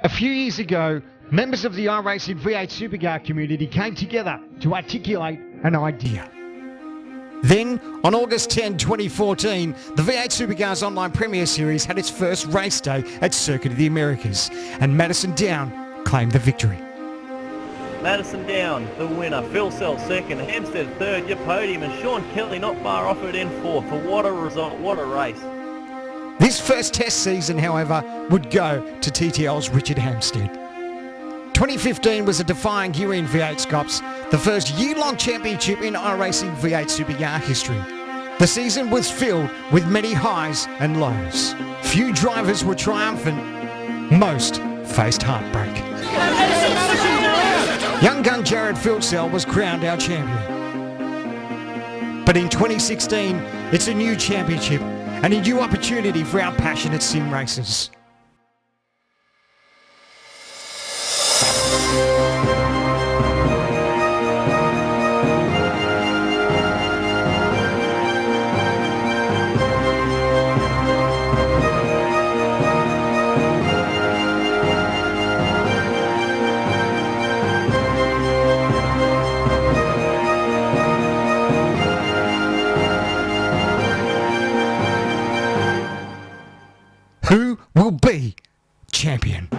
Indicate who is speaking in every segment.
Speaker 1: A few years ago, members of the iRacing V8 Supercar community came together to articulate an idea. Then, on August 10, 2014, the V8 Supercars Online Premier Series had its first race day at Circuit of the Americas, and Madison Down claimed the victory.
Speaker 2: Madison Down, the winner. Phil Sells second, Hampstead third, your podium, and Sean Kelly not far off it in fourth. For what a result, what a race.
Speaker 1: This first test season, however, would go to TTL's Richard Hampstead. 2015 was a defining year in V8SCOPS, the first year-long championship in iRacing V8 Supercar history. The season was filled with many highs and lows. Few drivers were triumphant, most faced heartbreak. Young gun Jared Fildsell was crowned our champion. But in 2016, it's a new championship and a new opportunity for our passionate sim racers. Who will be champion?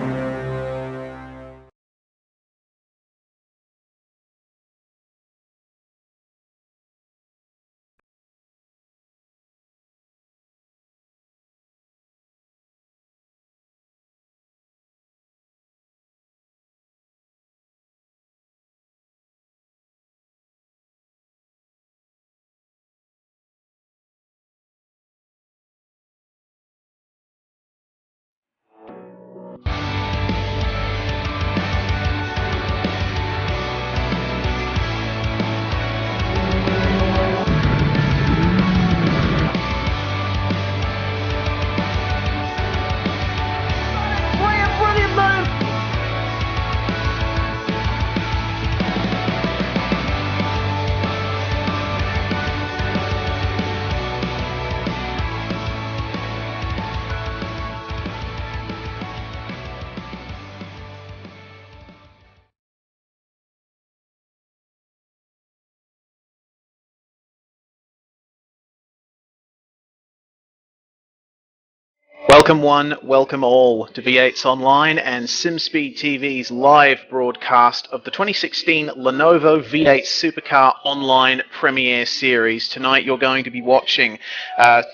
Speaker 3: Welcome one, welcome all to V8sonline and Sim Speed TV's live broadcast of the 2016 Lenovo V8 Supercar Online Premier Series. Tonight you're going to be watching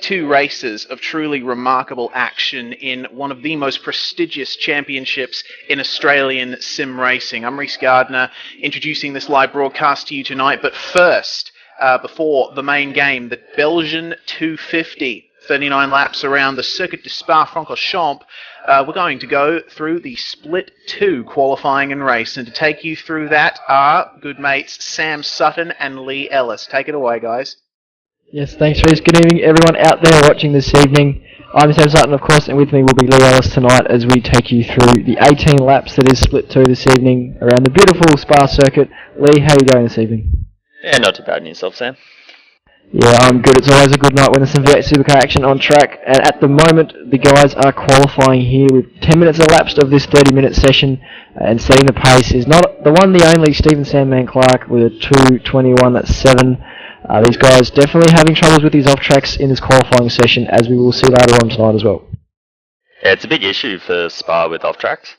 Speaker 3: two races of truly remarkable action in one of the most prestigious championships in Australian sim racing. I'm Rhys Gardner introducing this live broadcast to you tonight, but first, before the main game, the Belgian 250. 39 laps around the Circuit de Spa-Francorchamps. We're going to go through the Split 2 qualifying and race, and to take you through that are good mates Sam Sutton and Lee Ellis. Take it away, guys.
Speaker 4: Yes, thanks, Rhys. Good evening, everyone out there watching this evening. I'm Sam Sutton, of course, and with me will be Lee Ellis tonight as we take you through the 18 laps that is Split 2 this evening around the beautiful Spa circuit. Lee, how are you going this evening?
Speaker 5: Yeah, not too bad in yourself, Sam.
Speaker 4: Yeah, I'm good. It's always a good night when there's some V8 Supercar action on track. And at the moment, the guys are qualifying here with 10 minutes elapsed of this 30-minute session. And setting the pace is not the one, the only, Stephen Sandman Clark with a 2:21.7. These guys definitely having troubles with these off-tracks in this qualifying session, as we will see later on tonight as well.
Speaker 5: Yeah, it's a big issue for Spa with off-tracks.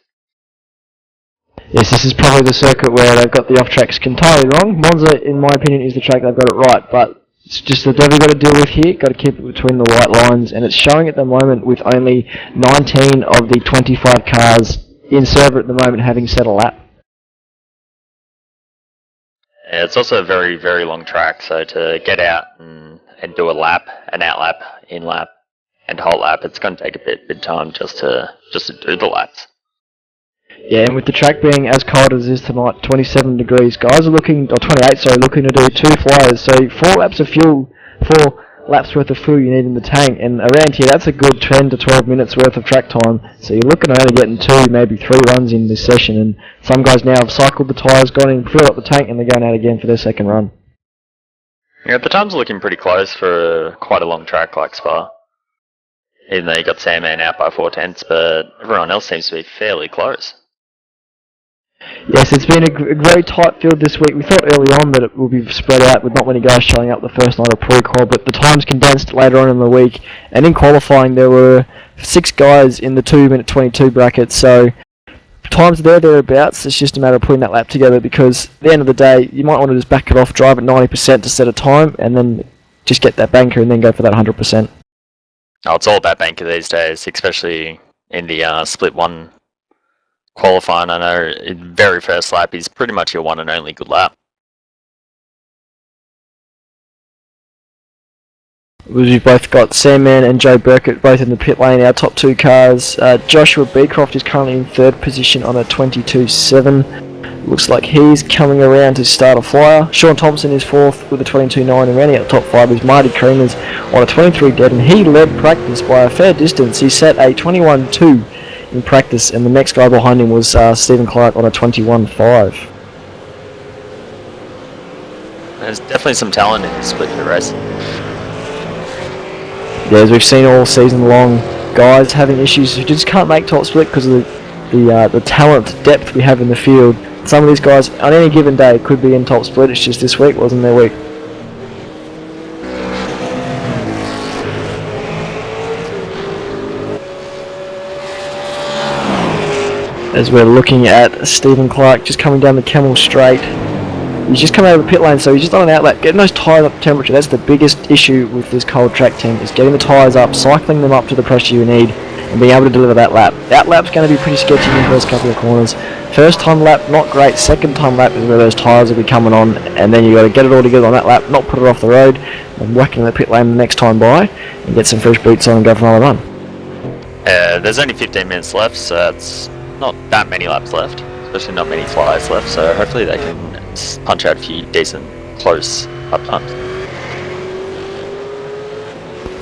Speaker 4: Yes, this is probably the circuit where they've got the off-tracks entirely wrong. Monza, in my opinion, is the track they've got it right, but it's just the devil we've got to deal with here. Got to keep it between the white lines, and it's showing at the moment with only 19 of the 25 cars in server at the moment having set a lap.
Speaker 5: Yeah, it's also a very, very long track, so to get out and do a lap, an out lap, in lap, and whole lap, it's going to take a bit of time just to do the laps.
Speaker 4: Yeah, and with the track being as cold as it is tonight, 27 degrees, guys are looking, or 28, sorry, looking to do 2 flyers. So 4 laps of fuel, 4 laps worth of fuel you need in the tank, and around here that's a good 10 to 12 minutes worth of track time. So you're looking at only getting 2, maybe 3 runs in this session, and some guys now have cycled the tyres, gone in, filled up the tank, and they're going out again for their second run.
Speaker 5: Yeah, the time's looking pretty close for quite a long track like Spa. even though you got Sandman out by 4/10, but everyone else seems to be fairly close.
Speaker 4: Yes, it's been a very tight field this week. We thought early on that it would be spread out with not many guys showing up the first night of pre-qual, but the times condensed later on in the week. And in qualifying, there were 6 guys in the 2-minute 22 bracket, so times thereabouts. It's just a matter of putting that lap together, because at the end of the day, you might want to just back it off, drive at 90% to set a time, and then just get that banker and then go for that 100%.
Speaker 5: Oh, it's all about banker these days, especially in the split one qualifying. I know very first lap is pretty much your one and only good lap.
Speaker 4: We've both got Sandman and Joe Burkett both in the pit lane, our top 2 cars. Joshua Beecroft is currently in 3rd position on a 22.7. Looks like he's coming around to start a flyer. Sean Thompson is 4th with a 22.9, and rounding out the top 5 is Marty Creamers on a 23 dead, and he led practice by a fair distance. He set a 21.2 in practice, and the next guy behind him was Stephen Clark on a 21.5.
Speaker 5: There's definitely some talent in this split race.
Speaker 4: Yeah, as we've seen all season long, guys having issues who just can't make top split because of the talent depth we have in the field. Some of these guys on any given day could be in top split. It's just this week wasn't their week. As we're looking at Stephen Clark just coming down the Camel Straight. He's just coming out of the pit lane, so he's just on an outlet, getting those tyres up to temperature. That's the biggest issue with this cold track team, is getting the tyres up, cycling them up to the pressure you need, and being able to deliver that lap. That lap's going to be pretty sketchy in the first couple of corners. First time lap, not great. Second time lap is where those tyres will be coming on, and then you've got to get it all together on that lap, not put it off the road, and whack in the pit lane the next time by, and get some fresh boots on and go for another run.
Speaker 5: There's only 15 minutes left, so it's not that many laps left, especially not many flyers left, so hopefully they can punch out a few decent, close lap times.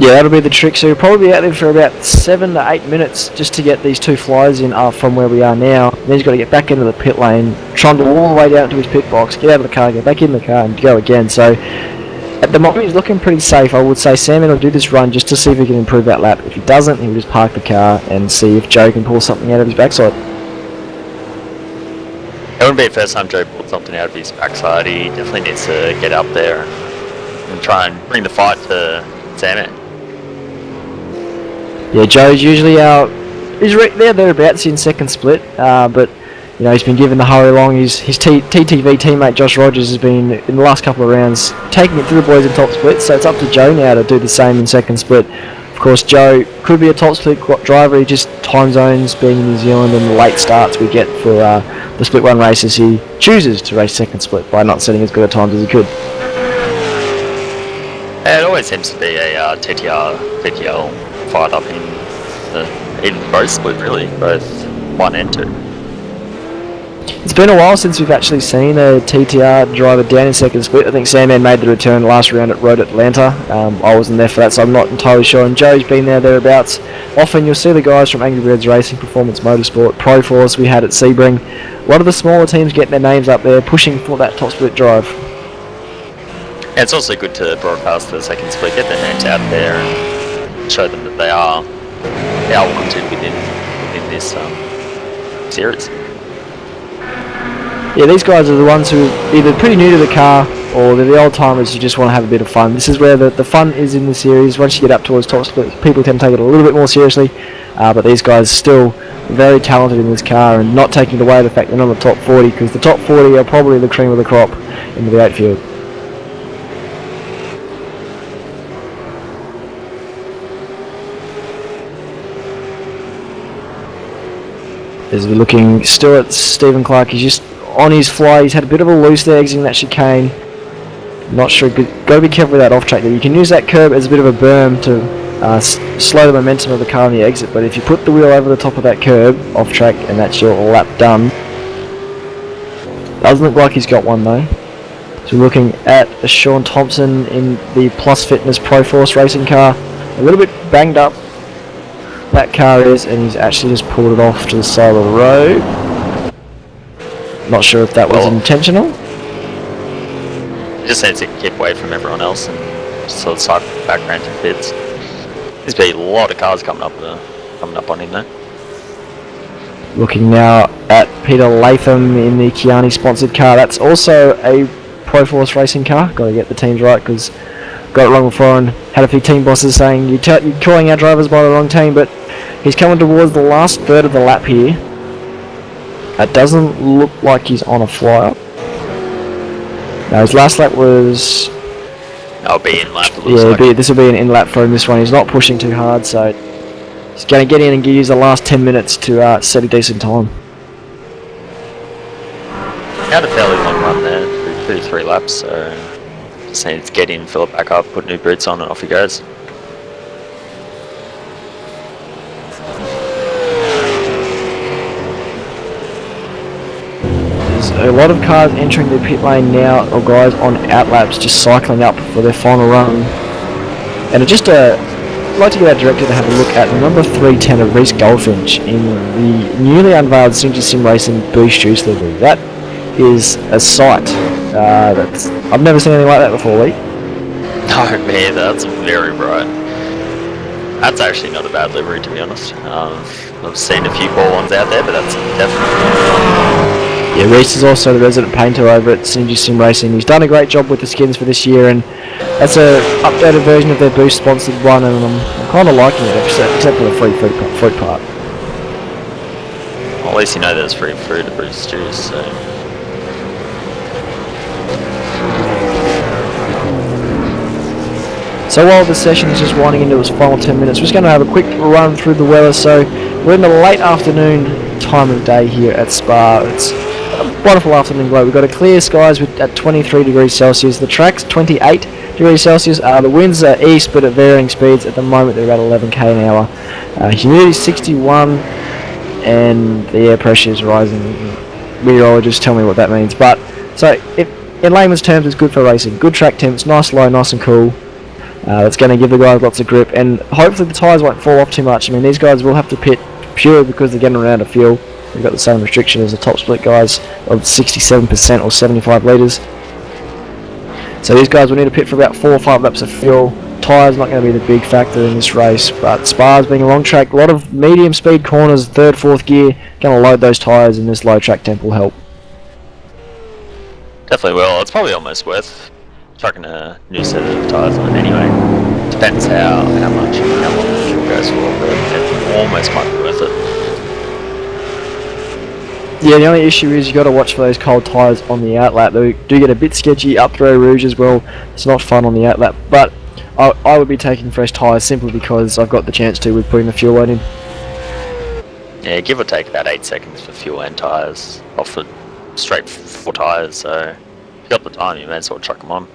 Speaker 4: Yeah, that'll be the trick. So you'll probably be out there for about 7 to 8 minutes just to get these 2 flyers in from where we are now. And then he's got to get back into the pit lane, trundle all the way down to his pit box, get out of the car, get back in the car, and go again. So at the moment he's looking pretty safe. I would say Salmon will do this run just to see if he can improve that lap. If he doesn't, he'll just park the car and see if Joe can pull something out of his backside.
Speaker 5: It wouldn't be the first time Joe pulled something out of his backside. He definitely needs to get up there and try and bring the fight to Salmon.
Speaker 4: Yeah, Joe's usually out. He's thereabouts in second split, but you know he's been given the hurry along. His TTV teammate Josh Rogers has been in the last couple of rounds taking it through the boys in top split. So it's up to Joe now to do the same in second split. Of course, Joe could be a top split driver. He just time zones being in New Zealand and the late starts we get for the split one races. He chooses to race second split by not setting as good a times as he could.
Speaker 5: It always seems to be a TTL fight up in both split, really, both 1 and 2.
Speaker 4: It's been a while since we've actually seen a TTR driver down in second split. I think Sandman made the return last round at Road Atlanta. I wasn't there for that, so I'm not entirely sure. And Joe's been thereabouts. Often you'll see the guys from Angry Birds Racing, Performance Motorsport, Proforce we had at Sebring. A lot of the smaller teams getting their names up there, pushing for that top split drive.
Speaker 5: And it's also good to broadcast the second split, get their names out there and show them that they are wanted within this series.
Speaker 4: Yeah, these guys are the ones who are either pretty new to the car or they're the old timers who just want to have a bit of fun. This is where the fun is in the series. Once you get up towards top split, people tend to take it a little bit more seriously, but these guys are still very talented in this car, and not taking away the fact they're not in the top 40, because the top 40 are probably the cream of the crop in the V8 field. As we're looking still at Stephen Clark, he's just on his fly. He's had a bit of a loose there exiting that chicane. Not sure, got to be careful with that off track there. You can use that curb as a bit of a berm to slow the momentum of the car on the exit, but if you put the wheel over the top of that curb off track and that's your lap done. Doesn't look like he's got one though. So we're looking at a Sean Thompson in the Plus Fitness Proforce racing car, a little bit banged up. That car is, and he's actually just pulled it off to the side of the road. Not sure if that was intentional.
Speaker 5: He just needs to keep away from everyone else and just sort of cycle back around to pits. There's been a lot of cars coming up on him there.
Speaker 4: Looking now at Peter Latham in the Kiani sponsored car. That's also a Pro Force Racing car. Got to get the teams right because got it wrong before and had a few team bosses saying you're calling our drivers by the wrong team. But he's coming towards the last third of the lap here. It doesn't look like he's on a fly-up. Now his last lap was...
Speaker 5: I'll be in lap.
Speaker 4: This will be an in-lap for him, this one. He's not pushing too hard, so he's going to get in and use the last 10 minutes to set a decent time.
Speaker 5: Had a fairly long run there, through 3 laps, so just needs to get in, fill it back up, put new boots on, and off he goes.
Speaker 4: A lot of cars entering the pit lane now, or guys on outlaps just cycling up for their final run. And I'd like to get our director to have a look at number 310 of Reese Goldfinch in the newly unveiled Sim Racing Boost Juice livery. That is a sight. I've never seen anything like that before, Lee.
Speaker 5: No, man, that's very bright. That's actually not a bad livery, to be honest. I've seen a few poor ones out there, but that's definitely...
Speaker 4: Yeah, Reese is also the resident painter over at Synergy Sim Racing. He's done a great job with the skins for this year, and that's an updated version of their Boost sponsored one, and I'm kind of liking it, except for the free fruit part.
Speaker 5: Well, at least you know there's free fruit at Boost Juice, so...
Speaker 4: So while the session is just winding into its final 10 minutes, we're just going to have a quick run through the weather. So we're in the late afternoon time of day here at Spa. It's a wonderful afternoon glow. We've got a clear skies at 23 degrees Celsius. The track's 28 degrees Celsius. The winds are east but at varying speeds. At the moment they're about 11k an hour. Humidity 61 and the air pressure is rising. Meteorologists tell me what that means. But so in layman's terms, it's good for racing. Good track temps, nice low, nice and cool. That's going to give the guys lots of grip, and hopefully the tyres won't fall off too much. I mean, these guys will have to pit pure because they're getting around to fuel. They've got the same restriction as the top split guys of 67% or 75 litres. So these guys will need to pit for about 4 or 5 laps of fuel. Tyres not going to be the big factor in this race, but Spa's being a long track, a lot of medium speed corners, 3rd, 4th gear, going to load those tyres, and this low track temp will help.
Speaker 5: Definitely will. It's probably almost worth chucking a new set of tyres on it anyway. Depends how long the fuel goes for, but it almost might be worth it.
Speaker 4: Yeah, the only issue is you got to watch for those cold tyres on the outlap. They do get a bit sketchy up Throw Rouge as well. It's not fun on the outlap, but I would be taking fresh tyres simply because I've got the chance to with putting the fuel load in.
Speaker 5: Yeah, give or take about 8 seconds for fuel and tyres off the straight 4 tyres, so if you got the time you may as well chuck them on.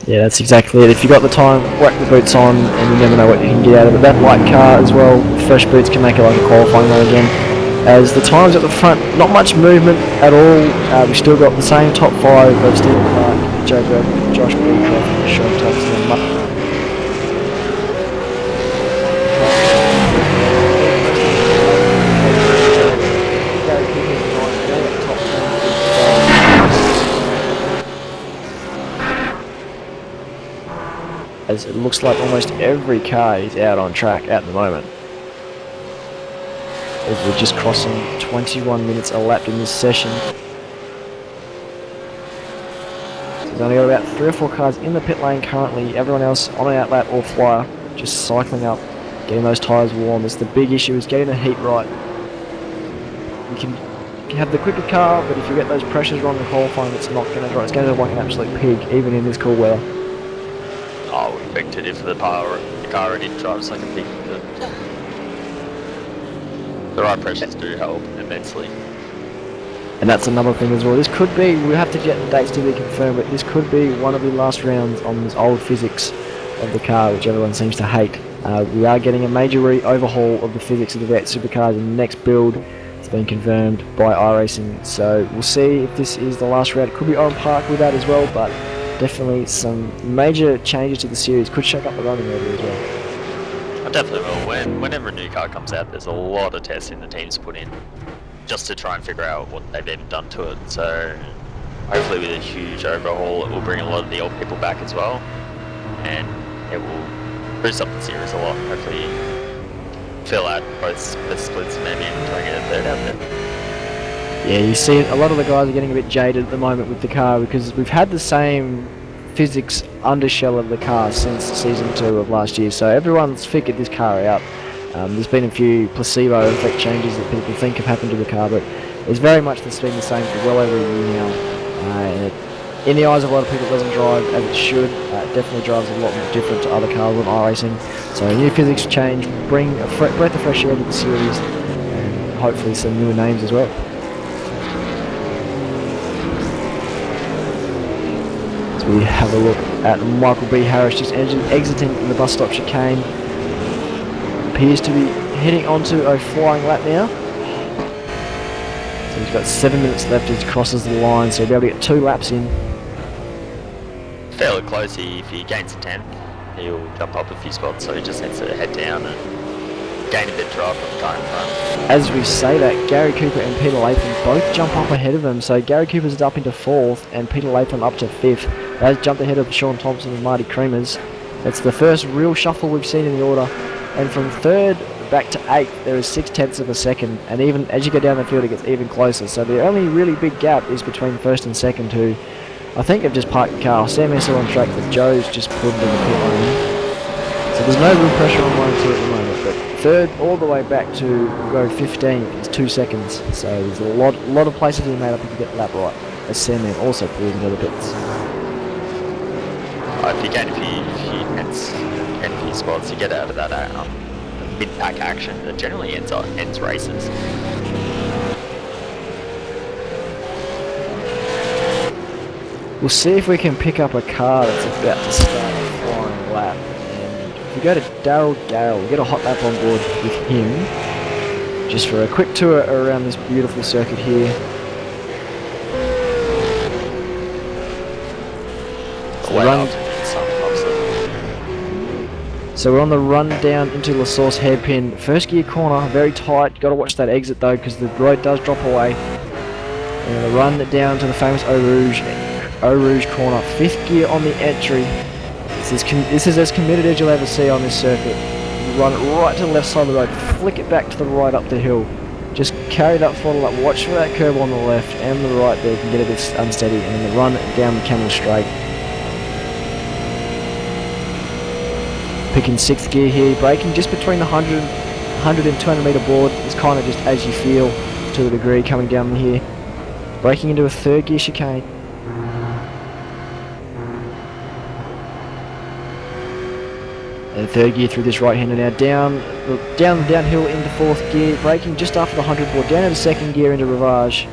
Speaker 4: Yeah, that's exactly it. If you got the time, whack the boots on, and you never know what you can get out of it. That light car as well, fresh boots can make it like a qualifying run again. As the times at the front, not much movement at all. We still got the same top 5 of Stephen Clark, Joe Burke, Josh Beecroft, Sean Thompson, and Mutt. As it looks like almost every car is out on track at the moment. As we're just crossing 21 minutes elapsed in this session. So there's only got about 3 or 4 cars in the pit lane currently. Everyone else on an outlap or flyer just cycling up, getting those tyres warm. It's the big issue is getting the heat right. You can have the quicker car, but if you get those pressures wrong in qualifying, it's not going to dry. It's going to look like an absolute pig, even in this cool weather.
Speaker 5: I would expect it if the car already drives like a pig. The right pressures do help immensely.
Speaker 4: And that's another thing as well. This could be, we'll have to get the dates to be confirmed, but this could be one of the last rounds on this old physics of the car, which everyone seems to hate. We are getting a major overhaul of the physics of the V8 supercars in the next build. It's been confirmed by iRacing, so we'll see if this is the last round. It could be on park with that as well, but definitely some major changes to the series. Could shake up the running order as well.
Speaker 5: I definitely will. Whenever a new car comes out, there's a lot of testing the teams put in just to try and figure out what they've even done to it. So hopefully with a huge overhaul, it will bring a lot of the old people back as well. And it will boost up the series a lot. Hopefully fill out both splits, maybe even try and get a third out there.
Speaker 4: Yeah, you see a lot of the guys are getting a bit jaded at the moment with the car because we've had the same physics undershell of the car since season 2 of last year, so everyone's figured this car out. There's been a few placebo effect changes that people think have happened to the car, but it's very much been the same for well over a year now. And in the eyes of a lot of people, it doesn't drive as it should. It definitely drives a lot more different to other cars on iRacing. So new physics change, bring a breath of fresh air to the series, and hopefully some newer names as well. So we have a look at Michael B. Harris just exiting the bus stop chicane. Appears to be heading onto a flying lap now. So he's got 7 minutes left as he crosses the line, so he'll be able to get 2 laps in.
Speaker 5: Fairly close. If he gains a 10th, he'll jump up a few spots, so he just needs to head down and gain a bit of drive from the car in front.
Speaker 4: As we say that, Gary Cooper and Peter Latham both jump up ahead of him, so Gary Cooper's up into 4th and Peter Latham up to 5th. They've jumped ahead of Sean Thompson and Marty Creamers. It's the first real shuffle we've seen in the order, and from 3rd back to 8th there is 6/10 of a second, and even as you go down the field it gets even closer, so the only really big gap is between 1st and 2nd, who I think have just parked the car. Sam is still on track, but Joe's just pulled into the pit lane. So there's no real pressure on 1 and 2 at the moment, but 3rd all the way back to row 15 is 2 seconds, so there's a lot of places to be made up if you get the lap right, as Sam Man also pulls into the pits.
Speaker 5: If you gain a few spots, you get out of that mid-pack action that generally ends races.
Speaker 4: We'll see if we can pick up a car that's about to start a flying lap. And if we go to Darryl Gale, we'll get a hot lap on board with him, just for a quick tour around this beautiful circuit here. So we're on the run down into La Source hairpin. First gear corner, very tight. Got to watch that exit though, because the road does drop away. And the run down to the famous Eau Rouge corner. 5th gear on the entry. This is as committed as you'll ever see on this circuit. You run it right to the left side of the road, flick it back to the right up the hill. Just carry that throttle up, watch for that curb on the left and the right there, you can get a bit unsteady, and then the run down the Camel Straight. Picking 6th gear here, braking just between the 100 and 200 metre board. It's kind of just as you feel to a degree coming down here. Braking into a 3rd gear chicane. And 3rd gear through this right-hander now, downhill into 4th gear, braking just after the 100 board, down into 2nd gear into Rivage.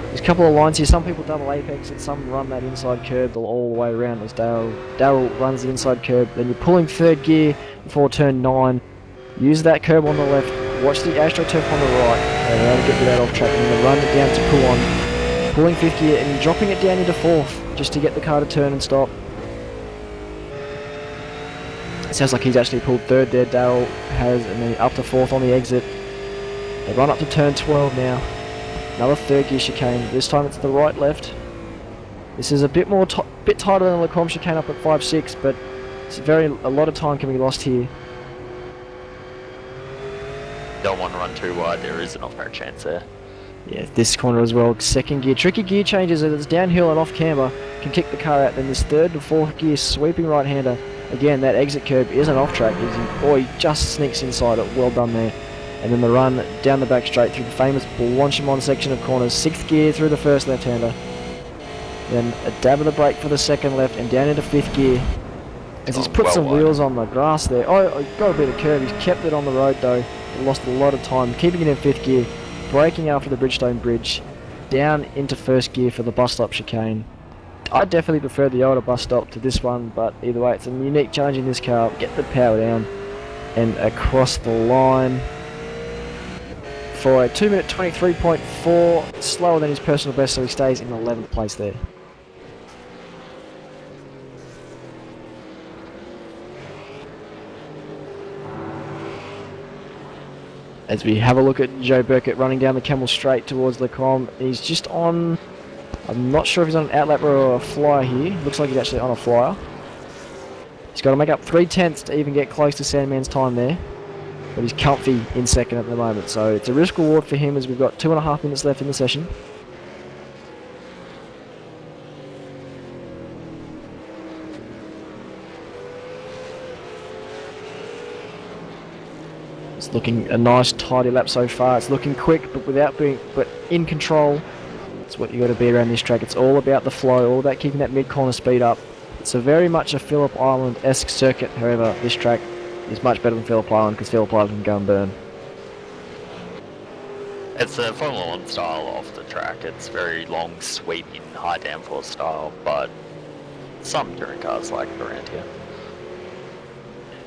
Speaker 4: There's a couple of lines here, some people double apex and some run that inside curb all the way around as Darryl runs the inside curb. Then you're pulling 3rd gear before turn 9. Use that curb on the left, watch the AstroTurf on the right, and that'll get you that off track, and then run it down to pull on. Pulling 5th gear and dropping it down into 4th, just to get the car to turn and stop. It sounds like he's actually pulled 3rd there, Darryl has, and then up to 4th on the exit. They run up to turn 12 now. Another 3rd gear chicane. This time it's the right left. This is a bit tighter than the Lacombe chicane up at 5.6, but it's a lot of time can be lost here.
Speaker 5: Don't want to run too wide. There is an off-road chance there.
Speaker 4: Yeah, this corner as well. 2nd gear, tricky gear changes as it's downhill and off camber, can kick the car out. Then this 3rd and 4th gear sweeping right-hander. Again, that exit curb isn't off track. He just sneaks inside it. Well done there. And then the run down the back straight through the famous Blanchimont section of corners. 6th gear through the first left-hander. Then a dab of the brake for the 2nd left and down into 5th gear. As he's put some wheels on the grass there. Oh, got a bit of curve. He's kept it on the road though. He lost a lot of time. Keeping it in 5th gear. Braking after the Bridgestone Bridge. Down into 1st gear for the bus stop chicane. I definitely prefer the older bus stop to this one, but either way it's a unique challenge in this car. Get the power down and across the line for a 2 minute 23.4, slower than his personal best, so he stays in 11th place there. As we have a look at Joe Burkett running down the Camel Straight towards Lacombe, he's just on, I'm not sure if he's on an outlapper or a flyer here. Looks like he's actually on a flyer. He's got to make up 3/10 to even get close to Sandman's time there. But he's comfy in second at the moment. So it's a risk reward for him as we've got 2.5 minutes left in the session. It's looking a nice tidy lap so far. It's looking quick but in control. That's what you got to be around this track. It's all about the flow, all about keeping that mid-corner speed up. It's a very much a Phillip Island-esque circuit. However, this track is much better than Phillip Island because Phillip Island can go and burn.
Speaker 5: It's a Formula 1 style off the track. It's very long, sweeping, high downforce style, but some touring cars like it around here.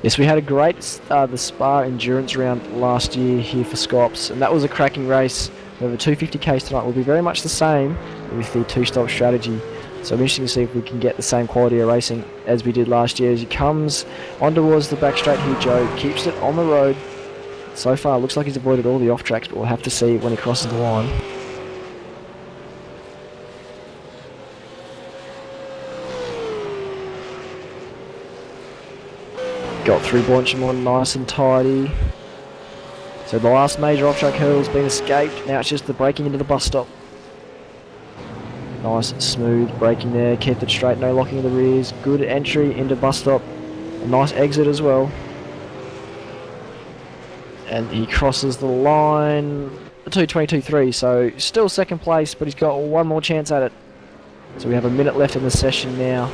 Speaker 4: Yes, we had a great the Spa endurance round last year here for Scops, and that was a cracking race. Over 250Ks tonight will be very much the same with the two-stop strategy. So I'm interested to see if we can get the same quality of racing as we did last year. As he comes on towards the back straight here, Joe keeps it on the road. So far, looks like he's avoided all the off-tracks, but we'll have to see when he crosses the line. Got through Blanchimont nice and tidy. So the last major off-track hurdle's been escaped. Now it's just the braking into the bus stop. Nice smooth braking there, kept it straight, no locking of the rears. Good entry into bus stop. A nice exit as well. And he crosses the line, 2:22.3, so still second place, but he's got one more chance at it. So we have a minute left in the session now.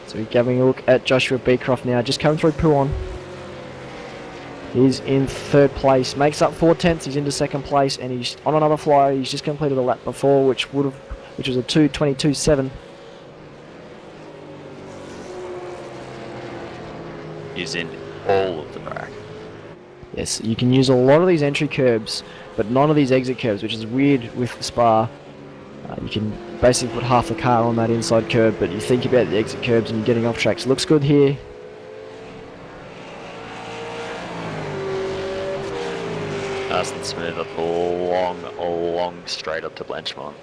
Speaker 4: So we're having a look at Joshua Beecroft now, just coming through Pouon. He's in third place, makes up 4/10, he's into second place, and he's on another flyer. He's just completed a lap before, which was a 2:22.7.
Speaker 5: Using all of the track.
Speaker 4: Yes, you can use a lot of these entry curbs, but none of these exit curbs, which is weird with the Spa. You can basically put half the car on that inside curb, but you think about the exit curbs and you're getting off tracks. Looks good here.
Speaker 5: Nice and smooth up a long straight up to Blanchimont.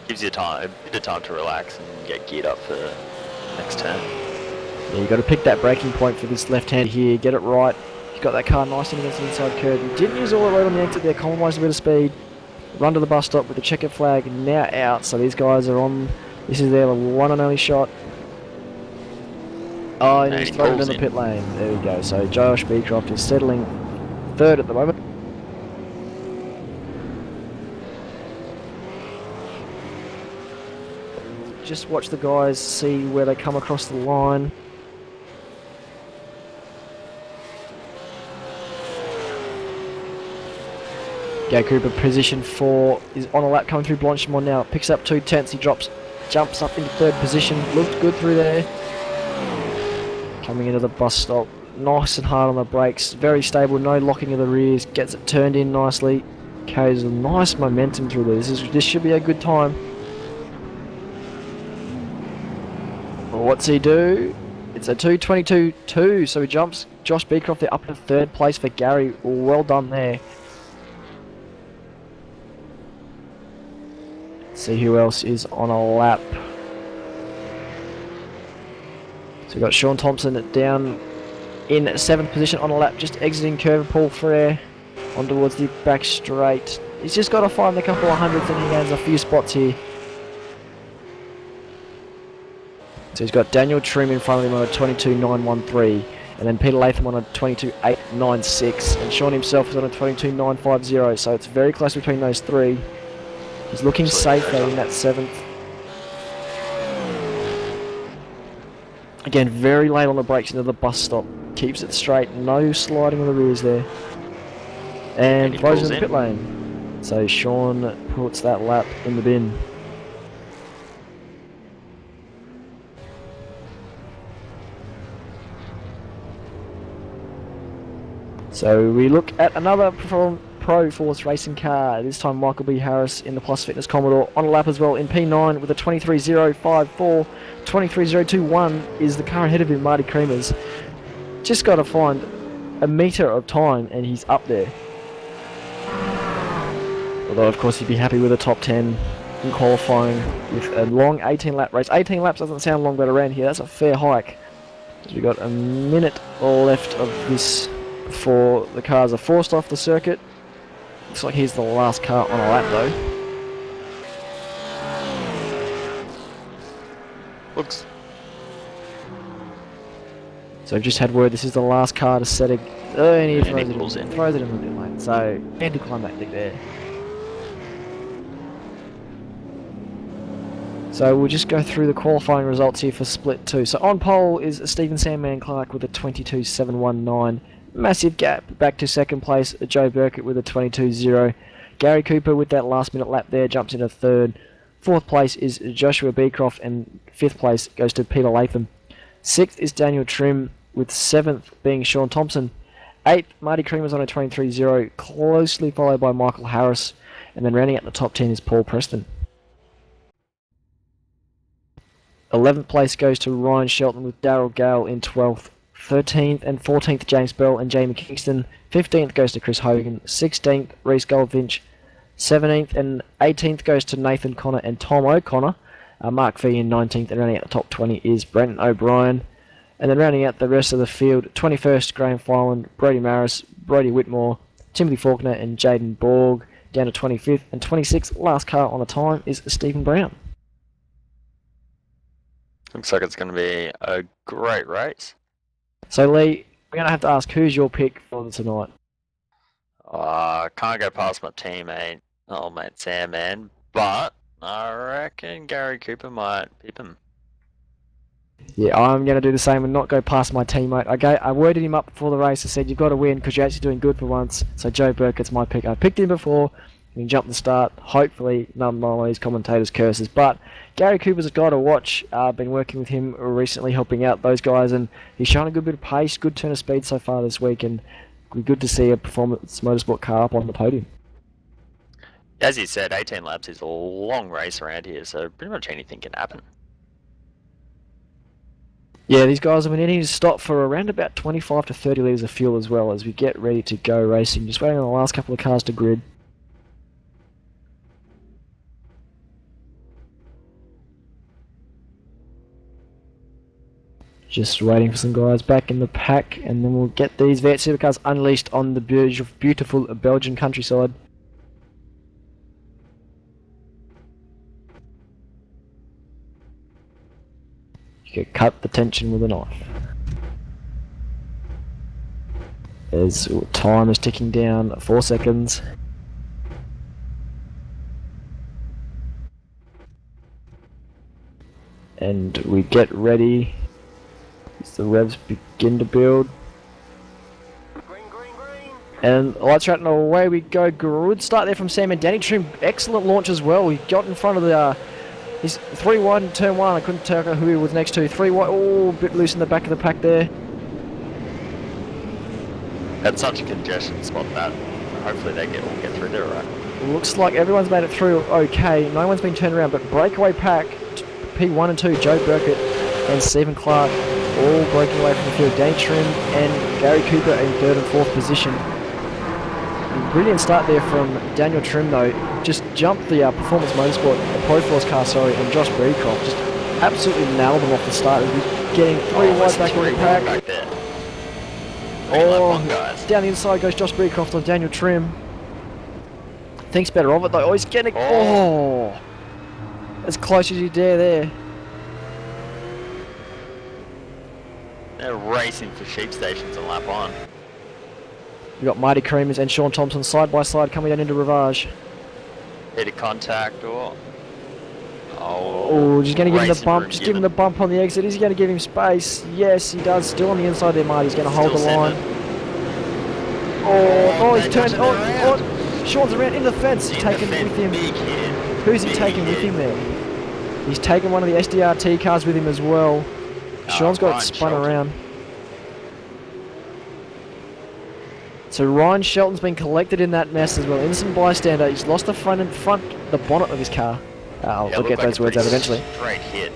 Speaker 5: Gives you a bit of time to relax and get geared up for the next turn.
Speaker 4: Yeah, you've got to pick that braking point for this left hand here, get it right. He's got that car nice and against the inside curb. He didn't use all the road on the exit there, compromised a bit of speed. Run to the bus stop with the checkered flag, now out, so these guys are on. This is their one and only shot. Oh, and he's thrown it in the pit lane. There we go. So Josh Beecroft is settling third at the moment. Just watch the guys see where they come across the line. Gary Cooper, position 4, is on a lap coming through Blanchimont now. Picks up 2/10, he jumps up into third position. Looked good through there. Coming into the bus stop, nice and hard on the brakes. Very stable, no locking of the rears. Gets it turned in nicely. Carries a nice momentum through there. This should be a good time. Well, what's he do? It's a 2:22.2, so he jumps Josh Beecroft there up to third place for Gary. Well done there. See who else is on a lap. So we've got Sean Thompson down in 7th position on a lap, just exiting curve. Paul Frere on towards the back straight. He's just got to find a couple of hundreds and he gains a few spots here. So he's got Daniel Trim in front of him on a 22.913, and then Peter Latham on a 22.896, and Sean himself is on a 22.950, so it's very close between those three. He's looking safe though in that 7th. Again, very late on the brakes into the bus stop. Keeps it straight, no sliding on the rears there. And throws in the pit lane. So Sean puts that lap in the bin. So we look at another Pro Force racing car, this time Michael B. Harris in the Plus Fitness Commodore on a lap as well in P9 with a 23.054. 23.021 is the car ahead of him, Marty Creamers. Just got to find a metre of time and he's up there. Although of course he'd be happy with a top 10. in qualifying with a long 18 lap race. 18 laps doesn't sound long, but around here that's a fair hike. We've got a minute left of this before the cars are forced off the circuit. Looks like he's the last car on a lap though.
Speaker 5: Looks.
Speaker 4: So I've just had word this is the last car to set a... and he
Speaker 5: And he pulls in.
Speaker 4: throws it in the pit lane. So anticlimactic there. So we'll just go through the qualifying results here for Split 2. So on pole is Stephen Sandman Clark with a 22.719. Massive gap back to second place. Joe Burkett with a 22.0. Gary Cooper with that last minute lap there jumps into third. Fourth place is Joshua Beecroft, and fifth place goes to Peter Latham. Sixth is Daniel Trim, with seventh being Sean Thompson. Eighth, Marty Creamer's on a 23.0, closely followed by Michael Harris. And then rounding out the top 10 is Paul Preston. 11th place goes to Ryan Shelton with Darryl Gale in 12th. 13th and 14th James Bell and Jamie Kingston. 15th goes to Chris Hogan. 16th Reece Goldfinch. 17th and 18th goes to Nathan Connor and Tom O'Connor. Mark V in 19th, and rounding out the top 20 is Brenton O'Brien. And then rounding out the rest of the field, 21st Graham Fireland, Brody Maris, Brody Whitmore, Timothy Faulkner and Jaden Borg down to 25th. And 26th, last car on the time, is Stephen Brown.
Speaker 5: Looks like it's going to be a great race.
Speaker 4: So Lee, we're going to have to ask who's your pick for tonight.
Speaker 5: Can't go past my teammate, old mate Sam, man. But I reckon Gary Cooper might pip him.
Speaker 4: Yeah, I'm going to do the same and not go past my teammate. I worded him up before the race. I said, you've got to win because you're actually doing good for once. So Joe Burkett's my pick. I picked him before. He can jump the start. Hopefully, none of these commentators' curses. But Gary Cooper's a guy to watch. I've been working with him recently, helping out those guys. And he's shown a good bit of pace, good turn of speed so far this week. And it'll be good to see a performance motorsport car up on the podium.
Speaker 5: As you said, 18 laps is a long race around here, so pretty much anything can happen.
Speaker 4: Yeah, these guys have been needing to stop for around about 25 to 30 litres of fuel as well as we get ready to go racing. Just waiting on the last couple of cars to grid. Just waiting for some guys back in the pack, and then we'll get these V8 supercars unleashed on the beautiful Belgian countryside. You can cut the tension with a knife. As time is ticking down, 4 seconds. And we get ready. As the revs begin to build. And lights are out and away we go. Good start there from Sam and Danny Trim. Excellent launch as well. He got in front of the... he's 3 wide in turn 1. I couldn't tell who he was next to. 3 wide. Oh, a bit loose in the back of the pack there.
Speaker 5: That's such a congestion spot that hopefully they all get through there, right?
Speaker 4: Looks like everyone's made it through okay. No one's been turned around, but breakaway pack, P1 and 2, Joe Burkett and Stephen Clark, all breaking away from the field. Danny Trim and Gary Cooper in 3rd and 4th position. Brilliant start there from Daniel Trim though. Just jumped the Performance Motorsport, the Pro Force car, sorry, and Josh Breecroft. Just absolutely nailed them off the start. He's getting 3 wide back in the pack.
Speaker 5: Back there.
Speaker 4: Oh, down the inside goes Josh Breecroft on Daniel Trim. Thinks better of it though. Oh, he's getting... Oh! As close as you dare there.
Speaker 5: They're racing for sheep stations and lap on.
Speaker 4: We've got Marty Creamers and Sean Thompson side by side coming down into Rivage.
Speaker 5: Hit a contact or...
Speaker 4: Oh, just going to give him the bump. Just give him the bump on the exit. Is he going to give him space? Yes, he does. Still on the inside there, Marty's going to hold the line. Oh, he's turned... Oh, Sean's around in the fence. Taken with him. Who's he taking with him there? He's taken one of the SDRT cars with him as well. Sean's got it spun around. So Ryan Shelton's been collected in that mess as well. Innocent bystander. He's lost the the bonnet of his car. I'll get those words out eventually.
Speaker 5: Straight hit.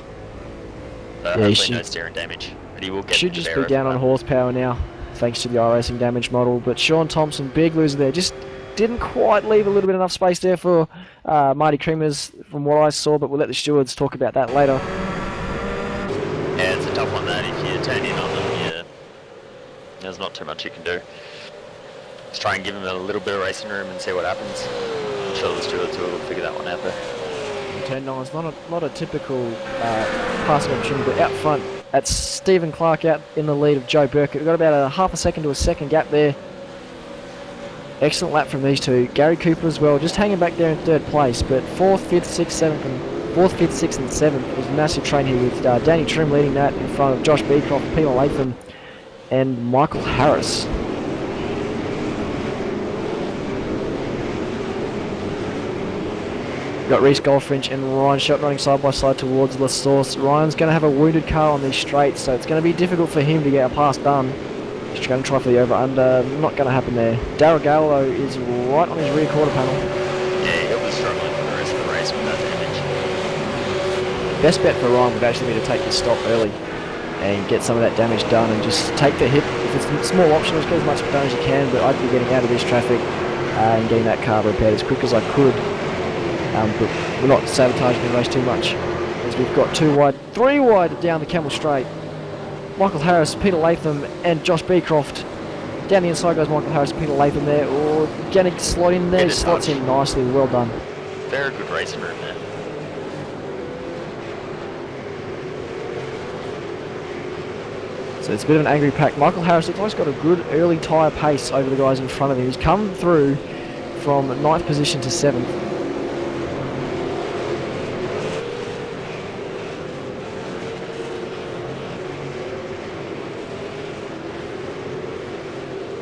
Speaker 4: Yeah, he should,
Speaker 5: no steering damage, but he will get
Speaker 4: should just be down on horsepower now, thanks to the iRacing damage model. But Sean Thompson, big loser there. Just didn't quite leave a little bit enough space there for Marty Creamers from what I saw, but we'll let the stewards talk about that later.
Speaker 5: Yeah, it's a tough one that if you turn in on them, there's not too much you can do. Just try and give them a little bit of racing room and see what happens. I'm sure the stewards will figure that one out there.
Speaker 4: Turn 9 is not a typical passing opportunity, but out front, that's Stephen Clark out in the lead of Joe Burkett. We've got about a half a second to a second gap there. Excellent lap from these two. Gary Cooper as well, just hanging back there in third place, but 4th, 5th, 6th, 7th, and 4th, 5th, 6th, and 7th. It was a massive train here with Danny Trim leading that in front of Josh Beecroft, Peter Latham, and Michael Harris. Got Reece Goldfinch and Ryan Shelton running side by side towards La Source. Ryan's going to have a wounded car on these straights, so it's going to be difficult for him to get a pass done. He's going to try for the over-under. Not going to happen there. Darryl Gallo is right on his rear quarter panel.
Speaker 5: Yeah, he was struggling for the rest of the race with that damage.
Speaker 4: Best bet for Ryan would actually be to take this stop early and get some of that damage done and just take the hit. If it's a small option, just get as much done as you can, but I'd be getting out of this traffic and getting that car repaired as quick as I could. But we're not sabotaging the race too much, as we've got 2 wide, 3 wide down the Camel Straight. Michael Harris, Peter Latham, and Josh Beecroft. Down the inside goes Michael Harris, Peter Latham there. Or Yannick slot in there, slots in nicely, well done.
Speaker 5: Very good racing room there.
Speaker 4: So it's a bit of an angry pack. Michael Harris looks like he's got a good early tyre pace over the guys in front of him. He's come through from 9th position to 7th.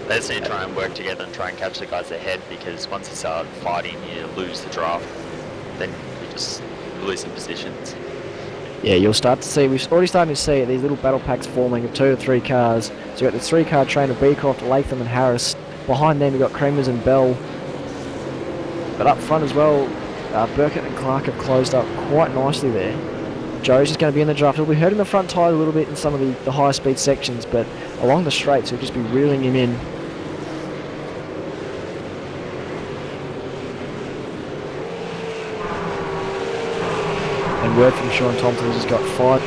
Speaker 5: They just need to try and work together and try and catch the guys ahead, because once you start fighting, you lose the draft. Then you just lose in positions.
Speaker 4: Yeah, you'll start to see, we've already started to see these little battle packs forming of 2 or 3 cars. So you've got the 3-car train of Beecroft, Latham and Harris. Behind them you've got Creamers and Bell. But up front as well, Burkett and Clark have closed up quite nicely there. Joe's just going to be in the draft. He'll be hurting the front tyre a little bit in some of the higher speed sections, but along the straights he'll just be reeling him in. And word from Sean Thompson, he's got 5.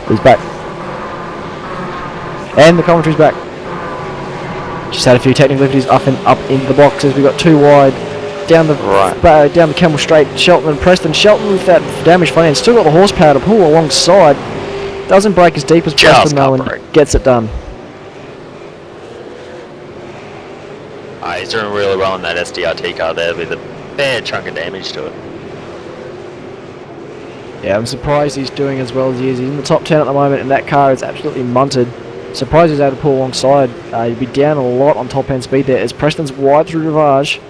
Speaker 4: He's back. And the commentary's back. Just had a few technical difficulties up in the boxes. We've got 2 wide. Down the down the Camel Straight, Shelton and Preston. Shelton with that damaged front end. Still got the horsepower to pull alongside. Doesn't break as deep as Preston though and gets it done.
Speaker 5: He's doing really well in that SDRT car there with a fair chunk of damage to it.
Speaker 4: Yeah, I'm surprised he's doing as well as he is. He's in the top 10 at the moment and that car is absolutely munted. Surprised he's able to pull alongside. He'd be down a lot on top end speed there as Preston's wide through Rivage.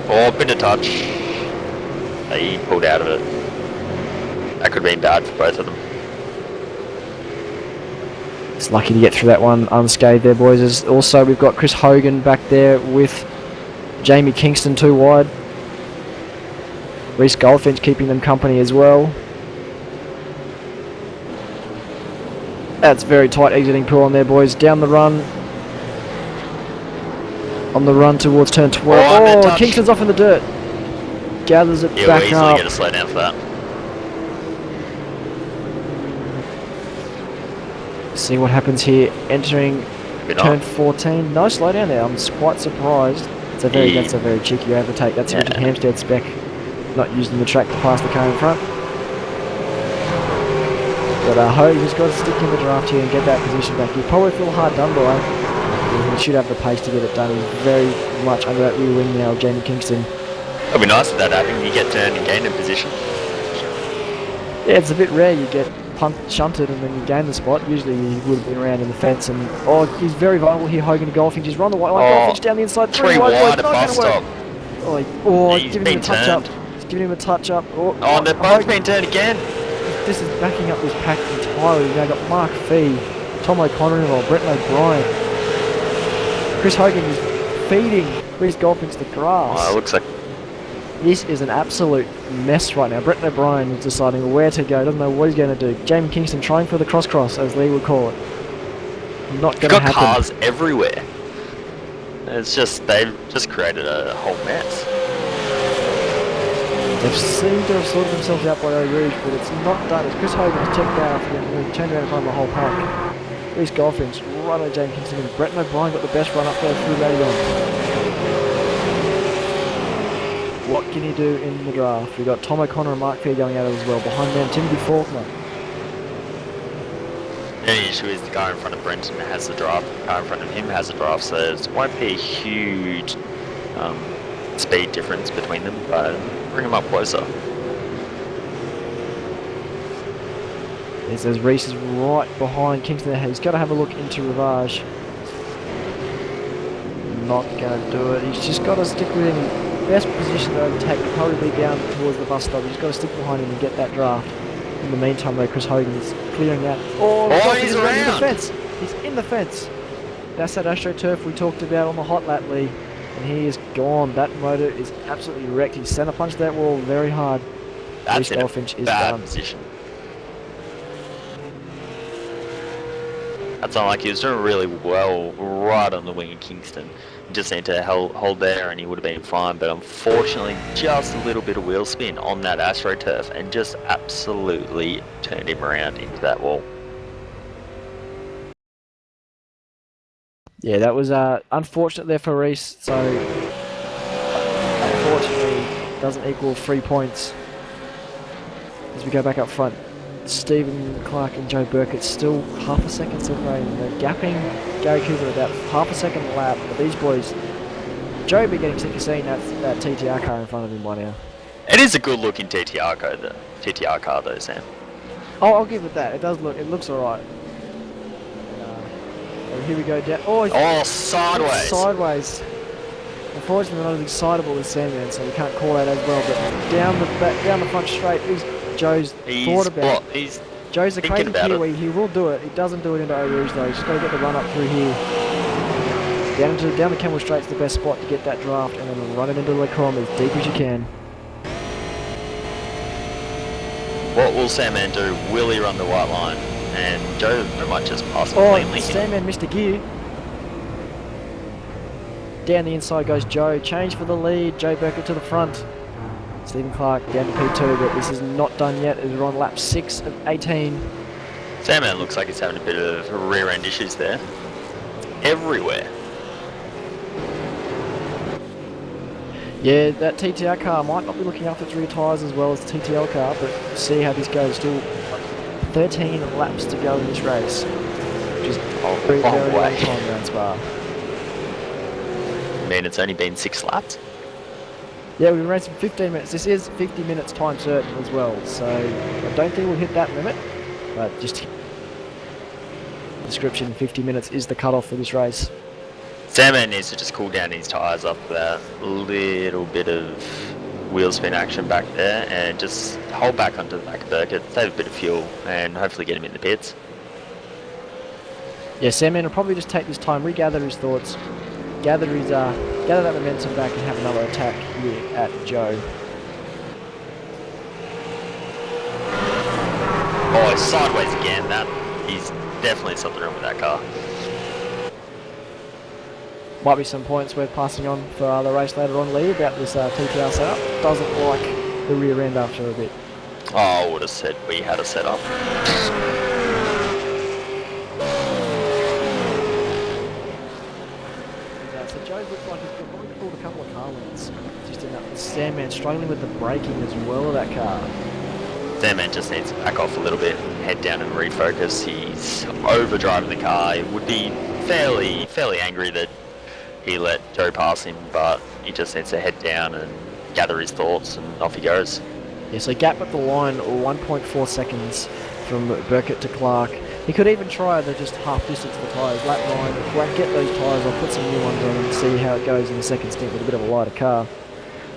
Speaker 5: Oh, bit of touch. He pulled out of it. That could have been bad for both of them.
Speaker 4: It's lucky to get through that one unscathed there, boys. Also, we've got Chris Hogan back there with Jamie Kingston 2 wide. Reece Goldfinch keeping them company as well. That's very tight exiting pull on there, boys. Down the run. On the run towards turn 12. Oh, Kingston's off in the dirt. Gathers it back
Speaker 5: easily
Speaker 4: up.
Speaker 5: Get a slow down for that.
Speaker 4: See what happens here. Entering turn 14. No slowdown there. I'm quite surprised. That's a very cheeky overtake. That's Richard Hampstead spec. Not using the track to pass the car in front. But Hogan's got to stick in the draft here and get that position back. He'll probably feel hard done by. He should have the pace to get it done. He's very much under that rear wing now of Jamie Kingston.
Speaker 5: It'll be nice if that happened. You get turned and gain in position.
Speaker 4: Yeah, it's a bit rare. You get shunted and then you gain the spot. Usually he would have been around in the fence. And he's very vulnerable here. Hogan to Goldfinch. He's run the white line. Goldfinch down the inside.
Speaker 5: 3 wide at bus stop.
Speaker 4: He's giving him a touch up. He's giving him a touch up.
Speaker 5: They've both been turned again.
Speaker 4: This is backing up this pack entirely. We've now got Mark Fee, Tom O'Connor involved, Brett O'Brien. Chris Hogan is feeding Reece Goldfinch the grass.
Speaker 5: It looks like
Speaker 4: this is an absolute mess right now. Brett O'Brien is deciding where to go, doesn't know what he's going to do. Jamie Kingston trying for the cross, as Lee would call it. Not going to happen.
Speaker 5: Got cars everywhere. It's just, they've just created a whole mess.
Speaker 4: They've seemed to have sorted themselves out by Eau Rouge, but it's not done. As Chris Hogan has checked out and turned around in front of the whole pack. Reece Goldfinch right on James Kingston and Brett O'Brien got the best run up there through Radon. What can he do in the draft? We've got Tom O'Connor and Mark Fair going at it as well. Behind them, Timothy Faulkner.
Speaker 5: The only issue is the guy in front of Brenton has the draft, the guy in front of him has the draft, so it won't be a huge speed difference between them, but bring them up closer.
Speaker 4: It says Reece is right behind Kingston. He's got to have a look into Rivage. Not going to do it. He's just got to stick with him. Best position to overtake will probably be down towards the bus stop. He's got to stick behind him and get that draft. In the meantime, though, Chris Hogan is clearing out.
Speaker 5: He's around.
Speaker 4: In the fence. He's in the fence. That's that AstroTurf we talked about on the hot lap, Lee. And he is gone. That motor is absolutely wrecked. He centre punched that wall very hard.
Speaker 5: That's in a bad
Speaker 4: done.
Speaker 5: position. That's not like he was doing really well right on the wing of Kingston. He just need to hold there and he would have been fine, but unfortunately just a little bit of wheel spin on that AstroTurf and just absolutely turned him around into that wall.
Speaker 4: Yeah, that was unfortunate there for Reece, so unfortunately doesn't equal 3 points. As we go back up front, Stephen Clark and Joe Burkett still half a second separating. They're gapping Gary Cooper about half a second lap, but these boys, Joe will be getting sick of seeing that TTR car in front of him by now.
Speaker 5: It is a good looking TTR car though, Sam.
Speaker 4: Oh, I'll give it that. It looks alright. Here we go down.
Speaker 5: Sideways.
Speaker 4: Sideways. Unfortunately, not as excitable as Sandman, so we can't call that as well. But down the front straight is Joe's thought about. Joe's a crazy Kiwi. He will do it. He doesn't do it into Eau Rouge though. He's just got to get the run up through here. Down the Camel Straight's the best spot to get that draft, and then run it into Le Crom as deep as you can.
Speaker 5: What will Sandman do? Will he run the white line? And Joe might just pass it cleanly.
Speaker 4: Sandman missed a gear. Down the inside goes Joe. Change for the lead. Joe Burkett to the front. Stephen Clark down to P2, but this is not done yet as we're on lap 6 of 18.
Speaker 5: Sandman looks like he's having a bit of rear end issues there. Everywhere.
Speaker 4: Yeah, that TTR car might not be looking after its rear tyres as well as the TTL car, but see how this goes. Still 13 laps to go in this race. Just very long time around Spa.
Speaker 5: I mean, it's only been 6 laps.
Speaker 4: Yeah, we've been racing 15 minutes. This is 50 minutes time certain as well, so I don't think we'll hit that limit, but just description, 50 minutes is the cutoff for this race.
Speaker 5: Sandman needs to just cool down his tyres up that little bit of wheel spin action back there and just hold back onto the back of Burkett, save a bit of fuel and hopefully get him in the pits.
Speaker 4: Yeah, Sandman will probably just take this time, regather his thoughts, gather that momentum back and have another attack here at Joe.
Speaker 5: Oh, it's sideways again. That is definitely something wrong with that car.
Speaker 4: Might be some points worth passing on for the race later on, Lee, about this TTR setup. Doesn't like the rear end after a bit.
Speaker 5: Oh, I would have said we had a setup.
Speaker 4: So Joe looks like he's probably pulled a couple of car wins. Just in that Sandman struggling with the braking as well of that car.
Speaker 5: Sandman just needs to back off a little bit, head down and refocus. He's overdriving the car. He would be fairly angry that he let Joe pass him, but he just needs to head down and gather his thoughts and off he goes.
Speaker 4: Yeah, so gap at the line, 1.4 seconds from Burkett to Clark. He could even try the just half distance the tyres, lap 9, get those tyres off, put some new ones on and see how it goes in the second stint with a bit of a lighter car.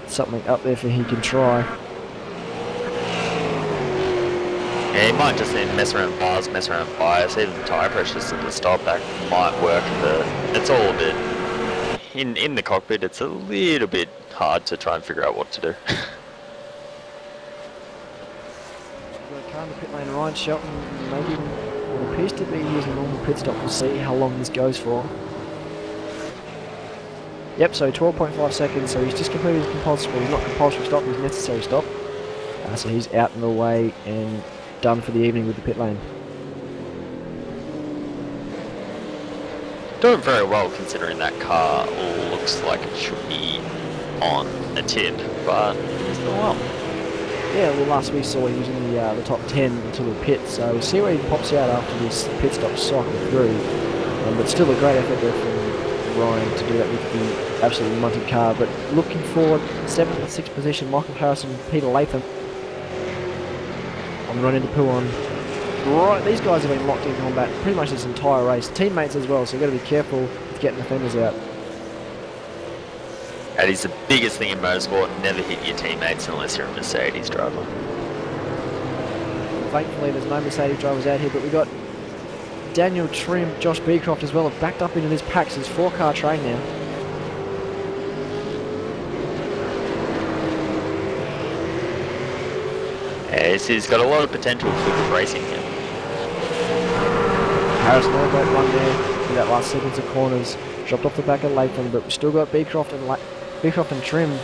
Speaker 4: Something up there for he can try.
Speaker 5: Yeah, he might just need to mess around bars, mess around bias, even tyre pressures at the stop, that might work, but it's all a bit... In the cockpit, it's a little bit hard to try and figure out what to do.
Speaker 4: Car in the pit lane, Ryan Shelton making what appears to be using a normal pit stop. We'll see how long this goes for. Yep, so 12.5 seconds, so he's just completed his compulsory, well, he's not compulsory stop, he's necessary stop. So he's out and away and done for the evening with the pit lane.
Speaker 5: Doing very well considering that car looks like it should be on a tip, but he's doing well.
Speaker 4: Yeah, well last we saw he was in the top 10 until the pit, so we'll see where he pops out after this pit stop cycle through. But still a great effort there from Ryan to do that with the absolutely munted car. But looking forward, 7th and 6th position, Michael Harrison, Peter Latham on the run into Pouon. Right, these guys have been locked in combat pretty much this entire race. Teammates as well, so you've got to be careful with getting the fenders out.
Speaker 5: That is the biggest thing in motorsport, never hit your teammates unless you're a Mercedes driver.
Speaker 4: Thankfully there's no Mercedes drivers out here, but we've got Daniel Trim, Josh Beecroft as well have backed up into this pack, so it's 4-car train now.
Speaker 5: Yeah, he's got a lot of potential for good racing here.
Speaker 4: Harrison had a great run there in that last sequence of corners. Dropped off the back of Latham, but we've still got Beecroft and Trim.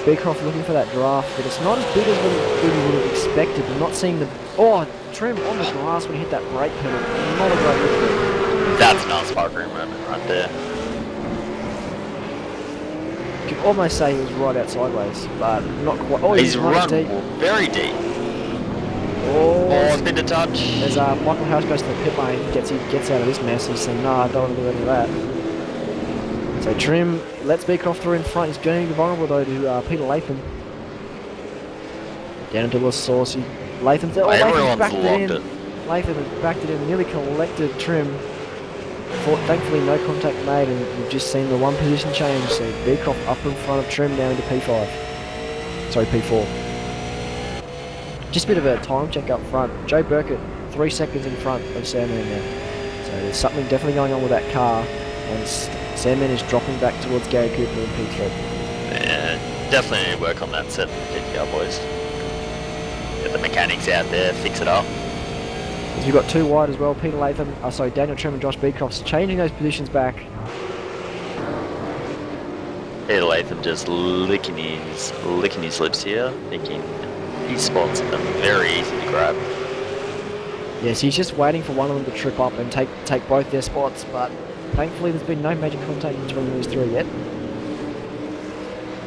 Speaker 4: Beecroft looking for that draft, but it's not as big as we would have expected. We're not seeing the... Oh, Trim on the grass when he hit that brake pedal. Not a great look.
Speaker 5: That's an unsparkling moment right there.
Speaker 4: You could almost say he was right out sideways, but not quite. Oh,
Speaker 5: he's run
Speaker 4: deep.
Speaker 5: Very deep.
Speaker 4: Oh,
Speaker 5: it's been a touch.
Speaker 4: As Michael Harris goes to the pit lane, gets out of this mess. He's saying, "No, I don't want to do any of that." So Trim lets Beecroft through in front. He's going to be vulnerable though to Peter Latham. Down into the sauce. Latham's there. Oh, Latham's backed it in. Latham has backed it in. Nearly collected Trim. Thankfully, no contact made, and we've just seen the one position change. So Beecroft up in front of Trim down into P5. Sorry, P4. Just a bit of a time check up front. Joe Burkett, 3 seconds in front of Sandman now. So there's something definitely going on with that car, and Sandman is dropping back towards Gary Cooper in P3.
Speaker 5: Yeah, definitely need to work on that set of PTR boys. Get the mechanics out there, fix it up.
Speaker 4: As we've got 2 wide as well, Peter Latham, Daniel Trim and Josh Beecroft's changing those positions back.
Speaker 5: Peter Latham just licking his lips here, thinking his spots are very easy to grab.
Speaker 4: Yes, he's just waiting for one of them to trip up and take both their spots, but thankfully there's been no major contact between these three yet.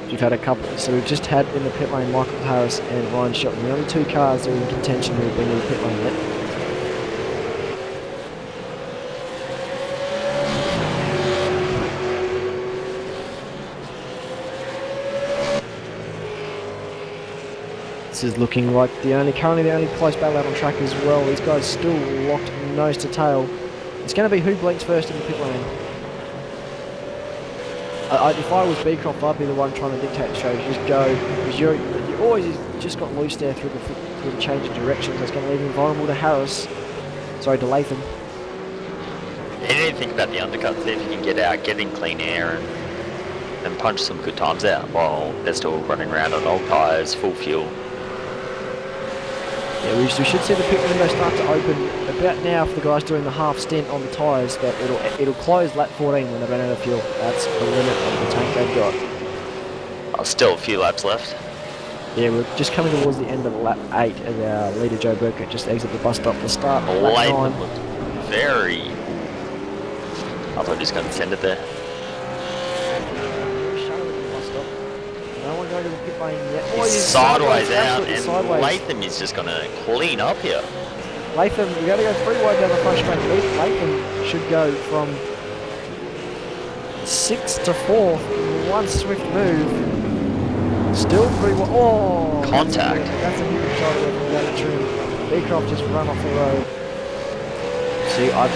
Speaker 4: We've had a couple, so we've just had in the pit lane Michael Harris and Ryan Shelton, the only two cars that are in contention who have been in the pit lane yet. This is looking like currently the only close battle out on track as well. These guys still locked nose to tail. It's going to be who blinks first in the pit lane. If I was Beecroft, I'd be the one trying to dictate the strategy. Just go, because you always just got loose there through the change of directions. That's going to leave him vulnerable to Harris. Sorry, to Latham.
Speaker 5: You need to think about the undercuts there if you can get out, get in clean air, and punch some good times out while they're still running around on old tyres, full fuel.
Speaker 4: Yeah, we should see the pit window start to open about now for the guys doing the half stint on the tyres, but it'll close lap 14 when they run out of fuel. That's the limit of the tank they've got.
Speaker 5: Oh, still a few laps left.
Speaker 4: Yeah, we're just coming towards the end of lap 8 as our leader Joe Burkett just exit the bus stop to start lap 9.
Speaker 5: Looked very... I thought he was going to send it there.
Speaker 4: No one going to the pit lane yet.
Speaker 5: He's sideways out, and Latham is just going to clean up here.
Speaker 4: Latham, we got to go 3 wide down the front straight. Latham should go from 6th to 4th in one swift move. Still pretty wide. Oh!
Speaker 5: Contact.
Speaker 4: That's a huge shot away from that trim. Beecroft just run off the road. See, I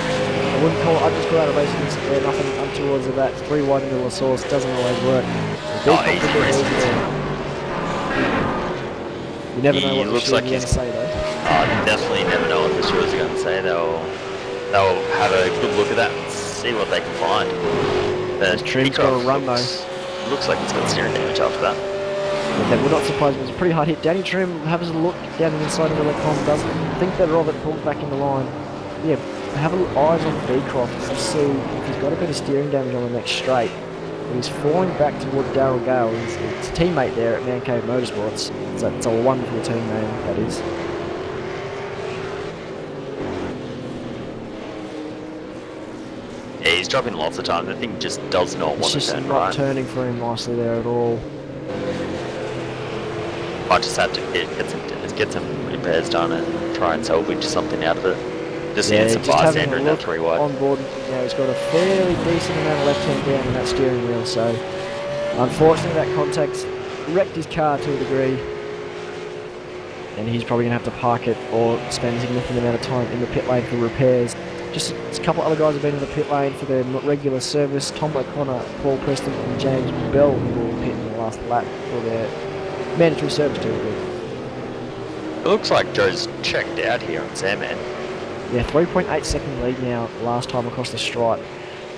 Speaker 4: wouldn't call it, I'd just go out of racing there, nothing untowards of that. 3 wide into the source, doesn't always work. You never know what the stewards are going to say though.
Speaker 5: Definitely never know what the stewards are going to say. They'll have a good look at that and see what they can find.
Speaker 4: This trim's got a run though.
Speaker 5: Looks like it's got steering damage after that.
Speaker 4: Yeah, that would not surprise me. It was a pretty hard hit. Danny Trim has a look down the inside of the com, doesn't think better of it, pulls back in the line. Yeah, have a look, eyes on Beecroft to see if he's got a bit of steering damage on the next straight. He's falling back toward Darryl Gale, his teammate there at Man Cave Motorsports. So it's a wonderful team name, that is.
Speaker 5: Yeah, he's dropping lots of time. The thing just does not want to turn right. It's just not
Speaker 4: turning for him nicely there at all.
Speaker 5: I just have to get some repairs done and try and salvage something out of it. Just some bystander in that 3 wide.
Speaker 4: On board, he's got a fairly decent amount of left hand down in that steering wheel, so unfortunately that contact's wrecked his car to a degree, and he's probably going to have to park it or spend a significant amount of time in the pit lane for repairs. Just a couple of other guys have been in the pit lane for their regular service. Tom O'Connor, Paul Preston and James Bell will pit in the last lap for their mandatory service to agree.
Speaker 5: It looks like Joe's checked out here on Sandman.
Speaker 4: Yeah, 3.8 second lead now last time across the stripe.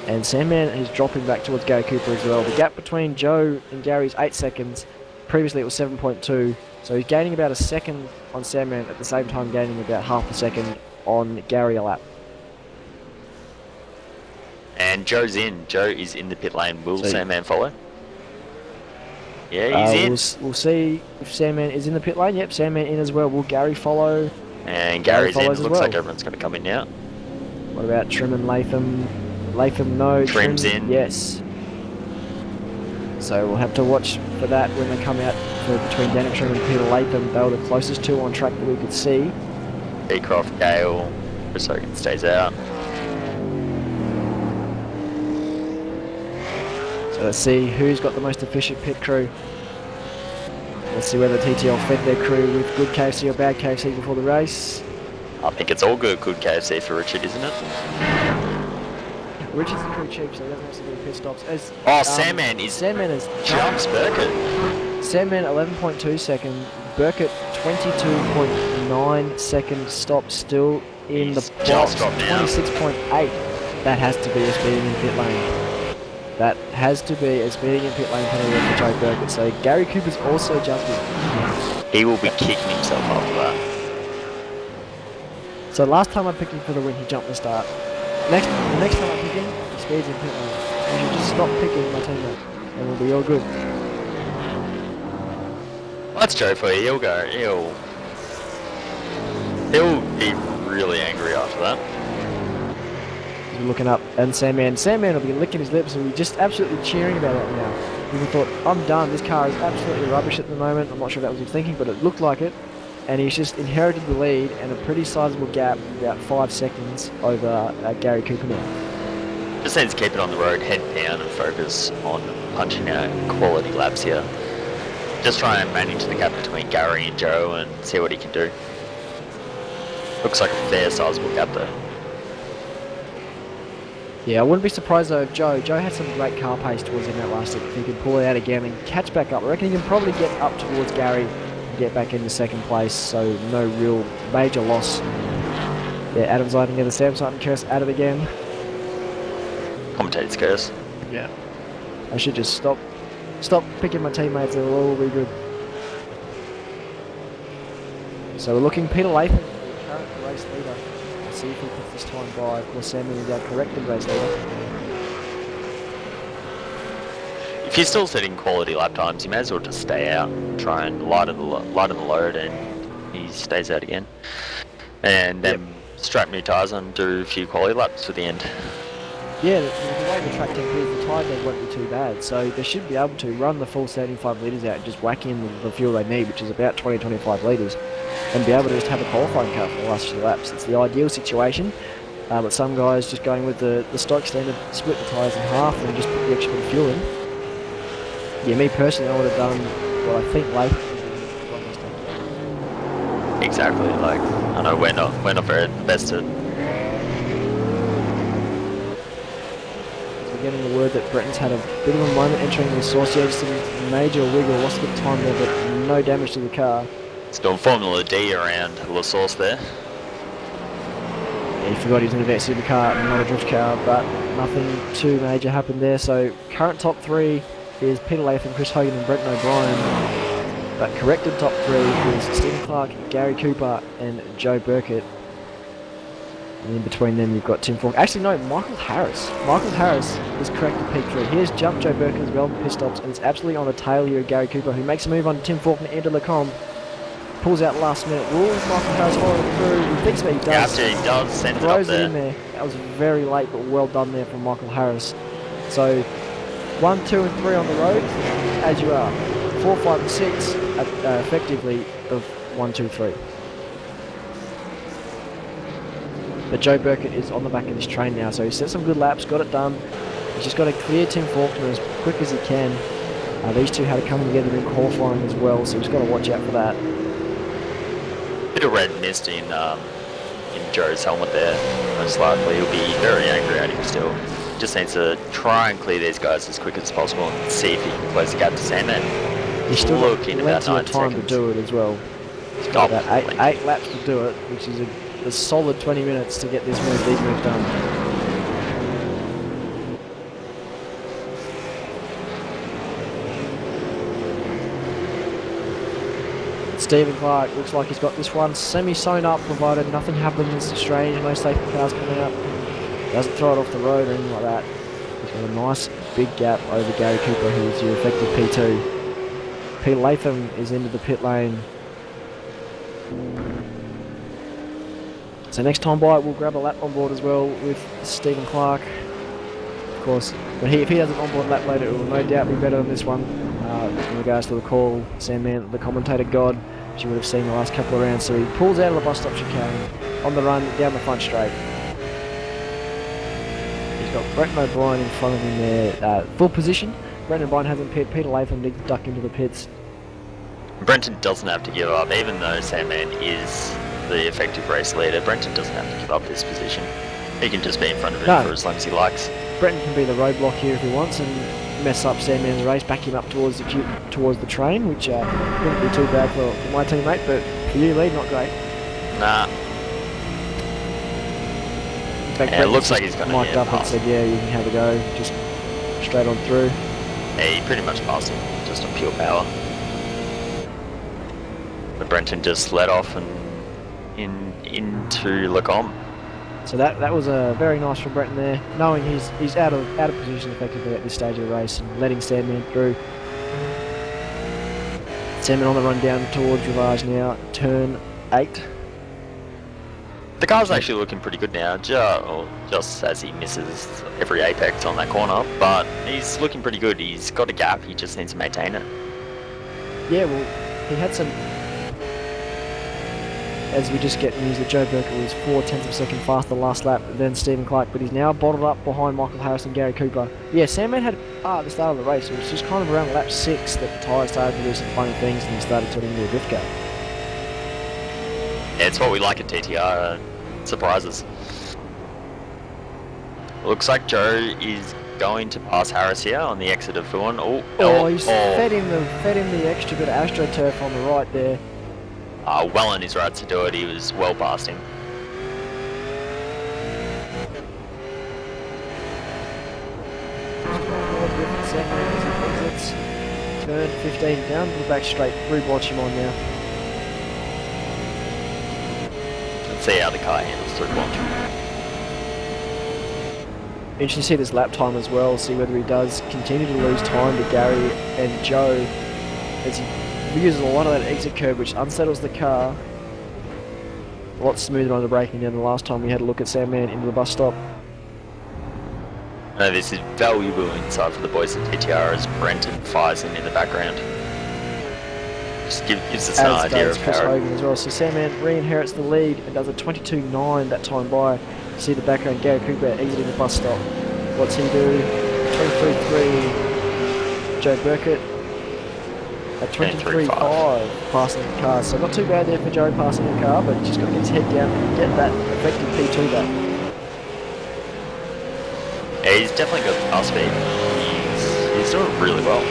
Speaker 4: And Sandman is dropping back towards Gary Cooper as well. The gap between Joe and Gary is 8 seconds. Previously it was 7.2. So he's gaining about a second on Sandman at the same time gaining about half a second on Gary a lap.
Speaker 5: And Joe's in. Joe is in the pit lane. Will Sandman follow? Yeah, he's in.
Speaker 4: We'll see if Sandman is in the pit lane. Yep, Sandman in as well. Will Gary follow?
Speaker 5: And Gary's in. Looks like everyone's going to come in now.
Speaker 4: What about Trim and Latham? Latham, no.
Speaker 5: Trim's in.
Speaker 4: Yes. So we'll have to watch for that when they come out for between Danny Trim and Peter Latham. They were the closest two on track that we could see.
Speaker 5: Beecroft, Gale, Rosogan stays out.
Speaker 4: So let's see who's got the most efficient pit crew. Let's see whether TTL fed their crew with good KFC or bad KFC before the race.
Speaker 5: I think it's all good KFC for Richard, isn't it?
Speaker 4: Richard's the crew chief, so he doesn't have to do pit stops.
Speaker 5: Sandman is jumps Burkett.
Speaker 4: Sandman 11.2 second, Burkett 22.9 second stop, still in the box. 26.8. That has to be a speeding in pit lane. That has to be a speeding in pit lane penalty for Joe Burkett. So Gary Cooper's also jumping.
Speaker 5: He will be kicking himself after that.
Speaker 4: So last time I picked him for the win, he jumped the start. The next time I pick him, he speeds in pit lane. You should just stop picking my teammate, and we'll be all good.
Speaker 5: That's Joe for you. He'll be really angry after that.
Speaker 4: He's looking up, and Sandman will be licking his lips and be just absolutely cheering about it now. He thought, I'm done, this car is absolutely rubbish at the moment. I'm not sure if that was his thinking, but it looked like it. And he's just inherited the lead and a pretty sizable gap, about 5 seconds over Gary Cooper now.
Speaker 5: Just needs to keep it on the road, head down and focus on punching out quality laps here. Just try and manage the gap between Gary and Joe and see what he can do. Looks like a fair sizable gap though.
Speaker 4: Yeah, I wouldn't be surprised though if Joe had some great car pace towards the end of that last stint. If he could pull it out again and catch back up, I reckon he can probably get up towards Gary and get back into second place, so no real major loss. Yeah, Adam's lighting the Samsung curse at it again.
Speaker 5: Commentator's curse.
Speaker 4: Yeah. I should just stop picking my teammates, they'll all be good. So we're looking Peter Latham, the current race leader. Let's see if he puts this time by. Of course, Samuel is our corrected race leader.
Speaker 5: If you're still setting quality lap times, you may as well just stay out, try and lighten the load, and he stays out again. And then strap new tyres on, do a few quality laps for the end.
Speaker 4: Yeah, the way the track temperatures, the tyre bed won't be too bad, so they should be able to run the full 75 litres out and just whack in the fuel they need, which is about 20-25 litres, and be able to just have a qualifying car for the last few laps. It's the ideal situation, but some guys just going with the stock standard, split the tyres in half and just put the extra bit of fuel in. Yeah, me personally, I would have done what I think later.
Speaker 5: Exactly, like, I know we're not very invested.
Speaker 4: Getting the word that Bretton's had a bit of a moment entering the source. Yeah, just a major wiggle, lost a bit of time there, but no damage to the car.
Speaker 5: It's doing Formula D around La Source there.
Speaker 4: Yeah, he forgot he was in a vet supercar, not a drift car, but nothing too major happened there. So current top three is Peter Latham, Chris Hogan and Brenton O'Brien. But corrected top three is Stephen Clark, Gary Cooper and Joe Burkett. And in between them you've got Tim Falk. Actually no, Michael Harris. Michael Harris is corrected P3. He has jumped Joe Burkett as well in pit stops, and it's absolutely on the tail here of Gary Cooper, who makes a move on Tim Faulkner into Lecombe. Pulls out last minute. Will Michael Harris follow it through? He thinks that he does.
Speaker 5: Yeah, he does. Send it up
Speaker 4: Throws
Speaker 5: there.
Speaker 4: it in there. That was very late, but well done there from Michael Harris. So 1, 2 and 3 on the road, as you are. 4, 5 and 6 effectively of 1, 2, 3. But Joe Burkett is on the back of this train now, so he set some good laps, got it done. He's just got to clear Tim Faulkner as quick as he can. These two had it coming together in qualifying as well, so he's got to watch out for that.
Speaker 5: Bit of red mist in Joe's helmet there. Most likely he'll be very angry at him still. Just needs to try and clear these guys as quick as possible and see if he can close the gap to Sandman.
Speaker 4: He's still
Speaker 5: looking about
Speaker 4: plenty
Speaker 5: 9
Speaker 4: of time
Speaker 5: seconds.
Speaker 4: to do it as well. He's got about 8 laps to do it, which is a solid 20 minutes to get these moves done. Stephen Clark looks like he's got this one semi-sewn up, provided nothing happens strange, no safety cars coming up. Doesn't throw it off the road or anything like that. He's got a nice big gap over Gary Cooper, who is your effective P2. Peter Latham is into the pit lane. So next time by, we'll grab a lap on board as well with Stephen Clark. Of course, but if he does an onboard lap later, it will no doubt be better than this one. In regards to the call, Sandman, the commentator god, as you would have seen the last couple of rounds. So he pulls out of the bus stop chicane, on the run, down the front straight. He's got Brenton O'Brien in front of him there, full position. Brenton O'Brien hasn't pit, Peter Latham needs to duck into the pits.
Speaker 5: Brenton doesn't have to give up, even though Sandman is the effective race leader. Brenton doesn't have to give up this position. He can just be in front of him for as long as he likes.
Speaker 4: Brenton can be the roadblock here if he wants and mess up Sandman in the race, back him up towards the train, which wouldn't be too bad for my teammate, but for you, Lee, not great.
Speaker 5: Nah.
Speaker 4: In fact,
Speaker 5: Yeah, it looks like he's going to
Speaker 4: mic'd up and said, yeah, you can have a go, just straight on through.
Speaker 5: Yeah, he pretty much passed him, just on pure power. But Brenton just let off and into Lecombe.
Speaker 4: So that was very nice from Brenton there, knowing he's out of position effectively at this stage of the race and letting Sandman through. Sandman on the run down towards Rivage now, turn 8.
Speaker 5: The car's actually looking pretty good now, just as he misses every apex on that corner, but he's looking pretty good. He's got a gap, he just needs to maintain it.
Speaker 4: Yeah, well, he had some... As we just get news that Joe Burkett was 0.4 of a second faster last lap than Stephen Clark, but he's now bottled up behind Michael Harris and Gary Cooper. Yeah, Sandman had at the start of the race. It was just kind of around lap 6 that the tyres started to do some funny things and he started turning into a drift car.
Speaker 5: Yeah, it's what we like at TTR, surprises. Looks like Joe is going to pass Harris here on the exit of Fuan.
Speaker 4: He's fed him the extra bit of AstroTurf on the right there.
Speaker 5: Well on his right to do it, he was well past him.
Speaker 4: Turn 15 down to the back straight, through Blanchimon now.
Speaker 5: Let's see how the car handles through Blanchimon.
Speaker 4: Interesting to see this lap time as well, see whether he does continue to lose time to Gary and Joe as he uses a lot of that exit curve, which unsettles the car. A lot smoother on the braking than the last time we had a look at Sandman into the bus stop.
Speaker 5: No, this is valuable insight for the boys at TTR as Brent and Faison in the background. Just gives us an idea of
Speaker 4: Chris
Speaker 5: how...
Speaker 4: Hogan as well. So Sandman re-inherits the lead and does a 22.9 that time by. See the background, Gary Cooper exiting the bus stop. What's he do? 23.3 Joe Burkett. At 23.5 passing the car, so not too bad there for Joe passing the car, but just got to get his head down and get that effective P2 back.
Speaker 5: Yeah, he's definitely got the car speed. He's doing really well.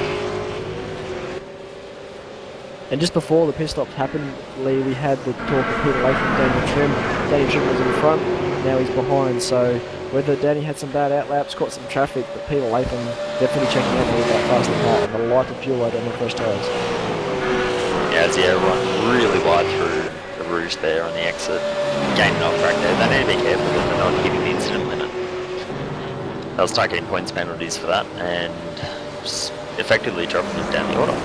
Speaker 4: And just before the pit stops happened, Lee, we had the talk of Peter Latham and Daniel Trim. Daniel Trim was in front, now he's behind, so whether Danny had some bad outlaps, caught some traffic, but Peter Latham definitely checking out with that fast car and the lighter fuel load on the fresh tyres.
Speaker 5: Yeah, as the run really wide through the Rouge there on the exit, gaining off track there. They need to be careful that they're not hitting the incident limit. They'll start getting points penalties for that and just effectively dropping them down the order.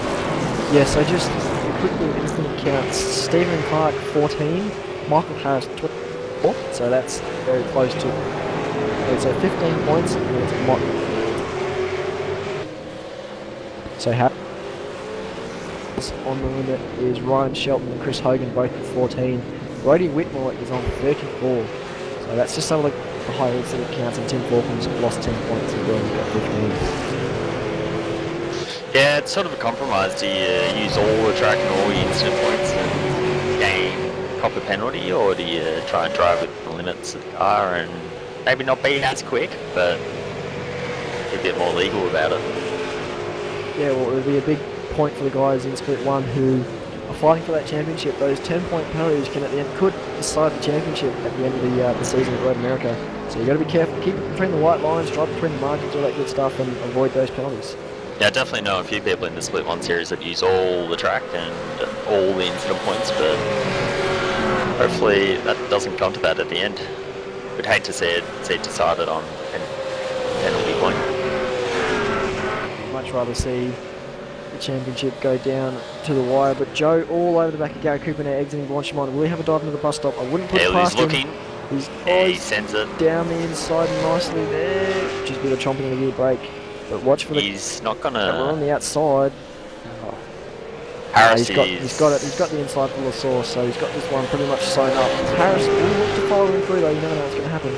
Speaker 4: Yeah, so just a quick little incident counts. Stephen Clark 14, Michael Harris 24, so that's very close to. So 15 points and it's Michael. So on the limit is Ryan Shelton and Chris Hogan, both at 14. Brody Whitmore is on 34. So that's just some of the high incident counts, and Tim Falcon's lost 10 points as well, he's got 15.
Speaker 5: Yeah, it's sort of a compromise. Do you use all the track and all your incident points and gain proper penalty, or do you try and drive with the limits of the car and maybe not be as quick, but be a bit more legal about it?
Speaker 4: Yeah, well, it would be a big point for the guys in Split 1 who are fighting for that championship. Those 10-point penalties can at the end could decide the championship at the end of the season at Road America. So you got to be careful, keep it between the white lines, drive between the margins, all that good stuff, and avoid those penalties.
Speaker 5: Yeah, I definitely know a few people in the Split 1 series that use all the track and all the incident points, but hopefully that doesn't come to that at the end. We'd hate to see it decided on a penalty point.
Speaker 4: Much rather see the championship go down to the wire, but Joe all over the back of Gary Cooper now exiting Blanchimon. Will he have a dive into the bus stop? I wouldn't put it past him.
Speaker 5: He's looking. He sends it
Speaker 4: down the inside nicely there. Just a bit of chomping in the gear brake. But watch for the...
Speaker 5: He's not gonna...
Speaker 4: We're on the outside. Oh.
Speaker 5: Harris
Speaker 4: he's got it. He's got the inside full of sauce, so he's got this one pretty much sewn up. Harris will look to follow him through though. You never know what's going to happen.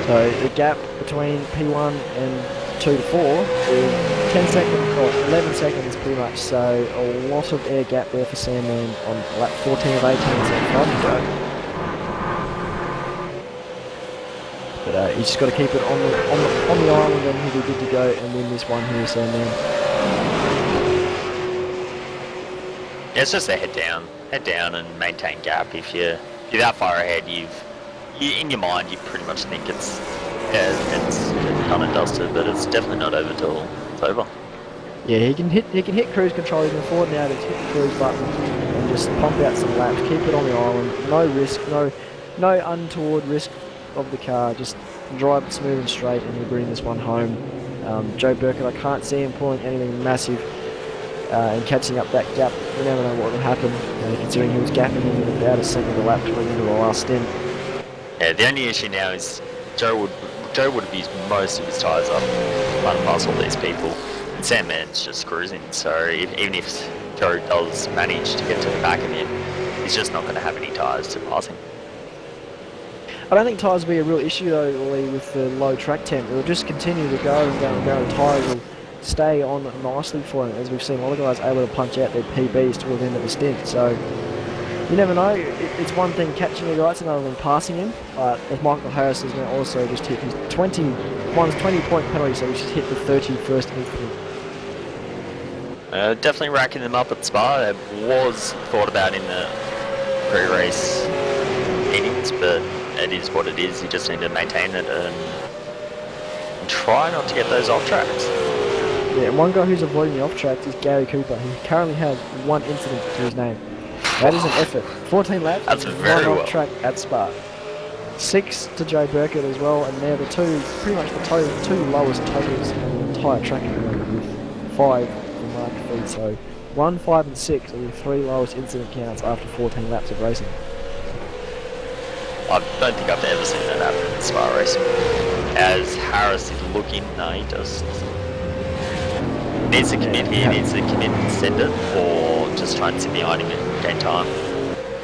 Speaker 4: So the gap between P1 and 2 to 4 is 10 seconds, or 11 seconds pretty much, so a lot of air gap there for Sandman on lap 14 of 18, so 5 to go. But he's just got to keep it on the island and he'll be good to go and win this one here, Sandman.
Speaker 5: Yeah, it's just a head down and maintain gap. If you're that far ahead, in your mind, you pretty much think it's done and dusted, but it's definitely not over till it's over.
Speaker 4: Yeah, he can hit cruise control. He can afford now to hit the cruise button and just pump out some laps. Keep it on the island. No risk, no untoward risk of the car. Just drive it smooth and straight, and he'll bring this one home. Joe Burkett, I can't see him pulling anything massive and catching up that gap. You never know what will happen, considering he was gapping him in about a second of the lap coming into the last stint.
Speaker 5: Yeah, the only issue now is Joe would have used most of his tyres up running past all these people. And Sandman's just cruising, so even if Joe does manage to get to the back of him, he's just not going to have any tyres to pass him.
Speaker 4: I don't think tyres will be a real issue though, Lee, with the low track temp. It'll just continue to go and go and go, and tyres will stay on nicely for him, as we've seen a lot of guys able to punch out their PBs toward the end of the stint. So you never know. It's one thing catching the guy, it's another thing passing him. But as Michael Harris has now also just hit his 20-point penalty, so he's just hit the 31st incident.
Speaker 5: Definitely racking them up at Spa. It was thought about in the pre-race meetings, but it is what it is. You just need to maintain it and try not to get those off tracks.
Speaker 4: Yeah, and one guy who's avoiding the off tracks is Gary Cooper. He currently has one incident to his name. That is an effort. 14 laps.
Speaker 5: That's very
Speaker 4: one
Speaker 5: well.
Speaker 4: off track at Spa. 6 to Joe Burkett as well, and they're the pretty much the two lowest totals on the entire track at the moment, with 5 for Mark Feed. So 1, 5 and 6 are the 3 lowest incident counts after 14 laps of racing.
Speaker 5: I don't think I've ever seen that happen in Spa racing. As Harris is looking, no, he does. Needs to commit here, needs to commit and send it, or just try and sit behind him and gain time.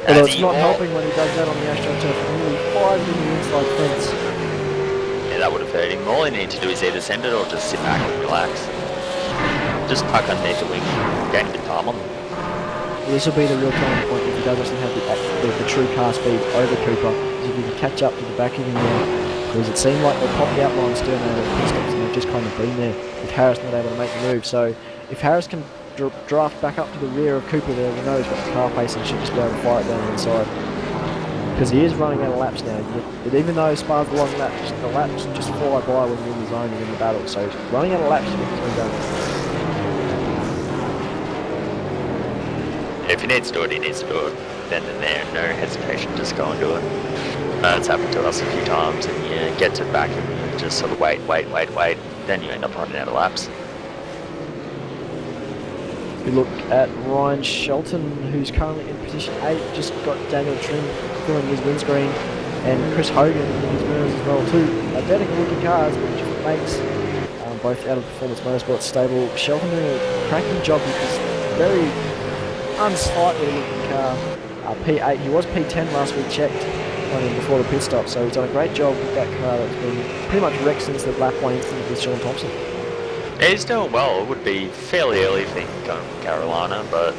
Speaker 4: Although it's not helping when he does that on the AstroTurf, nearly 5 in the inside fence.
Speaker 5: Yeah, that would have hurt him. All he needs to do is either send it or just sit back and relax. Just tuck underneath the wing, gain a bit of time on them.
Speaker 4: Well, this will be the real turning point if he doesn't have the true car speed over Cooper, because if he can catch up to the back of him now, because it seemed like they popped the outlines down there at pit stops and they've just kind of been there with Harris not able to make the move. So if Harris can draft back up to the rear of Cooper there, we know he's got the car pace and should just be able to fire it down the inside. Because he is running out of laps now. Even though Spa's the long laps, the laps just fly by when you're in the zone and in the battle. So he's running out of laps to get this one done.
Speaker 5: If he needs to do it, he needs to do it. Then and there, no hesitation, just go and do it. It's happened to us a few times, and you get to the back and just sort of wait, then you end up running out of laps.
Speaker 4: We look at Ryan Shelton, who's currently in position 8, just got Daniel Trim filling his windscreen, and Chris Hogan in his mirrors as well. 2 identical looking cars, but different makes, both out of Performance Motorsports stable. Shelton doing a cracking job with this very unsightly looking car. P8, he was P10 last week checked before the pit stop, so he's done a great job with that car that's been pretty much wrecked since the lap 1 incident with Sean Thompson.
Speaker 5: He's doing well. It would be fairly early for him going from Carolina, but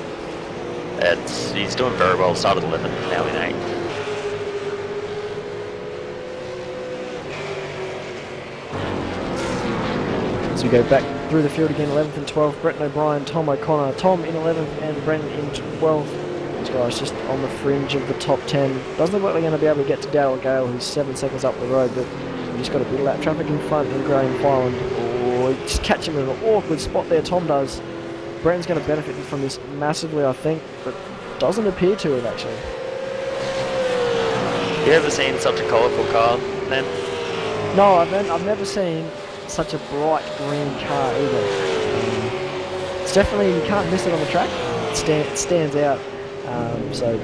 Speaker 5: he's doing very well. Started 11th, now in 8th.
Speaker 4: So we go back through the field again, 11th and 12th, Brett O'Brien, Tom O'Connor, Tom in 11th and Brendan in 12th. These guys just on the fringe of the top 10. Doesn't look like they're going to be able to get to Darryl Gale, who's 7 seconds up the road, but we've just got a bit of lap traffic in front in Graham Fireland. Oh, just catch him in an awkward spot there, Tom does. Brendan's going to benefit from this massively, I think, but doesn't appear to have actually.
Speaker 5: You ever seen such a colourful car, man?
Speaker 4: No, I've never seen such a bright green car either. It's definitely, you can't miss it on the track. It stands out. So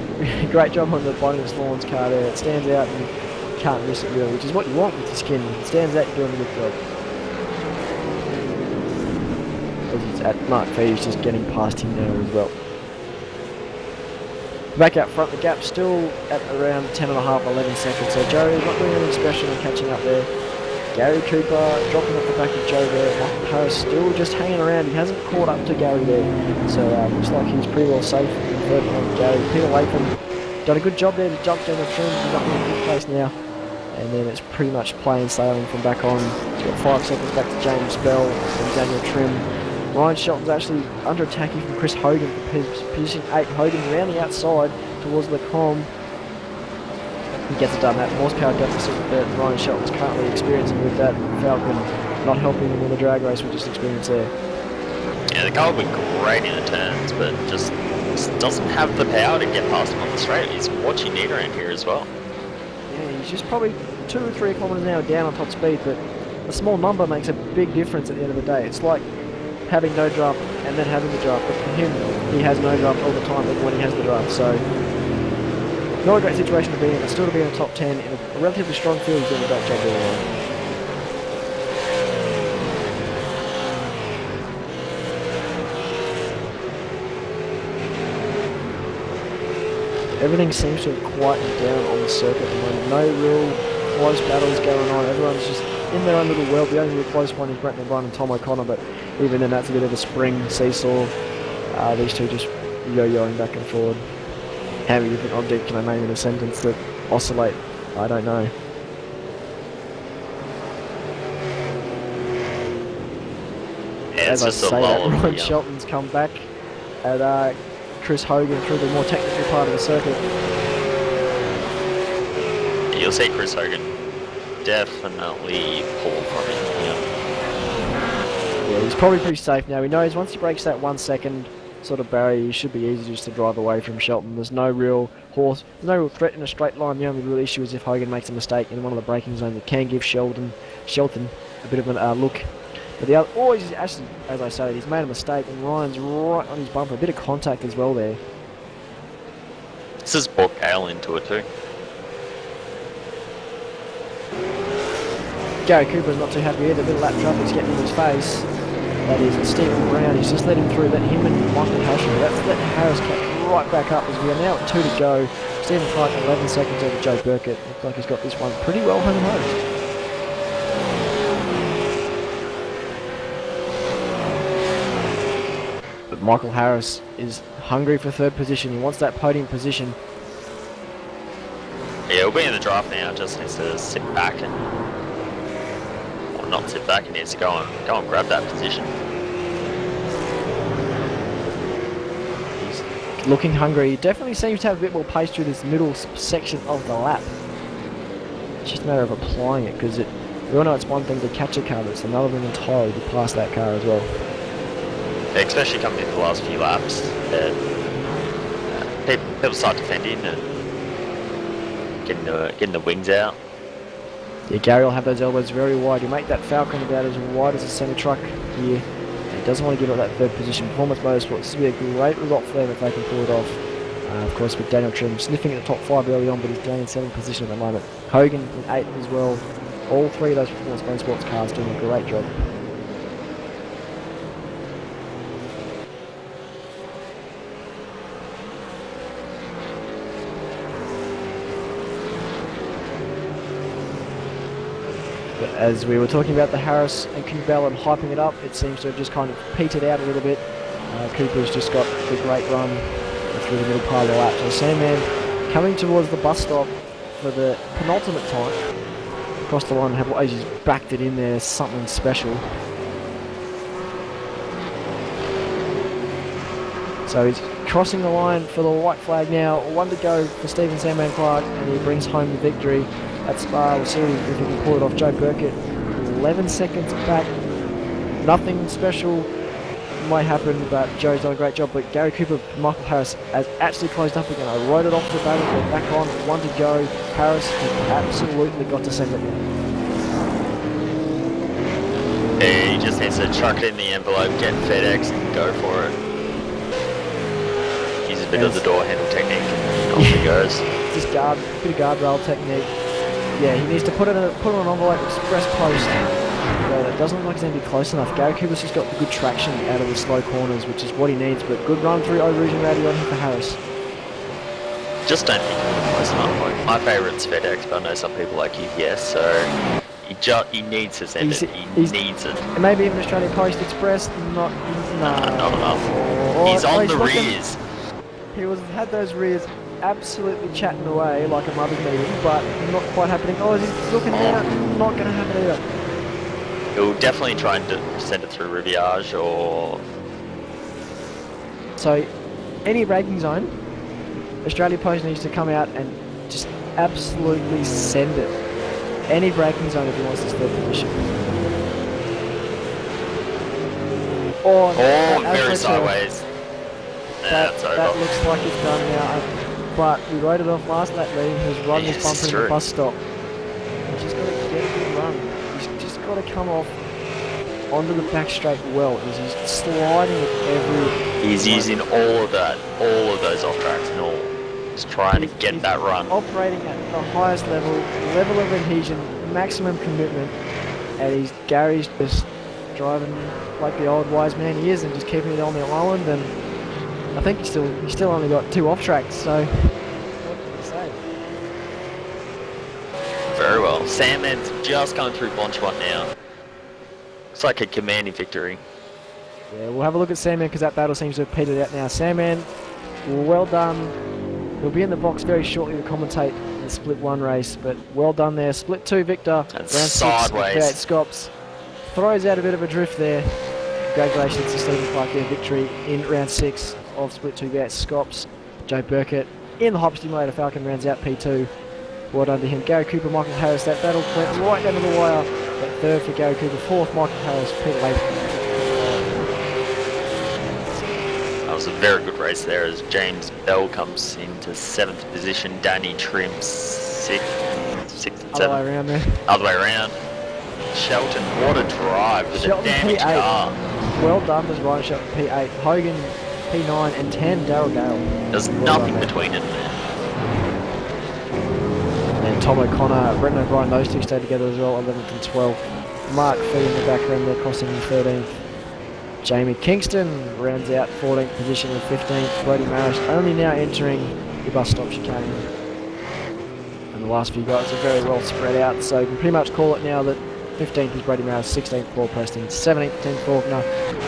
Speaker 4: great job on the bonus Lawns car there. It stands out and you can't miss it really, which is what you want with your skin. It stands out, you're doing a good job. As it's at Mark V, he's just getting past him now as well. Back out front, the gap still at around 10.5, 11 seconds. So Joe's not doing anything special in catching up there. Gary Cooper dropping off the back of Joe there. Michael Harris still just hanging around. He hasn't caught up to Gary there. So looks like he's pretty well safe in third on Gary. Peter Latham done a good job there to jump down the trim. He's up in 5th place now. And then it's pretty much plain sailing from back on. He's got 5 seconds back to James Bell and Daniel Trim. Ryan Shelton's actually under attack here from Chris Hogan for position 8. Hogan around the outside towards the com. He gets it done. That horsepower deficit that Ryan Shelton's currently experiencing with that Falcon not helping him in the drag race we just experienced there.
Speaker 5: Yeah, the car will be great in the turns, but just doesn't have the power to get past him on the straight. He's what you need around here as well.
Speaker 4: Yeah, he's just probably 2 or 3 kilometres an hour down on top speed, but a small number makes a big difference at the end of the day. It's like having no draft and then having the draft, but for him, he has no draft all the time, even when he has the draft. So, not a great situation to be in, but still to be in the top 10 in a relatively strong field. He's doing a great job there. Everything seems to have quietened down on the circuit at the moment. No real close battles going on. Everyone's just in their own little world. The only real close one is Brent O'Brien and Tom O'Connor, but even then that's a bit of a spring seesaw. These two just yo-yoing back and forward. How many different objects can I name in a sentence that oscillate? I don't know.
Speaker 5: Yeah,
Speaker 4: As I say that, Ryan
Speaker 5: yeah.
Speaker 4: Shelton's come back at Chris Hogan through the more technical part of the circuit.
Speaker 5: You'll see Chris Hogan definitely pull from him.
Speaker 4: Yeah, he's probably pretty safe now. He knows once he breaks that 1 second sort of barrier, he should be easy just to drive away from Shelton. There's no real threat in a straight line. The only real issue is if Hogan makes a mistake in one of the braking zones. It can give Shelton a bit of a look. But the other, he's actually, as I said, he's made a mistake, and Ryan's right on his bumper. A bit of contact as well there.
Speaker 5: This has brought Gale into it too.
Speaker 4: Gary Cooper's not too happy either. A bit of lap traffic's getting in his face. That is Stephen Brown. He's just let him through. Let him and Michael Harris. That's let Harris catch right back up as we are now at 2 to go. Stephen Clark 11 seconds over Joe Burkett. Looks like he's got this one pretty well home and hosed. But Michael Harris is hungry for third position. He wants that podium position.
Speaker 5: Yeah, he'll be in the draft now. Just needs to sit back and, or not sit back. He needs to go and grab that position.
Speaker 4: He's looking hungry. He definitely seems to have a bit more pace through this middle section of the lap. It's just a matter of applying it, because we all know it's one thing to catch a car, but it's another thing entirely to pass that car as well.
Speaker 5: Especially coming into the last few laps, people start defending and getting the wings out.
Speaker 4: Yeah, Gary will have those elbows very wide. He'll make that Falcon about as wide as a semi-truck here. And he doesn't want to give up that third position. Performance Motorsports, this will be a great result for them if they can pull it off. Of course, with Daniel Trim sniffing at the top 5 early on, but he's down in 7th position at the moment. Hogan in 8th as well. All three of those Performance Motorsports cars doing a great job. As we were talking about the Harris and Cooper and hyping it up, it seems to have just kind of petered out a little bit. Cooper's just got the great run through the middle part of the lap. So Sandman coming towards the bus stop for the penultimate time. Across the line, he's backed it in there, something special. So he's crossing the line for the white flag now. 1 to go for Stephen Sandman Clark, and he brings home the victory at Spa. We'll see if he can pull it off. Joe Burkett, 11 seconds back. Nothing special might happen, but Joe's done a great job. But Gary Cooper, Michael Harris has actually closed up again. I wrote it off the battle, we're back on. 1 to go. Harris has absolutely got to send it.
Speaker 5: He just needs to chuck it in the envelope, get FedEx, and go for it. Use a bit of the door handle technique, and off he goes.
Speaker 4: Just bit of guardrail technique. Yeah, he needs to put it on an envelope, express post. But it doesn't look like he's going to be close enough. Gary Cooper's just got the good traction out of the slow corners, which is what he needs. But good run through Eau Rouge and Rowdy on him for Harris.
Speaker 5: Just don't think he's close enough. Like, my favourite's FedEx, but I know some people like UPS, so he needs to send it. He needs it.
Speaker 4: And maybe even Australian Post Express, not
Speaker 5: enough. He's on the rears.
Speaker 4: He had those rears absolutely chatting away like a mother's meeting, but not quite happening. Oh, he's looking down, not going to happen either.
Speaker 5: He'll definitely try and send it through Riviage or...
Speaker 4: So, any braking zone, Australia Post needs to come out and just absolutely send it. Any braking zone if he wants this third position. Or
Speaker 5: very sideways.
Speaker 4: That looks like it's done now. But we wrote it off last lap leading. He was running his bumper in the bus stop. He's just got to get a good run. He's just got got to come off onto the back straight well. He's sliding at every...
Speaker 5: He's using all of those off tracks and all. He's trying to get that run.
Speaker 4: Operating at the highest level of adhesion, maximum commitment, and Gary's just driving like the old wise man he is and just keeping it on the island. And I think he's still only got 2 off tracks, so what can you say?
Speaker 5: Very well. Sandman's just going through Bonchmont now. It's like a commanding victory.
Speaker 4: Yeah, we'll have a look at Sandman because that battle seems to have petered out now. Sandman, well done. He'll be in the box very shortly to commentate the Split 1 race, but well done there. Split 2 victor.
Speaker 5: And
Speaker 4: round 6
Speaker 5: sideways.
Speaker 4: V8SCOPS. Throws out a bit of a drift there. Congratulations to Stephen Clark, their victory in round 6 of Split 2 V8SCOPS. Joe Burkett in the Hyper Stimulator Falcon rounds out P2. Well done to him. Gary Cooper, Michael Harris, that battle went right down to the wire. But 3rd for Gary Cooper, 4th Michael Harris, Peter Latham.
Speaker 5: That was a very good race there as James Bell comes into 7th position. Danny Trim 6th and 7th.
Speaker 4: Other way around there.
Speaker 5: Other way around. Shelton, what a drive with
Speaker 4: Shelton
Speaker 5: a damaged
Speaker 4: P8.
Speaker 5: car.
Speaker 4: Well done to Ryan Shelton P8. Hogan P9 and 10 Daryl Gale.
Speaker 5: There's
Speaker 4: Well
Speaker 5: nothing
Speaker 4: done, mate.
Speaker 5: between them there.
Speaker 4: And Tom O'Connor, Brendan O'Brien, those two stayed together as well, 11th and 12th. Mark Fee in the background there, crossing in 13th. Jamie Kingston rounds out 14th position with 15th. Brody Maris only now entering the bus stop chicane. And the last few guys are very well spread out, so you can pretty much call it now that 15th is Brady Maris, 16th Paul Preston, 17th Tim Faulkner,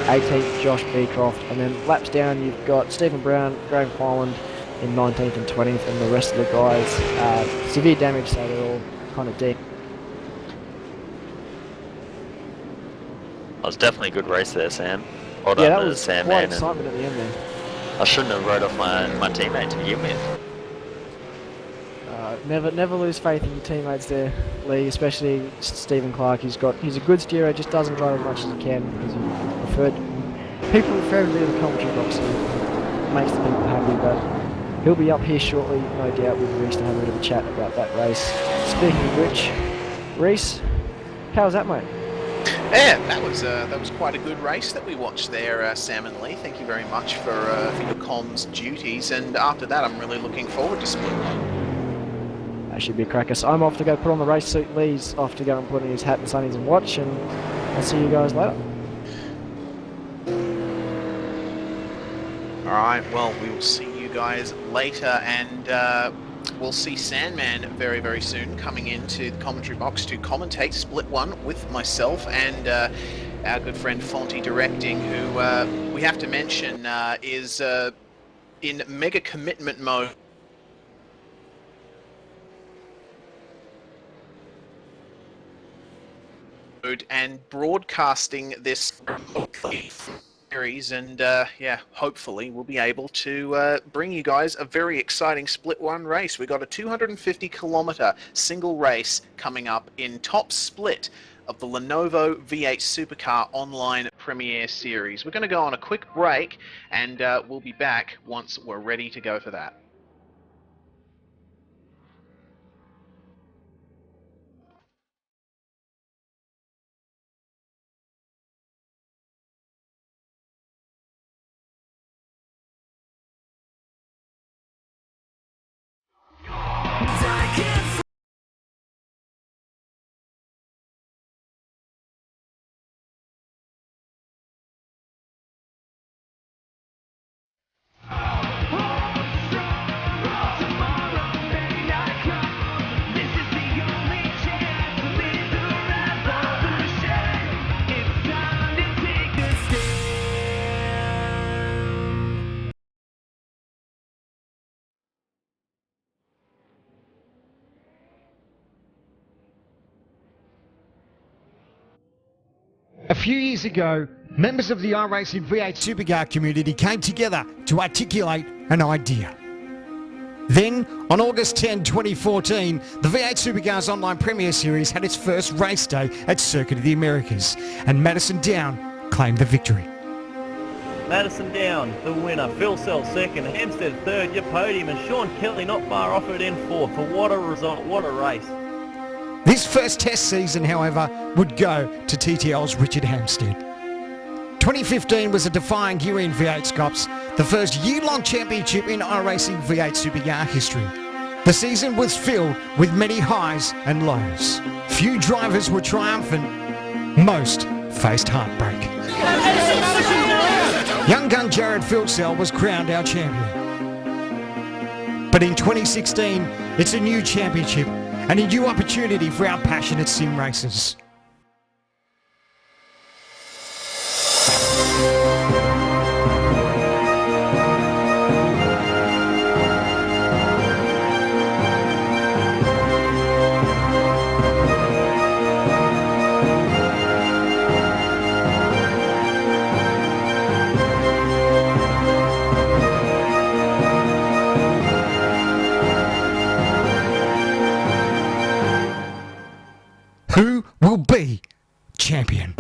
Speaker 4: 18th Josh Beecroft, and then laps down you've got Stephen Brown, Graham Fireland in 19th and 20th, and the rest of the guys severe damage, so they're all kind of deep.
Speaker 5: That was definitely a good race there, Sam. Well
Speaker 4: Yeah,
Speaker 5: done
Speaker 4: that
Speaker 5: to
Speaker 4: was
Speaker 5: Sam
Speaker 4: quite
Speaker 5: Man.
Speaker 4: excitement at the end there.
Speaker 5: I shouldn't have rode off my teammate to begin with.
Speaker 4: Never lose faith in your teammates there, Lee, especially Stephen Clark. He's a good steerer, just doesn't drive as much as he can because people prefer to be in the commentary box, so it makes the people happy. But he'll be up here shortly, no doubt, with Reese to have a bit of a chat about that race. Speaking of which, Reese, how was that, mate?
Speaker 3: Yeah, that was quite a good race that we watched there, Sam and Lee. Thank you very much for your comms duties. And after that, I'm really looking forward to Split 1.
Speaker 4: That should be a cracker. So I'm off to go put on the race suit. Lee's off to go and put on his hat and sunnies and watch, and I'll see you guys later.
Speaker 3: Alright, well, we will see you guys later, and we'll see Sandman very, very soon coming into the commentary box to commentate Split 1 with myself and our good friend Fonty directing, who we have to mention is in mega commitment mode. And broadcasting this series, and yeah, hopefully we'll be able to bring you guys a very exciting Split 1 race. We got a 250-kilometer single race coming up in top split of the Lenovo V8 Supercar Online Premiere Series. We're going to go on a quick break, and we'll be back once we're ready to go for that.
Speaker 1: A few years ago, members of the iRacing V8 Supercar community came together to articulate an idea. Then, on August 10, 2014, the V8 Supercars Online Premiere Series had its first race day at Circuit of the Americas, and Madison Down claimed the victory.
Speaker 2: Madison Down, the winner. Phil Sells second. Hampstead third. Your podium. And Sean Kelly not far off it in fourth. For what a result. What a race.
Speaker 1: This first test season, however, would go to TTL's Richard Hampstead. 2015 was a defining year in V8 SCOPS, the first year-long championship in iRacing V8 Supercar history. The season was filled with many highs and lows. Few drivers were triumphant, most faced heartbreak. Young gun Jared Filsell was crowned our champion. But in 2016, it's a new championship and a new opportunity for our passionate sim racers. Who will be champion?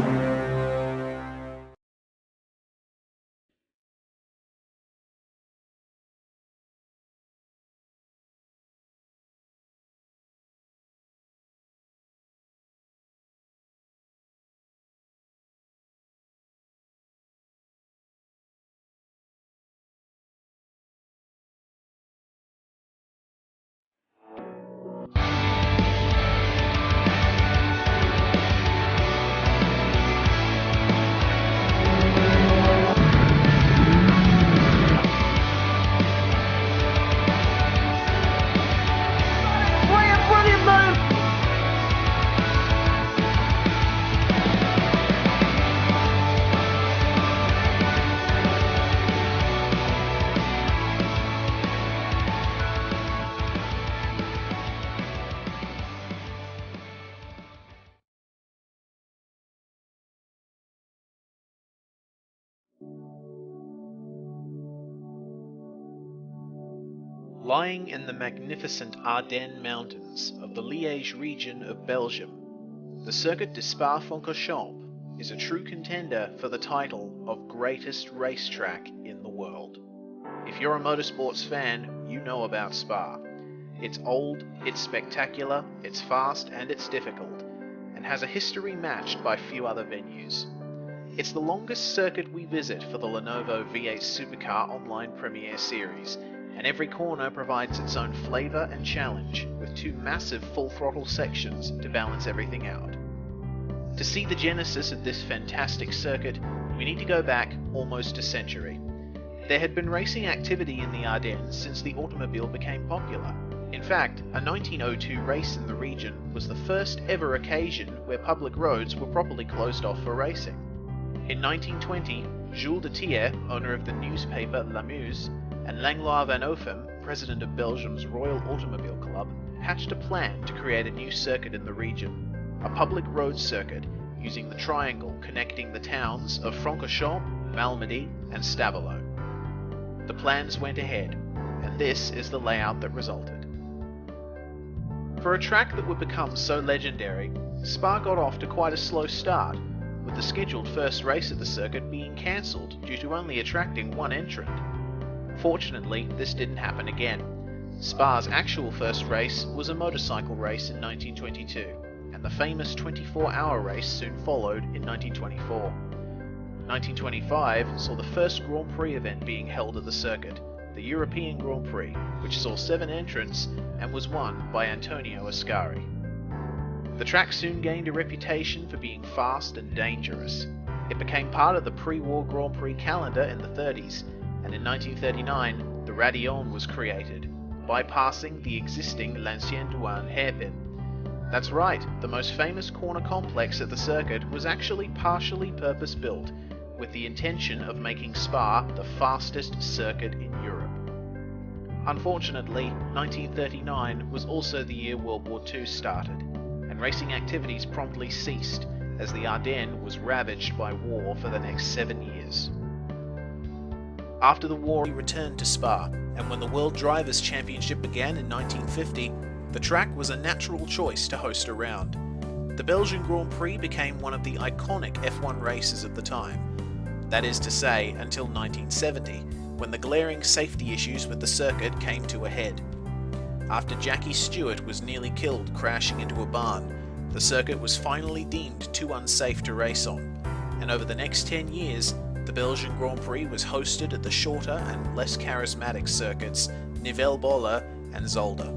Speaker 3: Lying in the magnificent Ardennes Mountains of the Liège region of Belgium, the Circuit de Spa-Francorchamps is a true contender for the title of greatest racetrack in the world. If you're a motorsports fan, you know about Spa. It's old, it's spectacular, it's fast and it's difficult, and has a history matched by few other venues. It's the longest circuit we visit for the Lenovo V8 Supercar Online Premiere Series, and every corner provides its own flavour and challenge, with two massive full-throttle sections to balance everything out. To see the genesis of this fantastic circuit, we need to go back almost a century. There had been racing activity in the Ardennes since the automobile became popular. In fact, a 1902 race in the region was the first ever occasion where public roads were properly closed off for racing. In 1920, Jules de Thiers, owner of the newspaper La Muse, and Langlois van Opham, president of Belgium's Royal Automobile Club, hatched a plan to create a new circuit in the region, a public road circuit using the triangle connecting the towns of Francorchamps, Malmedy, and Stavelot. The plans went ahead, and this is the layout that resulted. For a track that would become so legendary, Spa got off to quite a slow start, with the scheduled first race at the circuit being cancelled due to only attracting one entrant. Fortunately, this didn't happen again. Spa's actual first race was a motorcycle race in 1922, and the famous 24-hour race soon followed in 1924. 1925 saw the first Grand Prix event being held at the circuit, the European Grand Prix, which saw 7 entrants and was won by Antonio Ascari. The track soon gained a reputation for being fast and dangerous. It became part of the pre-war Grand Prix calendar in the 30s, and in 1939 the Raidillon was created, bypassing the existing L'Ancienne Douane hairpin. That's right, the most famous corner complex at the circuit was actually partially purpose-built, with the intention of making Spa the fastest circuit in Europe. Unfortunately, 1939 was also the year World War II started, and racing activities promptly ceased, as the Ardennes was ravaged by war for the next 7 years. After the war, he returned to Spa, and when the World Drivers' Championship began in 1950, the track was a natural choice to host a round. The Belgian Grand Prix became one of the iconic F1 races of the time. That is to say, until 1970, when the glaring safety issues with the circuit came to a head. After Jackie Stewart was nearly killed crashing into a barn, the circuit was finally deemed too unsafe to race on, and over the next 10 years, the Belgian Grand Prix was hosted at the shorter and less charismatic circuits Nivelles-Bollard and Zolder.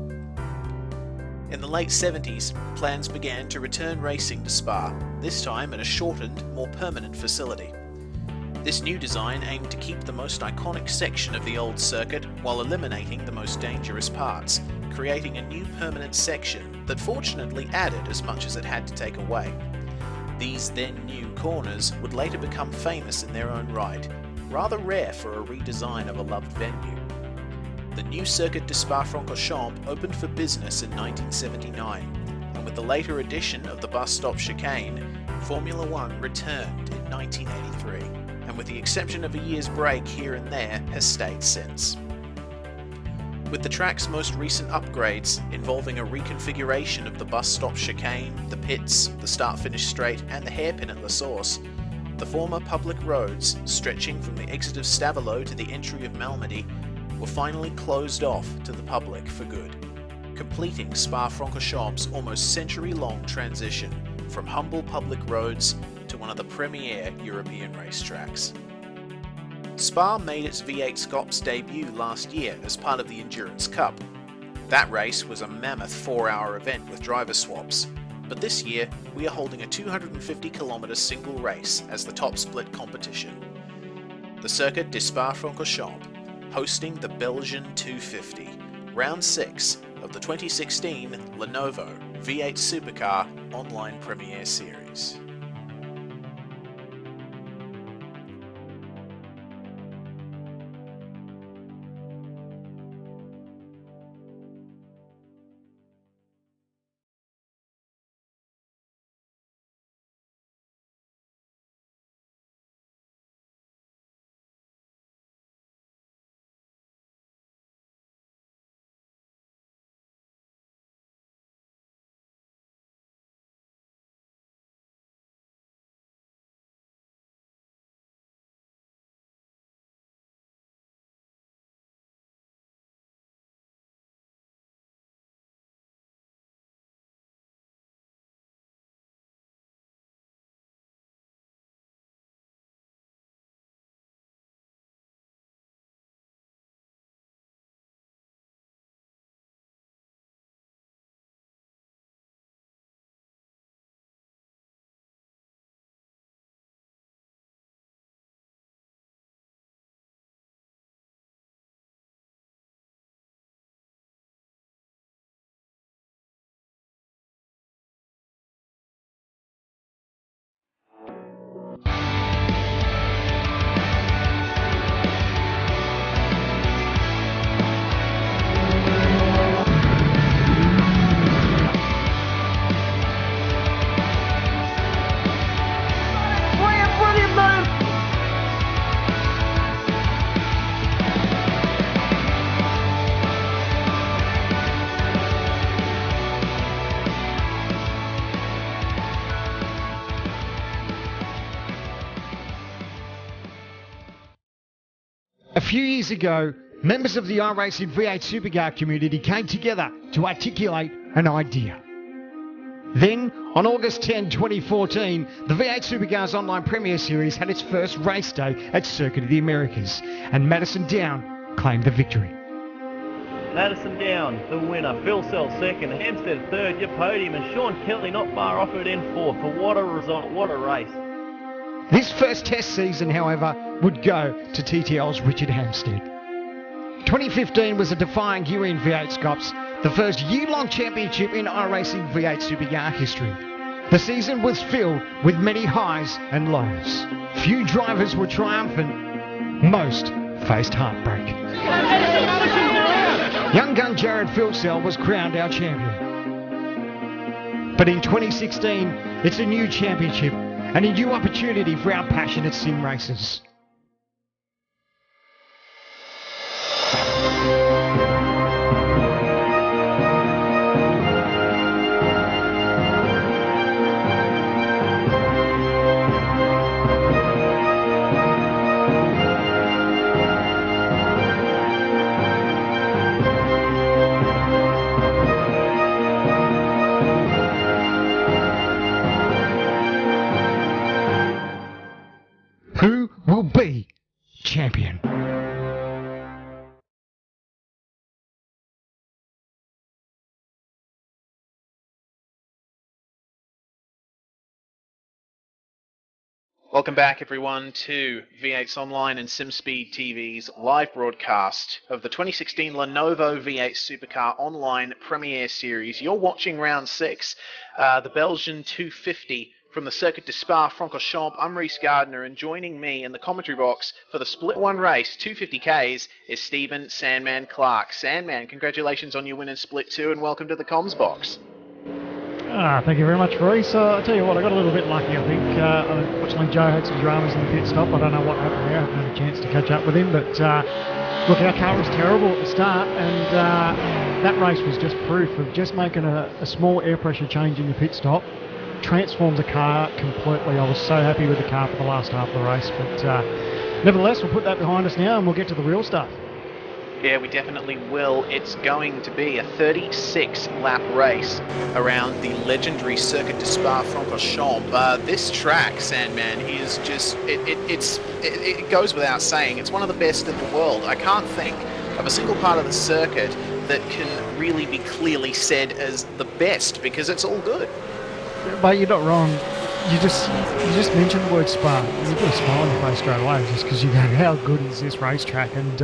Speaker 3: In the late 70s, plans began to return racing to Spa, this time at a shortened, more permanent facility. This new design aimed to keep the most iconic section of the old circuit while eliminating the most dangerous parts, creating a new permanent section that fortunately added as much as it had to take away. These then new corners would later become famous in their own right, rather rare for a redesign of a loved venue. The new Circuit de Spa-Francorchamps opened for business in 1979, and with the later addition of the bus stop chicane, Formula One returned in 1983, and with the exception of a year's break here and there, has stayed since. With the track's most recent upgrades involving a reconfiguration of the bus stop chicane, the pits, the start-finish straight and the hairpin at La Source, the former public roads, stretching from the exit of Stavelot to the entry of Malmedy, were finally closed off to the public for good, completing Spa-Francorchamps' almost century-long transition from humble public roads to one of the premier European racetracks. Spa made its V8SCOPS debut last year as part of the Endurance Cup. That race was a mammoth 4-hour event with driver swaps, but this year we are holding a 250km single race as the top split competition. The Circuit de Spa-Francorchamps, hosting the Belgian 250, Round 6 of the 2016 Lenovo V8 Supercar Online Premiere Series.
Speaker 1: A few years ago, members of the iRacing V8 Supercar community came together to articulate an idea. Then, on August 10, 2014, the V8 Supercars Online Premiere Series had its first race day at Circuit of the Americas, and Madison Down claimed the victory.
Speaker 2: Madison Down, the winner. Phil Sells second, Hampstead third, your podium, and Sean Kelly not far off it in fourth. For what a result, what a race.
Speaker 1: This first test season, however, would go to TTL's Richard Hampstead. 2015 was a defining year in V8SCOPS, the first year-long championship in iRacing V8 Supercar history. The season was filled with many highs and lows. Few drivers were triumphant, most faced heartbreak. Young gun Jared Philsell was crowned our champion. But in 2016, it's a new championship and a new opportunity for our passionate sim racers.
Speaker 3: Welcome back, everyone, to V8sonline Sim Speed TV's live broadcast of the 2016 Lenovo V8 Supercar Online Premiere Series. You're watching Round 6, the Belgian 250 from the circuit de Spa-Francorchamps. I'm Reese Gardner, and joining me in the commentary box for the Split 1 race, 250Ks, is Stephen Sandman Clark. Sandman, congratulations on your win in Split 2, and welcome to the comms box.
Speaker 6: Thank you very much, Reese. I tell you what, I got a little bit lucky, I think. Unfortunately, Joe had some dramas in the pit stop. I don't know what happened there. I haven't had a chance to catch up with him. But look, our car was terrible at the start, and that race was just proof of just making a small air pressure change in your pit stop transformed the car completely. I was so happy with the car for the last half of the race. But nevertheless, we'll put that behind us now, and we'll get to the real stuff.
Speaker 3: Yeah, we definitely will. It's going to be a 36-lap race around the legendary Circuit de Spa-Francorchamps. This track, Sandman, is just, it goes without saying, it's one of the best in the world. I can't think of a single part of the circuit that can really be clearly said as the best, because it's all good.
Speaker 6: But you're not wrong. You just mentioned the word Spa, and you put a smile on your face straight away, just because you go, how good is this racetrack? And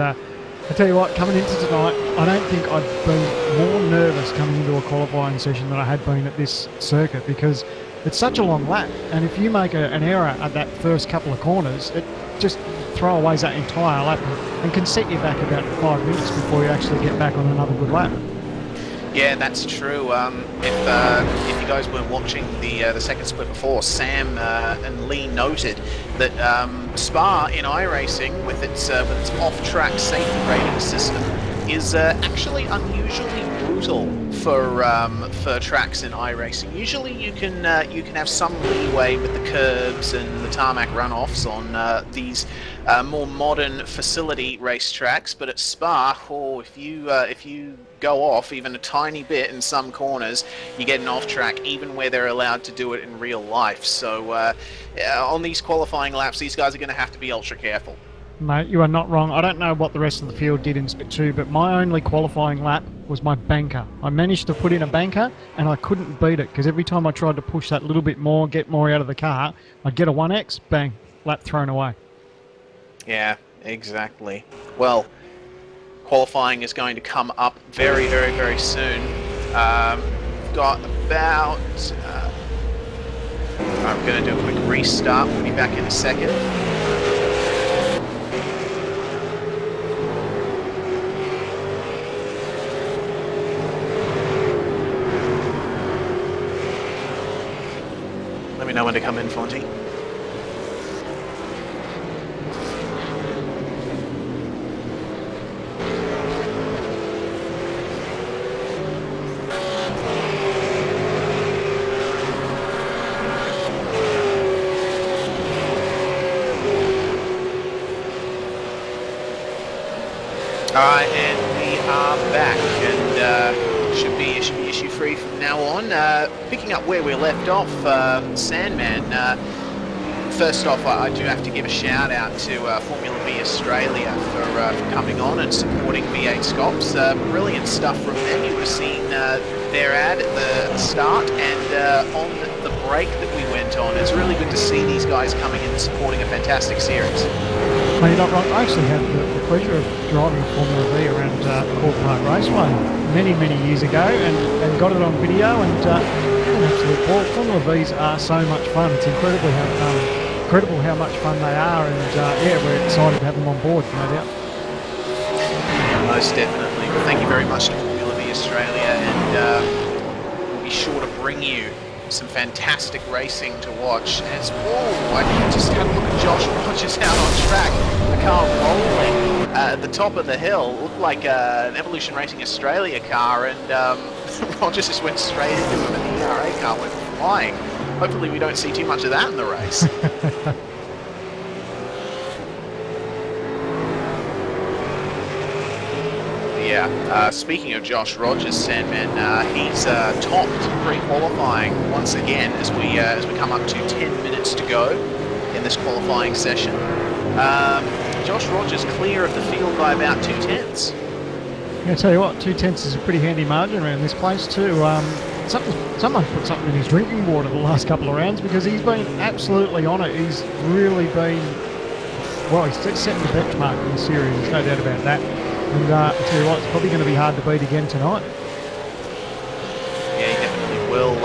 Speaker 6: I tell you what, coming into tonight, I don't think I've been more nervous coming into a qualifying session than I had been at this circuit, because it's such a long lap, and if you make an error at that first couple of corners, it just throwaways that entire lap and can set you back about 5 minutes before you actually get back on another good lap.
Speaker 3: Yeah, that's true. If you guys weren't watching the second split before, Sam and Lee noted that Spa in iRacing, with its off-track safety rating system, is actually unusually brutal for tracks in iRacing. Usually you can have some leeway with the curbs and the tarmac runoffs on these more modern facility racetracks, but at Spa, if you go off even a tiny bit in some corners, you get an off track, even where they're allowed to do it in real life. So on these qualifying laps, these guys are going to have to be ultra careful.
Speaker 6: Mate, you are not wrong. I don't know what the rest of the field did in Split 2, but my only qualifying lap was my banker. I managed to put in a banker, and I couldn't beat it, because every time I tried to push that little bit more, get more out of the car, I'd get a 1X, bang, lap thrown away.
Speaker 3: Yeah, exactly. Well, qualifying is going to come up very, very, very soon. We've got about... I'm going to do a quick restart. We'll be back in a second. Let me know when to come in, Fonty. Alright, and we are back, and should be issue-free from now on. Picking up where we left off, Sandman, first off, I do have to give a shout-out to Formula V Australia for coming on and supporting V8SCOPS. Brilliant stuff from them. You would have seen their ad at the start, and on the break that we went on. It's really good to see these guys coming in and supporting a fantastic series.
Speaker 6: No, you're not wrong. I actually had the pleasure of driving Formula V around Court Park Raceway many, many years ago, and got it on video, and an absolute ball. Formula Vs are so much fun. It's incredible how much fun they are, and yeah, we're excited to have them on board, no doubt.
Speaker 3: Yeah, most definitely. Well, thank you very much to Formula V Australia, and we'll be sure to bring you some fantastic racing to watch. As I just had a look at Josh Rogers out on track, the car rolling at the top of the hill. Looked like an Evolution Racing Australia car, and Rogers just went straight into him, and the ERA car went flying. Hopefully we don't see too much of that in the race. Yeah, speaking of Josh Rogers, Sandman, he's topped pre-qualifying once again as we come up to 10 minutes to go in this qualifying session. Josh Rogers clear of the field by about 2/10.
Speaker 6: I'm going to tell you what, 2/10 is a pretty handy margin around this place too. someone put something in his drinking water the last couple of rounds, because he's been absolutely on it. He's really been, well, he's setting the benchmark in the series, there's no doubt about that. And I tell you what, it's probably going to be hard to beat again tonight.
Speaker 3: Yeah, he definitely will.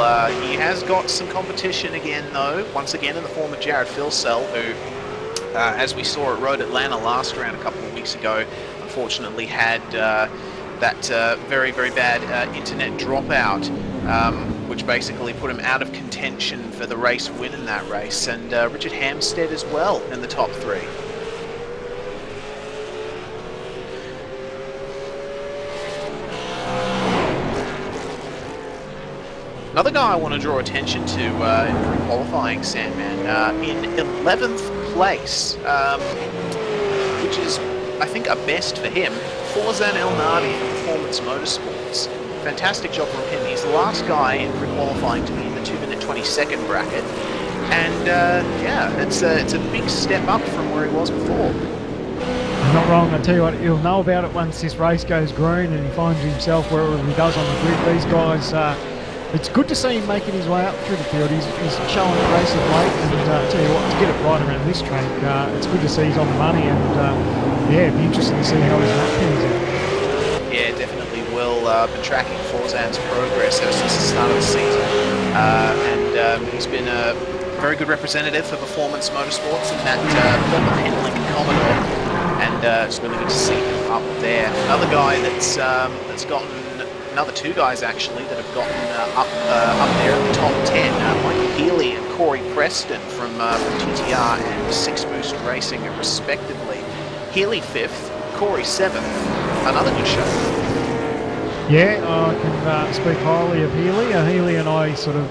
Speaker 3: He has got some competition again, though, once again in the form of Jared Filsell, who, as we saw at Road Atlanta last round a couple of weeks ago, unfortunately had that very, very bad internet dropout, which basically put him out of contention for the race win in that race, and Richard Hampstead as well in the top 3. Another guy I want to draw attention to in pre-qualifying, Sandman, in 11th place, which is, I think, a best for him, Forzan El Nadi from Performance Motorsports. Fantastic job from him. He's the last guy in pre-qualifying to be in the 2-minute 22nd bracket, and yeah, it's a big step up from where he was before.
Speaker 6: Not wrong. I tell you what, he'll know about it once this race goes green and he finds himself wherever he does on the grid. These guys, it's good to see him making his way up through the field. He's showing the race of late, and I tell you what, to get it right around this track, it's good to see he's on the money, and yeah, it'd be interesting to see how his lap pans out.
Speaker 3: Yeah, definitely will. Been tracking Forzan's progress ever since the start of the season, and he's been a very good representative for Performance Motorsports in that purple Henlink Commodore, and it's really good to see him up there. Another guy that's gotten, another 2 guys actually that have gotten up there in the top 10, Michael Healy and Corey Preston from TTR and 6 Boost Racing respectively. Healy 5th, Corey 7th, another good show.
Speaker 6: Yeah, I can speak highly of Healy. Healy and I sort of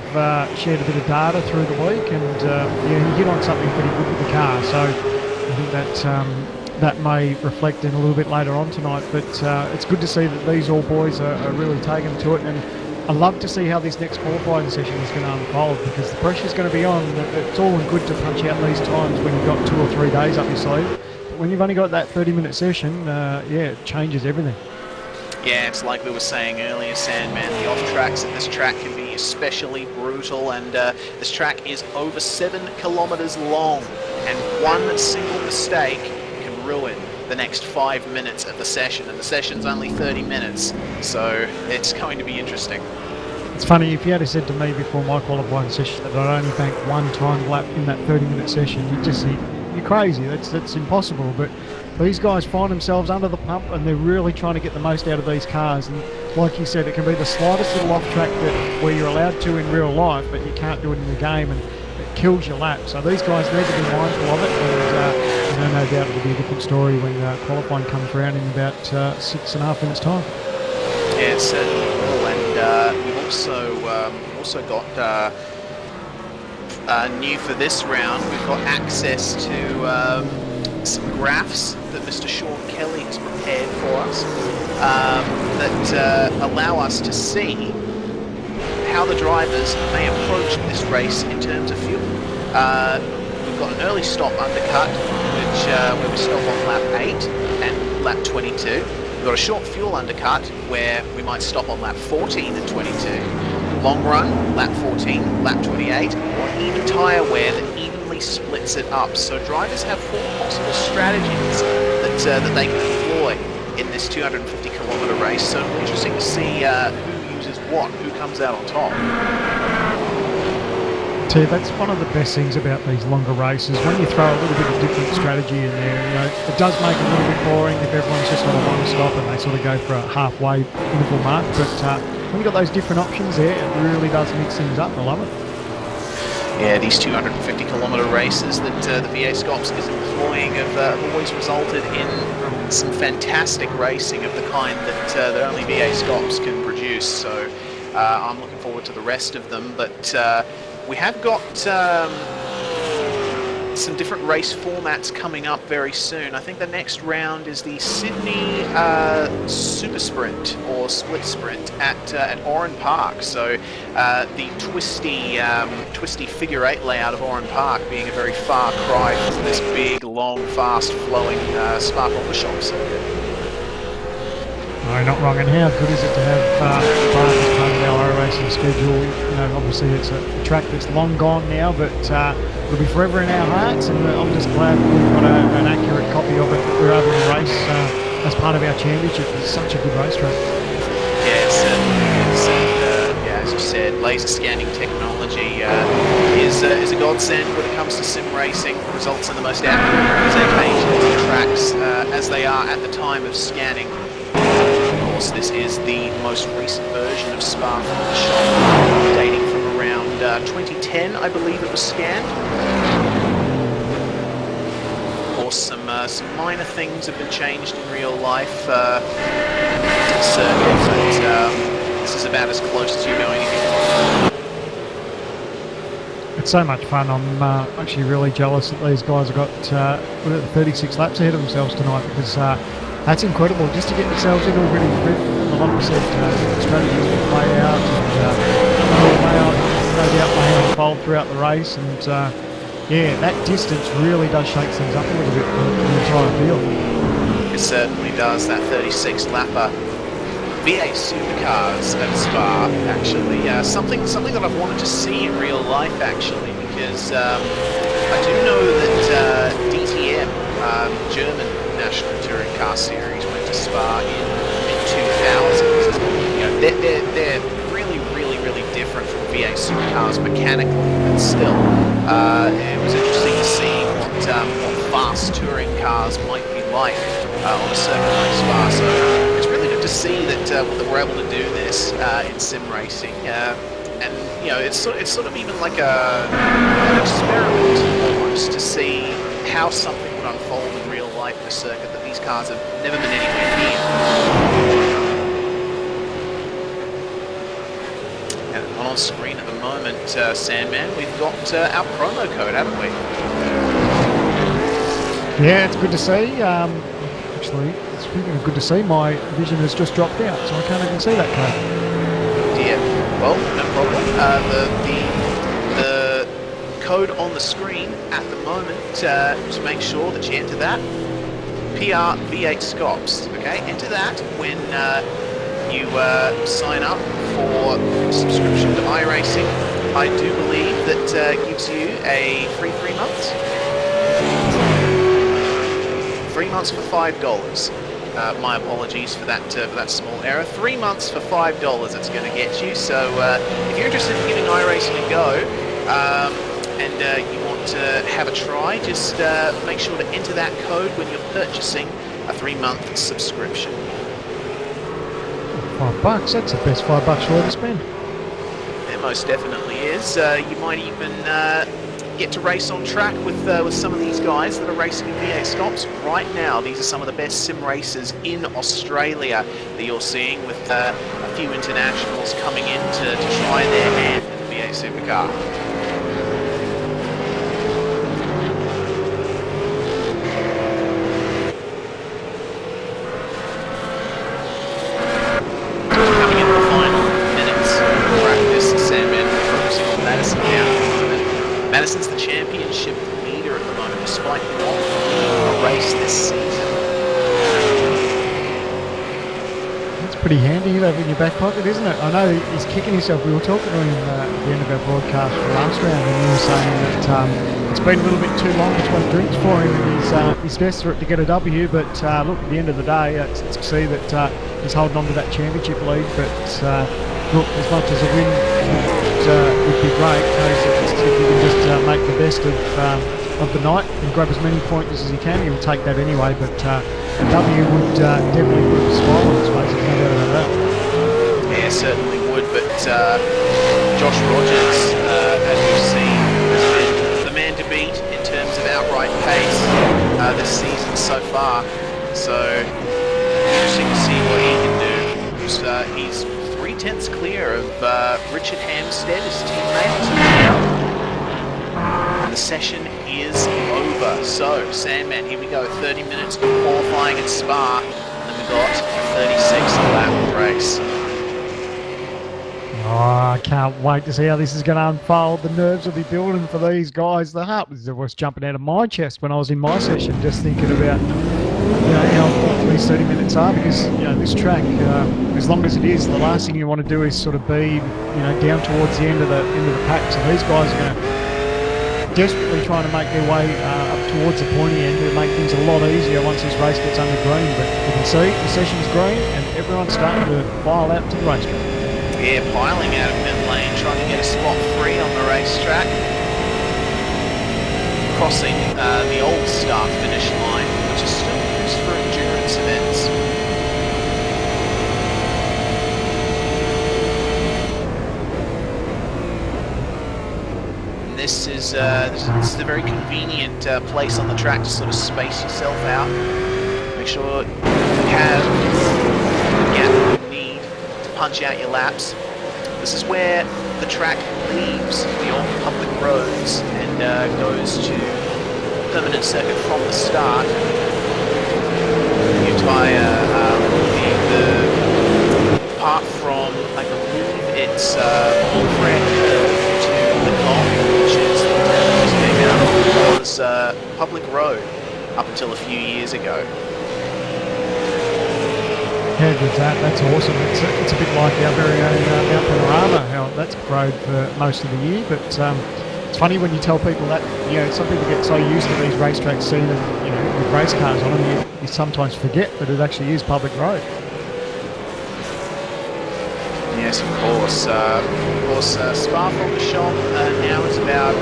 Speaker 6: shared a bit of data through the week, and yeah, he hit on something pretty good with the car, so I think that may reflect in a little bit later on tonight, but it's good to see that these all boys are really taking to it, and I love to see how this next qualifying session is going to unfold, because the pressure's going to be on. It's all good to punch out these times when you've got 2 or 3 days up your sleeve, but when you've only got that 30-minute session, yeah, it changes everything.
Speaker 3: Yeah, it's like we were saying earlier, Sandman, the off-tracks at this track can be especially brutal, and this track is over 7 kilometres long, and one single mistake can ruin the next 5 minutes of the session, and the session's only 30 minutes, so it's going to be interesting.
Speaker 6: It's funny, if you had said to me before my qualifying session that I'd only bank 1 time lap in that 30-minute session, you'd just think, you're crazy, that's impossible. But these guys find themselves under the pump, and they're really trying to get the most out of these cars, and like you said, it can be the slightest little off track where you're allowed to in real life, but you can't do it in the game, and it kills your lap. So these guys need to be mindful of it, and no doubt it'll be a different story when qualifying comes around in about 6.5 minutes time.
Speaker 3: Yeah, it certainly will, and we've also got new for this round. We've got access to some graphs that Mr. Sean Kelly has prepared for us that allow us to see how the drivers may approach this race in terms of fuel. We've got an early stop undercut, where we stop on lap 8 and lap 22. We've got a short fuel undercut where we might stop on lap 14 and 22. Long run, lap 14, lap 28, or even tyre wear that evenly splits it up. So drivers have 4 possible strategies that they can employ in this 250 kilometre race. So it'll be interesting to see who uses what, who comes out on top.
Speaker 6: See, that's one of the best things about these longer races. When you throw a little bit of different strategy in there, you know, it does make it a little bit boring if everyone's just on a one stop and they sort of go for a halfway interval mark. But when you've got those different options there, it really does mix things up. I love it.
Speaker 3: Yeah, these 250 kilometre races that the V8SCOPS is employing have always resulted in some fantastic racing of the kind that only V8SCOPS can produce. So I'm looking forward to the rest of them. But we have got some different race formats coming up very soon. I think the next round is the Sydney Super Sprint or Split Sprint at Oran Park. So the twisty figure 8 layout of Oran Park being a very far cry from this big, long, fast-flowing Spa-Francorchamps circuit.
Speaker 6: No, not wrong. And how good is it to have Spa as part of our racing schedule. You know, obviously it's a track that's long gone now, but it'll be forever in our hearts, and I'm just glad we've got an accurate copy of it that we're able to race as part of our championship. It's such a good racetrack.
Speaker 3: Yeah, it certainly is. And yeah, as you said, laser scanning technology is a godsend when it comes to sim racing. Results in the most accurate representations of tracks as they are at the time of scanning. Of course, this is the most recent version of Spa-Francorchamps, dating from around 2010, I believe it was scanned. Of course, some minor things have been changed in real life to the circuit, but this is about as close as you're going to get.
Speaker 6: It's so much fun. I'm actually really jealous that these guys have got 36 laps ahead of themselves tonight, because that's incredible just to get themselves into a really grip. And like we said, strategies will play out, and no doubt may unfold throughout the race. And yeah, that distance really does shake things up a little bit for the entire field.
Speaker 3: It certainly does. That 36 lapper. V8 supercars at Spa, actually, something that I've wanted to see in real life, actually, because I do know that DTM, German National Touring Car Series, went to Spa in mid-2000s. You know, they're really different from V8 supercars mechanically, but still, it was interesting to see what fast touring cars might be like on a circuit like Spa. So it's really good to see that we're able to do this in sim racing, and you know, it's sort of even like an experiment almost to see how something would unfold in real life in a circuit that these cars have never been anywhere near. And on screen at the moment, Sandman, we've got our promo code, haven't we?
Speaker 6: Yeah, it's good to see. Actually, speaking of good to see, my vision has just dropped out, so I can't even see that code.
Speaker 3: Yeah, well, no problem. The code on the screen at the moment, just make sure that you enter that. PR V8SCOPS, okay? Enter that when you sign up for subscription to iRacing. I do believe that gives you a free 3 months. 3 months for $5. My apologies for that small error. 3 months for $5 it's going to get you. So if you're interested in giving iRacing a go and you want to have a try, just make sure to enter that code when you're purchasing a 3-month subscription.
Speaker 6: $5, that's the best $5 you'll ever spend.
Speaker 3: It most definitely is. You might even get to race on track with some of these guys that are racing in V8SCOPS right now. These are some of the best sim racers in Australia that you're seeing, with a few internationals coming in to try their hand in the V8 supercar. Coming into the final minutes of practice, Sandman focusing on Madison now at the moment. Madison's the championship leader at the moment, despite not winning a race this season.
Speaker 6: That's pretty handy to have in your back pocket, isn't it? I know he's kicking himself. We were talking to him at the end of our broadcast for last round, and he was saying that it's been a little bit too long between drinks for him, and he's desperate to get a W. But look, at the end of the day, it's to see that he's holding on to that championship lead. But look, as much as a win would be great, if you can just make the best of the night and grab as many points as he can, he'll take that anyway. But a W would definitely put a smile on his face, there's no doubt about that.
Speaker 3: Yeah, certainly would, but Josh Rogers, as we've seen, has been the man to beat in terms of outright pace this season so far. So, interesting to see what he can do. He's 3/10 clear of Richard Hampstead, his teammate. And the session is over. So, Sandman, here we go. 30 minutes of qualifying at Spa, and then we've got a 36-lap race.
Speaker 6: Oh, I can't wait to see how this is going to unfold. The nerves will be building for these guys. The heart was jumping out of my chest when I was in my session, just thinking about how important these 30 minutes are, because this track, as long as it is, the last thing you want to do is sort of be down towards the end of the pack. So these guys are going to desperately trying to make their way up towards the pointy end to make things a lot easier once this race gets under green. But you can see the session's green and everyone's starting to file out to the racetrack.
Speaker 3: Yeah, piling out of pit lane, trying to get a spot free on the racetrack. Crossing the old start finish line, which is still used for endurance events. And this is a very convenient place on the track to sort of space yourself out. Make sure you have the gap you need to punch out your laps. This is where the track leaves the old public roads and goes to permanent circuit from the start. The entire, apart from, I believe it's Old Friend to the Gong, which is the road that came out, was public road up until a few years ago.
Speaker 6: Yeah, good. That's awesome. It's a bit like our very own Mount Panorama, how that's road for most of the year. But it's funny when you tell people that, some people get so used to these racetracks seeing them, with race cars on them, you sometimes forget that it actually is public road.
Speaker 3: Yes, of course. Spa-Francorchamps now is about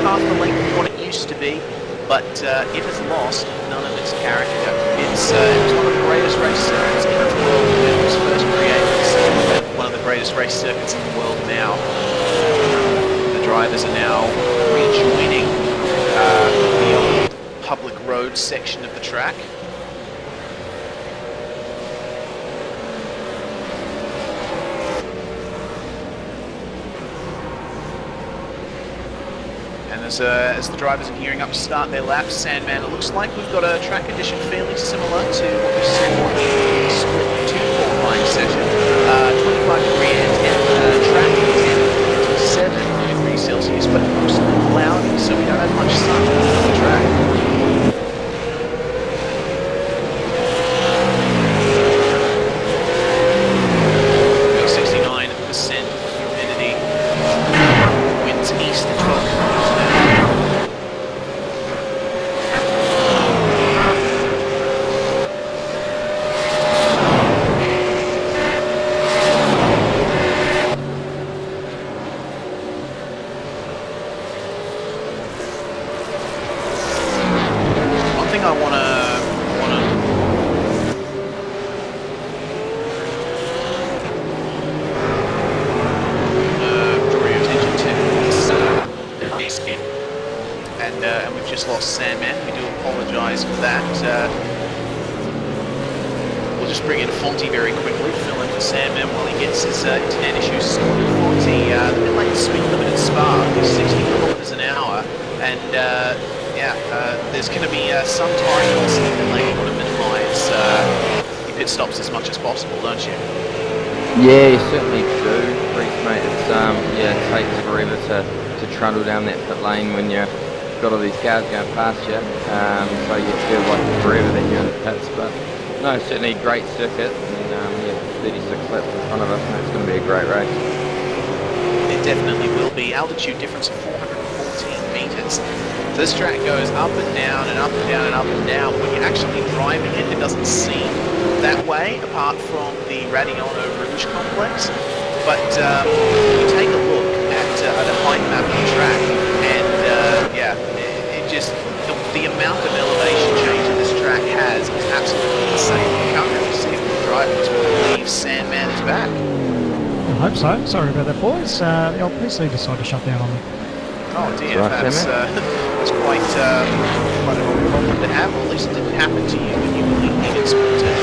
Speaker 3: half the length of what it used to be. But it has lost none of its character. It's one of the greatest race circuits in the world when it was first created. It's one of the greatest race circuits in the world now. The drivers are now rejoining the old public road section of the track. As the drivers are gearing up to start their laps, Sandman, it looks like we've got a track condition fairly similar to what we saw in the Split 2 qualifying session. 25 degree and track and 27 degrees Celsius, but mostly cloudy, so we don't have much sun on the track. 69% humidity. Winds east at 12 miles an hour. One thing I wanna draw your attention to is and we've just lost Sandman. We do apologise for that. We'll just bring in Fonty very quickly to fill in for Sandman while he gets his internet issues sorted. Fonty, the mid-lane speed limit in Spa is 60 kilometres an hour, and there's going to be some time loss in the mid-lane. You want to minimise your pit stops as much as possible, don't you?
Speaker 7: Yeah, you certainly do, Reece, mate. It's it takes forever to trundle down that pit lane when you've got all these cars going past you. So you feel like forever that you're in the pits, but no, certainly great circuit, and 36 laps in front of us, and it's going to be a great race.
Speaker 3: It definitely will be. Altitude difference of 414 metres. This track goes up and down and up and down and up and down. When you're actually driving it, it doesn't seem that way, apart from the Radiano Rouge complex. But you take a look at a height map of the track, and it just the amount of elevation change that this track has is absolutely insane. You can't really see it with the drivers, but I believe Sandman is back.
Speaker 6: I hope so. Sorry about that, boys. The old PC decided to shut down on me.
Speaker 3: Oh dear,
Speaker 7: Right,
Speaker 3: that's quite an odd problem to have, or at least it didn't happen to you when you were leading in Split 2.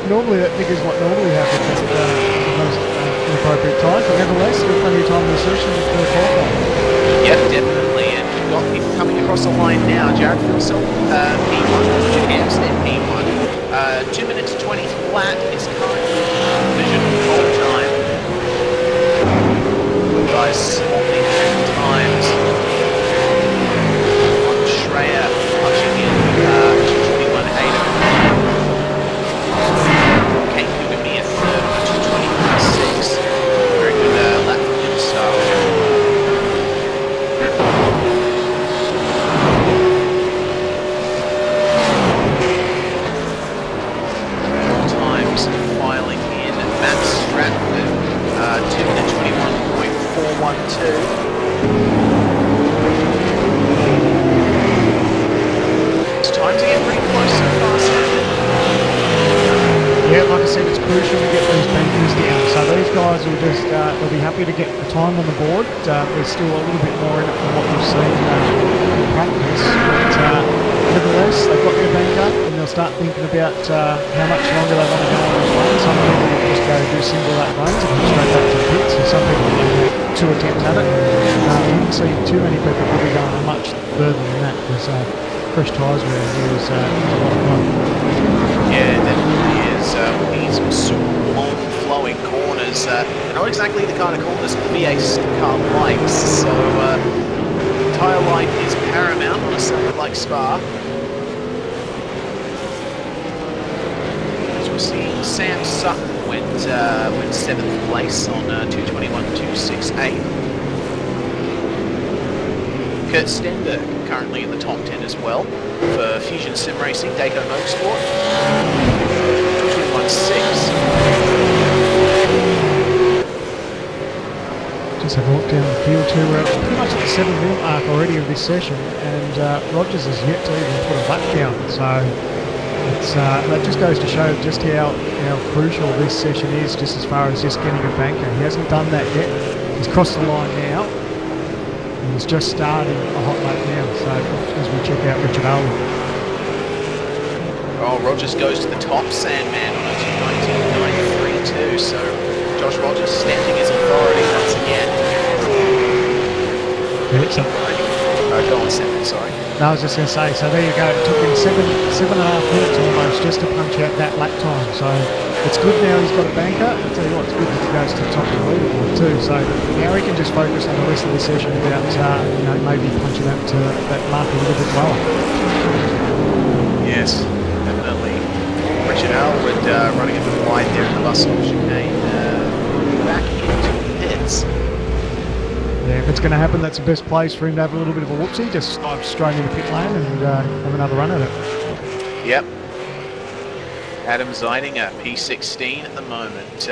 Speaker 6: Normally that figures what normally happens at the most inappropriate time, but nevertheless, there's plenty of time in the session to qualify.
Speaker 3: Yep, definitely, and we've got people coming across the line now. Jared Philsell, P1, Richard Hampstead, P1. 2 minutes 20 flat is currently vision whole time. Guys swapping times on Schreier
Speaker 6: said, it's crucial to get these bankers down. So these guys will just, they'll be happy to get the time on the board. There's still a little bit more in it from what we've seen in practice. But nevertheless, they've got their banker and they'll start thinking about how much longer they want to go on this run. Some people will just go do single lap runs and go straight back to the pits, and some people will make 2 attempts at it. You wouldn't see too many people probably going much further than that, because fresh tyres around here is a lot of fun.
Speaker 3: Yeah, it definitely is. These super long flowing corners are not exactly the kind of corners that the V8 car likes, so tyre life is paramount on a circuit like Spa. As we'll see, Sam Sutton went 7th place on 2:21.268. Kurt Stenberg currently in the top 10 as well for Fusion Sim Racing, Daco Motorsport, 2:21.6.
Speaker 6: Just have a look down the field too. We're pretty much at the 7-minute mark already of this session, and Rogers has yet to even put a lap down. So it's, that just goes to show just how crucial this session is, just as far as just getting a banker. He hasn't done that yet. He's crossed the line now. He's just starting a hot lap now, so as we check out Richard Allen.
Speaker 3: Oh, Rogers goes to the top, Sandman on a 2:19.93 too, so Josh Rogers stamping his authority once again. Go on, Sandman, sorry.
Speaker 6: No, I was just going to say, so there you go. It took him 7.5 minutes almost just to punch out that lap time, so it's good now he's got a banker. I'll tell you what, it's good that he goes to the top of the leaderboard too, so now he can just focus on the rest of the session about maybe punching that mark a little bit lower.
Speaker 3: Yes, definitely. Richard Alwood running a bit wide there in the bus stop chicane, back into the pits.
Speaker 6: Yeah, if it's going to happen, that's the best place for him to have a little bit of a whoopsie. Just dive straight into pit lane and have another run at it.
Speaker 3: Yep. Adam Zeidinger, P16 at the moment.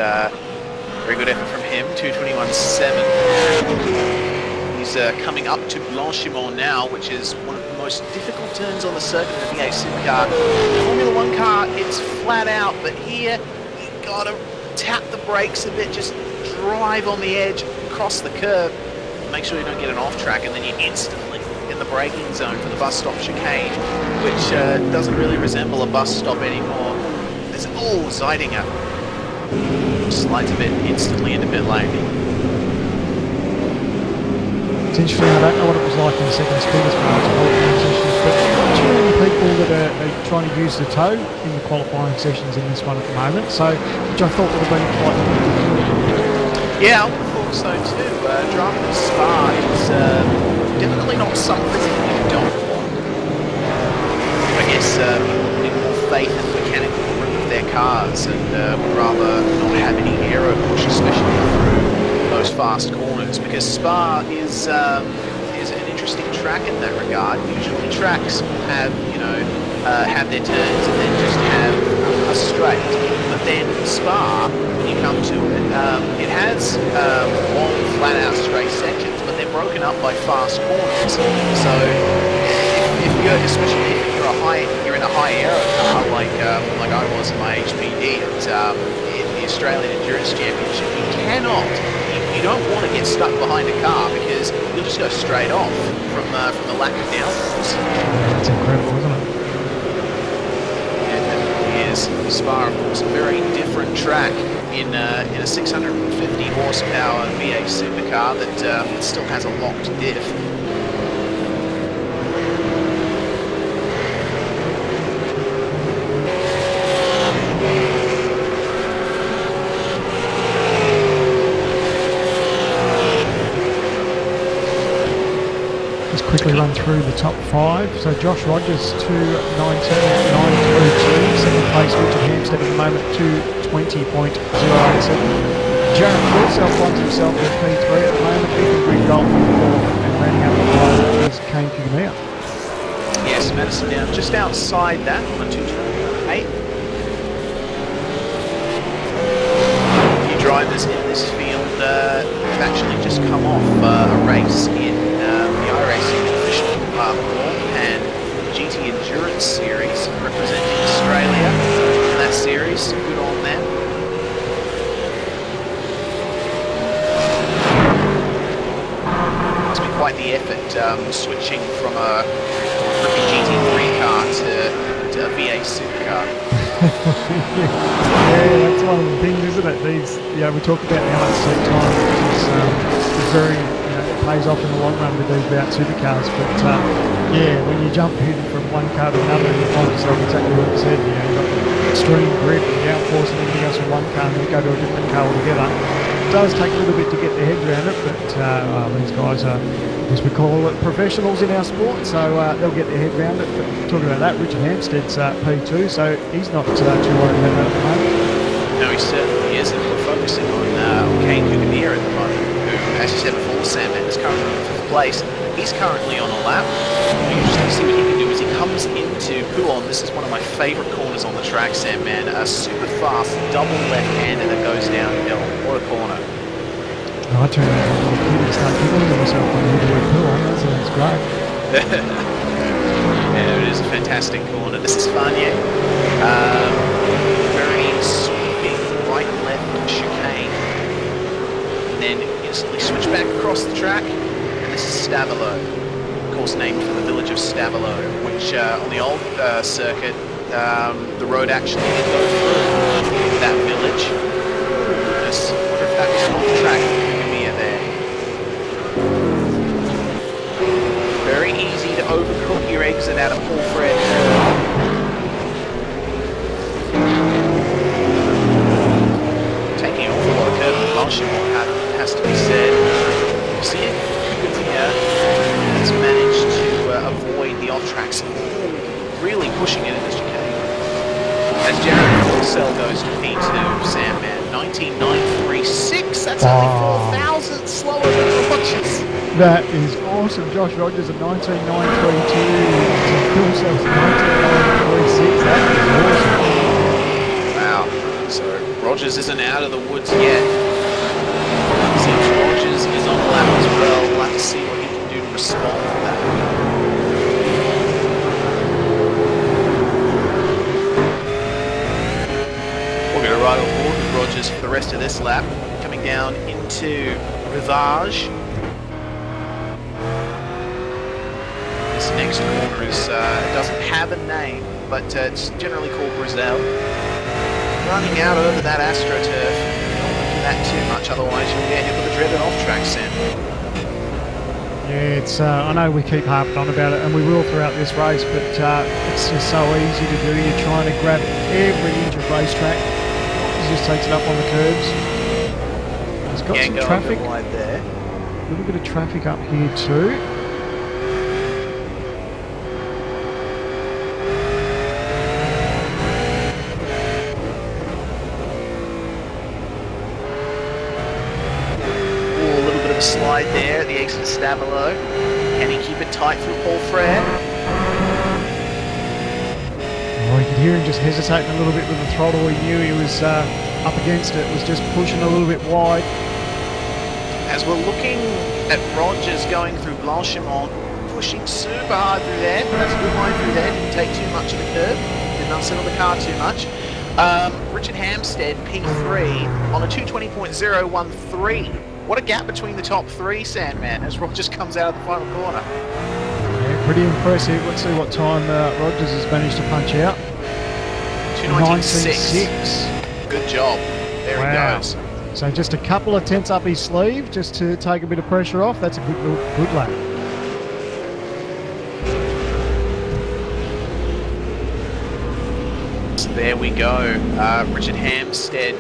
Speaker 3: Very good effort from him, 2:21.7. He's coming up to Blanchimont now, which is one of the most difficult turns on the circuit of the V8 Supercar. The Formula 1 car, it's flat out, but here you've got to tap the brakes a bit, just drive on the edge, cross the curb, make sure you don't get an off track, and then you're instantly in the braking zone for the bus stop chicane, which doesn't really resemble a bus stop anymore. Zeidinger slides a bit instantly into pit lane.
Speaker 6: It's interesting, I don't know what it was like in the second speed as far as qualifying sessions, but too many people that are trying to use the toe in the qualifying sessions in this one at the moment, so which I thought would have been quite good.
Speaker 3: Yeah, I would have thought so too. Driving at Spa is definitely not something you don't want. I guess people need more faith in the mechanical grip of their cars and would rather not have any aero push, especially through those fast corners, because Spa is an interesting track in that regard. Usually tracks have have their turns and then just have a straight, but then Spa, when you come to it, it has long flat out straight sections, but they're broken up by fast corners. So especially if you're in a high aero car like I was in my HPD at the Australian Endurance Championship, you don't want to get stuck behind a car because you'll just go straight off from the lack of downforce.
Speaker 6: That's incredible, isn't it?
Speaker 3: Yeah, it definitely is. Spa, of course, a very different track in a 650 horsepower V8 supercar that still has a locked diff.
Speaker 6: Quickly run through the top 5. So Josh Rogers 2:19.932, second place Richard Hampstead at the moment 2:20.087. Jared Fulself finds himself in P3 at the moment, Ethan Green-Golf in 4th, and rounding out the 5 is Kane Kigamia.
Speaker 3: Yes, Madison down just outside that on a 2:28. A few drivers in this field have actually just come off a race in the iRacing official and GT Endurance Series representing Australia in that series. Good on them. switching from a rookie GT3 car to a V8 supercar.
Speaker 6: Yeah, that's one of the things, isn't it? We talk about how much seat time is very, it pays off in the long run with these V8 supercars. But when you jump in from one car to another, you find yourself exactly what you said. You've got the extreme grip, and downforce, and everything else from one car, and then you go to a different car altogether. It does take a little bit to get their head around it, but these guys are, as we call it, professionals in our sport, so they'll get their head around it. But talking about that, Richard Hampstead's P2, so he's not too worried about that at the moment.
Speaker 3: No, he certainly isn't. We're focusing on Kane Kuganir at the moment, who, as you said before, Sam, is currently in 5th place. He's currently on a lap. It'll be interesting to see what he can do as he comes into Pouon. This is one of my favourite corners on the track, Sam, man. A super fast double left-hander that goes downhill. What a corner.
Speaker 6: I turned around and start giggling to myself when I hear the word Pouon. That's great.
Speaker 3: Yeah, it is a fantastic corner. This is Farnier. Very sweeping right-left chicane. And then instantly switch back across the track. And this is Stavelot. Of course, named from the village of Stavelot, which on the old circuit, the road actually did go through that village. Goodness, I wonder if that was an off-track Kuganir there. Very easy to overcook your exit out of Paul Fred. Taking off a lot of curb and Blanchimont has to be said. You see it? Kuganir has managed to avoid the off-tracks, really pushing it in the chicane. As Jared Fullsell goes to P2, Sam, man, 19.936, that's only 4 thousandths slower than Rogers.
Speaker 6: That is awesome. Josh Rogers at 19.932 to Phil Sells 19.936. That is awesome.
Speaker 3: Wow. So Rogers isn't out of the woods yet. Seems Rogers is on the lap as well. We'll have to see what he can do to respond to that. We're going to ride on board with Rogers for the rest of this lap. Coming down into Rivage. This next corner is doesn't have a name, but it's generally called Brazil. Running out over that AstroTurf. Don't want to do that too much, otherwise you'll get hit with a dreaded off-track, Sam.
Speaker 6: Yeah, it's. I know we keep harping on about it, and we will throughout this race, but it's just so easy to do. You're trying to grab every inch of racetrack. He just takes it up on the curbs. He's got some traffic.
Speaker 3: Wide there.
Speaker 6: A little bit of traffic up here too.
Speaker 3: Slide there at the exit of Stavelot. Can he keep it tight through Paul Frere?
Speaker 6: Oh, you could hear him just hesitating a little bit with the throttle. He knew he was up against it, was just pushing a little bit wide.
Speaker 3: As we're looking at Rogers going through Blanchimont, pushing super hard through there. That's a good line through there. Didn't take too much of the curve. Did not settle the car too much. Richard Hampstead, P3 on a 220.013. What a gap between the top three, Sandman, as Rogers comes out of the final corner.
Speaker 6: Yeah, pretty impressive. Let's see what time Rogers has managed to punch out.
Speaker 3: 2:19.6. Good job. There he goes.
Speaker 6: So just a couple of tenths up his sleeve, just to take a bit of pressure off. That's a good lap.
Speaker 3: So there we go. Richard Hampstead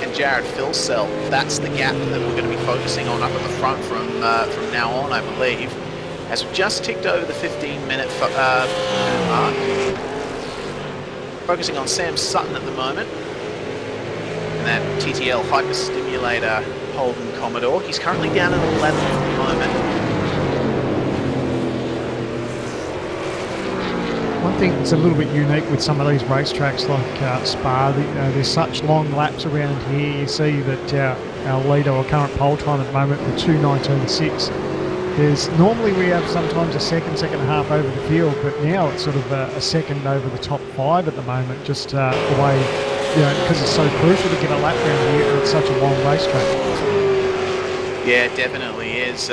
Speaker 3: and Jared Filsell. That's the gap that we're going to be focusing on up at the front from now on, I believe. As we've just ticked over the 15-minute mark. Focusing on Sam Sutton at the moment. And that TTL Hyperstimulator Holden Commodore. He's currently down at 11th at the moment.
Speaker 6: One thing that's a little bit unique with some of these racetracks like Spa, there's such long laps around here. You see that our leader or current pole time at the moment for 2:19.6. There's normally we have sometimes a second and a half over the field, but now it's sort of a second over the top five at the moment. Just the way, because it's so crucial to get a lap round here, and it's such a long racetrack.
Speaker 3: Yeah, it definitely is.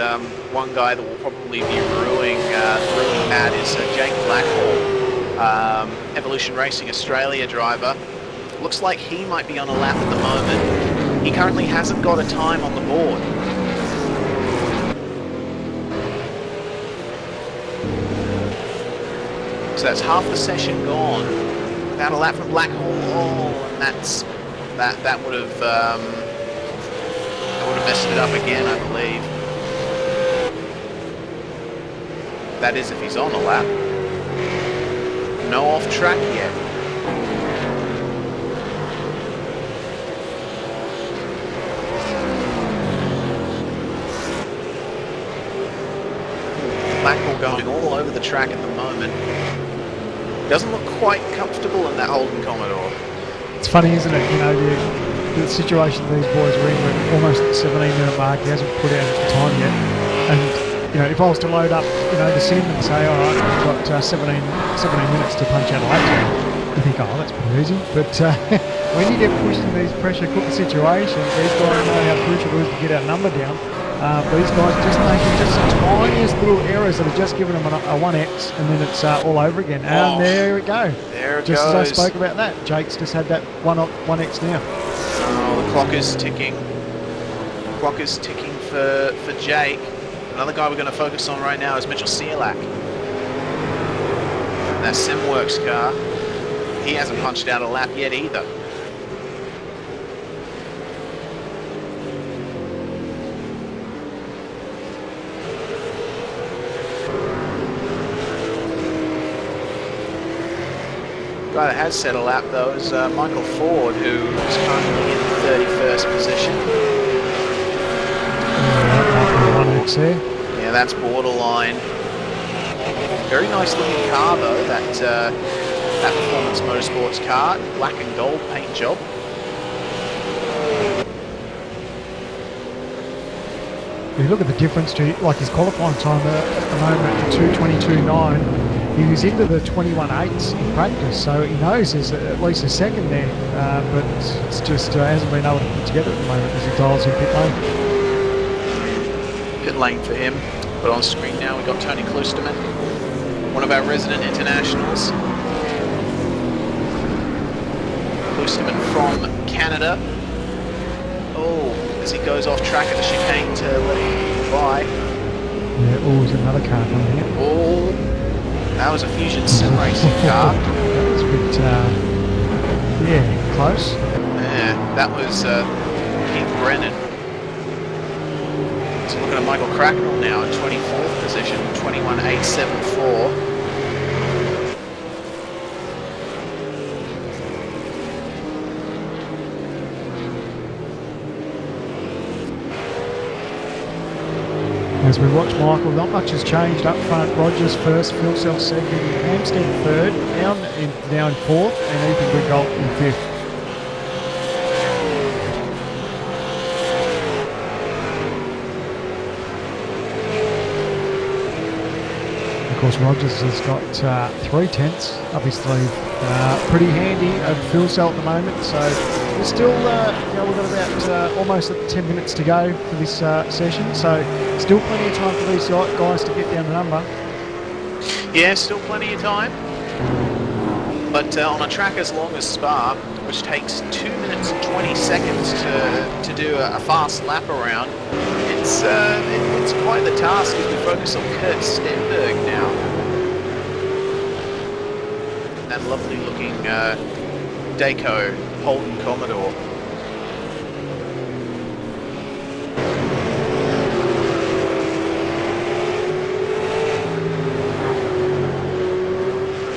Speaker 3: One guy that will probably be ruining that is Jake Blackhall, Evolution Racing Australia driver. Looks like he might be on a lap at the moment. He currently hasn't got a time on the board. So that's half the session gone without a lap from Blackhall. Oh, and that would have messed it up again, I believe. That is if he's on a lap. No off track yet. Blackwell going all over the track at the moment. Doesn't look quite comfortable in that Holden Commodore.
Speaker 6: It's funny, isn't it? You know, the situation these boys are in, we're almost at the 17-minute mark. He hasn't put out the time yet. And, you know, if I was to load up, you know, the sim and say, all right, we've got 17 minutes to punch out a lap time, you think, oh, that's pretty easy. But when you get pushed in these pressure cooker situations, these guys know how crucial it is to get our number down. These guys just making just the tiniest little errors that are just giving them a 1x, and then it's all over again. And there we go.
Speaker 3: There it
Speaker 6: just
Speaker 3: goes.
Speaker 6: As I spoke about that, Jake's just had that 1x now.
Speaker 3: Oh, the clock is ticking. The clock is ticking for Jake. Another guy we're going to focus on right now is Mitchell Cielak. That SimWorks car. He hasn't punched out a lap yet either. The guy that has set a lap though is Michael Ford, who is currently in 31st position. Yeah, that's borderline. Very nice looking car though, that Performance Motorsports car, black and gold paint job.
Speaker 6: If you look at the difference to like his qualifying time at the moment, 2:22.9. He was into the 21.8s in practice, so he knows there's at least a second there, but it's just hasn't been able to put together at the moment as he dials in pit lane.
Speaker 3: Pit lane for him, but on screen now we've got Tony Klusterman, one of our resident internationals. Klusterman from Canada. Oh, as he goes off track at the chicane to let him by.
Speaker 6: Yeah, oh, there's another car coming here.
Speaker 3: Oh. That was a Fusion Sim Racing car.
Speaker 6: That was a bit, yeah, close.
Speaker 3: Yeah, that was Keith Brennan. So looking at Michael Cracknell now in 24th position, 21.874.
Speaker 6: As we watch Michael, not much has changed up front. Rogers first, Phil Self second, Hampstead third, now in fourth, and Ethan Briggolt in fifth. Of course, Rogers has got 3/10 up his sleeve. Pretty handy over Phil Self at the moment, so we're still, you know, we've got about almost 10 minutes to go for this session, so still plenty of time for these guys to get down the number.
Speaker 3: Yeah, still plenty of time. But on a track as long as Spa, which takes 2 minutes and 20 seconds to do a fast lap around, it's quite the task as we focus on Kurt Stenberg now. That lovely looking Dayco Holden Commodore.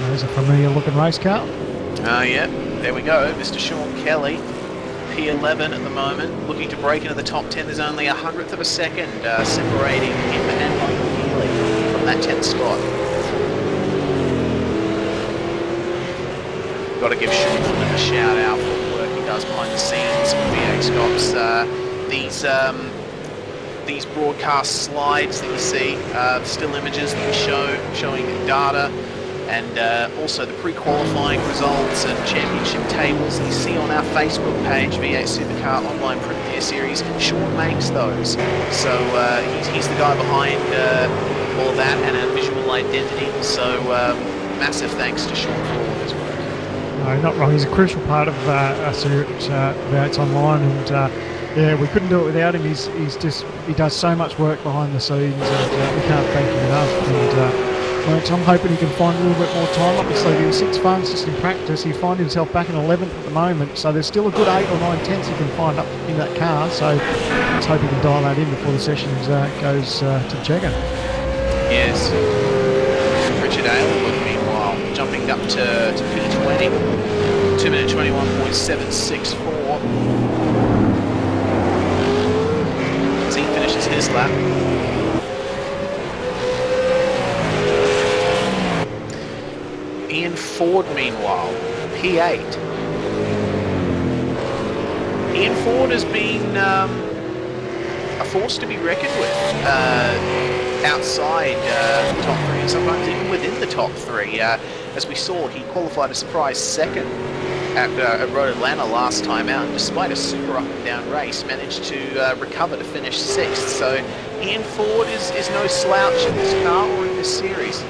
Speaker 6: There's a familiar looking race car.
Speaker 3: Yeah, there we go, Mr. Sean Kelly, P11 at the moment, looking to break into the top 10. There's only 100th of a second separating him and Michael Healy from that 10th spot. Got to give Sean a shout out for the work he does behind the scenes with V8SCOPS. These broadcast slides that you see, the still images that we show, showing data, and also the pre-qualifying results and championship tables you see on our Facebook page, V8 Supercar Online Premier Series. Sean makes those, so he's the guy behind all of that and our visual identity. So massive thanks to Sean for all of his work.
Speaker 6: No, not wrong. He's a crucial part of us here at V8sonline, and yeah, we couldn't do it without him. He does so much work behind the scenes, and we can't thank him enough. And I'm hoping he can find a little bit more time. Obviously, he was 6 funds just in practice. He finds himself back in 11th at the moment, so there's still a good 8 or 9 tenths he can find up in that car. So let's hope he can dial that in before the session goes to Checker.
Speaker 3: Yes. Richard Aylwood, meanwhile, jumping up to P20, 2 minute 21.764. As he finishes his lap. Ian Ford, meanwhile, P8. Ian Ford has been a force to be reckoned with outside the top 3 and sometimes even within the top 3. As we saw, he qualified a surprise 2nd at Road Atlanta last time out, and despite a super up and down race, managed to recover to finish 6th. So Ian Ford is no slouch in this car or in this series.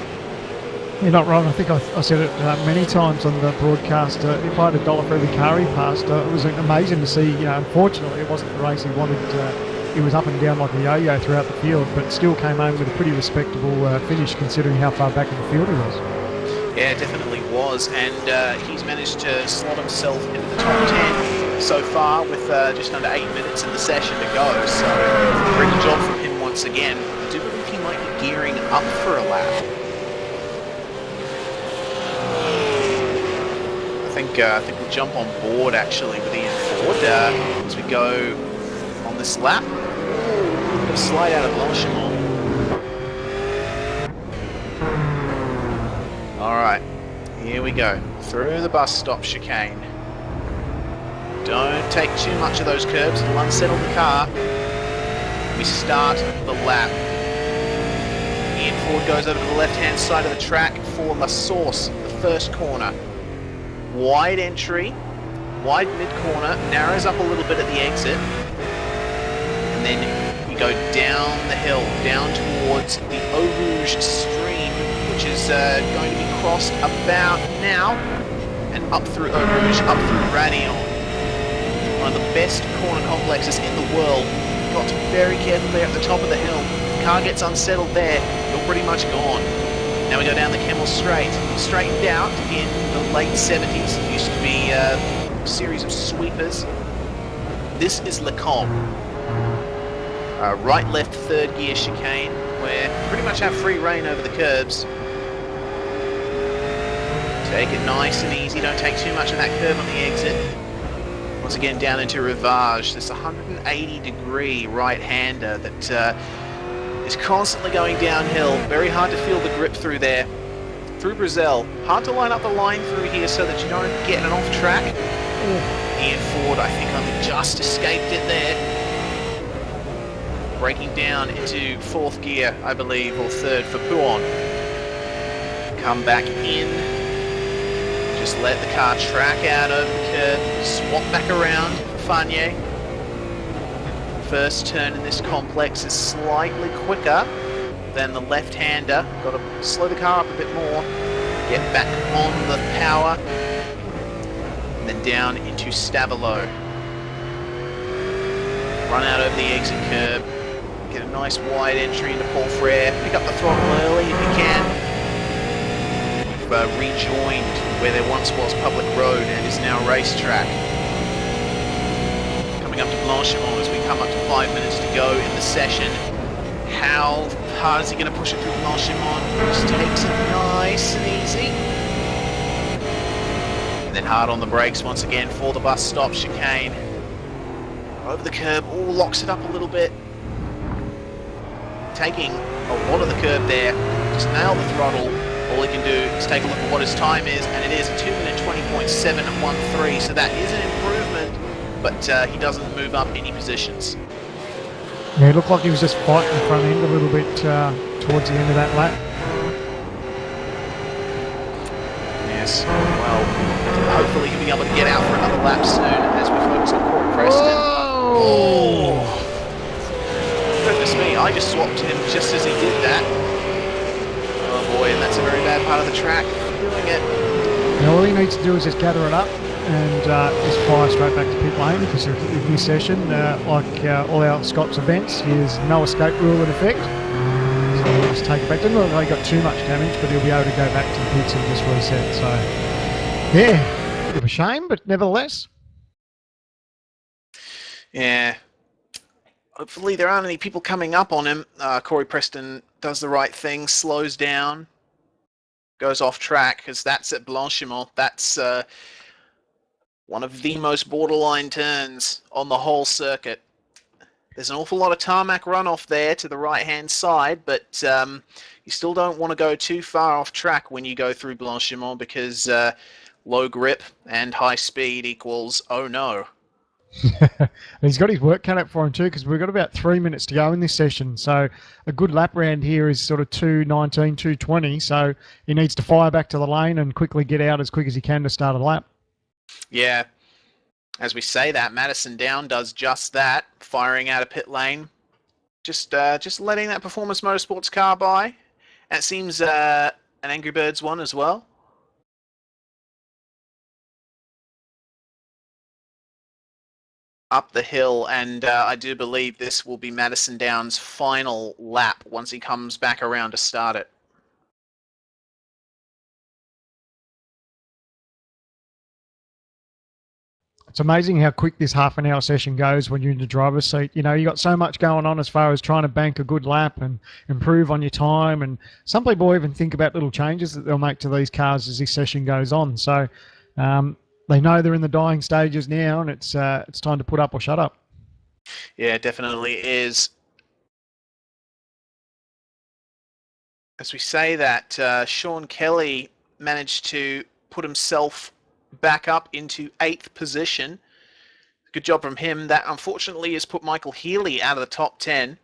Speaker 6: You're not wrong. I think I said it many times on the broadcast. If I had $1 for every car he passed, it was amazing to see. Unfortunately, it wasn't the race he wanted. He was up and down like a yo-yo throughout the field, but still came home with a pretty respectable finish considering how far back in the field he was. Yeah,
Speaker 3: it definitely was, and he's managed to slot himself into the top 10 so far with just under 8 minutes in the session to go. So, great job from him once again. I do believe he might be gearing up for a lap. I think we'll jump on board actually with Ian Ford as we go on this lap. Ooh, slide out of Blanchimont. Alright, here we go. Through the bus stop chicane. Don't take too much of those curbs, it'll unsettle the car. We start the lap. Ian Ford goes over to the left-hand side of the track for La Source, the first corner. Wide entry, wide mid-corner, narrows up a little bit at the exit, and then we go down the hill, down towards the Eau Rouge stream, which is going to be crossed about now, and up through Eau Rouge, up through Radillon. One of the best corner complexes in the world. Got to be very careful there at the top of the hill. If the car gets unsettled there, you're pretty much gone. Now we go down the Kemmel Straight, straightened out in the late 70s. It used to be a series of sweepers. This is Le Combe. Right, left, third gear chicane, where you pretty much have free rein over the curbs. Take it nice and easy, don't take too much of that curb on the exit. Once again down into Rivage, this 180-degree right-hander that is constantly going downhill. Very hard to feel the grip through there. Through Brazil. Hard to line up the line through here so that you don't get an off track. Ian Ford, I think, only just escaped it there. Breaking down into 4th gear, I believe, or 3rd for Pouon. Come back in. Just let the car track out over the curb. Swap back around for Fagné. First turn in this complex is slightly quicker than the left-hander. Got to slow the car up a bit more, get back on the power, and then down into Stavelot. Run out over the exit curb, get a nice wide entry into Paul Frere, pick up the throttle early if you can. We've rejoined where there once was public road and is now racetrack. Up to Blanchimont as we come up to 5 minutes to go in the session. How hard is he going to push it through Blanchimont? Just takes it nice and easy. And then hard on the brakes once again for the bus stop chicane. Over the curb, locks it up a little bit. Taking a lot of the curb there. Just nail the throttle. All he can do is take a look at what his time is, and it is a 2 minute 20.713, so that is an improvement. But he doesn't move up any positions.
Speaker 6: Yeah, it looked like he was just fighting the front end a little bit towards the end of that lap.
Speaker 3: Yes. Well, hopefully he'll be able to get out for another lap soon as we focus on Corey Preston. Oh! Goodness me, I just swapped him just as he did that. Oh boy, and that's a very bad part of the track. Doing it.
Speaker 6: Now all he needs to do is just gather it up and just fire straight back to pit lane, because in this session, like all our Scops events, there's no escape rule in effect. So he'll just take it back. Doesn't look like he got too much damage, but he'll be able to go back to the pits and just reset. So, yeah, bit of a shame, but nevertheless.
Speaker 3: Yeah. Hopefully there aren't any people coming up on him. Corey Preston does the right thing, slows down, goes off track, because that's at Blanchimont. That's one of the most borderline turns on the whole circuit. There's an awful lot of tarmac runoff there to the right-hand side, but you still don't want to go too far off track when you go through Blanchimont, because low grip and high speed equals oh no.
Speaker 6: He's got his work cut out for him too, because we've got about 3 minutes to go in this session. So a good lap round here is sort of 2:19, 2:20. So he needs to fire back to the lane and quickly get out as quick as he can to start a lap.
Speaker 3: Yeah. As we say that, Madison Down does just that, firing out of pit lane. Just letting that Performance Motorsports car by. And it seems an Angry Birds one as well. Up the hill, and I do believe this will be Madison Down's final lap once he comes back around to start it.
Speaker 6: It's amazing how quick this half an hour session goes when you're in the driver's seat. You know, you got so much going on as far as trying to bank a good lap and improve on your time. And some people even think about little changes that they'll make to these cars as this session goes on. So they know they're in the dying stages now, and it's time to put up or shut up.
Speaker 3: Yeah, it definitely is. As we say that, Sean Kelly managed to put himself back up into 8th position. Good job from him. That unfortunately has put Michael Healy out of the top 10.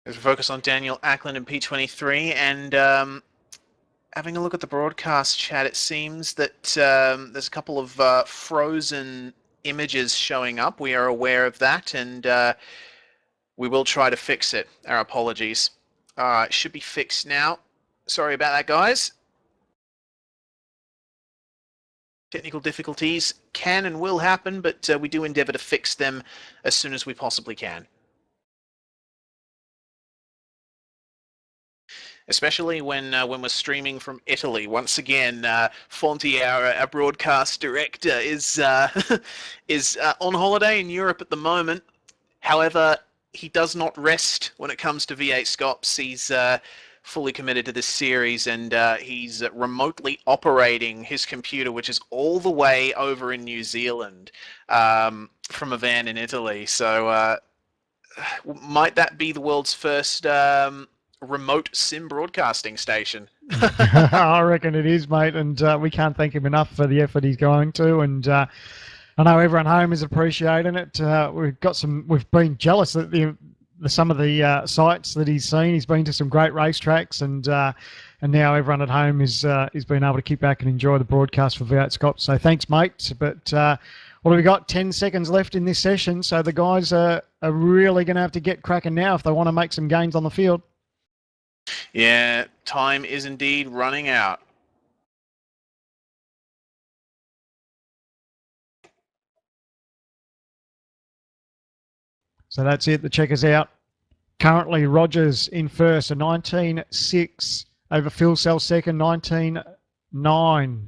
Speaker 3: As we focus on Daniel Ackland in P23, and having a look at the broadcast chat, it seems that there's a couple of frozen images showing up. We are aware of that, and we will try to fix it. Our apologies. It should be fixed now. Sorry about that, guys. Technical difficulties can and will happen, but we do endeavour to fix them as soon as we possibly can. Especially when we're streaming from Italy. Once again, Fonty, our broadcast director, is on holiday in Europe at the moment. However, he does not rest when it comes to V8SCOPS. He's fully committed to this series, and he's remotely operating his computer, which is all the way over in New Zealand, from a van in Italy. So might that be the world's first remote sim broadcasting station?
Speaker 6: I reckon it is, mate, and we can't thank him enough for the effort he's going to, and I know everyone home is appreciating it. We've been jealous that some of the sites that he's seen. He's been to some great racetracks, and now everyone at home is being able to keep back and enjoy the broadcast for V8SCOPS. So thanks, mate. But what have we got? 10 seconds left in this session, so the guys are really going to have to get cracking now if they want to make some gains on the field.
Speaker 3: Yeah, time is indeed running out.
Speaker 6: So that's it. The checkers out. Currently, Rogers in first, a 19.6 over Phil Sell second, 19.9.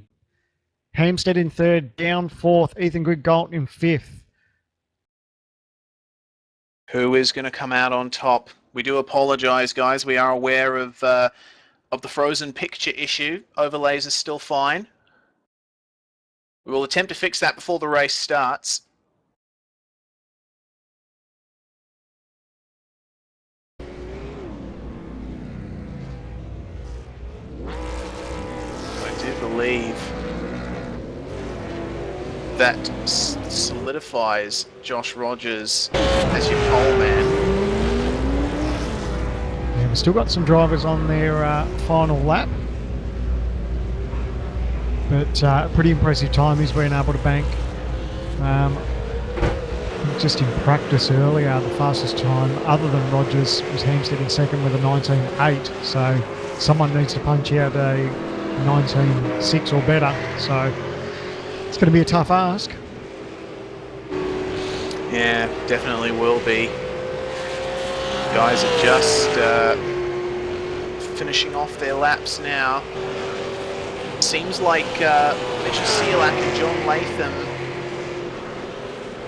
Speaker 6: Hampstead in third, down fourth. Ethan Grigalt in fifth.
Speaker 3: Who is going to come out on top? We do apologise, guys. We are aware of the frozen picture issue. Overlays are still fine. We will attempt to fix that before the race starts. believe that solidifies Josh Rogers as your pole man.
Speaker 6: Yeah, we've still got some drivers on their final lap. But pretty impressive time he's been able to bank. Just in practice earlier, the fastest time other than Rogers was Hampstead in second with a 19.8. So someone needs to punch out a 19.6 or better. So it's going to be a tough ask.
Speaker 3: Yeah, definitely will be. Guys are just finishing off their laps now. Seems like Mitchell Sealack and John Latham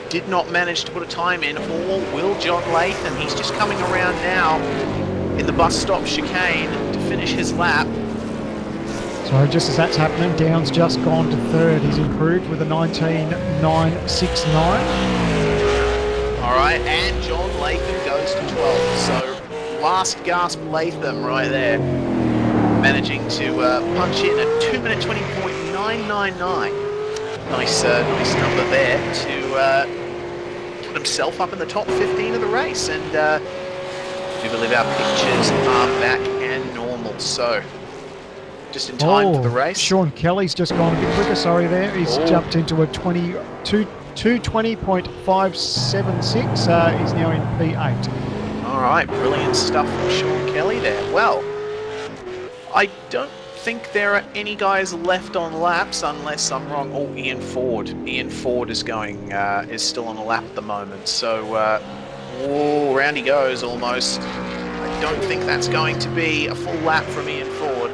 Speaker 3: did not manage to put a time in, or will John Latham? He's just coming around now in the bus stop chicane to finish his lap.
Speaker 6: So just as that's happening, Downs just gone to third. He's improved with a 19.969.
Speaker 3: Alright, and John Latham goes to 12th. So last gasp Latham right there. Managing to punch in a 2-minute 20.999. Nice number there to put himself up in the top 15 of the race. And I do believe our pictures are back and normal. So just in time for the race. Sean
Speaker 6: Kelly's just gone a bit quicker, sorry there. He's jumped into a 220.576. He's now in P8.
Speaker 3: All right, brilliant stuff from Sean Kelly there. Well, I don't think there are any guys left on laps unless I'm wrong. Oh, Ian Ford. Ian Ford is going, is still on a lap at the moment. So, round he goes almost. I don't think that's going to be a full lap from Ian Ford.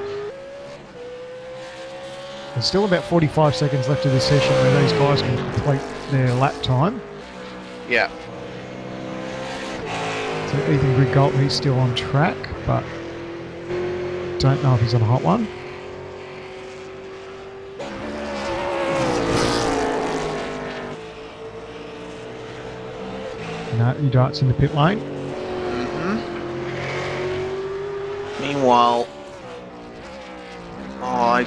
Speaker 6: There's still about 45 seconds left of this session where these guys can complete their lap time.
Speaker 3: Yeah.
Speaker 6: So Ethan Grigalt, he's still on track, but don't know if he's on a hot one. No, he darts in the pit lane.
Speaker 3: Meanwhile, I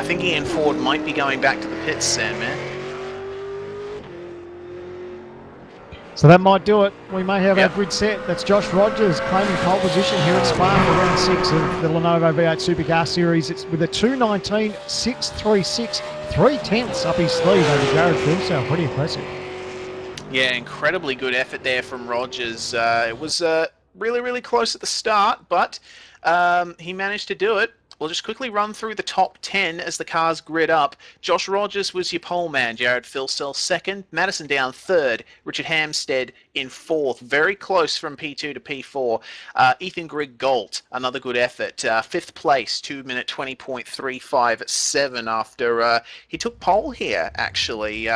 Speaker 3: think Ian Ford might be going back to the pits, Sandman.
Speaker 6: So that might do it. We may have our grid set. That's Josh Rogers claiming pole position here at Spa for round 6 of the Lenovo V8 Supercar Series. It's with a 2:19.636, 3/10 up his sleeve over Jared Philsell. Pretty impressive.
Speaker 3: Yeah, incredibly good effort there from Rogers. It was really, really close at the start, but he managed to do it. We'll just quickly run through the top 10 as the cars grid up. Josh Rogers was your pole man. Jared Philsell second. Madison Down third. Richard Hampstead in fourth. Very close from P2 to P4. Ethan Grigalt, another good effort. Fifth place, 2-minute 20.357 after he took pole here, actually,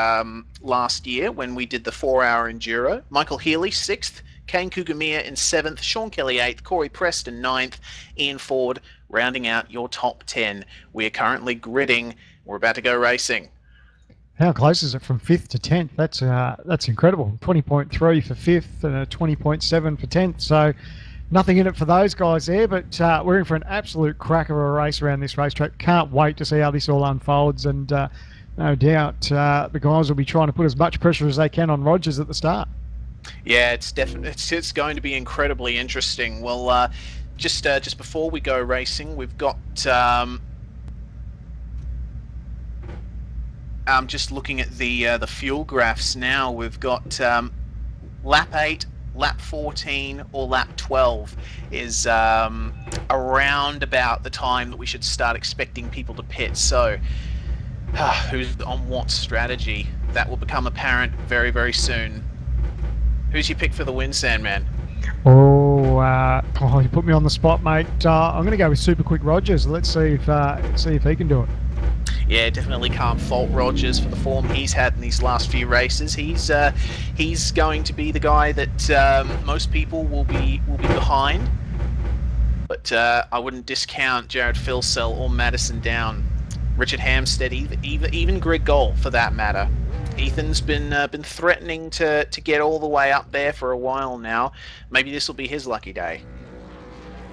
Speaker 3: last year when we did the 4-hour enduro. Michael Healy, sixth. Kane Kugamiya in 7th, Sean Kelly 8th, Corey Preston 9th, Ian Ford rounding out your top 10. We are currently gridding. We're about to go racing.
Speaker 6: How close is it from 5th to 10th? That's incredible. 20.3 for 5th and a 20.7 for 10th. So nothing in it for those guys there, but we're in for an absolute cracker of a race around this racetrack. Can't wait to see how this all unfolds, and no doubt the guys will be trying to put as much pressure as they can on Rogers at the start.
Speaker 3: Yeah, it's going to be incredibly interesting. Well, just before we go racing, we've got I'm just looking at the fuel graphs now. We've got lap 8, lap 14, or lap 12 is around about the time that we should start expecting people to pit. So who's on what strategy? That will become apparent very, very soon. Who's your pick for the win, Sandman?
Speaker 6: You put me on the spot, mate. I'm going to go with Super Quick Rogers. Let's see if he can do it.
Speaker 3: Yeah, definitely can't fault Rogers for the form he's had in these last few races. He's going to be the guy that most people will be behind. But I wouldn't discount Jared Philsell or Madison Down, Richard Hampstead, even Greg Gold for that matter. Ethan's been threatening to get all the way up there for a while now. Maybe this will be his lucky day.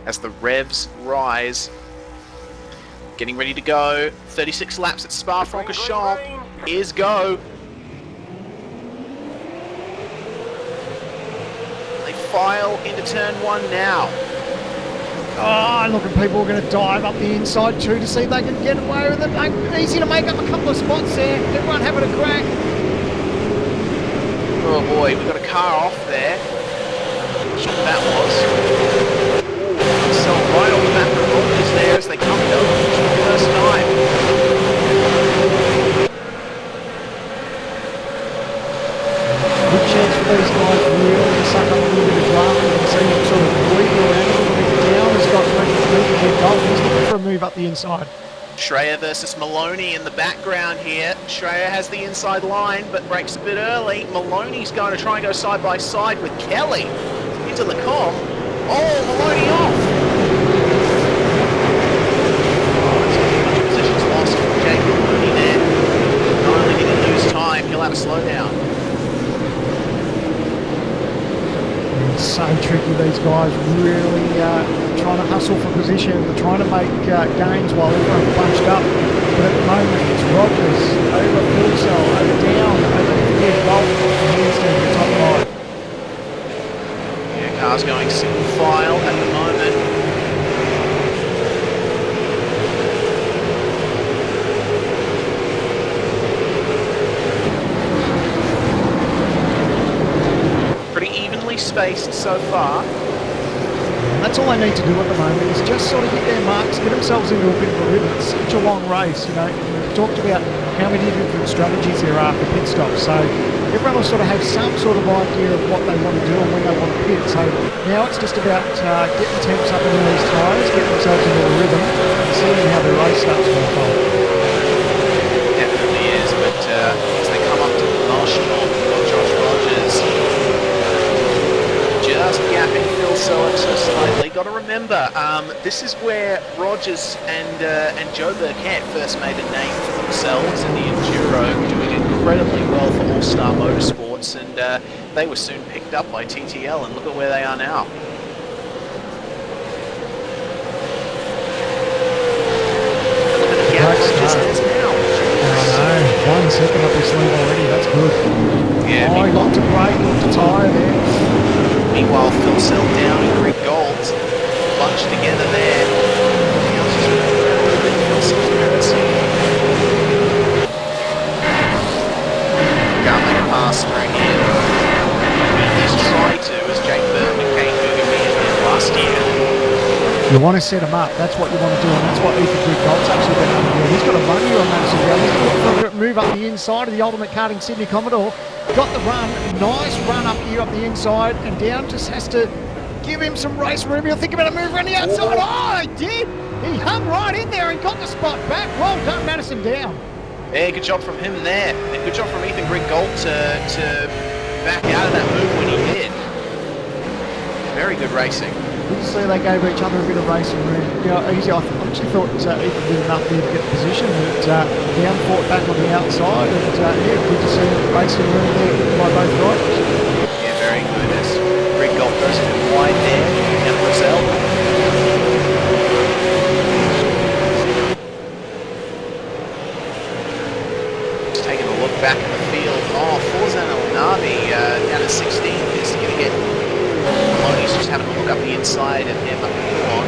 Speaker 3: As the revs rise, Getting ready to go. 36 laps at Spa-Francorchamps. Here's go. They file into turn 1 now.
Speaker 6: Oh, look at people are going to dive up the inside too to see if they can get away with it. Easy to make up a couple of spots there. Everyone having a crack.
Speaker 3: Oh boy, we've got a car off there. Not sure what that was. So right on the back of Rogers there as they come over for the first time.
Speaker 6: Good chance for these guys really to suck up a little bit of draft and see them sort of bleed around a little bit down. He's got plenty of speed to get going. He's looking for a move up the inside.
Speaker 3: Shreya versus Maloney in the background here. Shreya has the inside line but breaks a bit early. Maloney's going to try and go side by side with Kelly into the com. Oh, Maloney off! Positions lost from Jake Maloney there. Not only did he lose time, he'll have a slowdown.
Speaker 6: It's so tricky, these guys really trying to hustle for position. They're trying to make gains while everyone's bunched up. But at the moment, it's Rogers over Fullsell, over Down, over Golf, and Hanston in the top right.
Speaker 3: Yeah, cars going single file at the moment. Pretty evenly spaced so far.
Speaker 6: That's all they need to do at the moment is just sort of hit their marks, get themselves into a bit of a rhythm. It's such a long race, you know. We've talked about how many different strategies there are for pit stops, so everyone will sort of have some sort of idea of what they want to do and when they want to pit. So now it's just about getting temps up into these tyres, getting themselves into a rhythm, and seeing how the race starts to unfold.
Speaker 3: Definitely is, but as they come up to the last shot, we've got Josh Rogers just gapping Phil Selleck so slightly. Got to remember, this is where Rogers and Joe Burkett first made a name for themselves in the Enduro, doing incredibly well for All-Star Motorsports, and they were soon picked up by TTL, and look at where they are now. Look at the gap Rogers has now.
Speaker 6: 1 second up his sleeve already, that's good.
Speaker 3: Yeah,
Speaker 6: he got to brake, got to tyre there.
Speaker 3: Meanwhile, Phil Sell down and Greg Gold bunched together there. Everything else is really around a little bit. Phil Sell's currency. Can't make a pass through here. At least try to, as Jake Burton and Kane Guggenheim did last year.
Speaker 6: You want to set him up, that's what you want to do, and that's what Ethan Greg Gold's actually been able to do. He's got a run here on Madison Brown. He's looking for a move up the inside of the Ultimate Karting Sydney Commodore. Got the run, nice run up here up the inside, and Down just has to give him some race room. He'll think about a move around the outside. Oh, he did! He hung right in there and got the spot back. Well done, Madison Down.
Speaker 3: Yeah, good job from him there. And good job from Ethan Greg Gold to back out of that move when he did. Very good racing.
Speaker 6: Good to see they gave each other a bit of racing room. You know, easy. I actually thought Ethan did enough there to get the position, but Down fought back on the outside, and yeah, good to see racing room there by both riders.
Speaker 3: Yeah, very good. As Greg Gold goes a bit wide there, and Rosell. Just taking a look back in the field. Oh, Forzan Elnavi down at 16 is going to get. Maloney's just having a look up the inside and Emma on.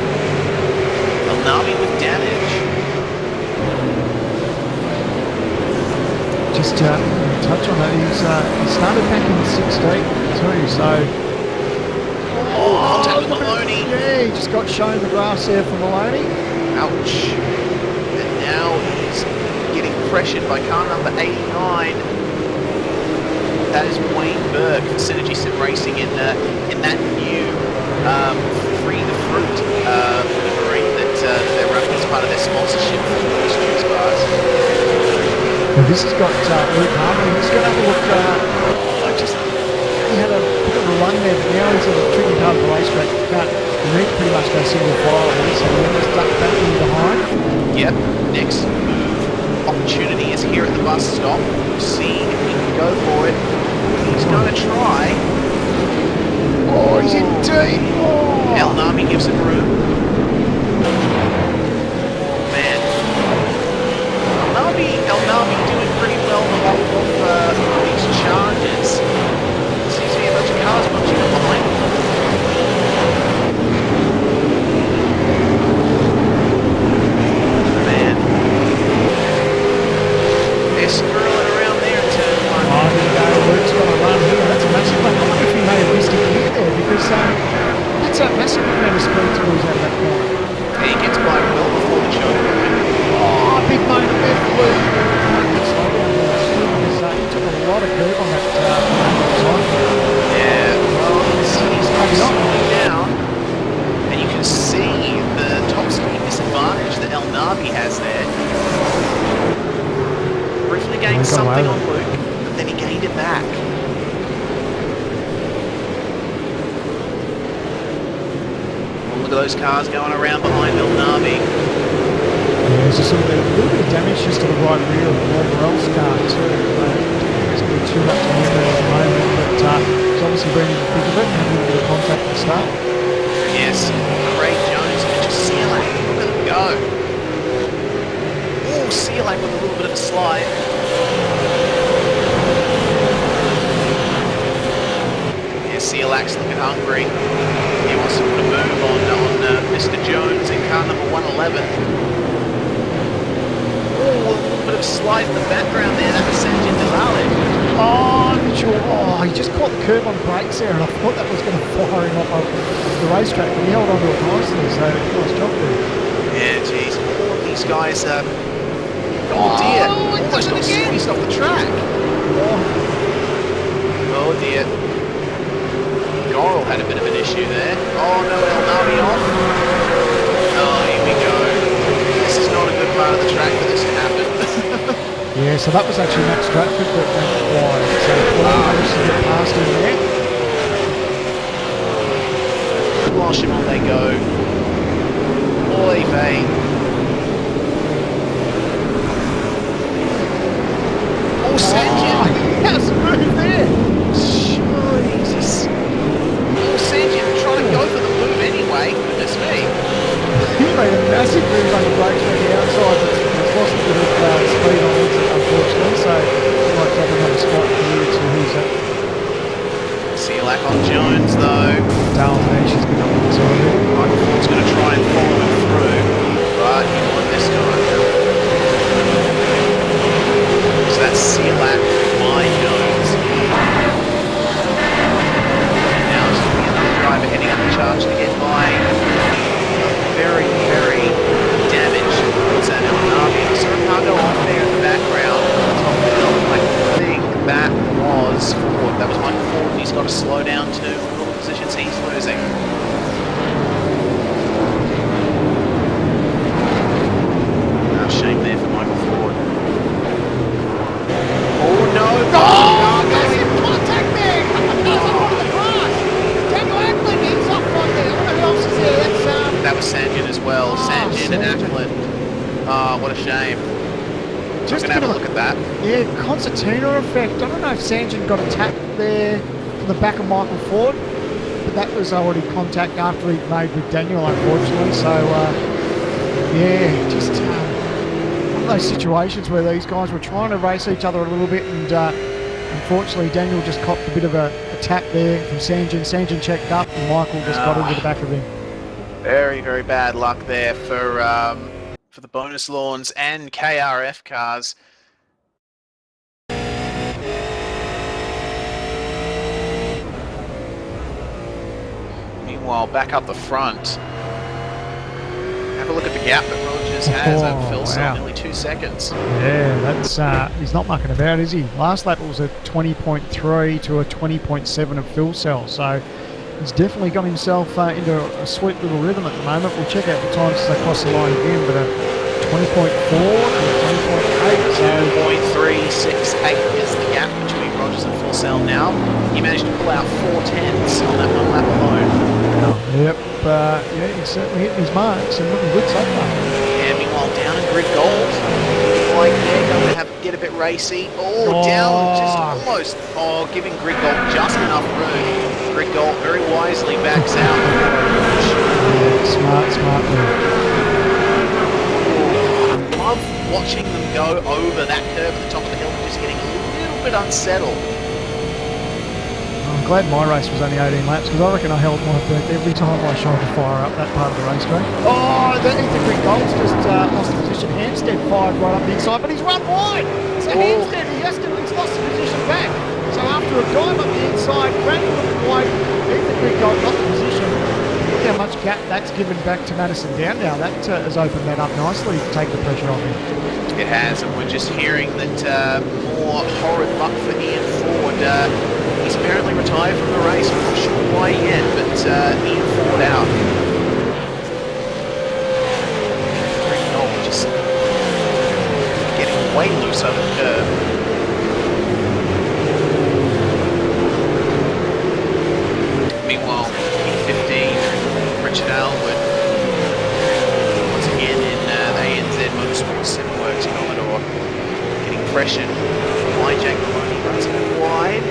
Speaker 3: Elnavi with damage.
Speaker 6: Just touch on that. He started back in 16 too, so.
Speaker 3: Oh, contact with Maloney.
Speaker 6: Yeah, he just got shown the grass there from Maloney.
Speaker 3: Ouch. And now he's getting pressured by car number 89. That is Wayne Burke for Synergy Sim Racing in that new Free the Fruit livery that they're running as part of their sponsorship for the Studios bars.
Speaker 6: Well, this has got Luke Harmon. He's going to have a look. He had a bit of a run there, but now he's in a tricky part of the racetrack. You need to pretty much go single file here, so we're just duck back in behind.
Speaker 3: Yep, next move opportunity is here at the bus stop. See if he can go for it. He's going to try.
Speaker 6: Oh, he's in deep. Oh.
Speaker 3: El Nami gives him room. Man, Narby has there. Briefly gained
Speaker 6: got away
Speaker 3: something on
Speaker 6: with
Speaker 3: Luke, but then he gained it back. Well, look at those cars going around behind Bill Narby.
Speaker 6: Yeah, there's just a little bit of damage just to the right rear of Morel's car too. There's going to be too much to move at the moment, but he's obviously bringing the thick of it and having a little bit of contact at the start.
Speaker 3: Yes, Craig Jones and just Sealack, look at them go. Oh, Sealack with a little bit of a slide. Yeah, Sealack's looking hungry. He wants to put a move on Mr. Jones in car number 111. Oh, a little bit of slide in the background there. That was Sanjay Dalali.
Speaker 6: Oh, Mitchell, oh, he just caught the curb on brakes there, and I thought that was going to fire him off the racetrack, but he held on to it nicely, so nice job there.
Speaker 3: Yeah, geez, all of these guys, oh dear, almost got squeezed off the track. Oh dear. Goral had a bit of an issue there. Oh no, El Navi off. Oh, here we go. This is not a good part of the track for this to happen.
Speaker 6: Yeah, so that was actually Max Stratford that went wide, so Paul managed to get past him there.
Speaker 3: Blanchimont they go. Oy vey. Oh, Sanjay!
Speaker 6: How's the move there?
Speaker 3: Jesus. Oh, Sanjay trying to go for the move anyway. Goodness me.
Speaker 6: He made a massive move on the brakes from the outside, but he's lost a bit of speed on exit, unfortunately, so he might drop another spot here to who's that?
Speaker 3: Sealack on Jones though.
Speaker 6: Dallin Nash is going to be sorted.
Speaker 3: Michael Ford's going to try and follow him through, but he won this time. So that's Sealack by Jones. Now it's looking at the driver heading up the charge to get by. Very, very damaged. What's that, El Navi? I saw a car go off there in the background. Top of the hill. I think that was Ford. That was Michael Ford. He's got to slow down too. All the positions he's losing. Oh, shame there for Michael Ford. Oh no! Oh,
Speaker 6: Massive contact there! He's off the grass! Daniel Ackland, he's off on there. Who else is there? That's
Speaker 3: that was Sanjin as well. Sanjin and Ackland. Oh, what a shame. Just gonna have a look at that.
Speaker 6: Yeah, concertina effect. I don't know if Sanjin got a tap there from the back of Michael Ford, but that was already contact after he'd made with Daniel, unfortunately. So, yeah, just one of those situations where these guys were trying to race each other a little bit, and unfortunately Daniel just copped a bit of a tap there from Sanjin. Sanjin checked up, and Michael just got into the back of him.
Speaker 3: Very, very bad luck there for the bonus lawns and KRF cars. Meanwhile, back up the front. Have a look at the gap that Rogers has over Phil Cell, nearly 2 seconds.
Speaker 6: Yeah, that's he's not mucking about, is he? Last lap was a 20.3 to a 20.7 of Phil Cell, so he's definitely got himself into a sweet little rhythm at the moment. We'll check out the times as they cross the line again, but a 20.4 and a 20.8. So
Speaker 3: 2.368 is the gap between Rogers and Phil Cell now. He managed to pull out 4.10s on that one lap alone.
Speaker 6: Yep, yeah, he's certainly hitting his marks and looking good so far.
Speaker 3: Yeah, meanwhile down in Grid Gold, like they're going to get a bit racy. Oh, down just almost. Oh, giving Grid Gold just enough room. Grid Gold very wisely backs out.
Speaker 6: Yeah, smart move.
Speaker 3: I love watching them go over that curve at the top of the hill and just getting a little bit unsettled.
Speaker 6: I'm glad my race was only 18 laps, because I reckon I held my breath every time I tried to fire up that part of the racetrack. Oh, then Grid Gold's just lost the position. Hampstead fired right up the inside, but he's run wide. So Hampstead, he's lost the position back. So after a dive up the inside, ran a little wide, Grid Gold got the position. Look how much gap that's given back to Madison Down now. That has opened that up nicely to take the pressure off him.
Speaker 3: It has, and we're just hearing that more horrid luck for Ian Ford. He's apparently retired from the race. I'm not sure why yet, but Ian Ford out. Just pressured by Jake Maloney, runs a bit wide.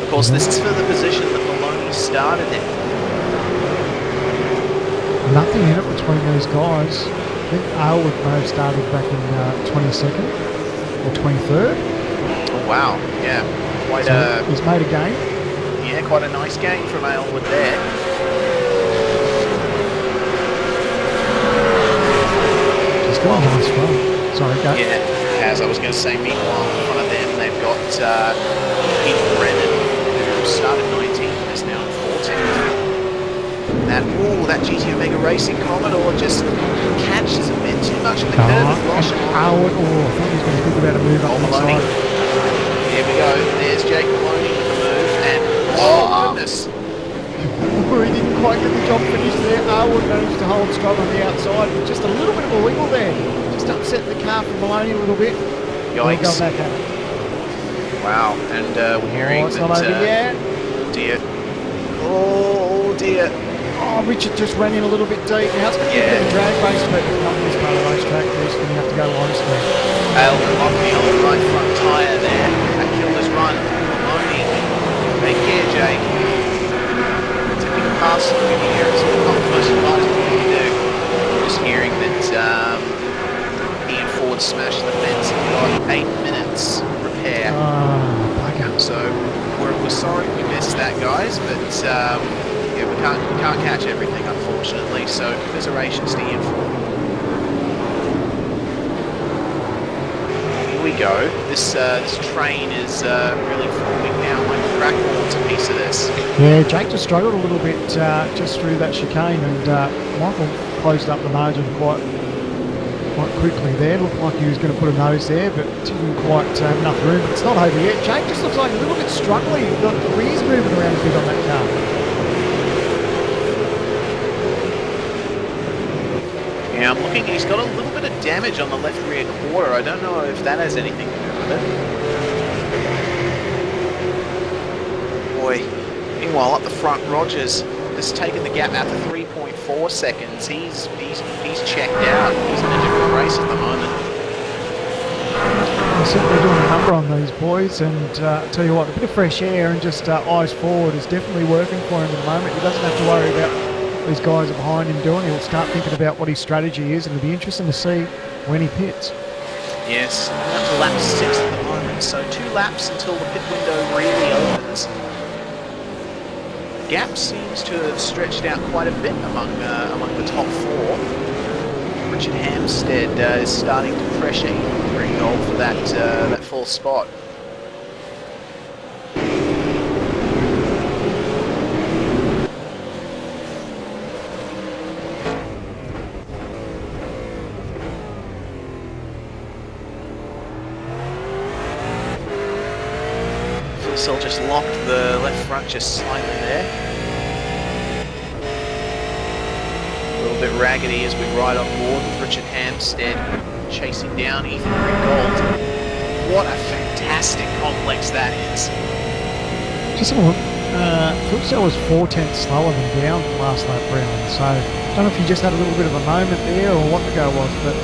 Speaker 3: Of course, this is for the position that Maloney started in.
Speaker 6: Nothing in it between those guys. I think Aylward may have started back in 22nd or 23rd.
Speaker 3: Oh, wow, yeah. Quite
Speaker 6: So he's made a gain.
Speaker 3: yeah, quite a nice game from Aylward there.
Speaker 6: He's got a nice run. Sorry, go.
Speaker 3: Yeah, as I was going to say, meanwhile, in front of them, they've got Peter Brennan, who started 19th and is now 14th. That GT Omega Racing Commodore just catches a bit too much of the curve with Roche.
Speaker 6: Aylward, I think he's going to think about a move up
Speaker 3: Maloney.
Speaker 6: inside.
Speaker 3: Here we go. There's Jake Maloney with the move, and oh goodness.
Speaker 6: He didn't quite get the job finished there. Aylward managed to hold strong on the outside with just a little bit of a wiggle there. Just upset the car from Maloney a little bit.
Speaker 3: Yikes.
Speaker 6: Go back at it.
Speaker 3: Wow, and we're hearing
Speaker 6: it's
Speaker 3: that...
Speaker 6: not over yet.
Speaker 3: Oh dear. Oh dear.
Speaker 6: Oh, Richard just ran in a little bit deep. Now it's going to be a bit of a drag race, but not this part of the racetrack. He's going to have to go low speed.
Speaker 3: Aylward off the old right front tyre there. That killed his run. Maloney. Take care, Jake. Tipping past over here is not the most advisable thing to do. Just hearing that he and Ford smashed the fence and got 8 minutes repair. So we're sorry we missed that, guys, but yeah, we can't catch everything, unfortunately. So commiserations to Ian Ford. Here we go. This train is really forming now. Might crack a piece of this.
Speaker 6: Yeah, Jake just struggled a little bit just through that chicane, and Michael closed up the margin quite quickly there. Looked like he was going to put a nose there, but didn't quite have enough room. But it's not over yet. Jake just looks like a little bit struggling. The rear's moving around a bit on that car.
Speaker 3: Yeah, I'm looking. He's got a little bit of damage on the left rear quarter. I don't know if that has anything to do with it. Boy. Meanwhile, up the front, Rogers has taken the gap out to 3.4 seconds. He's checked out. He's in a different race at the moment.
Speaker 6: They're certainly doing a number on these boys, and I tell you what, a bit of fresh air and just eyes forward is definitely working for him at the moment. He doesn't have to worry about what these guys are behind him doing. He'll start thinking about what his strategy is, and it'll be interesting to see when he pits.
Speaker 3: Yes, up to lap 6 at the moment, so 2 laps until the pit window really opens. Gap seems to have stretched out quite a bit among the top 4. Richard Hampstead is starting to pressure Ethan Ringgold for that 4th spot. Phil Sell just locked the left front just slightly there. A little bit raggedy as we ride on board with Richard Hampstead chasing down Ethan Ringgold. What a fantastic complex that is.
Speaker 6: Just a look. Phil Sell was 4/10 slower than Down last lap round, so I don't know if he just had a little bit of a moment there or what the go was, but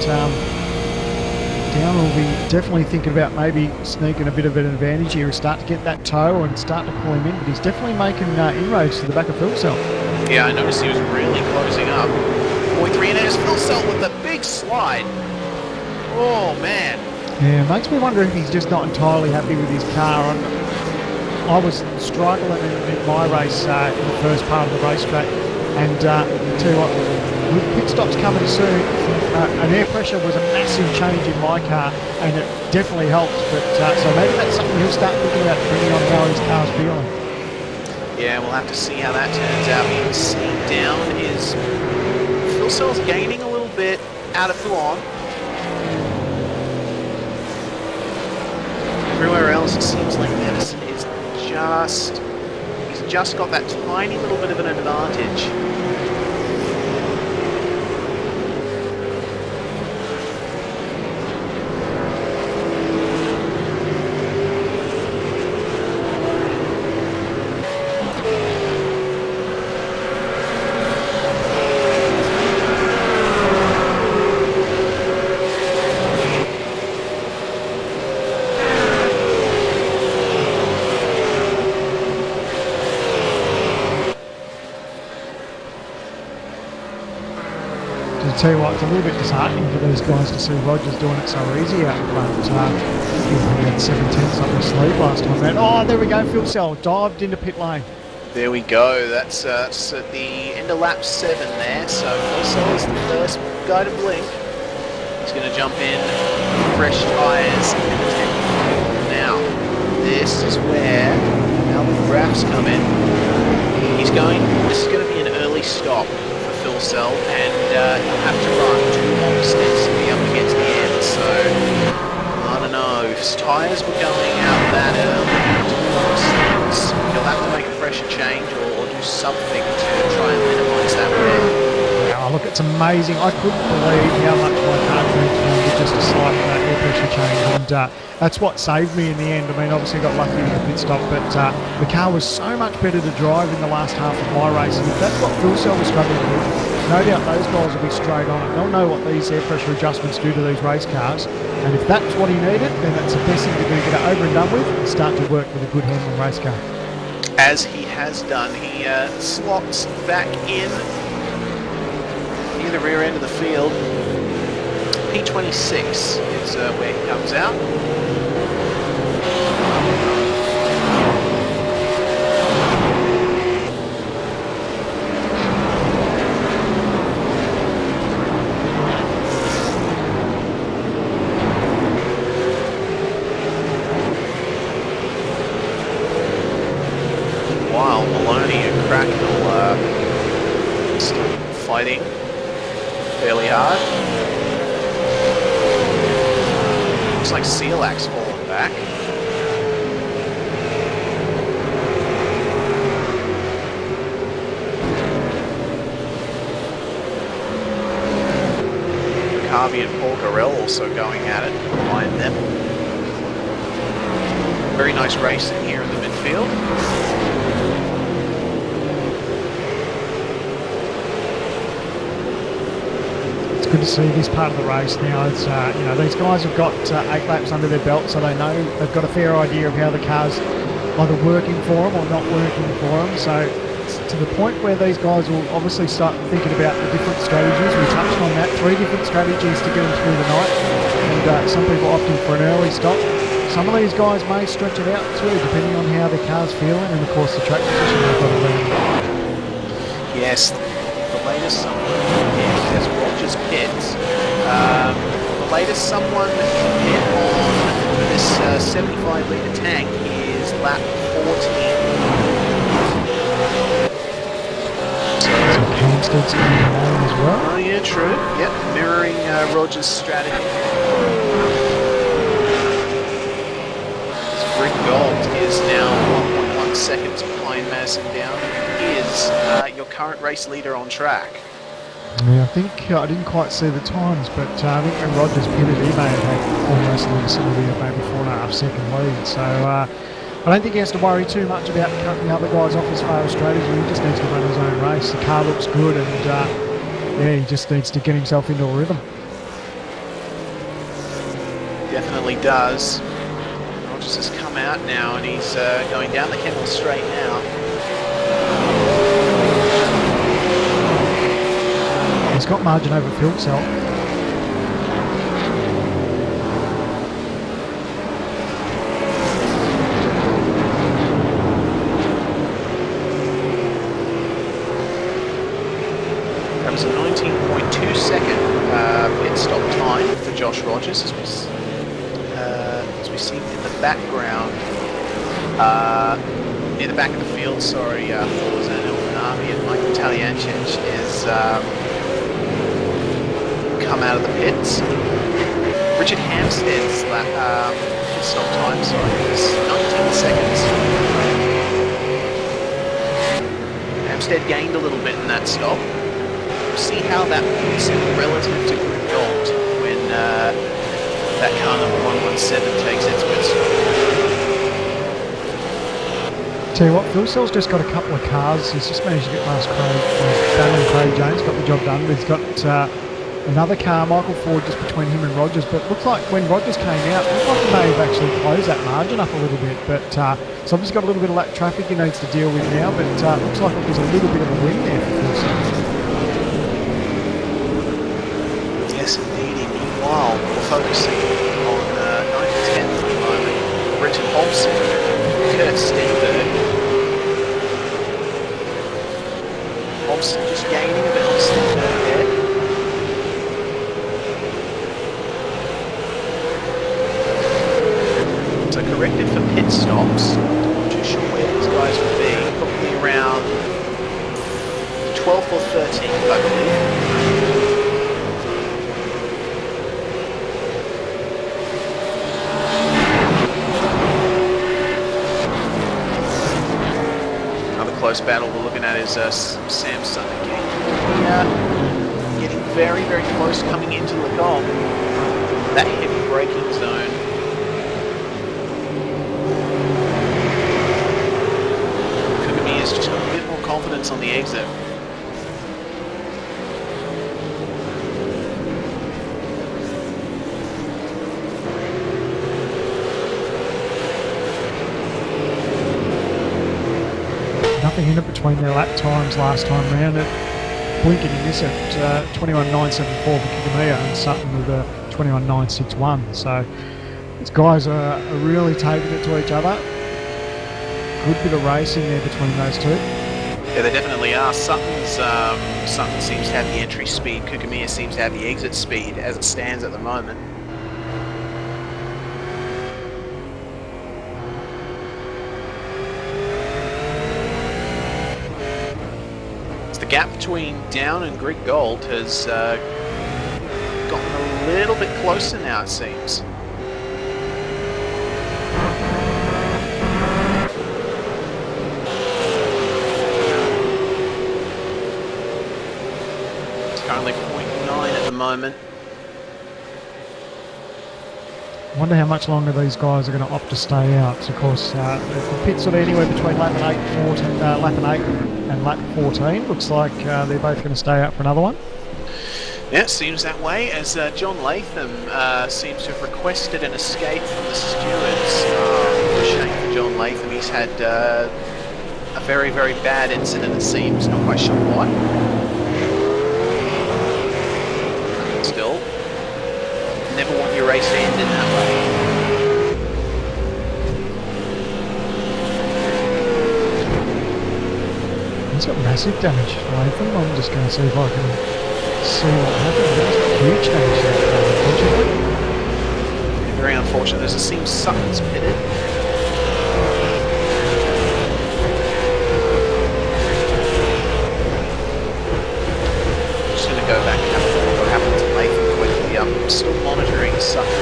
Speaker 6: Down will be definitely thinking about maybe sneaking a bit of an advantage here and start to get that toe and start to pull him in, but he's definitely making inroads to the back of Phil Sell.
Speaker 3: Yeah, I noticed he was really closing up. Boy, 3 and there's Phil Sell with a big slide. Oh, man.
Speaker 6: Yeah, it makes me wonder if he's just not entirely happy with his car. I was struggling in my race in the first part of the racetrack, and tell you what, with pit stops coming soon, an air pressure was a massive change in my car, and it definitely helped. But so maybe that's something he'll start thinking about, depending on how his car's feeling.
Speaker 3: Yeah, we'll have to see how that turns out. You can see Down is... Phil Sell's gaining a little bit out of Toulon. Everywhere else it seems like Madison is just... He's just got that tiny little bit of an advantage.
Speaker 6: Tell you what, it's a little bit disheartening for these guys to see Rogers doing it so easy out in front. He had 7/10 up his sleeve last time out. Oh, there we go, Phil Cell dived into pit lane.
Speaker 3: There we go. That's at the end of lap 7 there. So Phil is the first guy to blink. He's going to jump in, fresh tyres, and attempt. Now, this is where our graphs come in. This is going to be an early stop for Phil Cell, and he'll have to run 2 long stints to be up against the end. So I don't know if his tyres were going out that early. He'll have to make a pressure change or do something to try and minimise that wear.
Speaker 6: Oh, look, it's amazing. I couldn't believe how much my car transformed with just a slight air pressure change, and that's what saved me in the end. I mean, obviously got lucky in the pit stop, but the car was so much better to drive in the last half of my race, and if that's what Phil Cell was struggling with, no doubt those guys will be straight on it. They'll know what these air pressure adjustments do to these race cars, and if that's what he needed, then that's the best thing to do, get it over and done with, and start to work with a good handling race car.
Speaker 3: As he has done, he slots back in near the rear end of the field. P26 is where he comes out. While Maloney and Cracknell still fighting fairly hard. Looks like Sealak's fallen back. Harvey and Paul Garrell also going at it behind them. Very nice racing here in the midfield.
Speaker 6: It's good to see this part of the race now. It's you know, these guys have got 8 laps under their belt, so they know they've got a fair idea of how the car's either working for them or not working for them. So it's to the point where these guys will obviously start thinking about the different strategies. We touched on that, 3 different strategies to get them through the night, and some people opting for an early stop. Some of these guys may stretch it out too, depending on how the car's feeling and of course the track position they've got to be in.
Speaker 3: Yes, the latest someone has Rogers pits. The latest someone hit on this 75 litre tank is lap 14.
Speaker 6: So Hampstead's in the lane as well.
Speaker 3: Oh yeah, true. Yep, mirroring Rogers' strategy. Rick Gold is now 1.1 seconds behind Madison Down. He is your current race leader on track.
Speaker 6: Yeah, I think I didn't quite see the times, but I think when Rogers pitted, he may have had almost in the vicinity of maybe 4.5 second lead. So I don't think he has to worry too much about cutting the other guys off as far as strategy. He just needs to run his own race. The car looks good, and yeah, he just needs to get himself into a rhythm.
Speaker 3: Definitely does. Rogers has come out now, and he's going down the Kemmel straight now.
Speaker 6: He's got margin over Phil Cell.
Speaker 3: That was a 19.2 second pit stop time for Josh Rogers, as we see in the background, near the back of the field. Sorry, Forza Elnami and Michael Taliancic is come out of the pits. Richard Hampstead's pit stop time, is 19 seconds. Hampstead gained a little bit in that stop. We'll see how that puts in relative to Group Gold when that car number 117 takes its pit stop.
Speaker 6: Tell you what, Phil Cell's just got a couple of cars. He's just managed to get past Craig Jones, got the job done. But he's got another car, Michael Ford, just between him and Rogers. But it looks like when Rogers came out, it looked like he may have actually closed that margin up a little bit. But he's obviously got a little bit of lap traffic he needs to deal with now. But looks like there's a little bit of a win there for Phil Cell.
Speaker 3: while, we're focusing on 9th and 10th at the moment. Britton Holson, Kurt Stenberg. Holson just gaining a bit on Stenberg there. So corrected for pit stops. Not too sure where these guys would be. Probably around 12th or 13th, I believe. Close battle we're looking at is Sam Sutton again. Getting very, very close coming into Lagom. That heavy braking zone. Kugami has just got a bit more confidence on the exit.
Speaker 6: Nothing in it between their lap times last time round. Blinking in this at 21.974 for Kikamiya and Sutton with a 21.961. So these guys are really taking it to each other. Good bit of racing there between those two.
Speaker 3: Yeah, they definitely are. Sutton seems to have the entry speed. Kikamiya seems to have the exit speed as it stands at the moment. The gap between Down and Grig Gold has gotten a little bit closer now, it seems. It's currently 0.9 at the moment.
Speaker 6: I wonder how much longer these guys are going to opt to stay out. So of course, the pits sort of anywhere between lap and 8 and lap 14. Looks like they're both going to stay out for another one.
Speaker 3: Yeah, it seems that way, as John Latham seems to have requested an escape from the stewards. Shame for John Latham. He's had a very, very bad incident, it seems. Not quite sure why. Still, never want your race to end in that way.
Speaker 6: He's got massive damage, Latham. I'm just going to see if I can see what happened. That's huge damage there, unfortunately.
Speaker 3: Very unfortunate. As it seems Sutton's pitted. Just going to go back and have a look at what happened to Latham quickly. I'm still monitoring Sutton.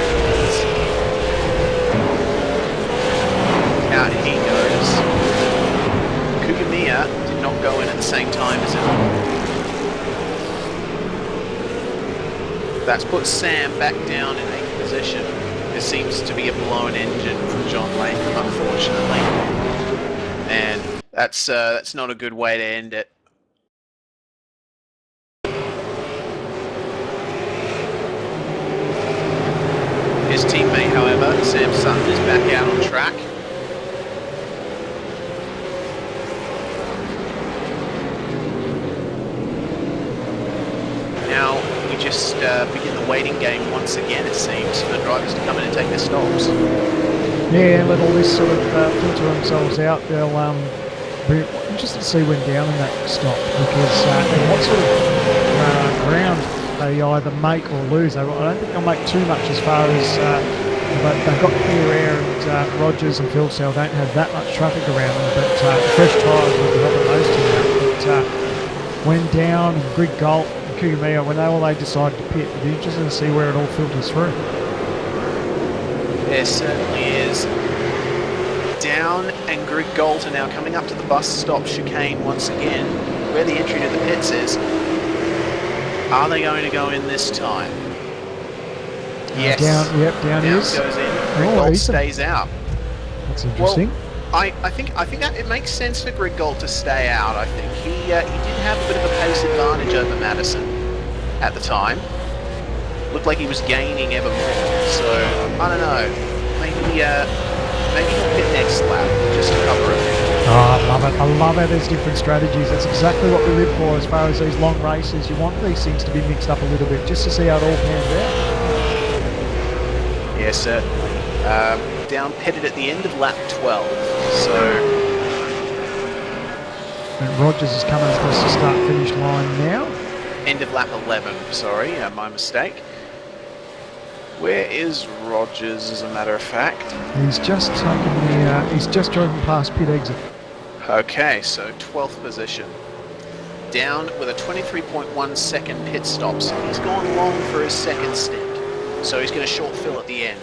Speaker 3: Out he goes. Kugamiya did not go in at the same time as him. That's put Sam back down in 8th position. There seems to be a blown engine from John Latham, unfortunately. And that's not a good way to end it. His teammate, however, Sam Sutton, is back out on track. Now we just begin the waiting game once again, it seems, for the drivers to come in and take their stops.
Speaker 6: Yeah, let all this sort of filter themselves out. They'll be interested to see when down in that stop, because and what sort of ground they either make or lose. I don't think they'll make too much as far as but they've got clear air, and Rogers and Phil Cell don't have that much traffic around them, but fresh tyres will be helping those two out. But when down and Grig Galt and Kugamiya, when they decide to pit, it'll be interesting to see where it all filters through.
Speaker 3: There certainly is. Down and Grig Galt are now coming up to the bus stop chicane once again, where the entry to the pits is. Are they going to go in this time? Yes.
Speaker 6: Down is.
Speaker 3: Goes in. Grig Galt stays out.
Speaker 6: That's interesting.
Speaker 3: Well, I think that it makes sense for Grig Galt to stay out. I think he did have a bit of a pace advantage over Madison at the time. Looked like he was gaining ever more. So I don't know. Maybe he'll pit next lap just to cover it.
Speaker 6: Oh, I love it. I love how there's different strategies. That's exactly what we live for as far as these long races. You want these things to be mixed up a little bit just to see how it all pans out.
Speaker 3: Yeah, certainly. Down pitted at the end of lap 12, so...
Speaker 6: And Rogers is coming across the start-finish line now.
Speaker 3: End of lap 11, sorry, my mistake. Where is Rogers, as a matter of fact?
Speaker 6: He's just taken the, he's just driven past pit exit.
Speaker 3: Okay, so 12th position. Down with a 23.1 second pit stop, so he's gone long for his second stint. So he's going to short fill at the end.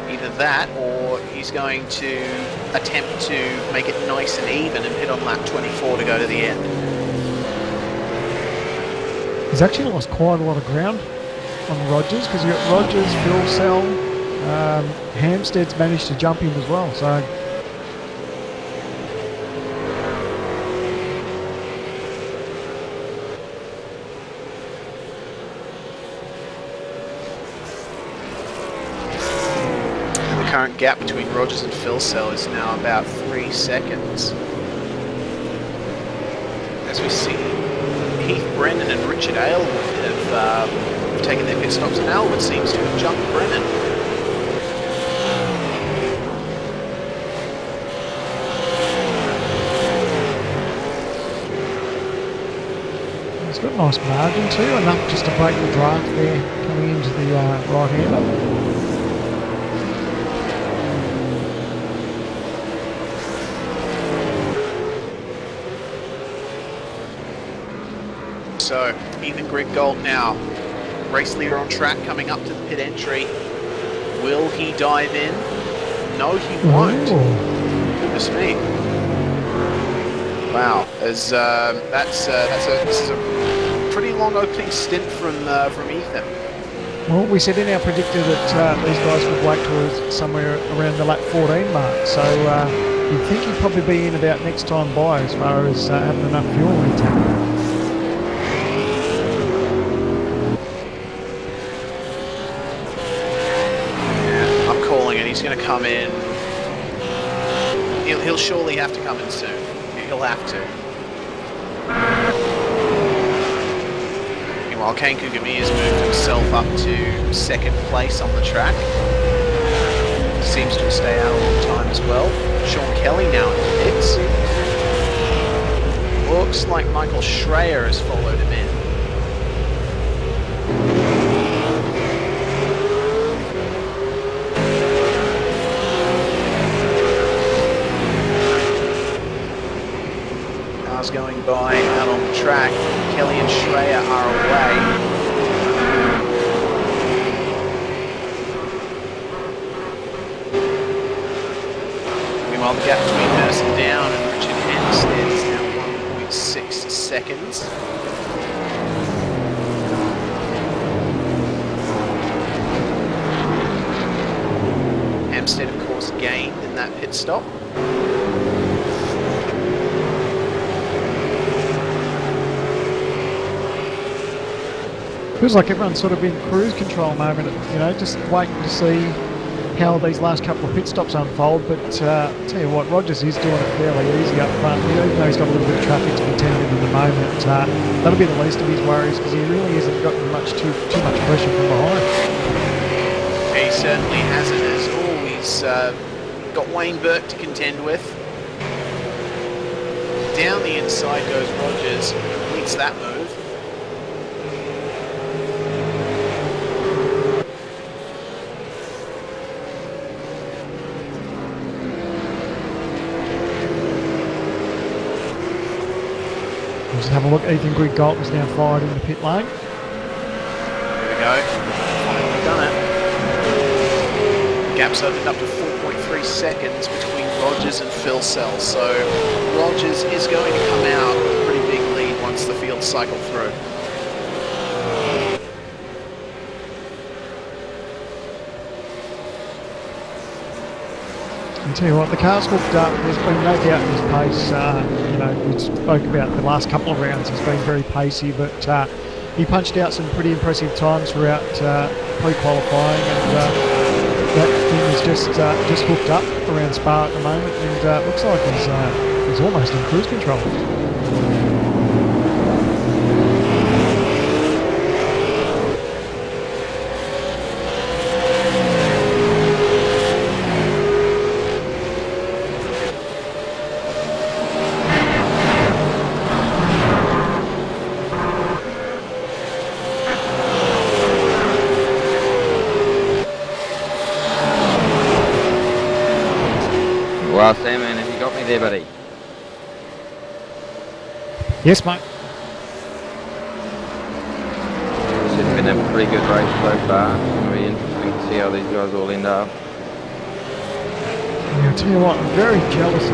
Speaker 3: Either that, or he's going to attempt to make it nice and even and pit on lap 24 to go to the end.
Speaker 6: He's actually lost quite a lot of ground on Rogers, because you've got Rogers, Phil Sell, Hampstead's managed to jump in as well, so...
Speaker 3: The current gap between Rogers and Phil Sell is now about 3 seconds. As we see, Heath Brennan and Richard Aylward have taken their pit stops, and Aylward seems to have jumped Brennan.
Speaker 6: He's got a nice margin too, enough just to break the draft there, coming into the right-hander.
Speaker 3: So, Ethan Griggold now, race leader on track, coming up to the pit entry. Will he dive in? No, he won't. Goodness me. Wow, as this is a pretty long opening stint from Ethan.
Speaker 6: Well, we said in our predictor that these guys would wait towards somewhere around the lap 14 mark, so you'd think he'd probably be in about next time by as far as having enough fuel in the tank.
Speaker 3: He's going to come in. He'll surely have to come in soon. He'll have to. Meanwhile, Kane Kugami has moved himself up to second place on the track. Seems to stay out a long time as well. Sean Kelly now in the pits. Looks like Michael Schreier has followed him in. Going by out on the track. Kelly and Schreier are away. Meanwhile, the gap between Mercer Down and Richard Hampstead is now 1.6 seconds. Hampstead, of course, gained in that pit stop.
Speaker 6: Feels like everyone's sort of in cruise control moment, you know, just waiting to see how these last couple of pit stops unfold. But tell you what, Rogers is doing it fairly easy up front. Even though he's got a little bit of traffic to contend with at the moment, that'll be the least of his worries, because he really hasn't got too much pressure from behind.
Speaker 3: He certainly hasn't, as always. Got Wayne Burke to contend with. Down the inside goes Rogers, completes that move.
Speaker 6: Just have a look. Ethan Griggold is now fired in the pit lane.
Speaker 3: There we go. Finally done it. Gap's opened up to 4.3 seconds between Rogers and Phil Sell. So Rogers is going to come out with a pretty big lead once the field cycle through.
Speaker 6: I tell you what, the car's hooked up. There's been no doubt in his pace. You know, we spoke about the last couple of rounds. He's been very pacey, but he punched out some pretty impressive times throughout pre-qualifying, and that thing is just hooked up around Spa at the moment, and looks like he's almost in cruise control.
Speaker 7: there, buddy?
Speaker 6: Yes, mate.
Speaker 7: It's been a pretty good race so far. It's going to be interesting to see how these guys all end up.
Speaker 6: Yeah, I'll tell you what, I'm very jealous of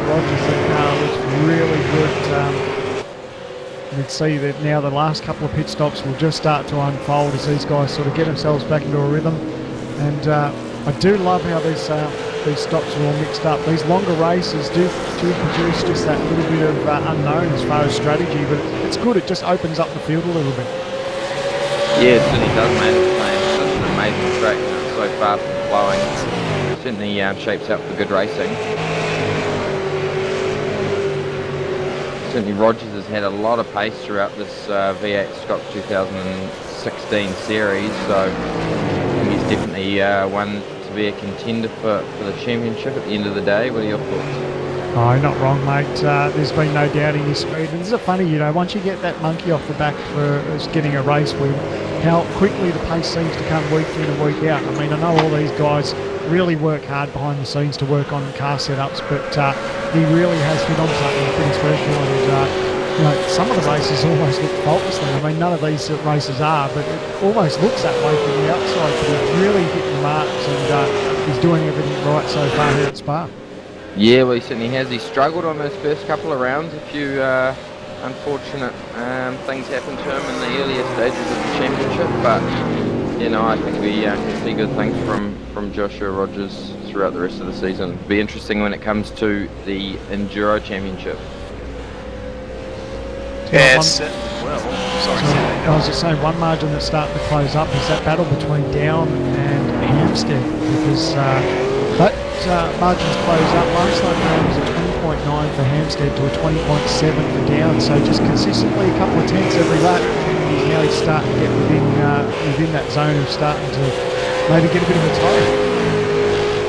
Speaker 6: Rogers. That car looks really good. You can see that now the last couple of pit stops will just start to unfold as these guys sort of get themselves back into a rhythm. And I do love how these stops are all mixed up. These longer races do produce just that little bit of unknown as far as strategy, but it's good. It just opens up the field a little bit.
Speaker 7: Yeah, it certainly does, mate. It's such an amazing track. It's so fast and flowing. It certainly shapes out for good racing. Certainly Rogers has had a lot of pace throughout this V8SCOPS 2016 series, so he's definitely one to be a contender for the championship at the end of the day. What are your thoughts?
Speaker 6: Oh, not wrong, mate. There's been no doubting his speed. And this is funny, you know, once you get that monkey off the back for getting a race win, how quickly the pace seems to come week in and week out. I mean, I know all these guys really work hard behind the scenes to work on car setups, but he really has hit on something pretty special. And you know, some of the races almost look faultlessly. I mean, none of these races are, but it almost looks that way from the outside. But he's really hitting the marks, and he's doing everything right so far here at Spa. Yeah,
Speaker 7: well, he certainly has. He struggled on those first couple of rounds. A few unfortunate things happened to him in the earlier stages of the championship, but you know, I think we can see good things from Joshua Rogers throughout the rest of the season. It'll be interesting when it comes to the Enduro Championship.
Speaker 3: Yes. Well, sorry.
Speaker 6: I was just saying, one margin that's starting to close up is that battle between Down and Hampstead, because that margin's closed up. Last night it was a 20.9 for Hampstead to a 20.7 for Down, so just consistently a couple of tenths every lap. Now he's starting to get within that zone of starting to maybe get a bit of a toe.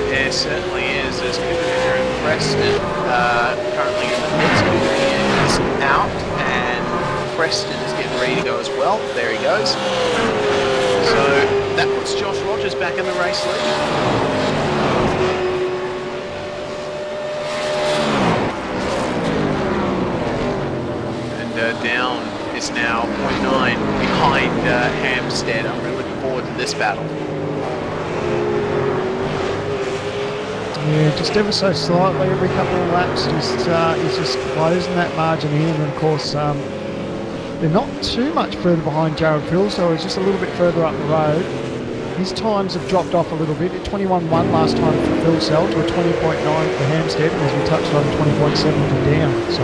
Speaker 3: Yeah, it certainly is. There's Cougar and Preston currently in the pits. Cougar is out, and Preston is getting ready to go as well. There he goes. So that puts Josh Rogers back in the race lead. Down is now 0.9 behind Hampstead. I'm really looking forward to this battle.
Speaker 6: Yeah, just ever so slightly every couple of laps, he's just closing that margin in, and of course they're not too much further behind Jared Phil, so he's just a little bit further up the road. His times have dropped off a little bit. At 21.1 last time for Phil Sell to a 20.9 for Hampstead, and as we touched on, 20.7 for Down. So.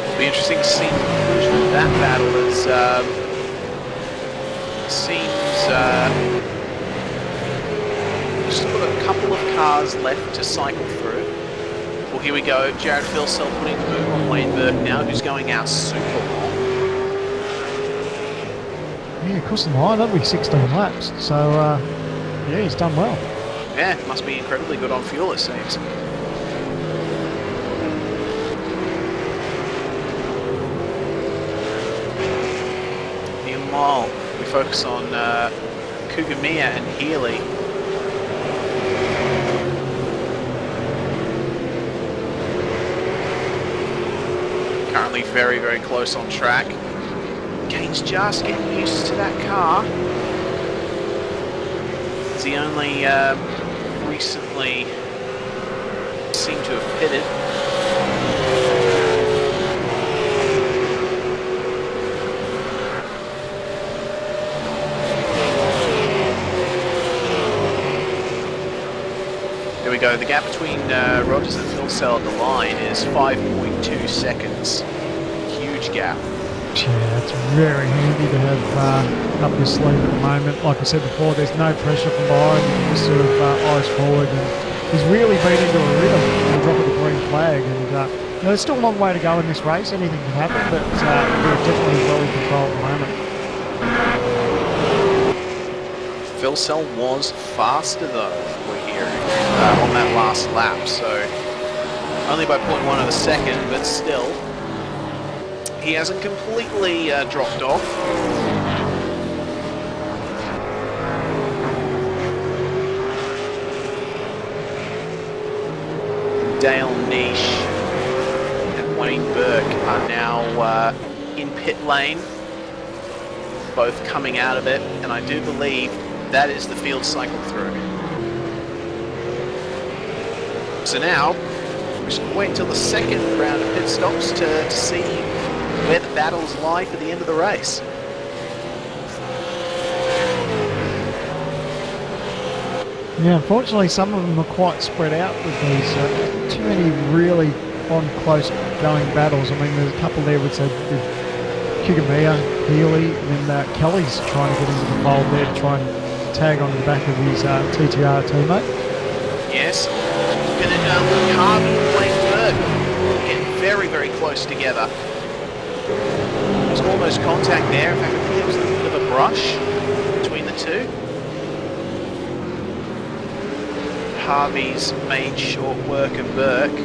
Speaker 3: It'll be interesting to see the conclusion of that battle, as seems just got a couple of cars left to cycle through. Well, here we go. Jared Philsell putting the move on Wayne Burke now, who's going out super long.
Speaker 6: Yeah, crossing the line, that'll be 16 laps. So, yeah, he's done well.
Speaker 3: Yeah, must be incredibly good on fuel, it seems. Meanwhile, we focus on Cougar-Mia and Healy. Currently very, very close on track. Kane's just getting used to that car. As he only recently seemed to have pitted. There we go. The gap between Rogers and Phil Sell at the line is 5.2 seconds. Huge gap.
Speaker 6: Yeah, it's very handy to have up your sleeve at the moment. Like I said before, there's no pressure from behind. You can just sort of eyes forward, and he's really been into a rhythm on the drop of the green flag. And you know, there's still a long way to go in this race. Anything can happen, but we're definitely well in control at the moment.
Speaker 3: Phil Sell was faster though, we're hearing, on that last lap. So only by 0.1 of a second, but still. He hasn't completely dropped off. Dale Niche and Wayne Burke are now in pit lane, both coming out of it, and I do believe that is the field cycle through. So now, we're just going to wait until the second round of pit stops to see where the battles lie for the end of the race.
Speaker 6: Yeah, unfortunately some of them are quite spread out with these. Too many really on close going battles. I mean, there's a couple there with Kigamiya, Healy, and then Kelly's trying to get into the fold there to try and tag on the back of his TTR teammate.
Speaker 3: Yes, and then Luke Harvey and Wayne Burke getting very, very close together. There's almost contact there. In fact, I think there was a little bit of a brush between the two. Harvey's made short work of Burke.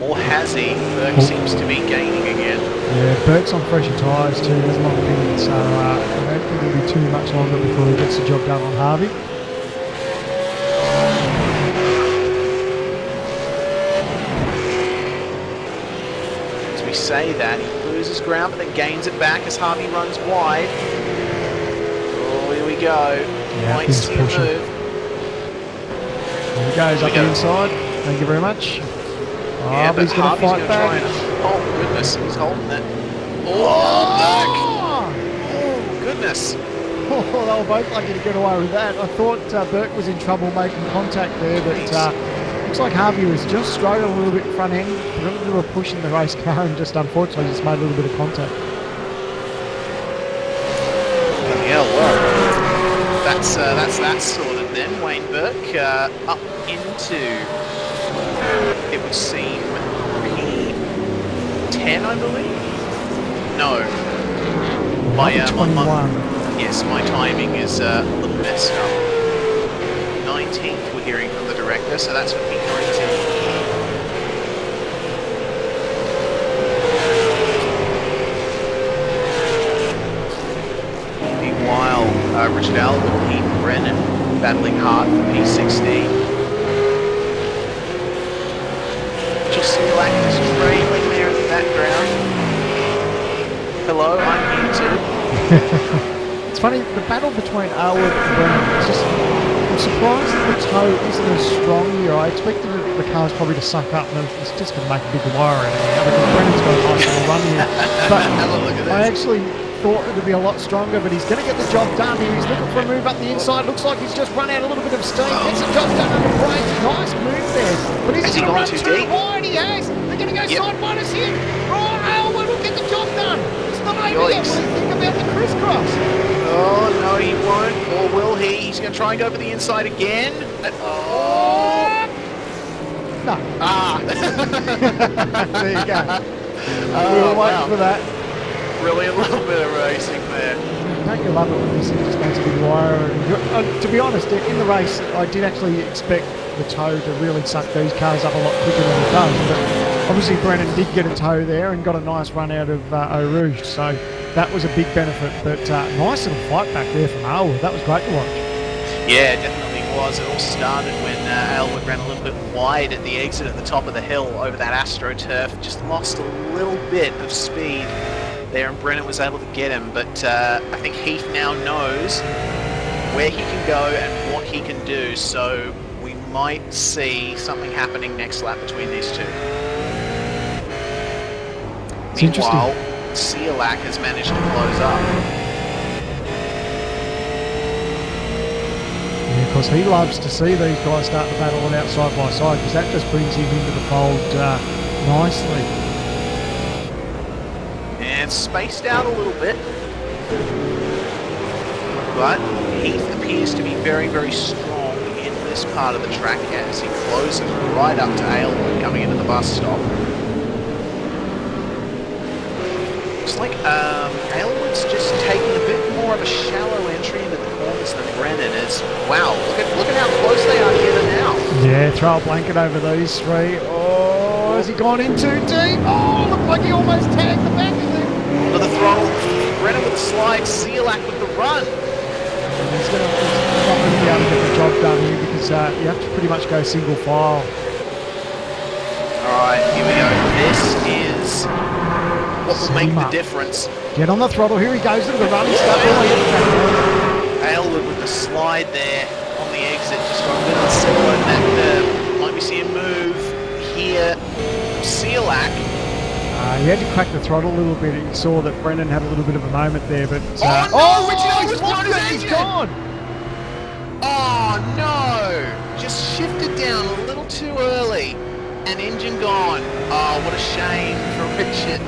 Speaker 3: Or has he? Burke seems to be gaining again.
Speaker 6: Yeah, Burke's on fresher tyres too, there's a long opinion, so I don't think it'll be too much longer before he gets the job done on Harvey.
Speaker 3: As we say that, he loses ground but then gains it back as Harvey runs wide. Oh, here we go.
Speaker 6: Yeah,
Speaker 3: Might see a move.
Speaker 6: There he goes, up the inside. Thank you very much.
Speaker 3: Yeah, but
Speaker 6: Harvey's going to fight back.
Speaker 3: Oh, goodness, he's holding it. Oh, Burke! Oh, goodness.
Speaker 6: Oh, they were both lucky to get away with that. I thought Burke was in trouble making contact there, but looks like Harvey was just struggling a little bit front end. A little bit of a push in the race car and just unfortunately just made a little bit of contact.
Speaker 3: Yeah, well, that's that sorted then. Wayne Burke up into, it would seem, P10, I believe? No. My
Speaker 6: 21.
Speaker 3: Yes, my timing is a little messed up. 19th, we're hearing from the director, so that's for P19. Meanwhile, Richard Albert and Heath Brennan battling hard for P16. Just Black is trailing there in the background. Hello, I'm here too.
Speaker 6: It's funny, the battle between Alwood and Brennan, it's just, I'm surprised that the toe isn't as strong here. I expected the cars probably to suck up and it's just going to make a big wire out of it because Brennan's got a nice little run here. But
Speaker 3: Have a look at this.
Speaker 6: I actually thought it would be a lot stronger, but he's going to get the job done here. He's looking for a move up the inside. Looks like he's just run out a little bit of steam. Gets the job done under brakes. Nice move there. But is he going to run too wide? He has. They're going to go side minus here. Oh, Alwood will get the job done. It's not over yet. What do you think about the crisscross?
Speaker 3: Oh, no, he won't. Or will he? He's going to try and go for the inside again.
Speaker 6: No.
Speaker 3: Ah.
Speaker 6: There you go. We were waiting for that.
Speaker 3: Brilliant little bit of racing there.
Speaker 6: Don't you love it when this thing just makes a big wire? And, to be honest, in the race, I did actually expect the toe to really suck these cars up a lot quicker than it does. But obviously, Brennan did get a toe there and got a nice run out of Eau Rouge. So that was a big benefit. But nice little fight back there from Alwood. That was great to watch.
Speaker 3: Yeah, it definitely was. It all started when Alwood ran a little bit wide at the exit at the top of the hill over that AstroTurf. Just lost a little bit of speed there, and Brennan was able to get him. But I think Heath now knows where he can go and what he can do. So we might see something happening next lap between these two.
Speaker 6: It's
Speaker 3: Meanwhile, Ciolac has managed to close up.
Speaker 6: Because he loves to see these guys start to battle it out side by side because that just brings him into the fold nicely.
Speaker 3: And spaced out a little bit. But Heath appears to be very, very strong in this part of the track as he closes right up to Aylward coming into the bus stop. Looks like Aylward's just taking a bit more of a shallow entry into the corners than Brennan is. Wow, look at how close they are here now.
Speaker 6: Yeah, throw a blanket over these three. Oh, has he gone in too deep? Oh, looked like he almost tagged the back of him.
Speaker 3: Under the throttle, Brennan with the slide, Ciolac with the run.
Speaker 6: He's not going to be able to get the job done here because you have to pretty much go single file.
Speaker 3: Alright, here we go. This is what will make the difference.
Speaker 6: Get on the throttle. Here he goes. Look at the running stuff.
Speaker 3: Aylward with the slide there on the exit. Just got a little simple over that curve. Might be seeing a move here. Sealac.
Speaker 6: He had to crack the throttle a little bit. He saw that Brennan had a little bit of a moment there, but...
Speaker 3: Richard,
Speaker 6: he's gone!
Speaker 3: Oh no! Just shifted down a little too early. And engine gone. Oh, what a shame for Richard.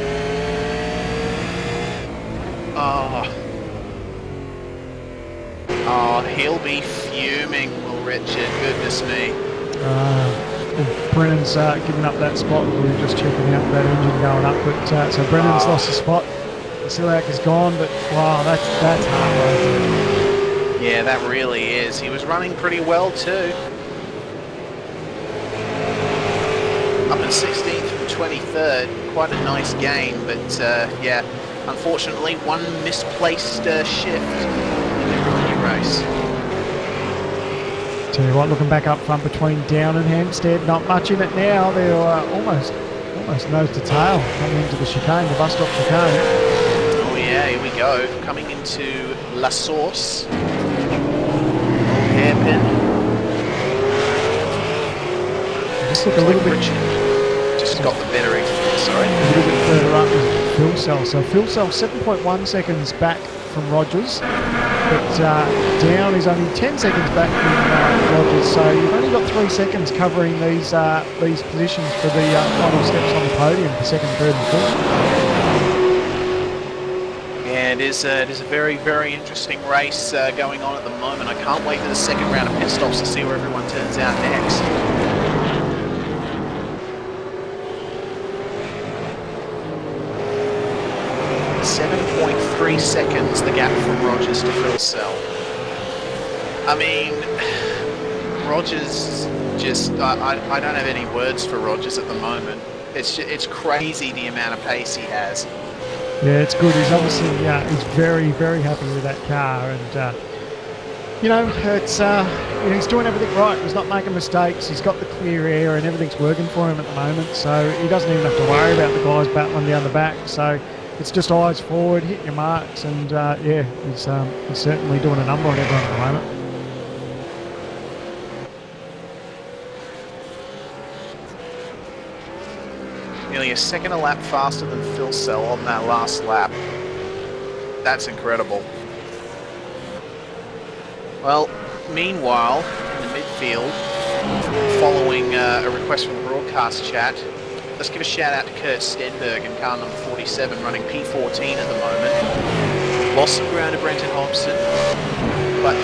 Speaker 3: Oh, he'll be fuming, will Richard? Goodness me.
Speaker 6: Brennan's giving up that spot. We were just checking out that engine going up, but so Brennan's lost the spot. Silak is gone, but wow, that's heartbreaking.
Speaker 3: Yeah, that really is. He was running pretty well too. Up in 16th from 23rd, quite a nice gain, but yeah, unfortunately one misplaced shift in the rookie race.
Speaker 6: Tell you what, looking back up front between Down and Hampstead, not much in it now. They're almost nose to tail coming into the chicane, the bus stop chicane.
Speaker 3: Oh yeah, here we go. Coming into La Source. Hairpin.
Speaker 6: Just look a little bit.
Speaker 3: Just got the better exit, sorry.
Speaker 6: A little bit further up is Fuel Cell. So Fuel Cell 7.1 seconds back from Rogers, but Down is only 10 seconds back from Rogers. So you've only got 3 seconds covering these positions for the final steps on the podium for second, third, and fourth.
Speaker 3: Yeah, it is a very, very interesting race going on at the moment. I can't wait for the second round of pit stops to see where everyone turns out next. 7.3 seconds the gap from Rogers to Fuel Cell. I mean, Rogers just, I don't have any words for Rogers at the moment. It's crazy the amount of pace he has.
Speaker 6: Yeah, it's good. He's obviously he's very, very happy with that car, and you know, it's he's doing everything right. He's not making mistakes. He's got the clear air, and everything's working for him at the moment. So he doesn't even have to worry about the guys battling down the back. So it's just eyes forward, hit your marks, and yeah, he's certainly doing a number on everyone at the moment.
Speaker 3: Nearly a second a lap faster than Fuel Cell on that last lap. That's incredible. Well, meanwhile, in the midfield, following a request from the broadcast chat, let's give a shout out to Kurt Stenberg in car number 47, running P14 at the moment. Lost some ground to Brenton Hobson, but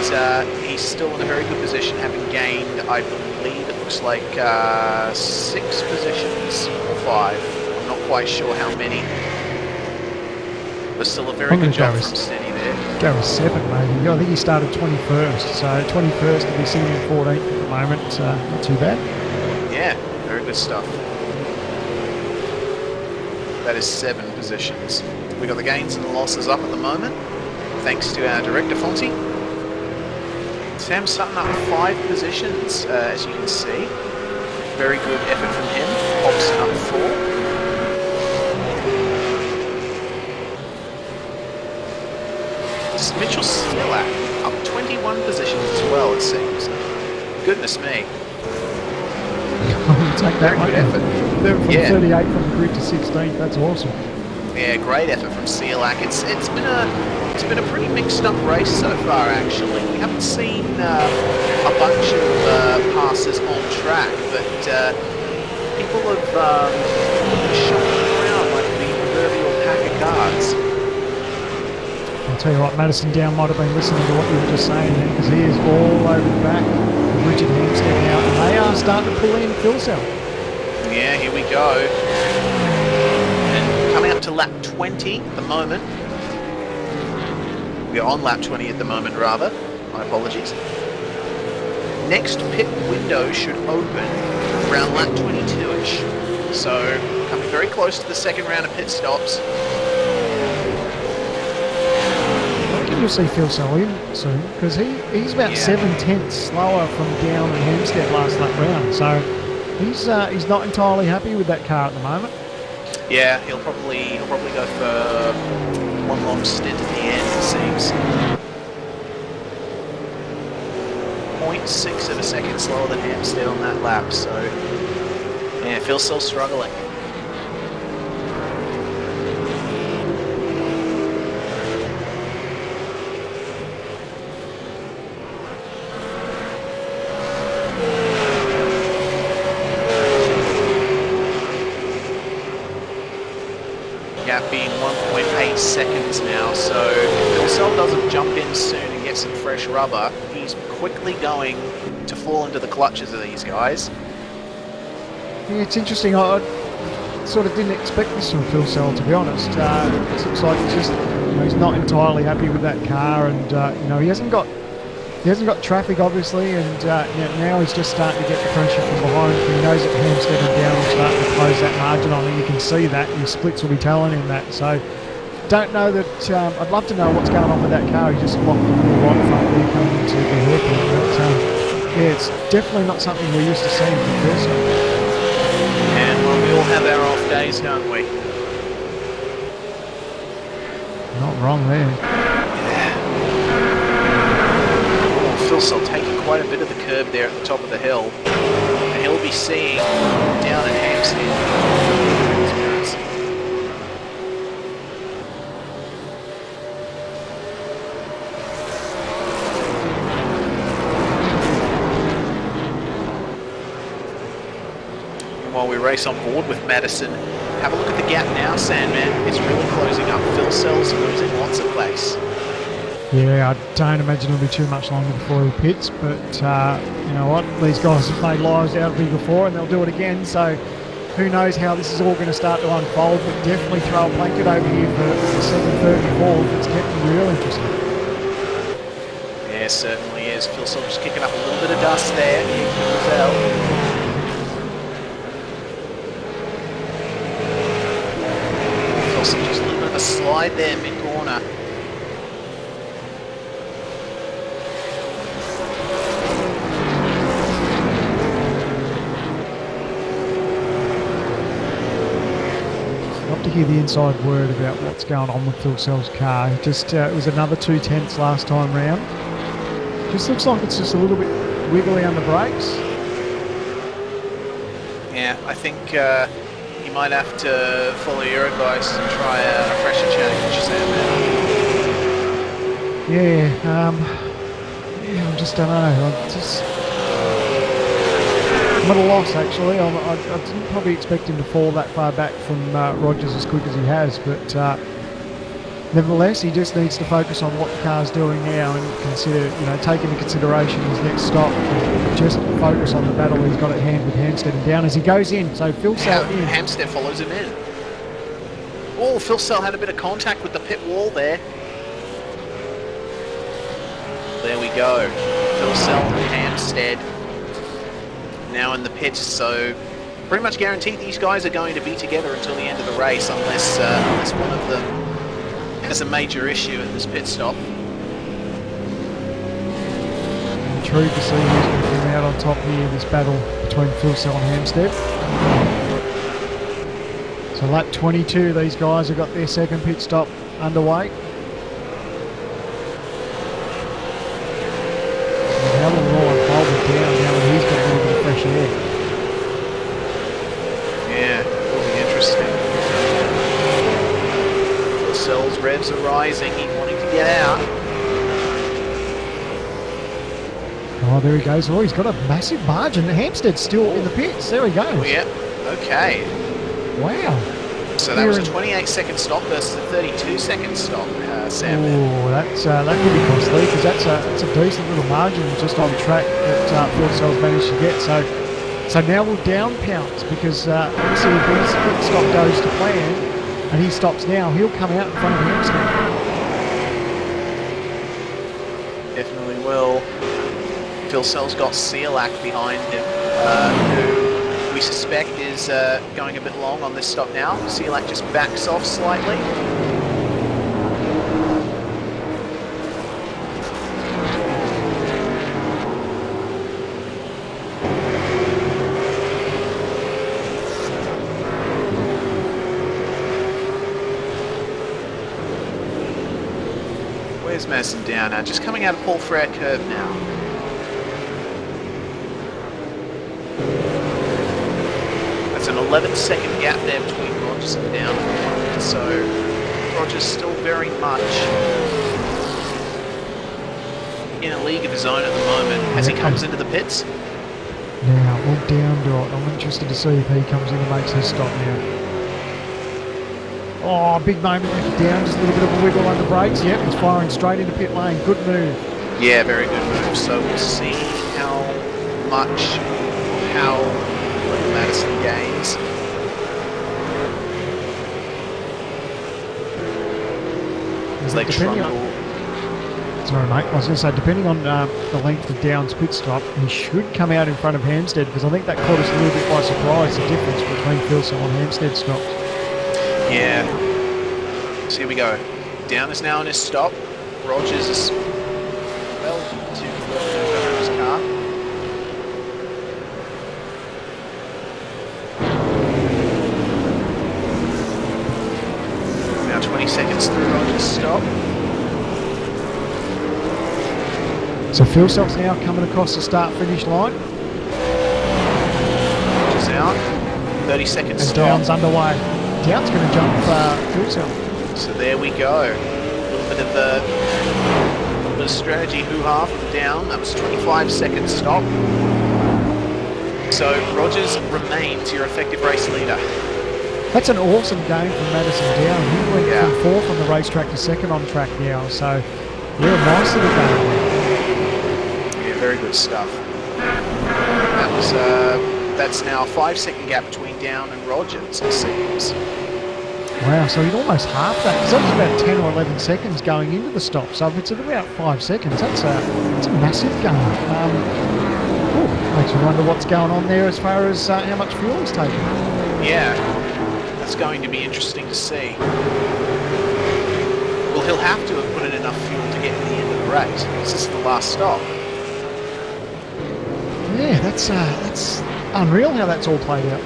Speaker 3: he's still in a very good position, having gained, I believe it looks like 6 positions or 5. I'm not quite sure how many. But still a very good job from Stenny there.
Speaker 6: Go with 7 maybe. I think he started 21st, so 21st to be sitting in 14th at the moment. Not too bad.
Speaker 3: Yeah, very good stuff. That is 7 positions. We got the gains and the losses up at the moment, thanks to our director Fonty. Sam Sutton up 5 positions, as you can see. Very good effort from him. Hobson up 4. Mitchell Sealac up 21 positions as well, it seems. Goodness me.
Speaker 6: Take that
Speaker 3: Very good effort.
Speaker 6: From 38 from the grid to 16th, that's awesome.
Speaker 3: Yeah, great effort from Sealac. It's been a pretty mixed up race so far actually. We haven't seen a bunch of passes on track, but people have shuffled around like the proverbial pack of cards.
Speaker 6: I'll tell you what, Madison Down might have been listening to what you were just saying there, because he is all over the back with Richard Hampstead now, and they are starting to pull in Fuel Cell.
Speaker 3: Yeah, here we go. And coming up to lap 20 at the moment. We're on lap 20 at the moment, rather. My apologies. Next pit window should open around lap 22-ish. So, coming very close to the second round of pit stops.
Speaker 6: You'll see Fuel Cell in soon, because he's about 7/10 slower from Down and Hampstead last lap round, so He's not entirely happy with that car at the moment.
Speaker 3: Yeah, he'll probably go for one long stint at the end, it seems. 0.6 of a second slower than Hampstead on that lap, so yeah, Phil's still struggling. Gap being 1.8 seconds now, so if Phil Sell doesn't jump in soon and get some fresh rubber, he's quickly going to fall into the clutches of these guys.
Speaker 6: Yeah, it's interesting. I sort of didn't expect this from Phil Sell, to be honest. It looks like he's just, he's not entirely happy with that car, and he hasn't got traffic obviously, and now he's just starting to get the pressure from behind. He knows that Hampstead and Down will start to close that margin on him. You can see that, and his splits will be telling him that. So, don't know that. I'd love to know what's going on with that car. He just locked on the right front wheel coming into the hairpin. But yeah, it's definitely not something we're used to seeing from Phil Sell.
Speaker 3: And well, we all have our off days, don't we?
Speaker 6: Not wrong there.
Speaker 3: Phil Sell taking quite a bit of the curb there at the top of the hill, and he'll be seeing down at Hampstead. And while we race on board with Madison, have a look at the gap now, Sandman. It's really closing up. Phil Sell's losing lots of pace.
Speaker 6: Yeah, I don't imagine it'll be too much longer before he pits, but you know what? These guys have made lives out of me before, and they'll do it again, so who knows how this is all going to start to unfold, but definitely throw a blanket over here for 7:34. It's getting real interesting.
Speaker 3: Yeah, certainly is. Phil Sell just kicking up a little bit of dust there. Phil Sell just a little bit of a slide there mid-corner.
Speaker 6: To hear the inside word about what's going on with Phil Sell's car. It was another 2/10 last time round. Just looks like it's just a little bit wiggly on the brakes.
Speaker 3: Yeah, I think you might have to follow your advice and try a pressure change, Sam.
Speaker 6: Yeah, I just don't know. I'm at a loss actually. I didn't probably expect him to fall that far back from Rogers as quick as he has, but nevertheless, he just needs to focus on what the car's doing now and consider, take into consideration his next stop and just focus on the battle he's got at hand with Hampstead and Down as he goes in. So Phil Sell in.
Speaker 3: Hampstead follows him in. Oh, Phil Sell had a bit of contact with the pit wall there. There we go. Phil Sell and Hampstead now in the pits, so pretty much guaranteed these guys are going to be together until the end of the race, unless one of them has a major issue at this pit stop.
Speaker 6: Intrigued to see who's going to come out on top here in this battle between Phil Sell and Hampstead. So lap 22, these guys have got their second pit stop underway. How will it all unfold with Down now that he's got a little bit of fresh air?
Speaker 3: Yeah, it'll be interesting. Phil Sell's revs are rising, he's wanting to get out.
Speaker 6: Oh, there he goes. Oh, he's got a massive margin. Hampstead's still in the pits. There he goes.
Speaker 3: Oh, yeah, okay.
Speaker 6: Wow.
Speaker 3: So that was a 28-second stop versus a 32-second stop, Sam.
Speaker 6: Oh, that could be costly because that's a decent little margin just on track that Phil Sell's managed to get. So now we'll down pounce because obviously if his pit stop goes to plan and he stops now, he'll come out in front of Hampstead.
Speaker 3: Definitely will. Phil Sell's got Sealac behind him, who we suspect is going a bit long on this stop now. Sealac just backs off slightly. There's Madison down now, just coming out of Paul Frere curve now. That's an 11-second gap there between Rogers and down. So Rogers still very much in a league of his own at the moment as he comes into the pits.
Speaker 6: Now, well, down dot. I'm interested to see if he comes in and makes his stop now. Oh, big moment there for Down, just a little bit of a wiggle on the brakes. Yep, he's firing straight into pit lane. Good move.
Speaker 3: Yeah, very good move. So we'll see how much, how little Madison gains. As they trundle.
Speaker 6: Sorry, mate. I was going to say, depending on the length of Down's pit stop, he should come out in front of Hampstead, because I think that caught us a little bit by surprise, the difference between Philsell and Hampstead stops.
Speaker 3: Yeah. So here we go. Down is now in his stop. Rogers is well to his car. Now 20 seconds through Rogers' stop.
Speaker 6: So Philsell's now coming across the start-finish line.
Speaker 3: Rogers out. 30 seconds
Speaker 6: And
Speaker 3: stop.
Speaker 6: Down's underway. Down's going to jump Philsell.
Speaker 3: So there we go. A little bit of strategy hoo-ha from Down. That was 25 seconds stop. So Rogers remains your effective race leader.
Speaker 6: That's an awesome game from Madison Down. He went from fourth on the racetrack to second on track now. So yeah, nice little game.
Speaker 3: Yeah, very good stuff. That was that's now a 5-second gap between Down and Rogers, it seems.
Speaker 6: Wow, so he'd almost half that, because that was about 10 or 11 seconds going into the stop. So if it's at about 5 seconds, that's a massive game. Makes me wonder what's going on there as far as how much fuel he's taking.
Speaker 3: Yeah, that's going to be interesting to see. Well, he'll have to have put in enough fuel to get to the end of the race, because this is the last stop.
Speaker 6: Yeah, that's unreal how that's all played out.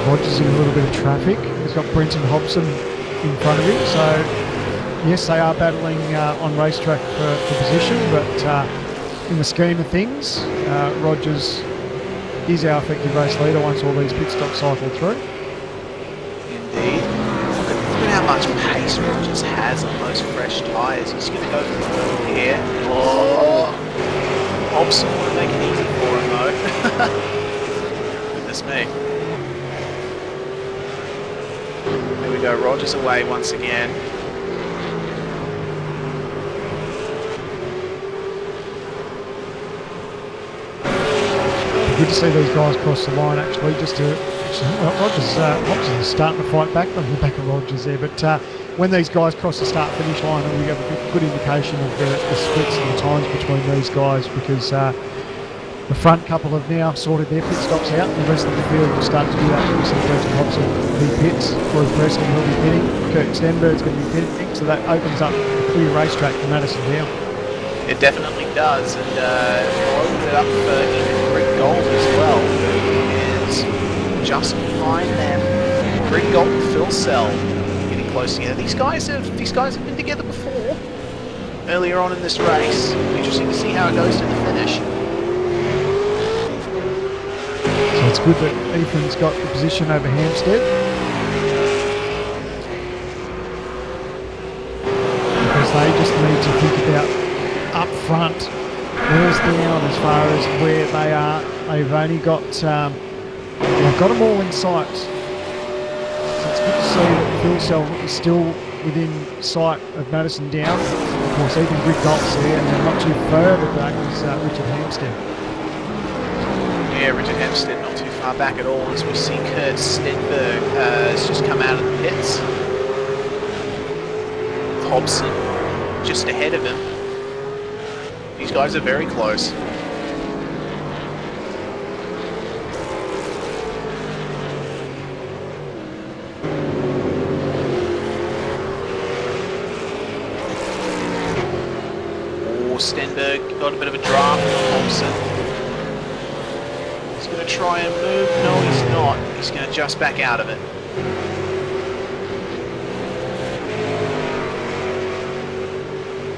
Speaker 6: Rogers in a little bit of traffic. He's got Brenton Hobson in front of him, so yes, they are battling on racetrack for position, but in the scheme of things, Rogers is our effective race leader once all these pit stops cycle through.
Speaker 3: Indeed. Look at how much pace Rogers has on those fresh tyres. He's going to go for the middle here. Oh! Hobson want to make it easy for him though. Goodness me. There we go, Rogers away once again.
Speaker 6: Good to see these guys cross the line actually, just to Rogers is starting to fight back. Looking back at Rogers there, but when these guys cross the start-finish line, we have a good indication of the splits and the times between these guys, because the front couple have now sorted their pit stops out, and the rest of the field will start to do that. We see Brenton Hobson he pits, Corey Preston will be pitting, Kurt Stenberg's going to be pitting, so that opens up a clear racetrack for Madison Down.
Speaker 3: It definitely does, and opened it up for even Greg Gold as well, who is just behind them. Greg Gold and Philsell getting close together. These guys have been together before, earlier on in this race. Interesting to see how it goes to the finish.
Speaker 6: So it's good that Ethan's got the position over Hampstead, because they just need to think about up front, where's Down as far as where they are. They've only got they've got them all in sight. So it's good to see that Philsell is still within sight of Madison Down. Of course, even Rick Golt's there, and they're not too further back as Richard Hampstead.
Speaker 3: Yeah, Richard Hampstead not too far back at all, as we see Kurt Stenberg has just come out of the pits. Hobson just ahead of him. These guys are very close. Oh, Stenberg got a bit of a draft on Hobson. He's going to to try and move. No, he's not. He's going to just back out of it.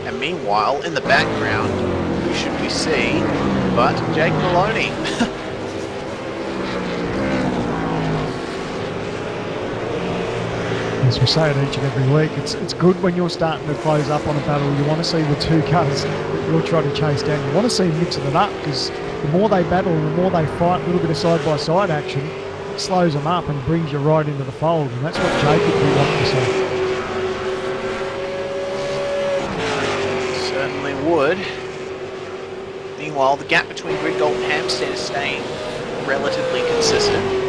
Speaker 3: And meanwhile, in the background, who should we see but Jake Maloney?
Speaker 6: As we say it each and every week, it's good when you're starting to close up on a battle. You want to see the two cars that you're trying to chase down. You want to see them mixing it up, because the more they battle and the more they fight, a little bit of side-by-side action, it slows them up and brings you right into the fold. And that's what Jake would be wanting to see.
Speaker 3: Certainly would. Meanwhile, the gap between Grid Gold and Hampstead is staying relatively consistent.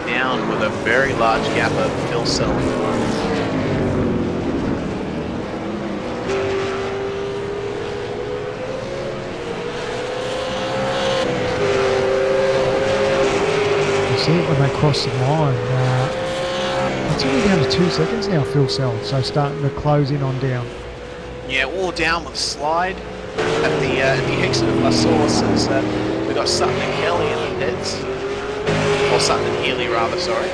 Speaker 3: Down with a very large gap of Phil Sell.
Speaker 6: You see it when they cross the line. It's only down to 2 seconds now, Phil Sell, so starting to close in on down.
Speaker 3: Yeah, all down with a slide at the exit of La Source as we've got Sutton and Kelly in the pits. Or Sutton and Healy, rather, sorry.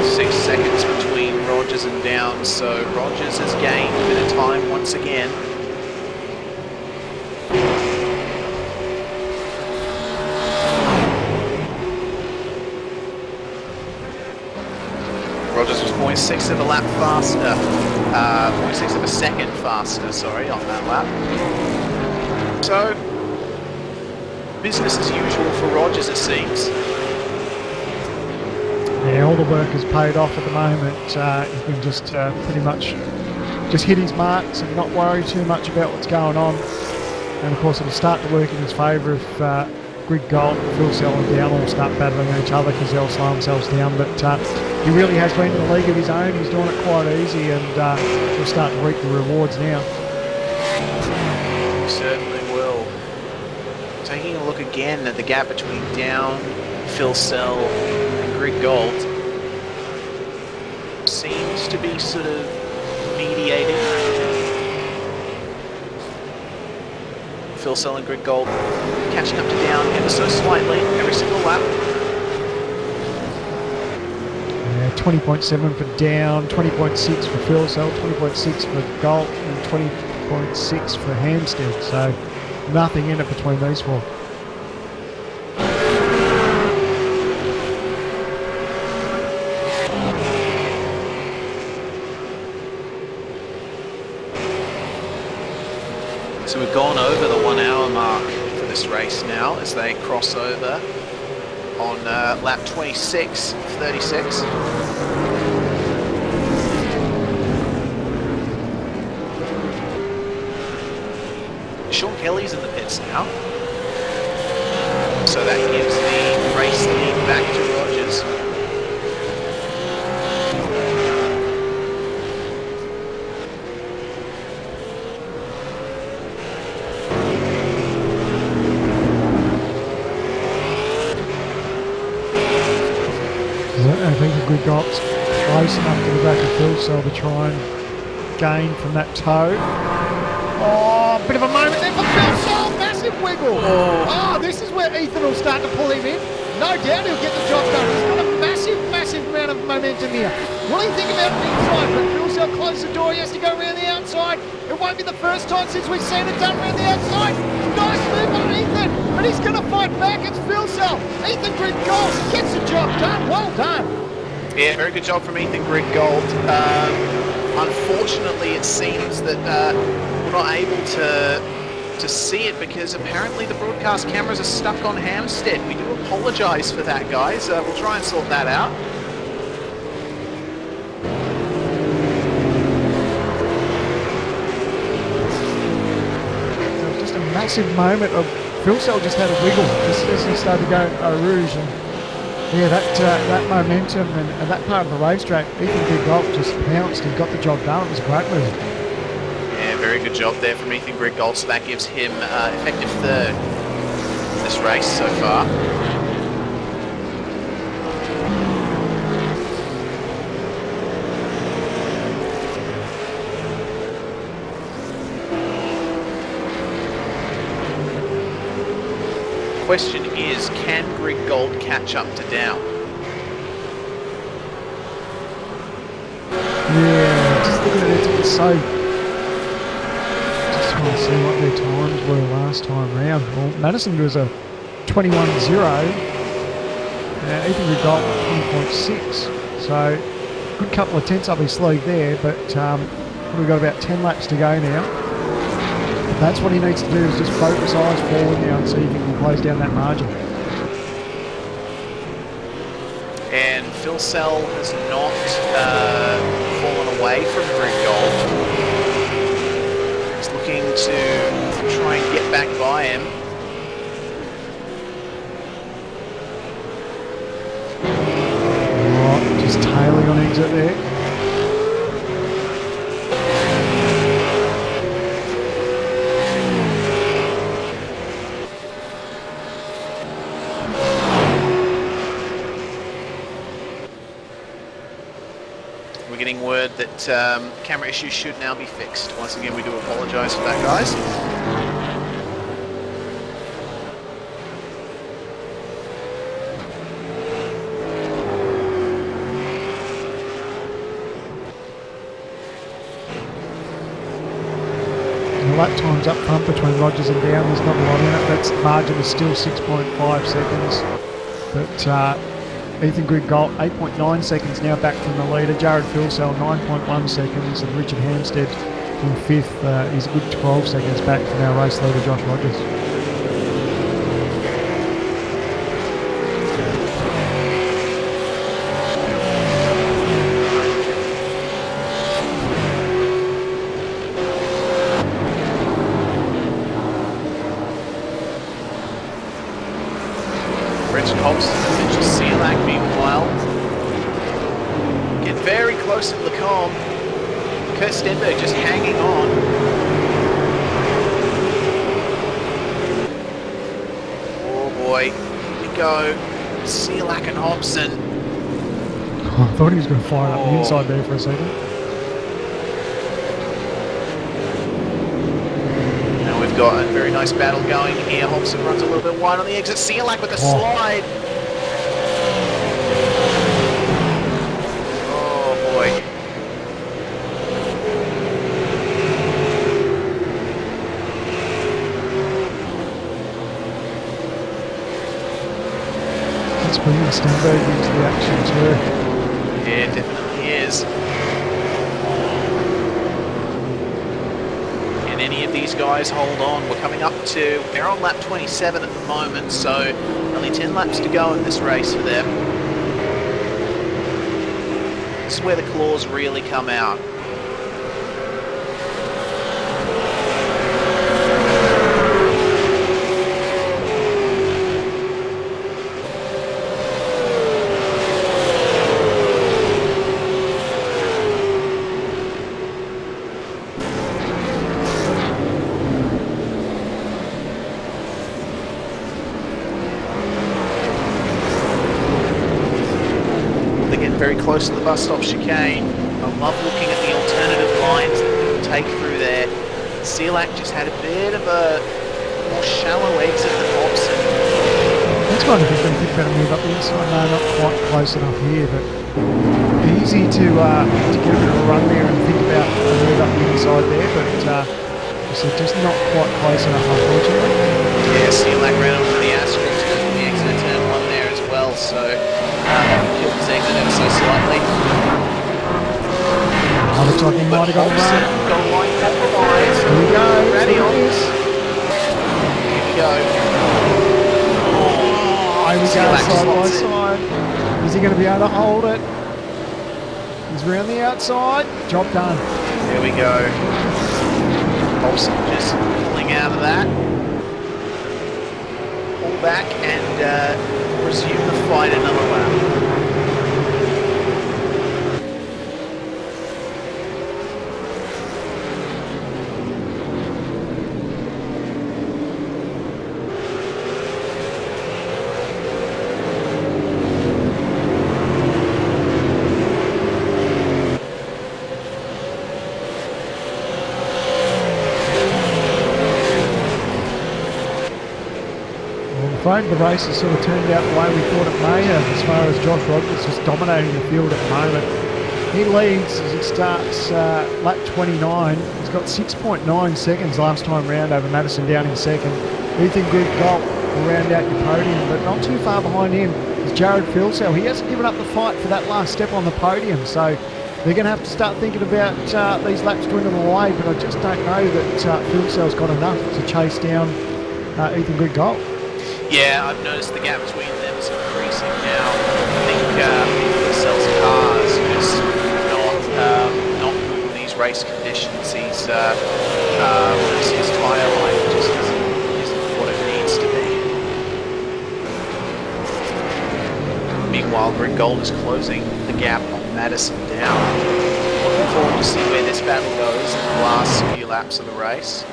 Speaker 3: Six seconds between Rogers and Down, so Rogers has gained a bit of time once again. Rogers was 0.6 of a lap faster, 0.6 of a second faster, sorry, on that lap. So, business as usual for Rogers, it seems.
Speaker 6: Yeah, all the work has paid off at the moment. He can just pretty much just hit his marks and not worry too much about what's going on. And of course, it'll start to work in his favour if Grid Gold and Phil Sell and Down all start battling each other, because they'll slow themselves down. But he really has been in a league of his own. He's doing it quite easy, and he'll start to reap the rewards now.
Speaker 3: Certainly will. Taking a look again at the gap between Down, Phil Sell and Grid Gold. Seems to be sort of mediating. Phil Sell and Grid Gold catching up to Down ever so slightly every single lap.
Speaker 6: 20.7 for Down, 20.6 for Phil Sell, 20.6 for Gold, and 20.6 for Hampstead. So nothing in it between these four.
Speaker 3: So we've gone over the 1 hour mark for this race now as they cross over on lap 26 of 36. Sean Kelly's in the pits now. So that gives the race lead back to Rogers.
Speaker 6: I think the Grid Gold's close enough to the back of Phil Sell to try and gain from that toe. Oh, bit of a moment there for Phil Sell, massive wiggle. Oh, this is where Ethan will start to pull him in. No doubt he'll get the job done. He's got a massive amount of momentum here. What do you think about the inside? But Phil Sell closed the door, he has to go around the outside. It won't be the first time since we've seen it done around the outside. Nice move on Ethan, but he's going to fight back. It's Phil Sell. Ethan Grid Gold gets the job done. Well done.
Speaker 3: Yeah, very good job from Ethan Grid Gold. Unfortunately, it seems that we're not able to see it because apparently the broadcast cameras are stuck on Hampstead. We do apologise for that, guys. We'll try and sort that out.
Speaker 6: Just a massive moment of Phil Sell just had a wiggle just as he started to go rouge, and yeah, that momentum and that part of the racetrack, Ethan Grid Gold just pounced and got the job done. It was a great move.
Speaker 3: Yeah, very good job there from Ethan Grid Gold. So that gives him effective third in this race so far. question is, can Greg Gold catch up to Dow?
Speaker 6: Yeah, just looking at it, it's so... Just trying to see what their times were last time round. Well, Madison was a 21.0. Ethan Rigault 20.6. So, good couple of tenths up his sleeve there, but we've got about 10 laps to go now. That's what he needs to do, is just focus eyes forward now and see if he can close down that margin.
Speaker 3: And Phil Sell has not fallen away from Greg Gold. He's looking to try and get back by him.
Speaker 6: Oh, just tailing on exit there.
Speaker 3: We're getting word that camera issues should now be fixed. Once again, we do apologise for that, guys.
Speaker 6: The lap times up front between Rogers and Down, there's not a lot in it. That margin is still 6.5 seconds. But Ethan Griggolt, 8.9 seconds now back from the leader. Jared Philsell, 9.1 seconds. And Richard Hampstead in 5th. He's a good 12 seconds back from our race leader, Josh Rogers.
Speaker 3: Richard Hobson and Mitchell Sealack, meanwhile, get very close in Lacombe. Kurt Stenberg just hanging on. Oh boy, here we go. Sealack and Hobson.
Speaker 6: Oh, I thought he was going to fire up the inside there for a second.
Speaker 3: Got a very nice battle going here. Hobson runs a little bit wide on the exit. Sealack with the slide. Oh boy.
Speaker 6: That's bringing Stenberg into the action too.
Speaker 3: Yeah, it definitely is. Any of these guys hold on. We're coming up to, they're on lap 27 at the moment, so only 10 laps to go in this race for them. This is where the claws really come out. Very close to the bus stop chicane. I love looking at the alternative lines that people take through there. Sealack just had a bit of a more shallow exit than Hobson.
Speaker 6: That's one of the things I think about to move up the inside. No, not quite close enough here, but easy to get a bit of a run there and think about a move up the inside there, but so just not quite close enough, unfortunately.
Speaker 3: Yeah, Sealack ran onto the asterisk at the exit of turn 1 there as well, so killed his exit ever so slightly.
Speaker 6: Looks like he might have got a run.
Speaker 3: Got a line compromise.
Speaker 6: Here we go.
Speaker 3: Ready on. Here we go.
Speaker 6: Oh, here we go, side by side. Is he going to be able to hold it? He's round the outside. Job done.
Speaker 3: There we go. Hobson just pulling out of that. Pull back and resume the fight another lap.
Speaker 6: afraid the race has sort of turned out the way we thought it may have, as far as Josh Rogers just dominating the field at the moment. He leads as he starts lap 29. He's got 6.9 seconds last time round over Madison Down in second. Ethan Gould will round out your podium, but not too far behind him is Jared Filsell. He hasn't given up the fight for that last step on the podium, so they're going to have to start thinking about these laps dwindling away, but I just don't know that Filsell's got enough to chase down Ethan Gould.
Speaker 3: Yeah, I've noticed the gap between them is increasing now. I think Filsell's car is just not good in these race conditions. His tyre life just isn't what it needs to be. Meanwhile, Gould is closing the gap on Madison Down. Looking forward to see where this battle goes in the last few laps of the race.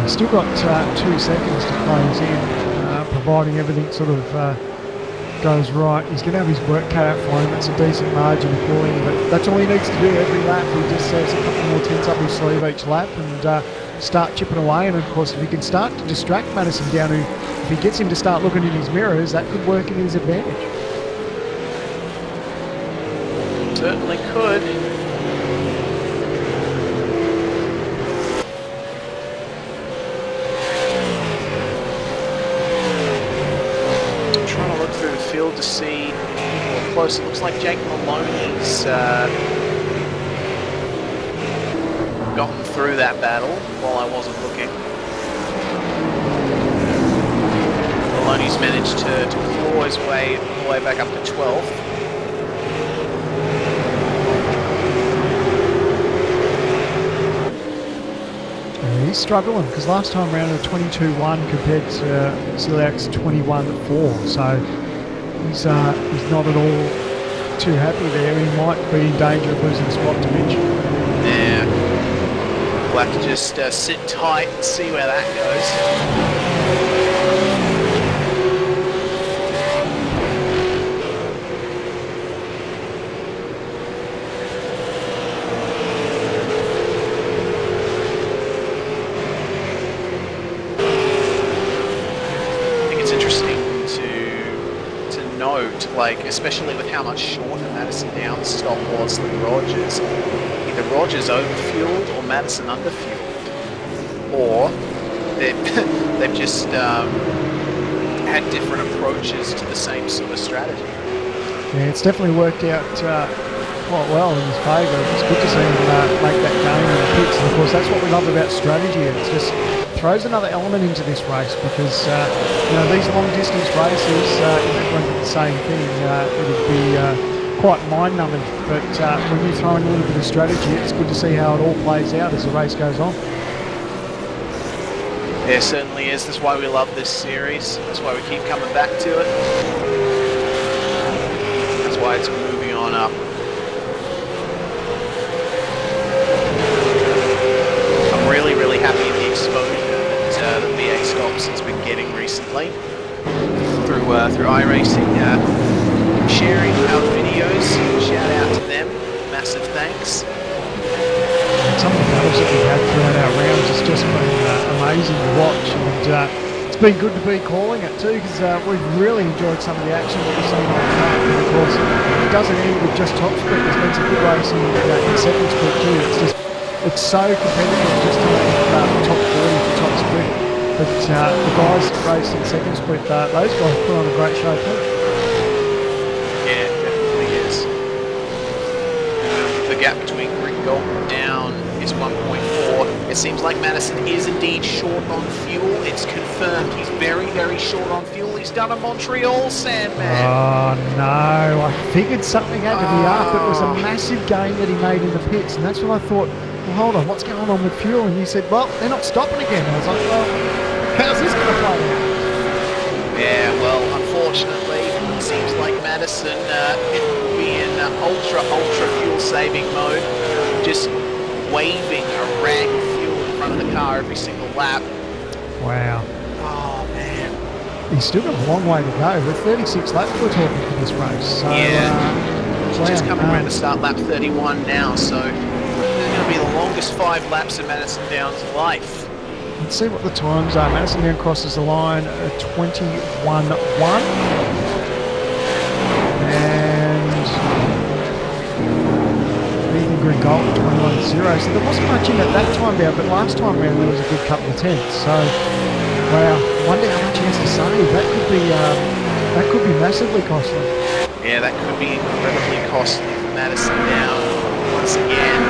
Speaker 6: Still got 2 seconds to close in, providing everything sort of goes right. He's going to have his work cut out for him. It's a decent margin of pulling, but that's all he needs to do every lap. He just says a couple more tenths up his sleeve each lap and start chipping away. And of course, if he can start to distract Madison Down, who, if he gets him to start looking in his mirrors, that could work in his advantage.
Speaker 3: Certainly could. To see more close. It looks like Jake Maloney's gotten through that battle while I wasn't looking. Maloney's managed to claw his way all the way back up to 12th.
Speaker 6: He's struggling because last time round a 22-1 compared to Celiac's 21-4, so he's not at all too happy there. He might be in danger of losing spot dimension.
Speaker 3: Yeah. We'll have to just sit tight and see where that goes. I think it's interesting to note, like, especially with how much shorter Madison Down's stop was than Rogers. Either Rogers overfueled or Madison underfueled, or they've just had different approaches to the same sort of strategy.
Speaker 6: Yeah, it's definitely worked out quite well in his favour. It's good to see him make that gain in the pits, and of course that's what we love about strategy. It's just throws another element into this race because you know, these long distance races, if everyone did the same thing, it would be quite mind-numbing, but when you throw in a little bit of strategy, it's good to see how it all plays out as the race goes on.
Speaker 3: There certainly is. That's why we love this series. That's why we keep coming back to it. That's why it's moving on up. I'm really, really happy with the exposure that the V8SCOPS has been getting recently through iRacing. Sharing our videos, shout out to them, massive thanks.
Speaker 6: Some of the battles that we've had throughout our rounds has just been amazing to watch, and it's been good to be calling it too, because we've really enjoyed some of the action that we've seen on track, and of course it doesn't end with just top split. There's been some good racing in second split too. It's so competitive just to make top 40 for top split, but the guys that race in second split, those guys put on a great show too.
Speaker 3: Yeah, it definitely is. The gap between Gould and Down is 1.4. It seems like Madison is indeed short on fuel. It's confirmed he's very, very short on fuel. He's done a Montreal Sandman.
Speaker 6: Oh no, I figured something had to be up. It was a massive gain that he made in the pits, and that's when I thought, well, hold on, what's going on with fuel? And you said, well, they're not stopping again. I was like, well, how's this going to play out?
Speaker 3: Yeah, well, unfortunately, it seems like Madison will be in ultra fuel saving mode, just waving a rag of fuel in front of the car every single lap.
Speaker 6: Wow.
Speaker 3: Oh man.
Speaker 6: He's still got a long way to go. We're 36 laps we're talking for this race. So,
Speaker 3: yeah. He's just coming around to start lap 31 now, so there's going to be the longest 5 laps of Madison Down's life.
Speaker 6: Let's see what the times are. Madison Down crosses the line at 21.1. And Ethan Gringold at 21.0. So there wasn't much in at that time round, but last time round there was a good couple of tenths. So, wow, I wonder how much he has to save. That could be massively costly.
Speaker 3: Yeah, that could be incredibly costly for Madison Down once again.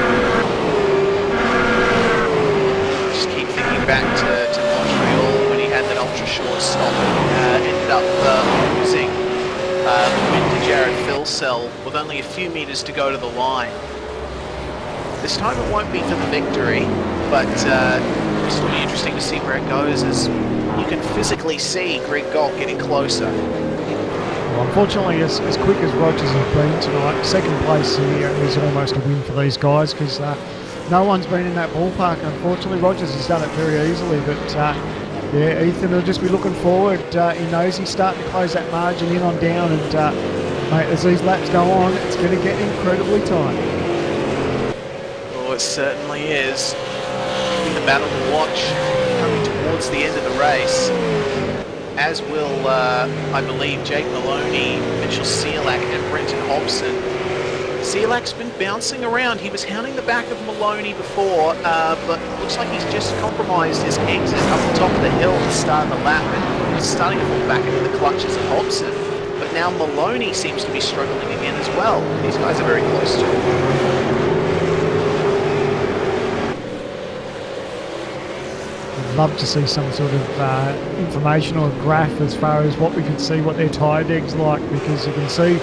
Speaker 3: Just keep thinking back to Montreal when he had that ultra short stop and ended up losing the win to Jared Philsell with only a few metres to go to the line. This time it won't be for the victory, but it'll be interesting to see where it goes, as you can physically see Greg Galt getting closer.
Speaker 6: Well, unfortunately, as quick as Rogers has been tonight, second place here is almost a win for these guys, because no one's been in that ballpark. Unfortunately, Rogers has done it very easily, but yeah, Ethan will just be looking forward. He knows he's starting to close that margin in on down, and mate, as these laps go on, it's going to get incredibly tight.
Speaker 3: Oh, it certainly is. The battle to watch coming towards the end of the race, as will, I believe, Jake Maloney, Mitchell Sealack and Brenton Hobson. Sealack's been bouncing around. He was hounding the back of Maloney before, but looks like he's just compromised his exit up the top of the hill at the start of the lap, and he's starting to fall back into the clutches of Hobson. But now Maloney seems to be struggling again as well. These guys are very close to him.
Speaker 6: Love to see some sort of information or graph as far as what we can see, what their tyre deg's like, because you can see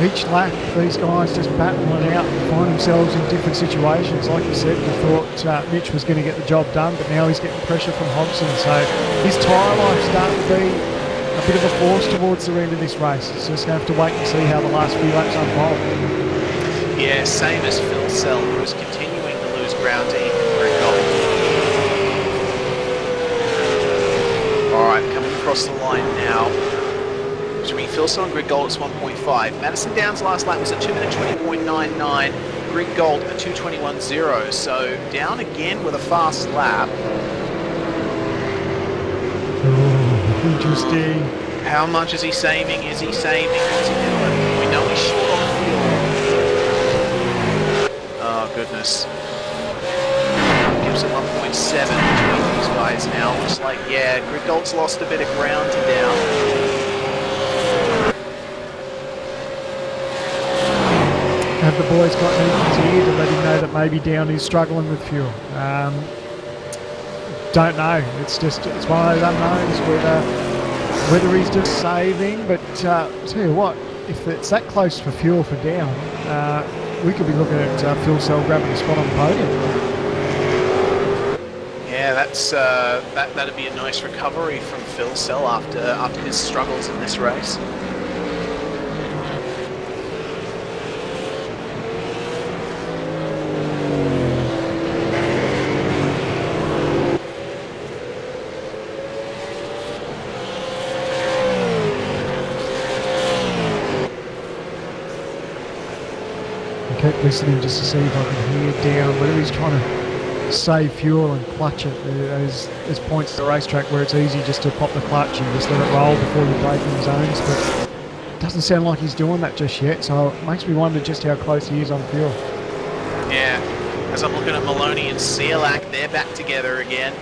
Speaker 6: each lap these guys just battling it out and find themselves in different situations. Like you said, we thought Mitch was going to get the job done, but now he's getting pressure from Hobson, so his tyre life's starting to be a bit of a force towards the end of this race. It's just going to have to wait and see how the last few laps unfold.
Speaker 3: Yeah, same as Phil Sell, who is continuing to lose ground to Ethan Gringold. Alright, coming across the line now. Between Philsell and Greg Gold, it's 1.5. Madison Downs' last lap was a 2 minute 20.99. Greg Gold a 2:21.0. So down again with a fast lap.
Speaker 6: Oh, interesting.
Speaker 3: How much is he saving? Is he saving? What's he doing? We know he's short on fuel. Oh goodness. Gives a 1.7 between these guys now. Looks like, yeah, Greg Gold's lost a bit of ground to Down.
Speaker 6: Have the boys got anything here to let him know that maybe Down is struggling with fuel? Don't know. It's one of those unknowns whether he's just saving. But tell you what, if it's that close for fuel for Down, we could be looking at Phil Sell grabbing a spot on the podium.
Speaker 3: Yeah, that'd be a nice recovery from Phil Sell after his struggles in this race.
Speaker 6: Keep listening just to see if I can hear Down, whether he's trying to save fuel and clutch it. There's points at the racetrack where it's easy just to pop the clutch and just let it roll before you break in zones, but it doesn't sound like he's doing that just yet, so it makes me wonder just how close he is on fuel.
Speaker 3: Yeah, as I'm looking at Maloney and Sealack, they're back together again.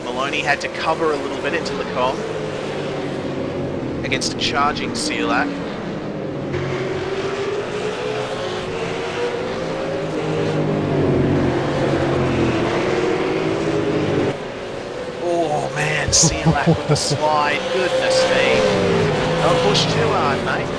Speaker 3: Maloney had to cover a little bit into the com against a charging Sealack. Oh man, Sealack with the slide, goodness me. Don't push too hard, mate.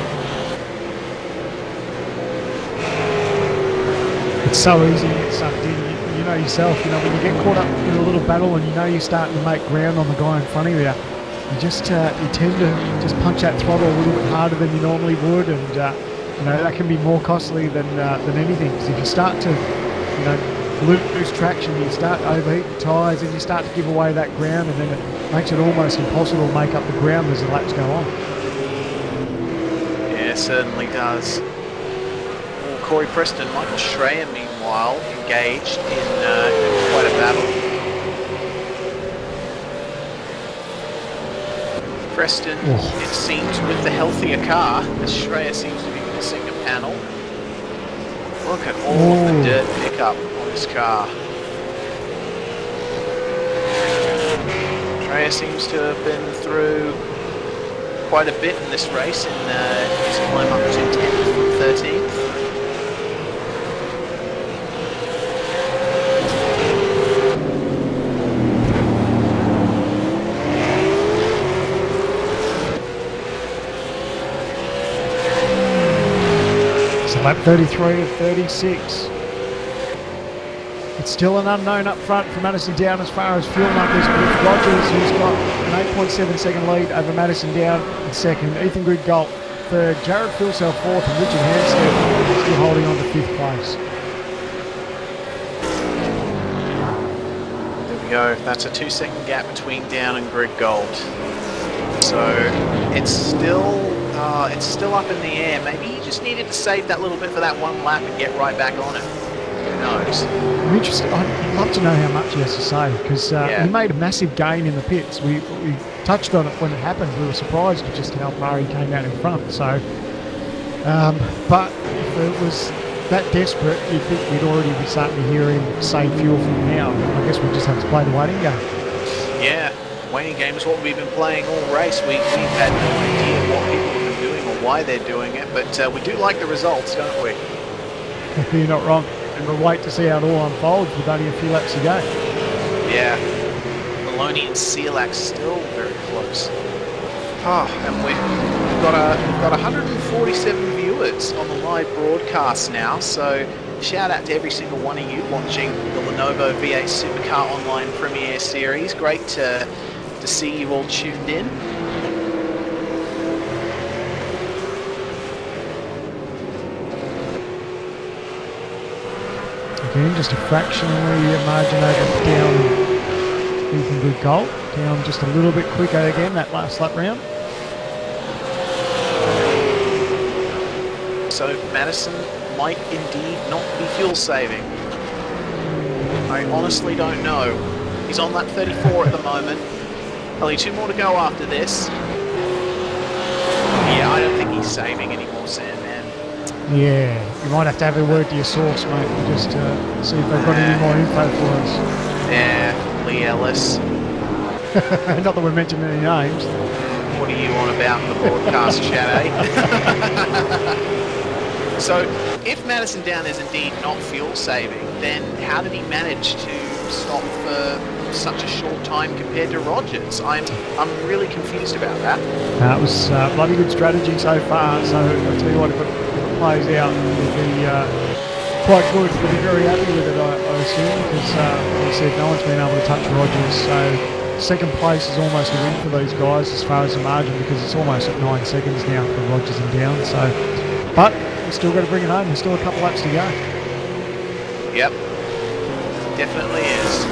Speaker 6: It's so easy to get sucked in. You know yourself, when you get caught up in a little battle and you're starting to make ground on the guy in front of you, you tend to just punch that throttle a little bit harder than you normally would, and that can be more costly than anything. Because if you start to lose traction, you start to overheat the tyres, and you start to give away that ground, and then it makes it almost impossible to make up the ground as the laps go on.
Speaker 3: Yeah, it certainly does. Oh, Corey Preston. Michael Schreier, meanwhile, engaged in quite a battle. Preston, it seems, with the healthier car, as Schreier seems to be missing a panel. Look at all of the dirt pickup on this car. Schreier seems to have been through quite a bit in this race in his climb up to 10th from 13th.
Speaker 6: So lap 33 of 36. It's still an unknown up front for Madison Down as far as fuel numbers, but it's Rogers who's got an 8.7 second lead over Madison Down in second, Ethan Goodgold third, Jared Philsell fourth, and Richard Hampstead still holding on to fifth place.
Speaker 3: There we go. That's a 2-second gap between Down and Gold. So it's still up in the air. Maybe he just needed to save that little bit for that one lap and get right back on it. Who knows?
Speaker 6: I'm interested. I'd love to know how much he has to say, because he made a massive gain in the pits. We touched on it when it happened. We were surprised at just how far he came out in front. So, but if it was that desperate, you'd think we'd already be starting to hear him save fuel from now. I guess we just have to play the waiting game.
Speaker 3: Yeah, waiting game is what we've been playing all race. We've had no idea what people have been doing or why they're doing it, but we do like the results, don't we?
Speaker 6: You're not wrong. And we'll wait to see how it all unfolds with only a few laps to go.
Speaker 3: Yeah. Maloney and Cielac still very close. Oh, and we've got 147 viewers on the live broadcast now, so shout out to every single one of you watching the Lenovo V8 Supercar Online Premiere Series. Great to see you all tuned in.
Speaker 6: Again, just a fractionally margin over Down Ethan Goodgold. Down just a little bit quicker again that last lap round.
Speaker 3: So Madison might indeed not be fuel saving. I honestly don't know. He's on lap 34 at the moment. Only 2 more to go after this. Yeah, I don't think he's saving anymore, Sam, man.
Speaker 6: Yeah, you might have to have a word to your source, mate, and just see if they've got any more info for us.
Speaker 3: Yeah, Lee Ellis.
Speaker 6: Not that we're mentioning any names.
Speaker 3: What are you on about in the broadcast chat, eh? So, if Madison Down is indeed not fuel saving, then how did he manage to stop for such a short time compared to Rogers? I'm really confused about that.
Speaker 6: It was bloody good strategy so far, so I'll tell you what, if it plays out, it'll be quite good. We'll be very happy with it, I assume, because like I said, no one's been able to touch Rogers, so second place is almost a win for these guys as far as the margin, because it's almost at 9 seconds now for Rogers and Down. So, but we've still got to bring it home. There's still a couple laps to go.
Speaker 3: Yep, definitely is.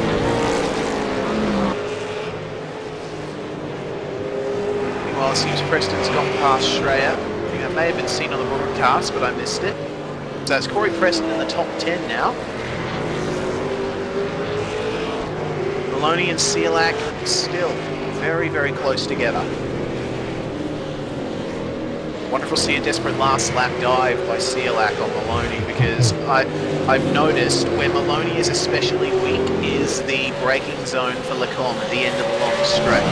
Speaker 3: Meanwhile, it seems Preston's gone past Schreier. I think that may have been seen on the broadcast, but I missed it. So it's Corey Preston in the top 10 now. Maloney and Cielac still very, very close together. Wonderful to see a desperate last lap dive by Cielac on Maloney, because I've noticed where Maloney is especially weak is the braking zone for Lecombe at the end of the long straight.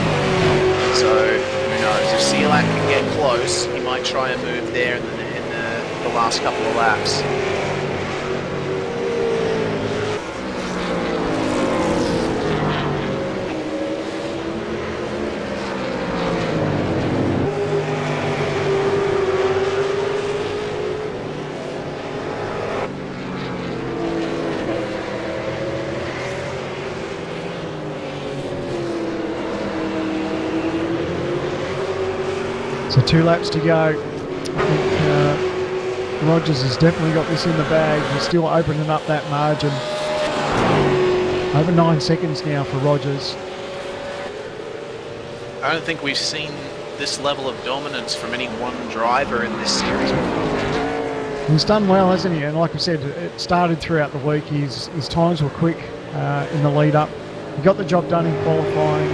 Speaker 3: So who knows, if Cielac can get close, he might try and move there in the last couple of laps.
Speaker 6: So 2 laps to go. I think Rogers has definitely got this in the bag. He's still opening up that margin. Over 9 seconds now for Rogers.
Speaker 3: I don't think we've seen this level of dominance from any one driver in this series before.
Speaker 6: He's done well, hasn't he? And like I said, it started throughout the week. His times were quick in the lead up. He got the job done in qualifying,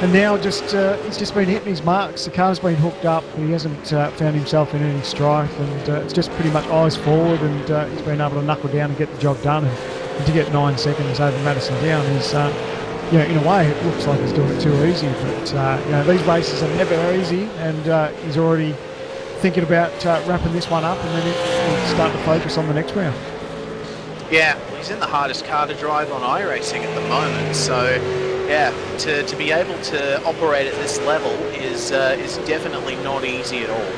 Speaker 6: and now he's just been hitting his marks. The car's been hooked up. He hasn't found himself in any strife, and it's just pretty much eyes forward. And he's been able to knuckle down and get the job done. And to get 9 seconds over Madison down is, in a way, it looks like he's doing it too easy. But these races are never easy, and he's already thinking about wrapping this one up, and then he'll start to focus on the next round.
Speaker 3: Yeah, he's in the hardest car to drive on iRacing at the moment, so yeah, to be able to operate at this level is definitely not easy at all.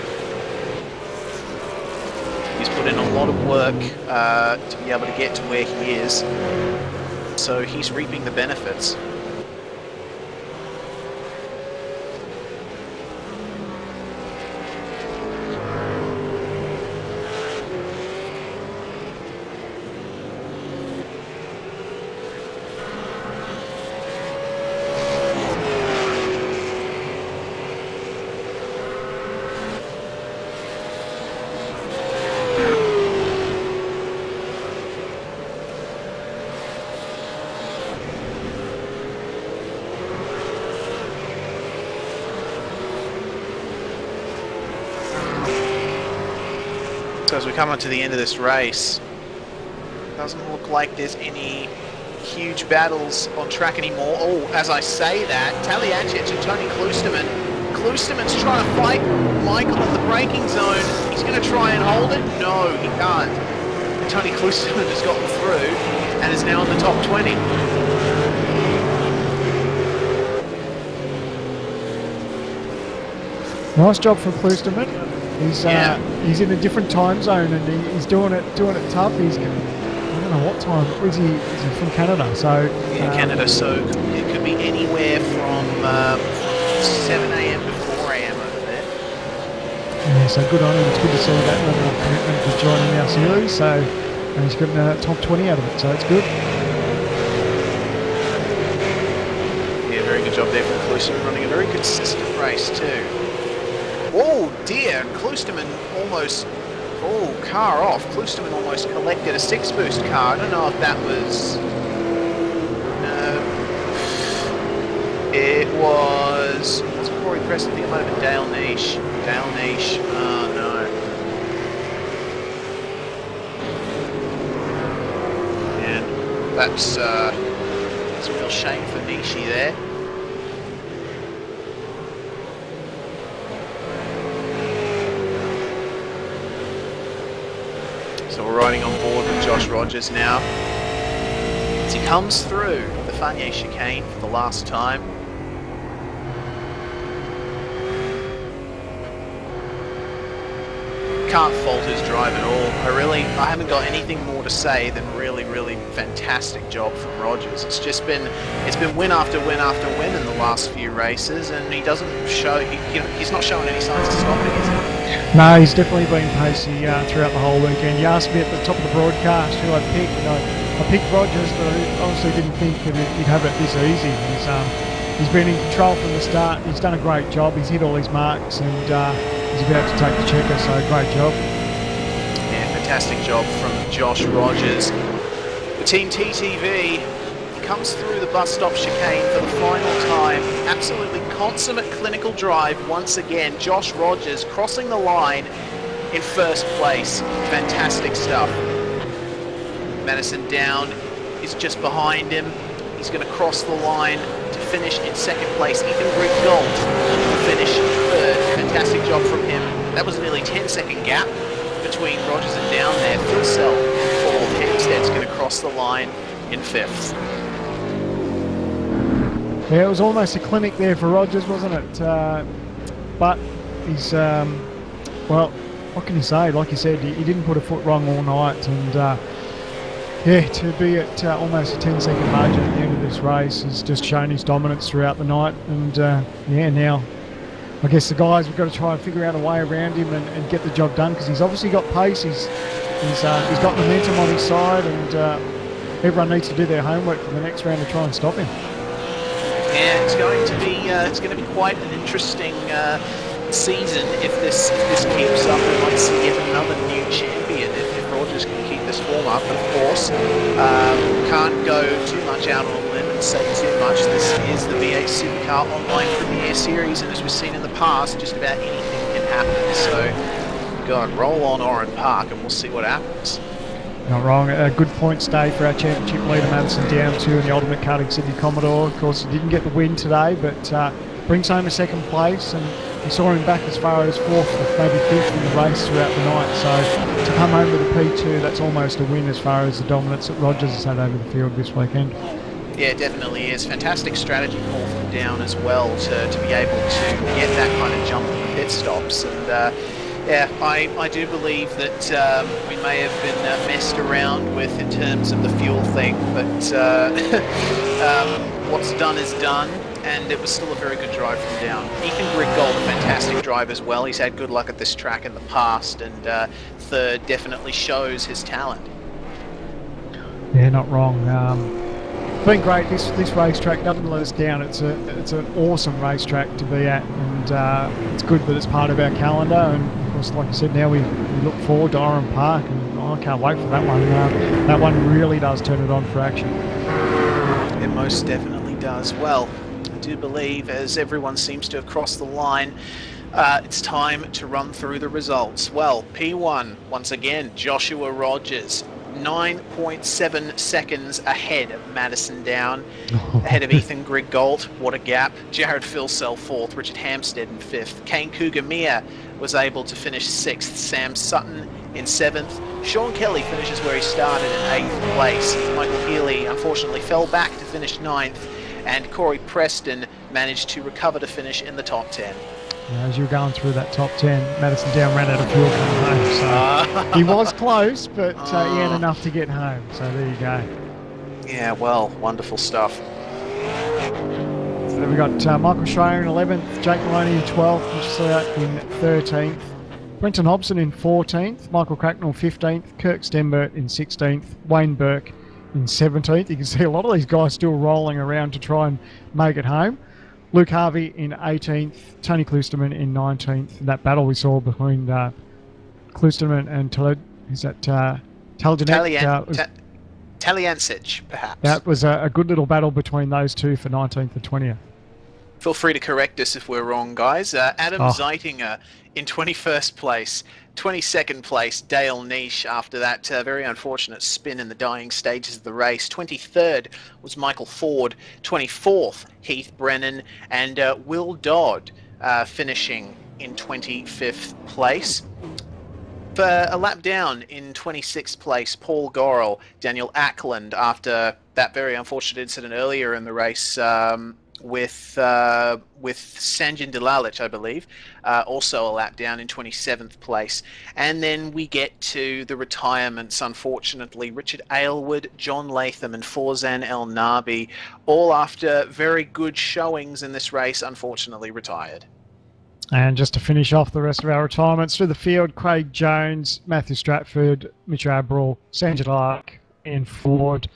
Speaker 3: He's put in a lot of work to be able to get to where he is, so he's reaping the benefits. So as we come on to the end of this race, doesn't look like there's any huge battles on track anymore. Oh, as I say that, Taliancic and Tony Klusterman. Klusterman's trying to fight Michael in the braking zone. He's going to try and hold it. No, he can't. Tony Klusterman has gotten through and is now in the top 20.
Speaker 6: Nice job from Klusterman. He's in a different time zone, and he's doing it tough. I don't know what time. Is he from Canada? So
Speaker 3: Canada. So it could be anywhere from 7 a.m. to 4 a.m. over there.
Speaker 6: Yeah, so good on him. It's good to see that level of commitment for joining our series. So and he's gotten a top 20 out of it. So it's good.
Speaker 3: Yeah, very good job there from Klusterman, running a very consistent race too. Oh dear, Klusterman almost, car off. Klusterman almost collected a 6-boost car. I don't know if that was, it was Corey Preston. I think it might have been Dale Niche. Oh no. And that's a real shame for Niche there. So we're riding on board with Josh Rogers now as he comes through the Fanier chicane for the last time. Can't fault his drive at all. I haven't got anything more to say than really fantastic job from Rogers. It's been win after win after win in the last few races, and he doesn't show, he's not showing any signs of stopping, is he?
Speaker 6: No, he's definitely been pacey throughout the whole weekend. You asked me at the top of the broadcast who I'd pick, and I picked Rogers, but I honestly didn't think that he'd have it this easy. He's been in control from the start. He's done a great job. He's hit all his marks, and he's about to take the checker, so great job.
Speaker 3: Yeah, fantastic job from Josh Rogers. The Team TTV comes through the bus stop chicane for the final time. Absolutely consummate clinical drive once again. Josh Rogers crossing the line in first place. Fantastic stuff. Madison Down is just behind him. He's going to cross the line to finish in second place. Ethan Briggold to finish third. Fantastic job from him. That was a nearly 10-second gap between Rogers and Down there. Phil Sell in fourth. Hampstead's going to cross the line in fifth.
Speaker 6: Yeah, it was almost a clinic there for Rogers, wasn't it? But he's, well, what can you say? Like you said, he didn't put a foot wrong all night, and yeah, to be at almost a 10-second margin at the end of this race has just shown his dominance throughout the night. And yeah, now I guess the guys have got to try and figure out a way around him and get the job done, because he's obviously got pace. He's got momentum on his side, and everyone needs to do their homework for the next round to try and stop him.
Speaker 3: Yeah, it's going to be quite an interesting season, if this keeps up, we might see yet another new champion if Rogers can keep this form up. But of course, can't go too much out on a limb and say too much. This is the V8 Supercar Online Premier Series, and as we've seen in the past, just about anything can happen. So go and roll on Oran Park, and we'll see what happens.
Speaker 6: Not wrong. A good points day for our championship leader, Madison Down 2 in the Ultimate Karting Sydney Commodore. Of course, he didn't get the win today, but brings home a second place, and we saw him back as far as 4th, maybe 5th in the race throughout the night. So to come home with a P2, that's almost a win as far as the dominance that Rogers has had over the field this weekend.
Speaker 3: Yeah, it definitely is. Fantastic strategy call from Down as well to be able to get that kind of jump in the pit stops. And yeah, I do believe that we may have been messed around with in terms of the fuel thing, but what's done is done, and it was still a very good drive from Down. Ethan Griggold, a fantastic drive as well. He's had good luck at this track in the past, and third definitely shows his talent.
Speaker 6: Yeah, not wrong. It's been great. This racetrack doesn't let us down. It's an awesome racetrack to be at, and it's good that it's part of our calendar. And of course, like I said, now we look forward to Oran Park, and I can't wait for that one. That one really does turn it on for action.
Speaker 3: It most definitely does. Well, I do believe, as everyone seems to have crossed the line, it's time to run through the results. Well, P1, once again, Joshua Rogers, 9.7 seconds ahead of Madison Down, ahead of Ethan Griggold. What a gap. Jared Filsell 4th, Richard Hampstead in 5th. Kane Cougar-Meir was able to finish 6th. Sam Sutton in 7th. Sean Kelly finishes where he started in 8th place. Michael Healy unfortunately fell back to finish 9th, and Corey Preston managed to recover to finish in the top 10.
Speaker 6: As you were going through that top 10, Madison Down ran out of fuel coming home. So he was close, but he had enough to get home. So there you go.
Speaker 3: Yeah, well, wonderful stuff.
Speaker 6: So then we got Michael Schreier in 11th, Jake Maloney in 12th, Mitch Sliout in 13th, Brenton Hobson in 14th, Michael Cracknell 15th, Kirk Stenbert in 16th, Wayne Burke in 17th. You can see a lot of these guys still rolling around to try and make it home. Luke Harvey in 18th, Tony Klusterman in 19th. That battle we saw between Klusterman and
Speaker 3: Taliancic, perhaps.
Speaker 6: That was a good little battle between those two for 19th and 20th.
Speaker 3: Feel free to correct us if we're wrong, guys. Adam Zeitinger in 21st place. 22nd place, Dale Niche, after that very unfortunate spin in the dying stages of the race. 23rd was Michael Ford. 24th, Heath Brennan. And Will Dodd finishing in 25th place. For a lap down in 26th place, Paul Gorrell, Daniel Ackland, after that very unfortunate incident earlier in the race with Sanjin Delalich, I believe, also a lap down in 27th place. And then we get to the retirements, unfortunately. Richard Aylward, John Latham and Forzan El Nabi, all after very good showings in this race, unfortunately retired.
Speaker 6: And just to finish off the rest of our retirements, through the field, Craig Jones, Matthew Stratford, Mitch Abril, Sanjay Lark, Ian Ford,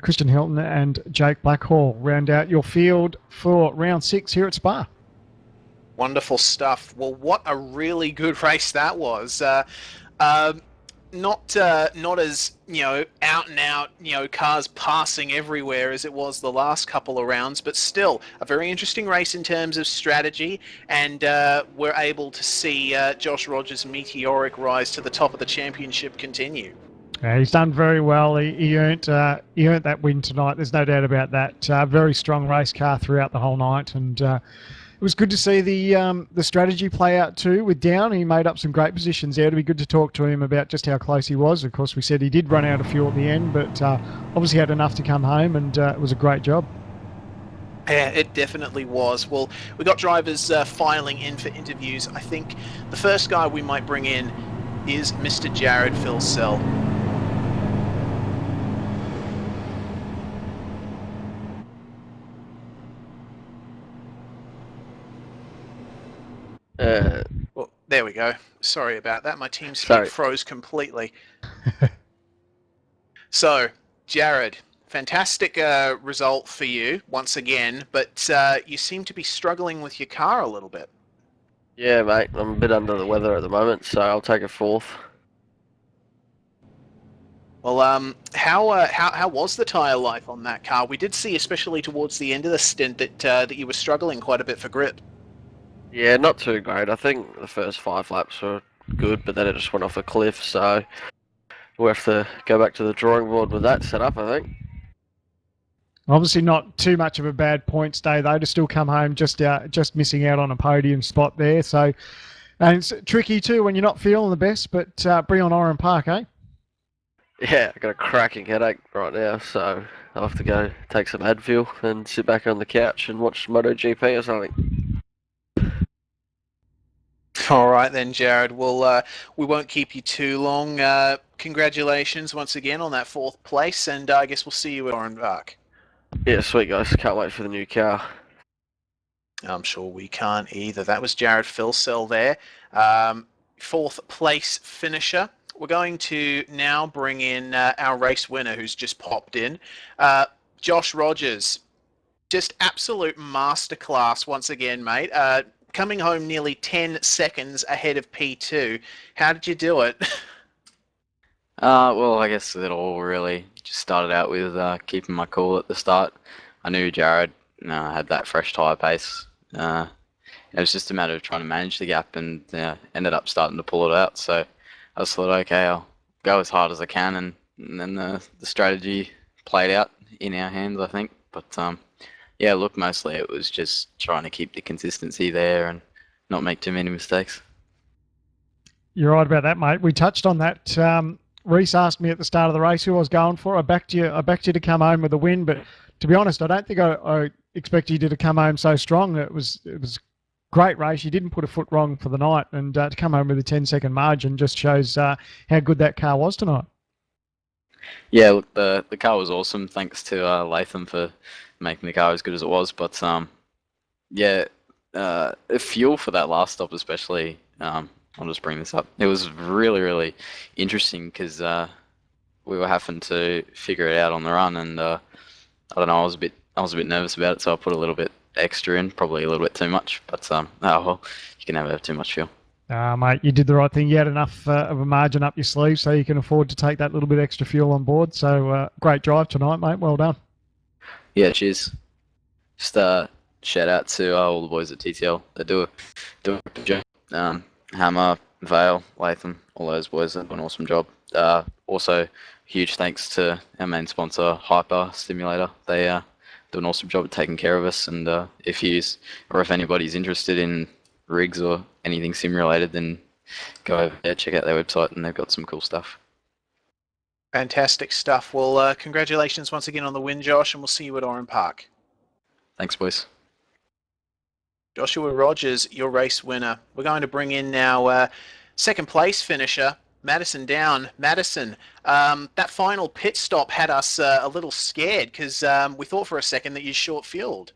Speaker 6: Christian Hilton and Jake Blackhall round out your field for round 6 here at Spa.
Speaker 3: Wonderful stuff. Well, what a really good race that was. Not as, out and out, cars passing everywhere as it was the last couple of rounds, but still a very interesting race in terms of strategy, and we're able to see Josh Rogers' meteoric rise to the top of the championship continue.
Speaker 6: Yeah, he's done very well. He earned that win tonight. There's no doubt about that. Very strong race car throughout the whole night, and it was good to see the strategy play out too. With Down, he made up some great positions there. It'd be good to talk to him about just how close he was. Of course, we said he did run out of fuel at the end, but obviously had enough to come home, and it was a great job.
Speaker 3: Yeah, it definitely was. Well, we got drivers filing in for interviews. I think the first guy we might bring in is Mr. Jared Filsell. Well, there we go. Sorry about that. My Teamspeak froze completely. So, Jared, fantastic result for you once again, but you seem to be struggling with your car a little bit.
Speaker 8: Yeah, mate, I'm a bit under the weather at the moment, so I'll take a fourth.
Speaker 3: Well, how was the tyre life on that car? We did see, especially towards the end of the stint, that you were struggling quite a bit for grip.
Speaker 8: Yeah, not too great. I think the first 5 laps were good, but then it just went off a cliff, so we'll have to go back to the drawing board with that setup, I think.
Speaker 6: Obviously not too much of a bad points day though to still come home just missing out on a podium spot there. So, and it's tricky too when you're not feeling the best. But Breon Oran Park, eh?
Speaker 8: Yeah, I got a cracking headache right now, so I'll have to go take some Advil and sit back on the couch and watch MotoGP or something.
Speaker 3: All right then, Jared. Well, we won't keep you too long. Congratulations once again on that 4th place, and I guess we'll see you at Oran Park.
Speaker 8: Yeah, sweet guys. Can't wait for the new car.
Speaker 3: I'm sure we can't either. That was Jared Filsell there. 4th place finisher. We're going to now bring in our race winner who's just popped in. Josh Rogers. Just absolute masterclass once again, mate. Coming home nearly 10 seconds ahead of P2. How did you do it?
Speaker 9: Well, I guess it all really just started out with keeping my cool at the start. I knew Jared had that fresh tyre pace. It was just a matter of trying to manage the gap, and ended up starting to pull it out. So I just thought, okay, I'll go as hard as I can, and then the strategy played out in our hands, I think. But yeah, look, mostly it was just trying to keep the consistency there and not make too many mistakes.
Speaker 6: You're right about that, mate. We touched on that. Reese asked me at the start of the race who I was going for. I backed you to come home with a win, but to be honest, I don't think I expected you to come home so strong. It was a great race. You didn't put a foot wrong for the night, and to come home with a 10-second margin just shows how good that car was tonight.
Speaker 9: Yeah, look, the car was awesome. Thanks to Latham for making the car as good as it was. But yeah, fuel for that last stop especially. I'll just bring this up. It was really, really interesting because we were having to figure it out on the run, and I don't know. I was a bit nervous about it, so I put a little bit extra in, probably a little bit too much. But oh well, you can never have too much fuel.
Speaker 6: Mate, you did the right thing. You had enough of a margin up your sleeve, so you can afford to take that little bit extra fuel on board. So great drive tonight, mate. Well done.
Speaker 9: Yeah, cheers. Just shout out to all the boys at TTL. They do a good job. Hammer, Vale, Latham, all those boys have done an awesome job. Also, huge thanks to our main sponsor, Hyper Stimulator. They do an awesome job of taking care of us. And if anybody's interested in rigs or anything sim related, then go over there, check out their website, and they've got some cool stuff.
Speaker 3: Fantastic stuff. Well, congratulations once again on the win, Josh, and we'll see you at Oran Park.
Speaker 9: Thanks, boys.
Speaker 3: Joshua Rogers, your race winner. We're going to bring in now 2nd place finisher, Madison Down. Madison, that final pit stop had us a little scared because we thought for a second that you short fueled.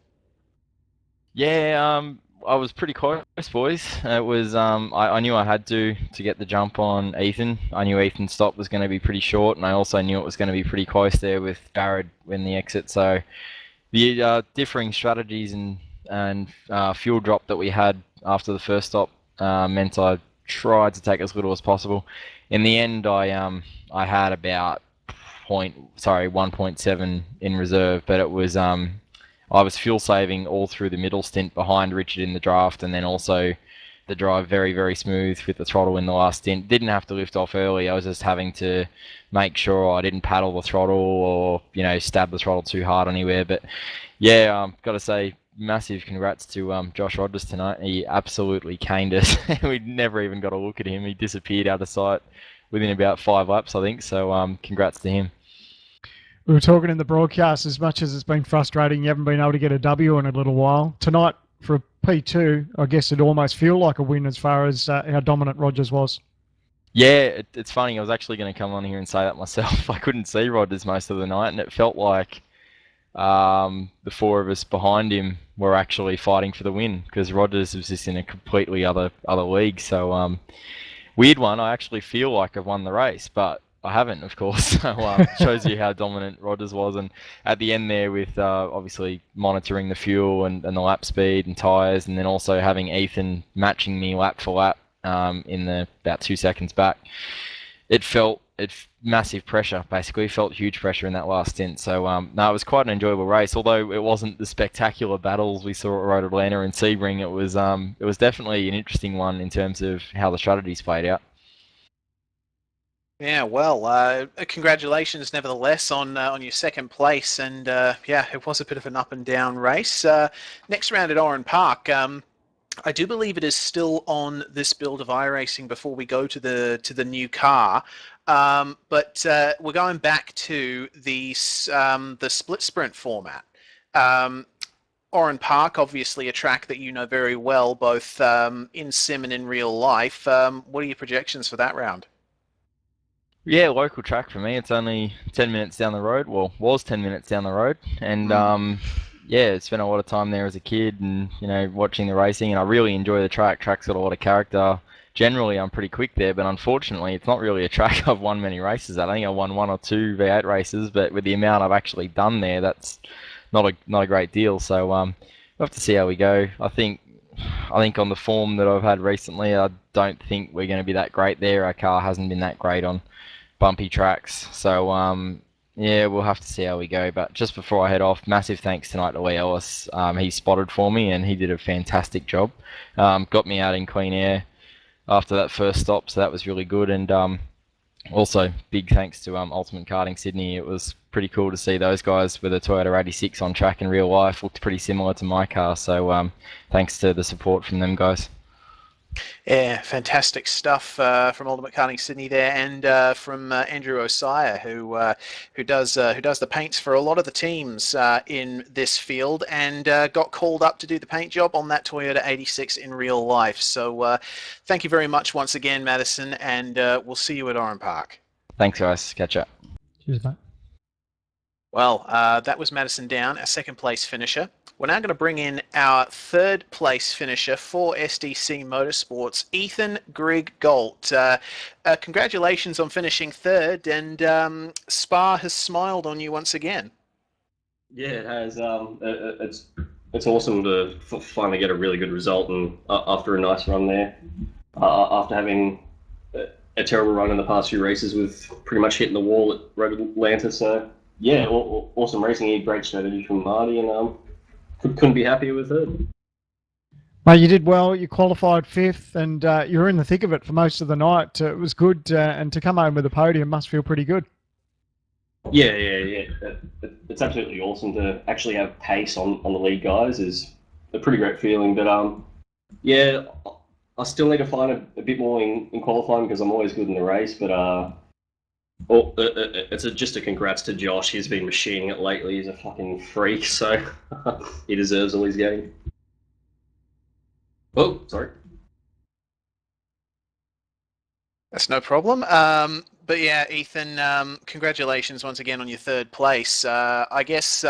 Speaker 10: Yeah, I was pretty close, boys. It was I knew I had to get the jump on Ethan. I knew Ethan's stop was going to be pretty short, and I also knew it was going to be pretty close there with Jared in the exit. So the differing strategies and fuel drop that we had after the first stop meant I tried to take as little as possible. In the end, I had about 1.7 in reserve, but it was I was fuel saving all through the middle stint behind Richard in the draft, and then also the drive very, very smooth with the throttle in the last stint. Didn't have to lift off early. I was just having to make sure I didn't paddle the throttle or stab the throttle too hard anywhere. But yeah, got to say, massive congrats to Josh Rogers tonight. He absolutely caned us. We never even got a look at him. He disappeared out of sight within about 5 laps, I think. So congrats to him.
Speaker 6: We were talking in the broadcast, as much as it's been frustrating, you haven't been able to get a W in a little while. Tonight, for a P2, I guess it'd almost feel like a win as far as how dominant Rogers was.
Speaker 10: Yeah, it's funny. I was actually going to come on here and say that myself. I couldn't see Rogers most of the night, and it felt like the 4 of us behind him were actually fighting for the win because Rogers was just in a completely other league. So weird one. I actually feel like I've won the race, but I haven't, of course. So shows you how dominant Rogers was. And at the end there, with obviously monitoring the fuel and the lap speed and tyres, and then also having Ethan matching me lap for lap in the about 2 seconds back, it felt massive pressure. Basically, felt huge pressure in that last stint. So no, it was quite an enjoyable race. Although it wasn't the spectacular battles we saw at Road Atlanta and Sebring, it was definitely an interesting one in terms of how the strategies played out.
Speaker 3: Yeah, well, congratulations nevertheless on your second place, and yeah, it was a bit of an up and down race. Next round at Oran Park, I do believe it is still on this build of iRacing before we go to the new car, but we're going back to the split sprint format. Oran Park, obviously a track that you know very well, both in sim and in real life. What are your projections for that round?
Speaker 10: Yeah, local track for me. It's only 10 minutes down the road. Well, was 10 minutes down the road. And yeah, spent a lot of time there as a kid and, you know, watching the racing. And I really enjoy the track. Track's got a lot of character. Generally, I'm pretty quick there, but unfortunately, it's not really a track I've won many races at. I think I won 1 or 2 V8 races, but with the amount I've actually done there, that's not a great deal. So we'll have to see how we go. I think on the form that I've had recently, I don't think we're going to be that great there. Our car hasn't been that great on bumpy tracks. So yeah, we'll have to see how we go. But just before I head off, massive thanks tonight to Lee Ellis. He spotted for me and he did a fantastic job. Got me out in clean air after that first stop, so that was really good. And also big thanks to Ultimate Karting Sydney. It was pretty cool to see those guys with a Toyota 86 on track in real life. Looked pretty similar to my car, so thanks to the support from them guys.
Speaker 3: Yeah, fantastic stuff from Ultimate Karting Sydney there, and from Andrew Osaya, who does the paints for a lot of the teams in this field, and got called up to do the paint job on that Toyota 86 in real life. So thank you very much once again, Madison, and we'll see you at Oran Park.
Speaker 10: Thanks, guys. Catch up.
Speaker 6: Cheers, mate.
Speaker 3: Well, that was Madison Down, a second place finisher. We're now going to bring in our third place finisher for SDC Motorsports, Ethan Grigg Galt. Congratulations on finishing third, and Spa has smiled on you once again.
Speaker 11: Yeah, it has. It's awesome to finally get a really good result, and after a nice run there, after having a terrible run in the past few races with pretty much hitting the wall at Road Atlanta. So yeah, awesome racing here, great strategy from Marty, and couldn't be happier with it.
Speaker 6: Mate, you did well. You qualified fifth, and you were in the thick of it for most of the night. It was good, and to come home with a podium must feel pretty good.
Speaker 11: Yeah. It's absolutely awesome to actually have pace on the lead guys. Is a pretty great feeling. But yeah, I still need to find a bit more in qualifying because I'm always good in the race. But it's just a congrats to Josh. He's been machining it lately. He's a fucking freak, so he deserves all he's getting. Oh, sorry.
Speaker 3: That's no problem. But yeah, Ethan, congratulations once again on your third place. I guess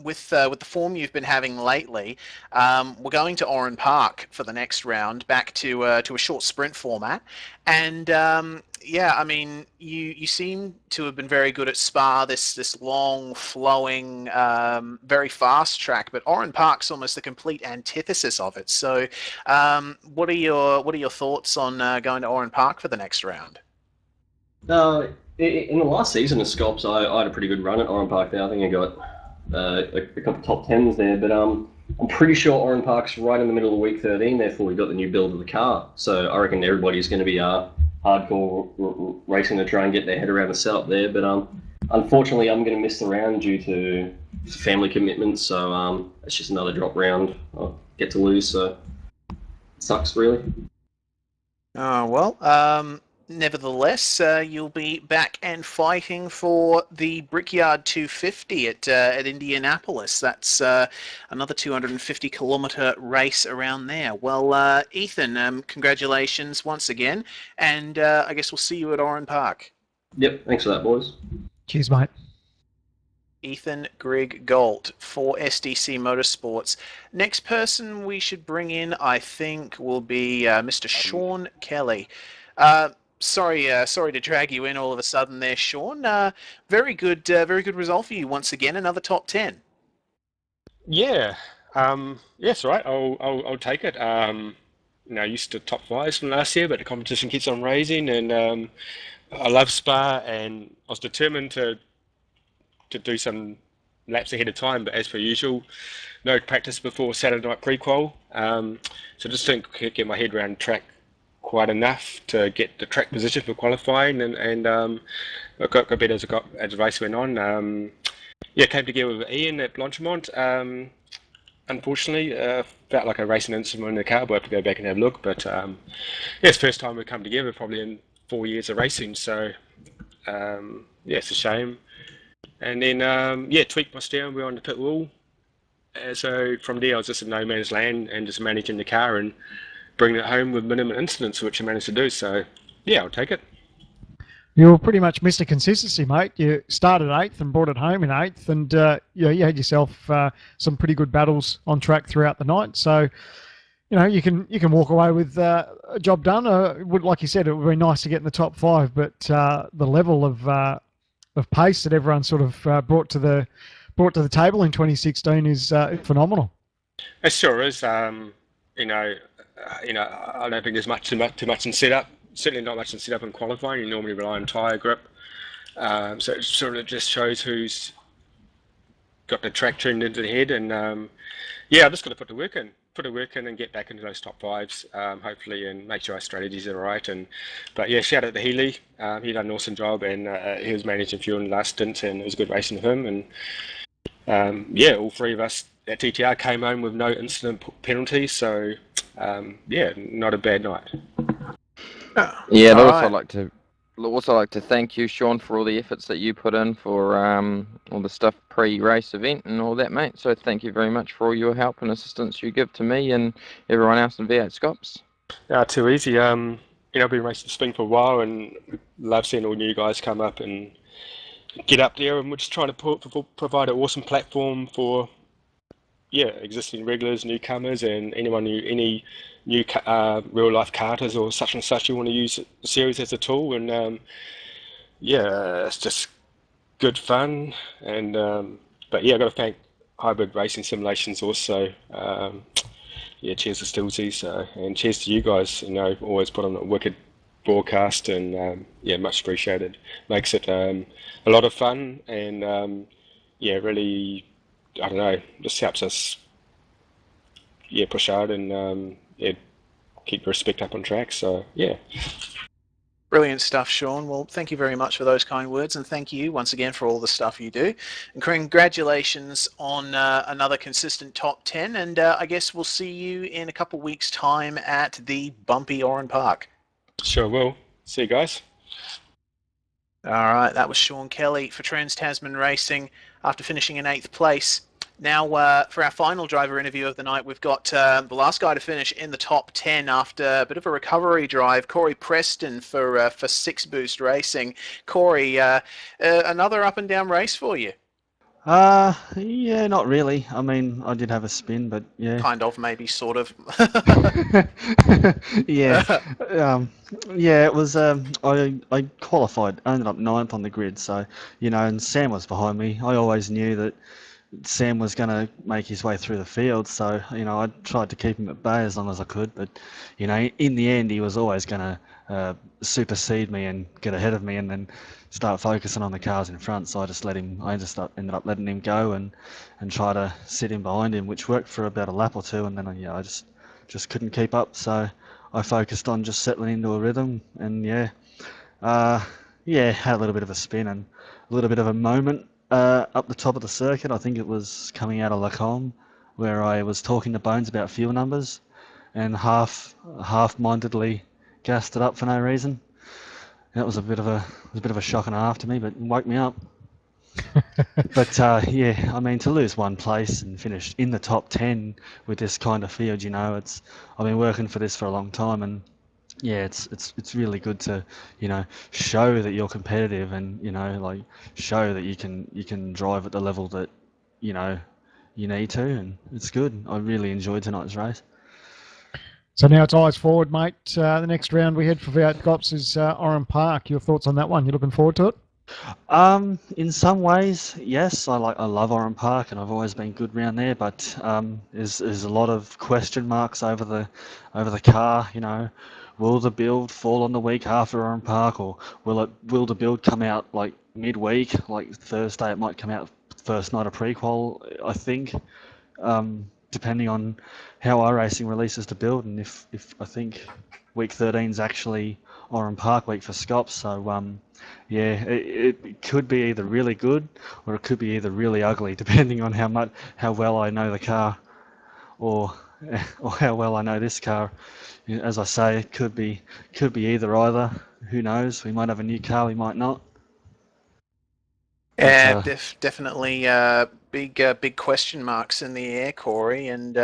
Speaker 3: with the form you've been having lately, we're going to Oran Park for the next round, back to a short sprint format. And yeah, I mean, you seem to have been very good at Spa, this long, flowing, very fast track. But Oran Park's almost the complete antithesis of it. So, what are your thoughts on going to Oran Park for the next round?
Speaker 11: In the last season of Scops, I had a pretty good run at Oran Park there. I think I got a couple of top 10s there, but I'm pretty sure Oran Park's right in the middle of week 13, therefore we got the new build of the car. So I reckon everybody's going to be hardcore racing to try and get their head around the setup there, but unfortunately I'm going to miss the round due to family commitments, so it's just another drop round I'll get to lose, so it sucks really.
Speaker 3: Oh, well, nevertheless, you'll be back and fighting for the Brickyard 250 at Indianapolis. That's another 250-kilometre race around there. Well, Ethan, congratulations once again, and I guess we'll see you at Oran Park.
Speaker 11: Yep, thanks for that, boys.
Speaker 6: Cheers, mate.
Speaker 3: Ethan Grigg Galt for SDC Motorsports. Next person we should bring in, I think, will be Mr. Sean Kelly. sorry to drag you in all of a sudden there, Sean. Very good result for you once again. Another top 10.
Speaker 12: Yeah, yes, right. I'll take it. I used to top fives from last year, but the competition keeps on raising, and I love Spa, and I was determined to do some laps ahead of time. But as per usual, no practice before Saturday night pre-qual. So just didn't get my head around the track quite enough to get the track position for qualifying, and I got better as the race went on. Came together with Ian at Blanchimont. Unfortunately, felt like a racing incident in the car. We'll have to go back and have a look. But it's the first time we've come together probably in 4 years of racing. So it's a shame. And then tweaked my steering wheel on the pit wall. So from there, I was just in no man's land and just managing the car and bringing it home with minimum incidents, which I managed to do. So yeah, I'll take it.
Speaker 6: You were pretty much Mr. Consistency, mate. You started 8th and brought it home in 8th, and you had yourself some pretty good battles on track throughout the night. So, you can walk away with a job done. Like you said, it would be nice to get in the top 5, but the level of pace that everyone sort of brought to the table in 2016 is phenomenal.
Speaker 12: It sure is. I don't think there's too much in setup. Certainly not much in setup and qualifying. You normally rely on tyre grip. So it sort of just shows who's got the track tuned into the head. And I've just got to put the work in and get back into those top 5s, hopefully, and make sure our strategies are right. But shout out to Healy. He done an awesome job, and he was managing fuel in the last stint, and it was good racing with him. And all 3 of us at TTR came home with no incident penalties. So not a bad night.
Speaker 7: Yeah, I'd also like to thank you, Sean, for all the efforts that you put in for all the stuff pre-race event and all that, mate. So thank you very much for all your help and assistance you give to me and everyone else in V8SCOPS.
Speaker 12: Too easy. I've been racing Spring for a while and love seeing all new guys come up and get up there, and we're just trying to provide an awesome platform for existing regulars, newcomers, and any new real life karters or such and such. You want to use the series as a tool, and it's just good fun. And I've got to thank Hybrid Racing Simulations also. Cheers to Stilsy, and cheers to you guys. Always put on a wicked broadcast, and much appreciated. Makes it a lot of fun, and really, I don't know, just helps us push hard and keep the respect up on track. So
Speaker 3: Brilliant stuff, Sean. Well, thank you very much for those kind words, and thank you once again for all the stuff you do. And congratulations on another consistent top 10, and I guess we'll see you in a couple weeks' time at the bumpy Oran Park.
Speaker 12: Sure will. See you guys.
Speaker 3: All right, that was Sean Kelly for Trans-Tasman Racing after finishing in 8th place. Now, for our final driver interview of the night, we've got the last guy to finish in the top 10 after a bit of a recovery drive, Corey Preston for 6 Boost Racing. Corey, another up and down race for you?
Speaker 13: Not really. I mean, I did have a spin, but yeah.
Speaker 3: Kind of, maybe, sort of.
Speaker 13: It was, I qualified, I ended up 9th on the grid, so, and Sam was behind me. I always knew that Sam was going to make his way through the field, so, I tried to keep him at bay as long as I could, but, in the end, he was always going to supersede me and get ahead of me and then start focusing on the cars in front, so I ended up letting him go and try to sit in behind him, which worked for about a lap or two, and then I just couldn't keep up, so I focused on just settling into a rhythm, and had a little bit of a spin and a little bit of a moment up the top of the circuit. I think it was coming out of Lacombe, where I was talking to Bones about fuel numbers and half-mindedly gassed it up for no reason. That was a bit of a shock and a half to me, but it woke me up. But I mean, to lose 1 place and finish in the top 10 with this kind of field, I've been working for this for a long time, and it's really good to show that you're competitive and show that you can drive at the level that you need to, and it's good. I really enjoyed tonight's race.
Speaker 6: So now it's eyes forward, mate. The next round we head for V8SCOPS is Oran Park. Your thoughts on that one? You looking forward to it?
Speaker 13: In some ways, yes. I love Oran Park, and I've always been good round there. But there's a lot of question marks over the car. You know, will the build fall on the week after Oran Park, or will the build come out like midweek, like Thursday? It might come out first night of prequal, I think. Depending on how iRacing releases the build, and if I think week 13 is actually Oran Park week for Scops, so yeah, it could be either really good or it could be either really ugly, depending on how well I know the car, or how well I know this car. As I say, it could be either. Who knows? We might have a new car, we might not.
Speaker 3: Yeah, definitely big question marks in the air, Corey, and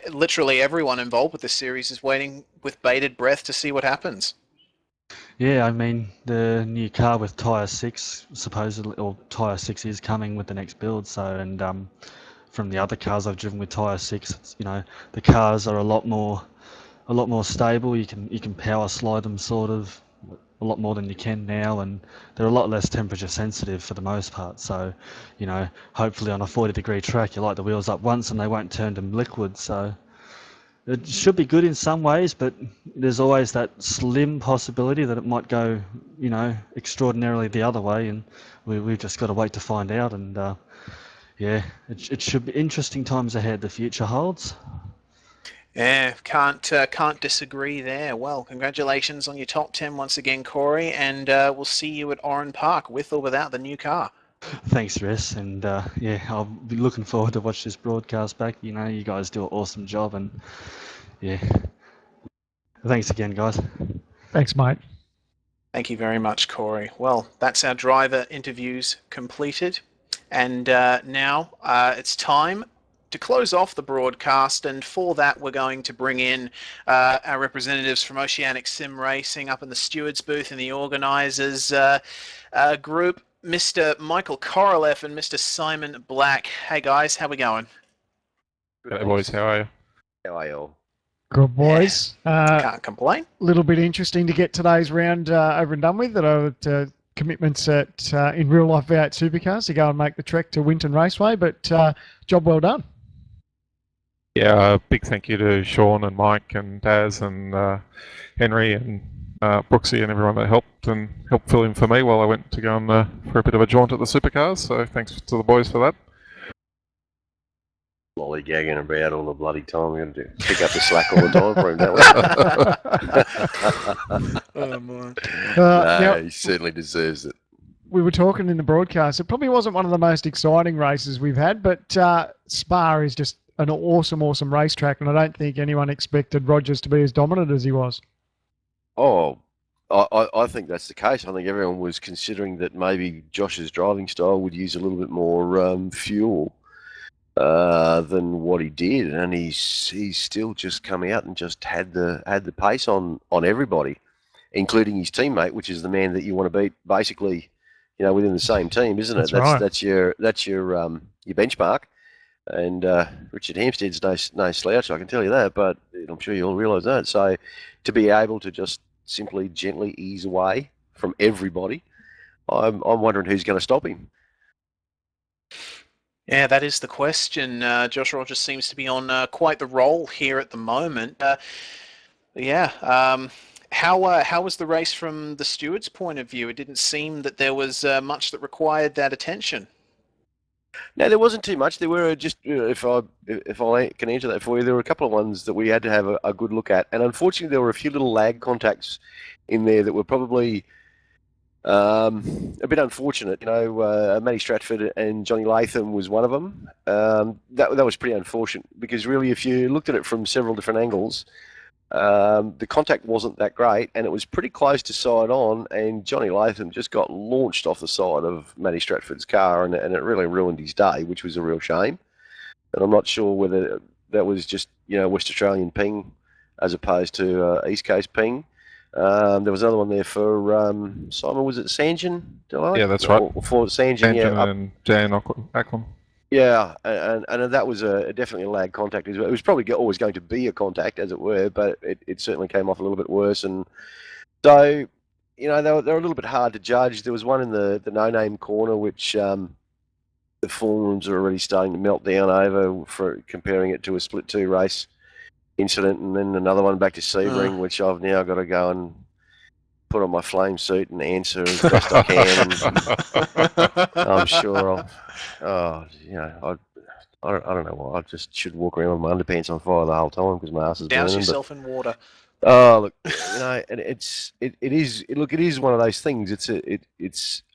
Speaker 3: literally everyone involved with this series is waiting with bated breath to see what happens.
Speaker 13: Yeah, I mean, the new car with Tyre 6 supposedly, or Tyre 6 is coming with the next build, so, and from the other cars I've driven with Tyre 6, you know, the cars are a lot more stable. You can power slide them sort of a lot more than you can now, and they're a lot less temperature sensitive for the most part. So, you know, hopefully on a 40-degree track, you light the wheels up once and they won't turn to liquid. So it should be good in some ways, but there's always that slim possibility that it might go, you know, extraordinarily the other way, and we've just got to wait to find out. And yeah, it should be interesting times ahead. The future holds.
Speaker 3: Yeah, can't disagree there. Well, congratulations on your top 10 once again, Corey, and we'll see you at Oran Park with or without the new car.
Speaker 13: Thanks, Ress, and yeah, I'll be looking forward to watch this broadcast back. You know, you guys do an awesome job, and yeah, thanks again, guys.
Speaker 6: Thanks, mate.
Speaker 3: Thank you very much, Corey. Well, that's our driver interviews completed, and now it's time to close off the broadcast, and for that we're going to bring in our representatives from Oceanic Sim Racing up in the stewards booth in the organisers group, Mr. Michael Korolev and Mr. Simon Black. Hey guys, how we going?
Speaker 14: Hey boys, how are you?
Speaker 9: How are you all?
Speaker 6: Good boys.
Speaker 3: Can't complain.
Speaker 6: A little bit interesting to get today's round over and done with. That are commitments at in real life V8 supercars to go and make the trek to Winton Raceway, but job well done.
Speaker 14: Yeah, big thank you to Sean and Mike and Daz and Henry and Brooksy and everyone that helped fill in for me while I went to go on for a bit of a jaunt at the supercars. So thanks to the boys for that.
Speaker 15: Lollygagging about all the bloody time. We're going to pick up the slack all the time for him, don't we?
Speaker 3: Oh my!
Speaker 15: No, he certainly deserves it.
Speaker 6: We were talking in the broadcast. It probably wasn't one of the most exciting races we've had, but Spa is just an awesome racetrack, and I don't think anyone expected Rogers to be as dominant as he was.
Speaker 15: Oh, I think that's the case. I think everyone was considering that maybe Josh's driving style would use a little bit more fuel than what he did, and he's still just come out and just had the pace on everybody, including his teammate, which is the man that you want to beat, basically, you know, within the same team, isn't it? That's your benchmark. And Richard Hampstead's no slouch, I can tell you that, but I'm sure you all realise that. So to be able to just simply gently ease away from everybody, I'm wondering who's going to stop him.
Speaker 3: Yeah, that is the question. Josh Rogers seems to be on quite the roll here at the moment. How was the race from the steward's point of view? It didn't seem that there was much that required that attention.
Speaker 15: No, there wasn't too much. There were just, if I can answer that for you, there were a couple of ones that we had to have a good look at, and unfortunately there were a few little lag contacts in there that were probably a bit unfortunate. You know, Matty Stratford and Johnny Latham was one of them. That was pretty unfortunate, because really, if you looked at it from several different angles, the contact wasn't that great, and it was pretty close to side on, and Johnny Latham just got launched off the side of Matty Stratford's car, and it really ruined his day, which was a real shame. And I'm not sure whether that was just, you know, West Australian ping as opposed to East Coast ping. There was another one there for Simon, was it Sanjan?
Speaker 14: Yeah, that's right.
Speaker 15: For Sanjan,
Speaker 14: and Jan Acklam.
Speaker 15: Yeah, and that was definitely a lag contact. It was probably always going to be a contact, as it were, but it certainly came off a little bit worse. And so, they were a little bit hard to judge. There was one in the no-name corner, which the forums are already starting to melt down over for comparing it to a split 2 race incident, and then another one back to Sebring, which I've now got to go and put on my flame suit and answer as best I can. And I'm sure I don't know why. I just should walk around with my underpants on fire the whole time because my ass is burning.
Speaker 3: Douse yourself in water.
Speaker 15: Oh, look, and it is one of those things. It's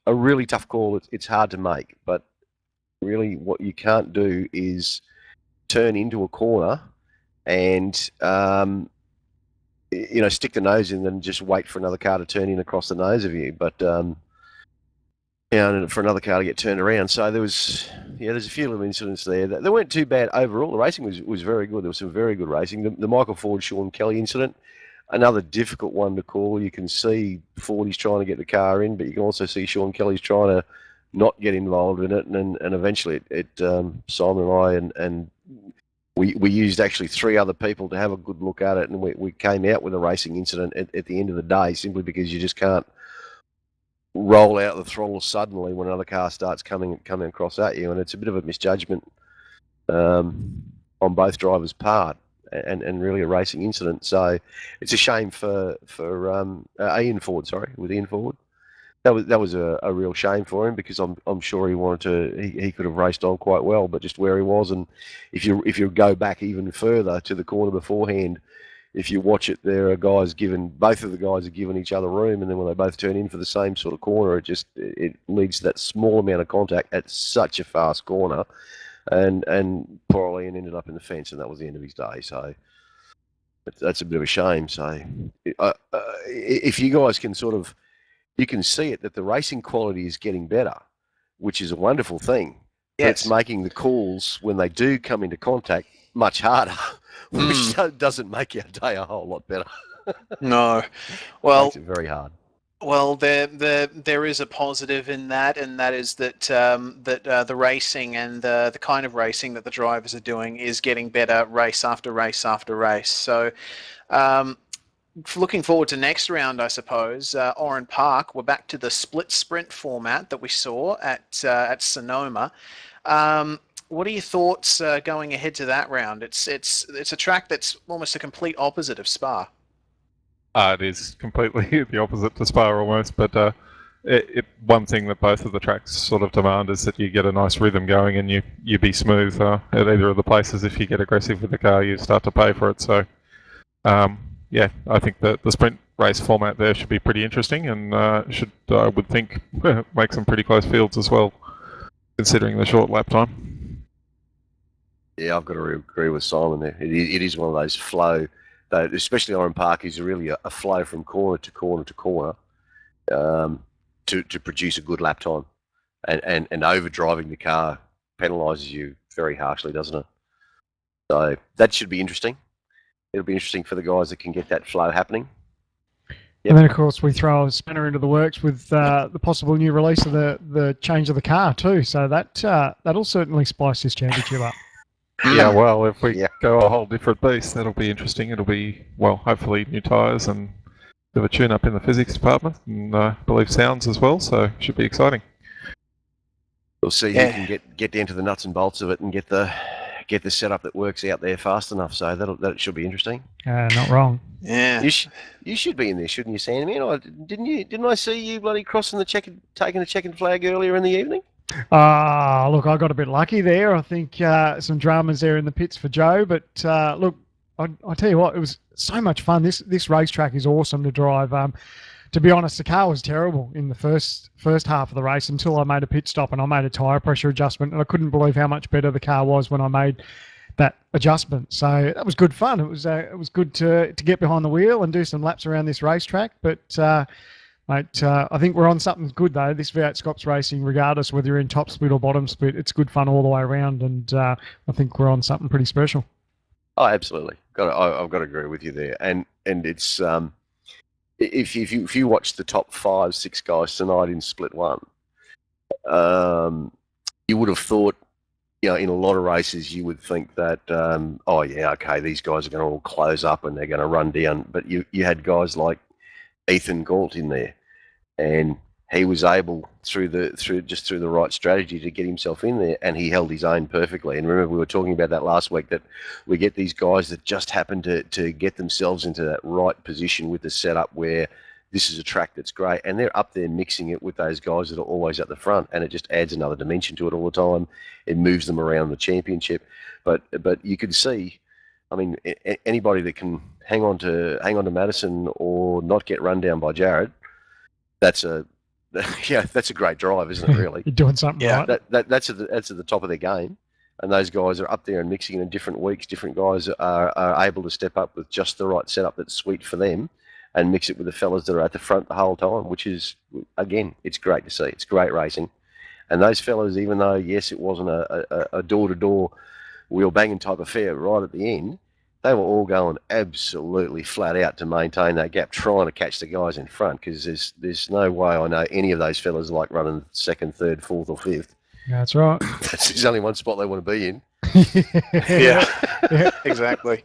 Speaker 15: a really tough call. It's hard to make, but really, what you can't do is turn into a corner and stick the nose in and just wait for another car to turn in across the nose of you. But and for another car to get turned around. So there's a few little incidents there. They weren't too bad overall. The racing was very good. There was some very good racing. The Michael Ford, Sean Kelly incident, another difficult one to call. You can see Fordy's trying to get the car in, but you can also see Sean Kelly's trying to not get involved in it. And eventually Simon and I and we used actually 3 other people to have a good look at it, and we came out with a racing incident at the end of the day, simply because you just can't roll out the throttle suddenly when another car starts coming across at you, and it's a bit of a misjudgment on both drivers' part, and really a racing incident. So it's a shame for Ian Ford, with Ian Ford. That was a real shame for him, because I'm sure he could have raced on quite well, but just where he was. And if you go back even further to the corner beforehand, if you watch it, there are both of the guys are giving each other room, and then when they both turn in for the same sort of corner, it leads to that small amount of contact at such a fast corner, and poor Ian ended up in the fence, and that was the end of his day. So that's a bit of a shame. So if you guys can you can see it, that the racing quality is getting better, which is a wonderful thing. Yes. It's making the calls when they do come into contact much harder, which doesn't make our day a whole lot better.
Speaker 3: No. Well,
Speaker 15: makes it very hard.
Speaker 3: Well, there is a positive in that, and that is that the racing and the kind of racing that the drivers are doing is getting better race after race after race. So, looking forward to next round, I suppose. Oran Park, we're back to the split sprint format that we saw at Sonoma. What are your thoughts going ahead to that round? It's a track that's almost a complete opposite of Spa.
Speaker 14: It is completely the opposite to Spa almost, but one thing that both of the tracks sort of demand is that you get a nice rhythm going and you be smooth at either of the places. If you get aggressive with the car, you start to pay for it. So, yeah, I think the sprint race format there should be pretty interesting, and I would think, make some pretty close fields as well, considering the short lap time.
Speaker 15: Yeah, I've got to agree with Simon there. It is one of those flow. Especially Oran Park is really a flow from corner to corner to corner to produce a good lap time. And overdriving the car penalises you very harshly, doesn't it? So that should be interesting. It'll be interesting for the guys that can get that flow happening. Yep.
Speaker 6: And then, of course, we throw a spanner into the works with the possible new release of the change of the car too. So that'll certainly spice this championship up.
Speaker 14: Yeah, well, if we go a whole different beast, that'll be interesting. It'll be, well, hopefully new tyres and a bit of a tune-up in the physics department, and I believe sounds as well, so should be exciting.
Speaker 15: We'll see who can get down to the nuts and bolts of it and get the setup that works out there fast enough, so that should be interesting.
Speaker 6: Not wrong.
Speaker 3: Yeah.
Speaker 15: You should be in there, shouldn't you, Sandy? Didn't I see you bloody taking the checkered flag earlier in the evening?
Speaker 6: Look, I got a bit lucky there. I think some dramas there in the pits for Joe, but look, I tell you what, it was so much fun. This racetrack is awesome to drive. To be honest, the car was terrible in the first half of the race until I made a pit stop and I made a tyre pressure adjustment, and I couldn't believe how much better the car was when I made that adjustment. So that was good fun. It was good to get behind the wheel and do some laps around this racetrack, but. Mate, I think we're on something good though. This V8SCOPS racing, regardless whether you're in top split or bottom split, it's good fun all the way around, and I think we're on something pretty special.
Speaker 15: Oh, absolutely. I've got to agree with you there, and it's if you watch the top 5-6 guys tonight in split one, you would have thought you know, in a lot of races, you would think that, oh yeah, okay, these guys are going to all close up and they're going to run down. But you had guys like Ethan Galt in there, and he was able through the right strategy to get himself in there, and he held his own perfectly. And remember, we were talking about that last week, that we get these guys that just happen to get themselves into that right position with the setup where this is a track that's great, and they're up there mixing it with those guys that are always at the front, and it just adds another dimension to it all the time. It moves them around the championship, but you can see, I mean, anybody that can hang on to Madison or not get run down by Jared, that's a great drive, isn't it? Really,
Speaker 6: You're doing something right.
Speaker 15: That's at the top of their game, and those guys are up there and mixing in different weeks. Different guys are able to step up with just the right setup that's sweet for them, and mix it with the fellas that are at the front the whole time, which is, again, it's great to see. It's great racing. And those fellas, even though, yes, it wasn't a door-to-door wheel-banging type affair right at the end, they were all going absolutely flat out to maintain that gap, trying to catch the guys in front, because there's no way I know any of those fellas like running second, third, fourth or fifth.
Speaker 6: That's right.
Speaker 15: There's only one spot they want to be in.
Speaker 3: Yeah, exactly.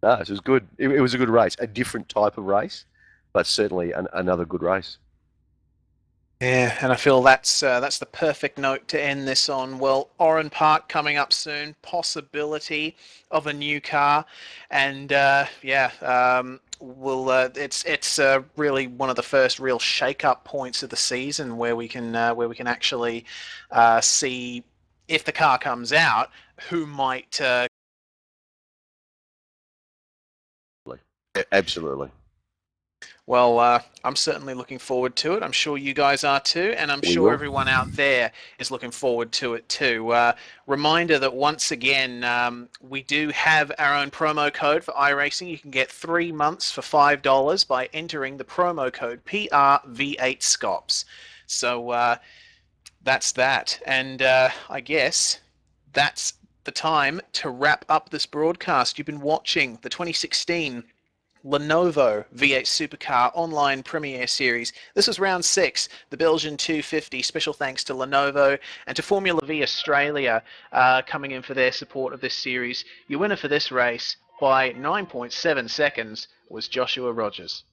Speaker 15: No, it was good. It was a good race, a different type of race, but certainly another good race.
Speaker 3: Yeah, and I feel that's the perfect note to end this on. Well, Oran Park coming up soon, possibility of a new car, and it's really one of the first real shake-up points of the season where we can actually see, if the car comes out, who might.
Speaker 15: Absolutely.
Speaker 3: Well, I'm certainly looking forward to it. I'm sure you guys are too, and I'm sure everyone out there is looking forward to it too. Reminder that once again, we do have our own promo code for iRacing. You can get 3 months for $5 by entering the promo code PRV8SCOPS. So that's that, and I guess that's the time to wrap up this broadcast. You've been watching the 2016 Lenovo V8 Supercar Online Premier Series. This was round 6, the Belgian 250. Special thanks to Lenovo and to Formula V Australia coming in for their support of this series. Your winner for this race by 9.7 seconds was Joshua Rogers.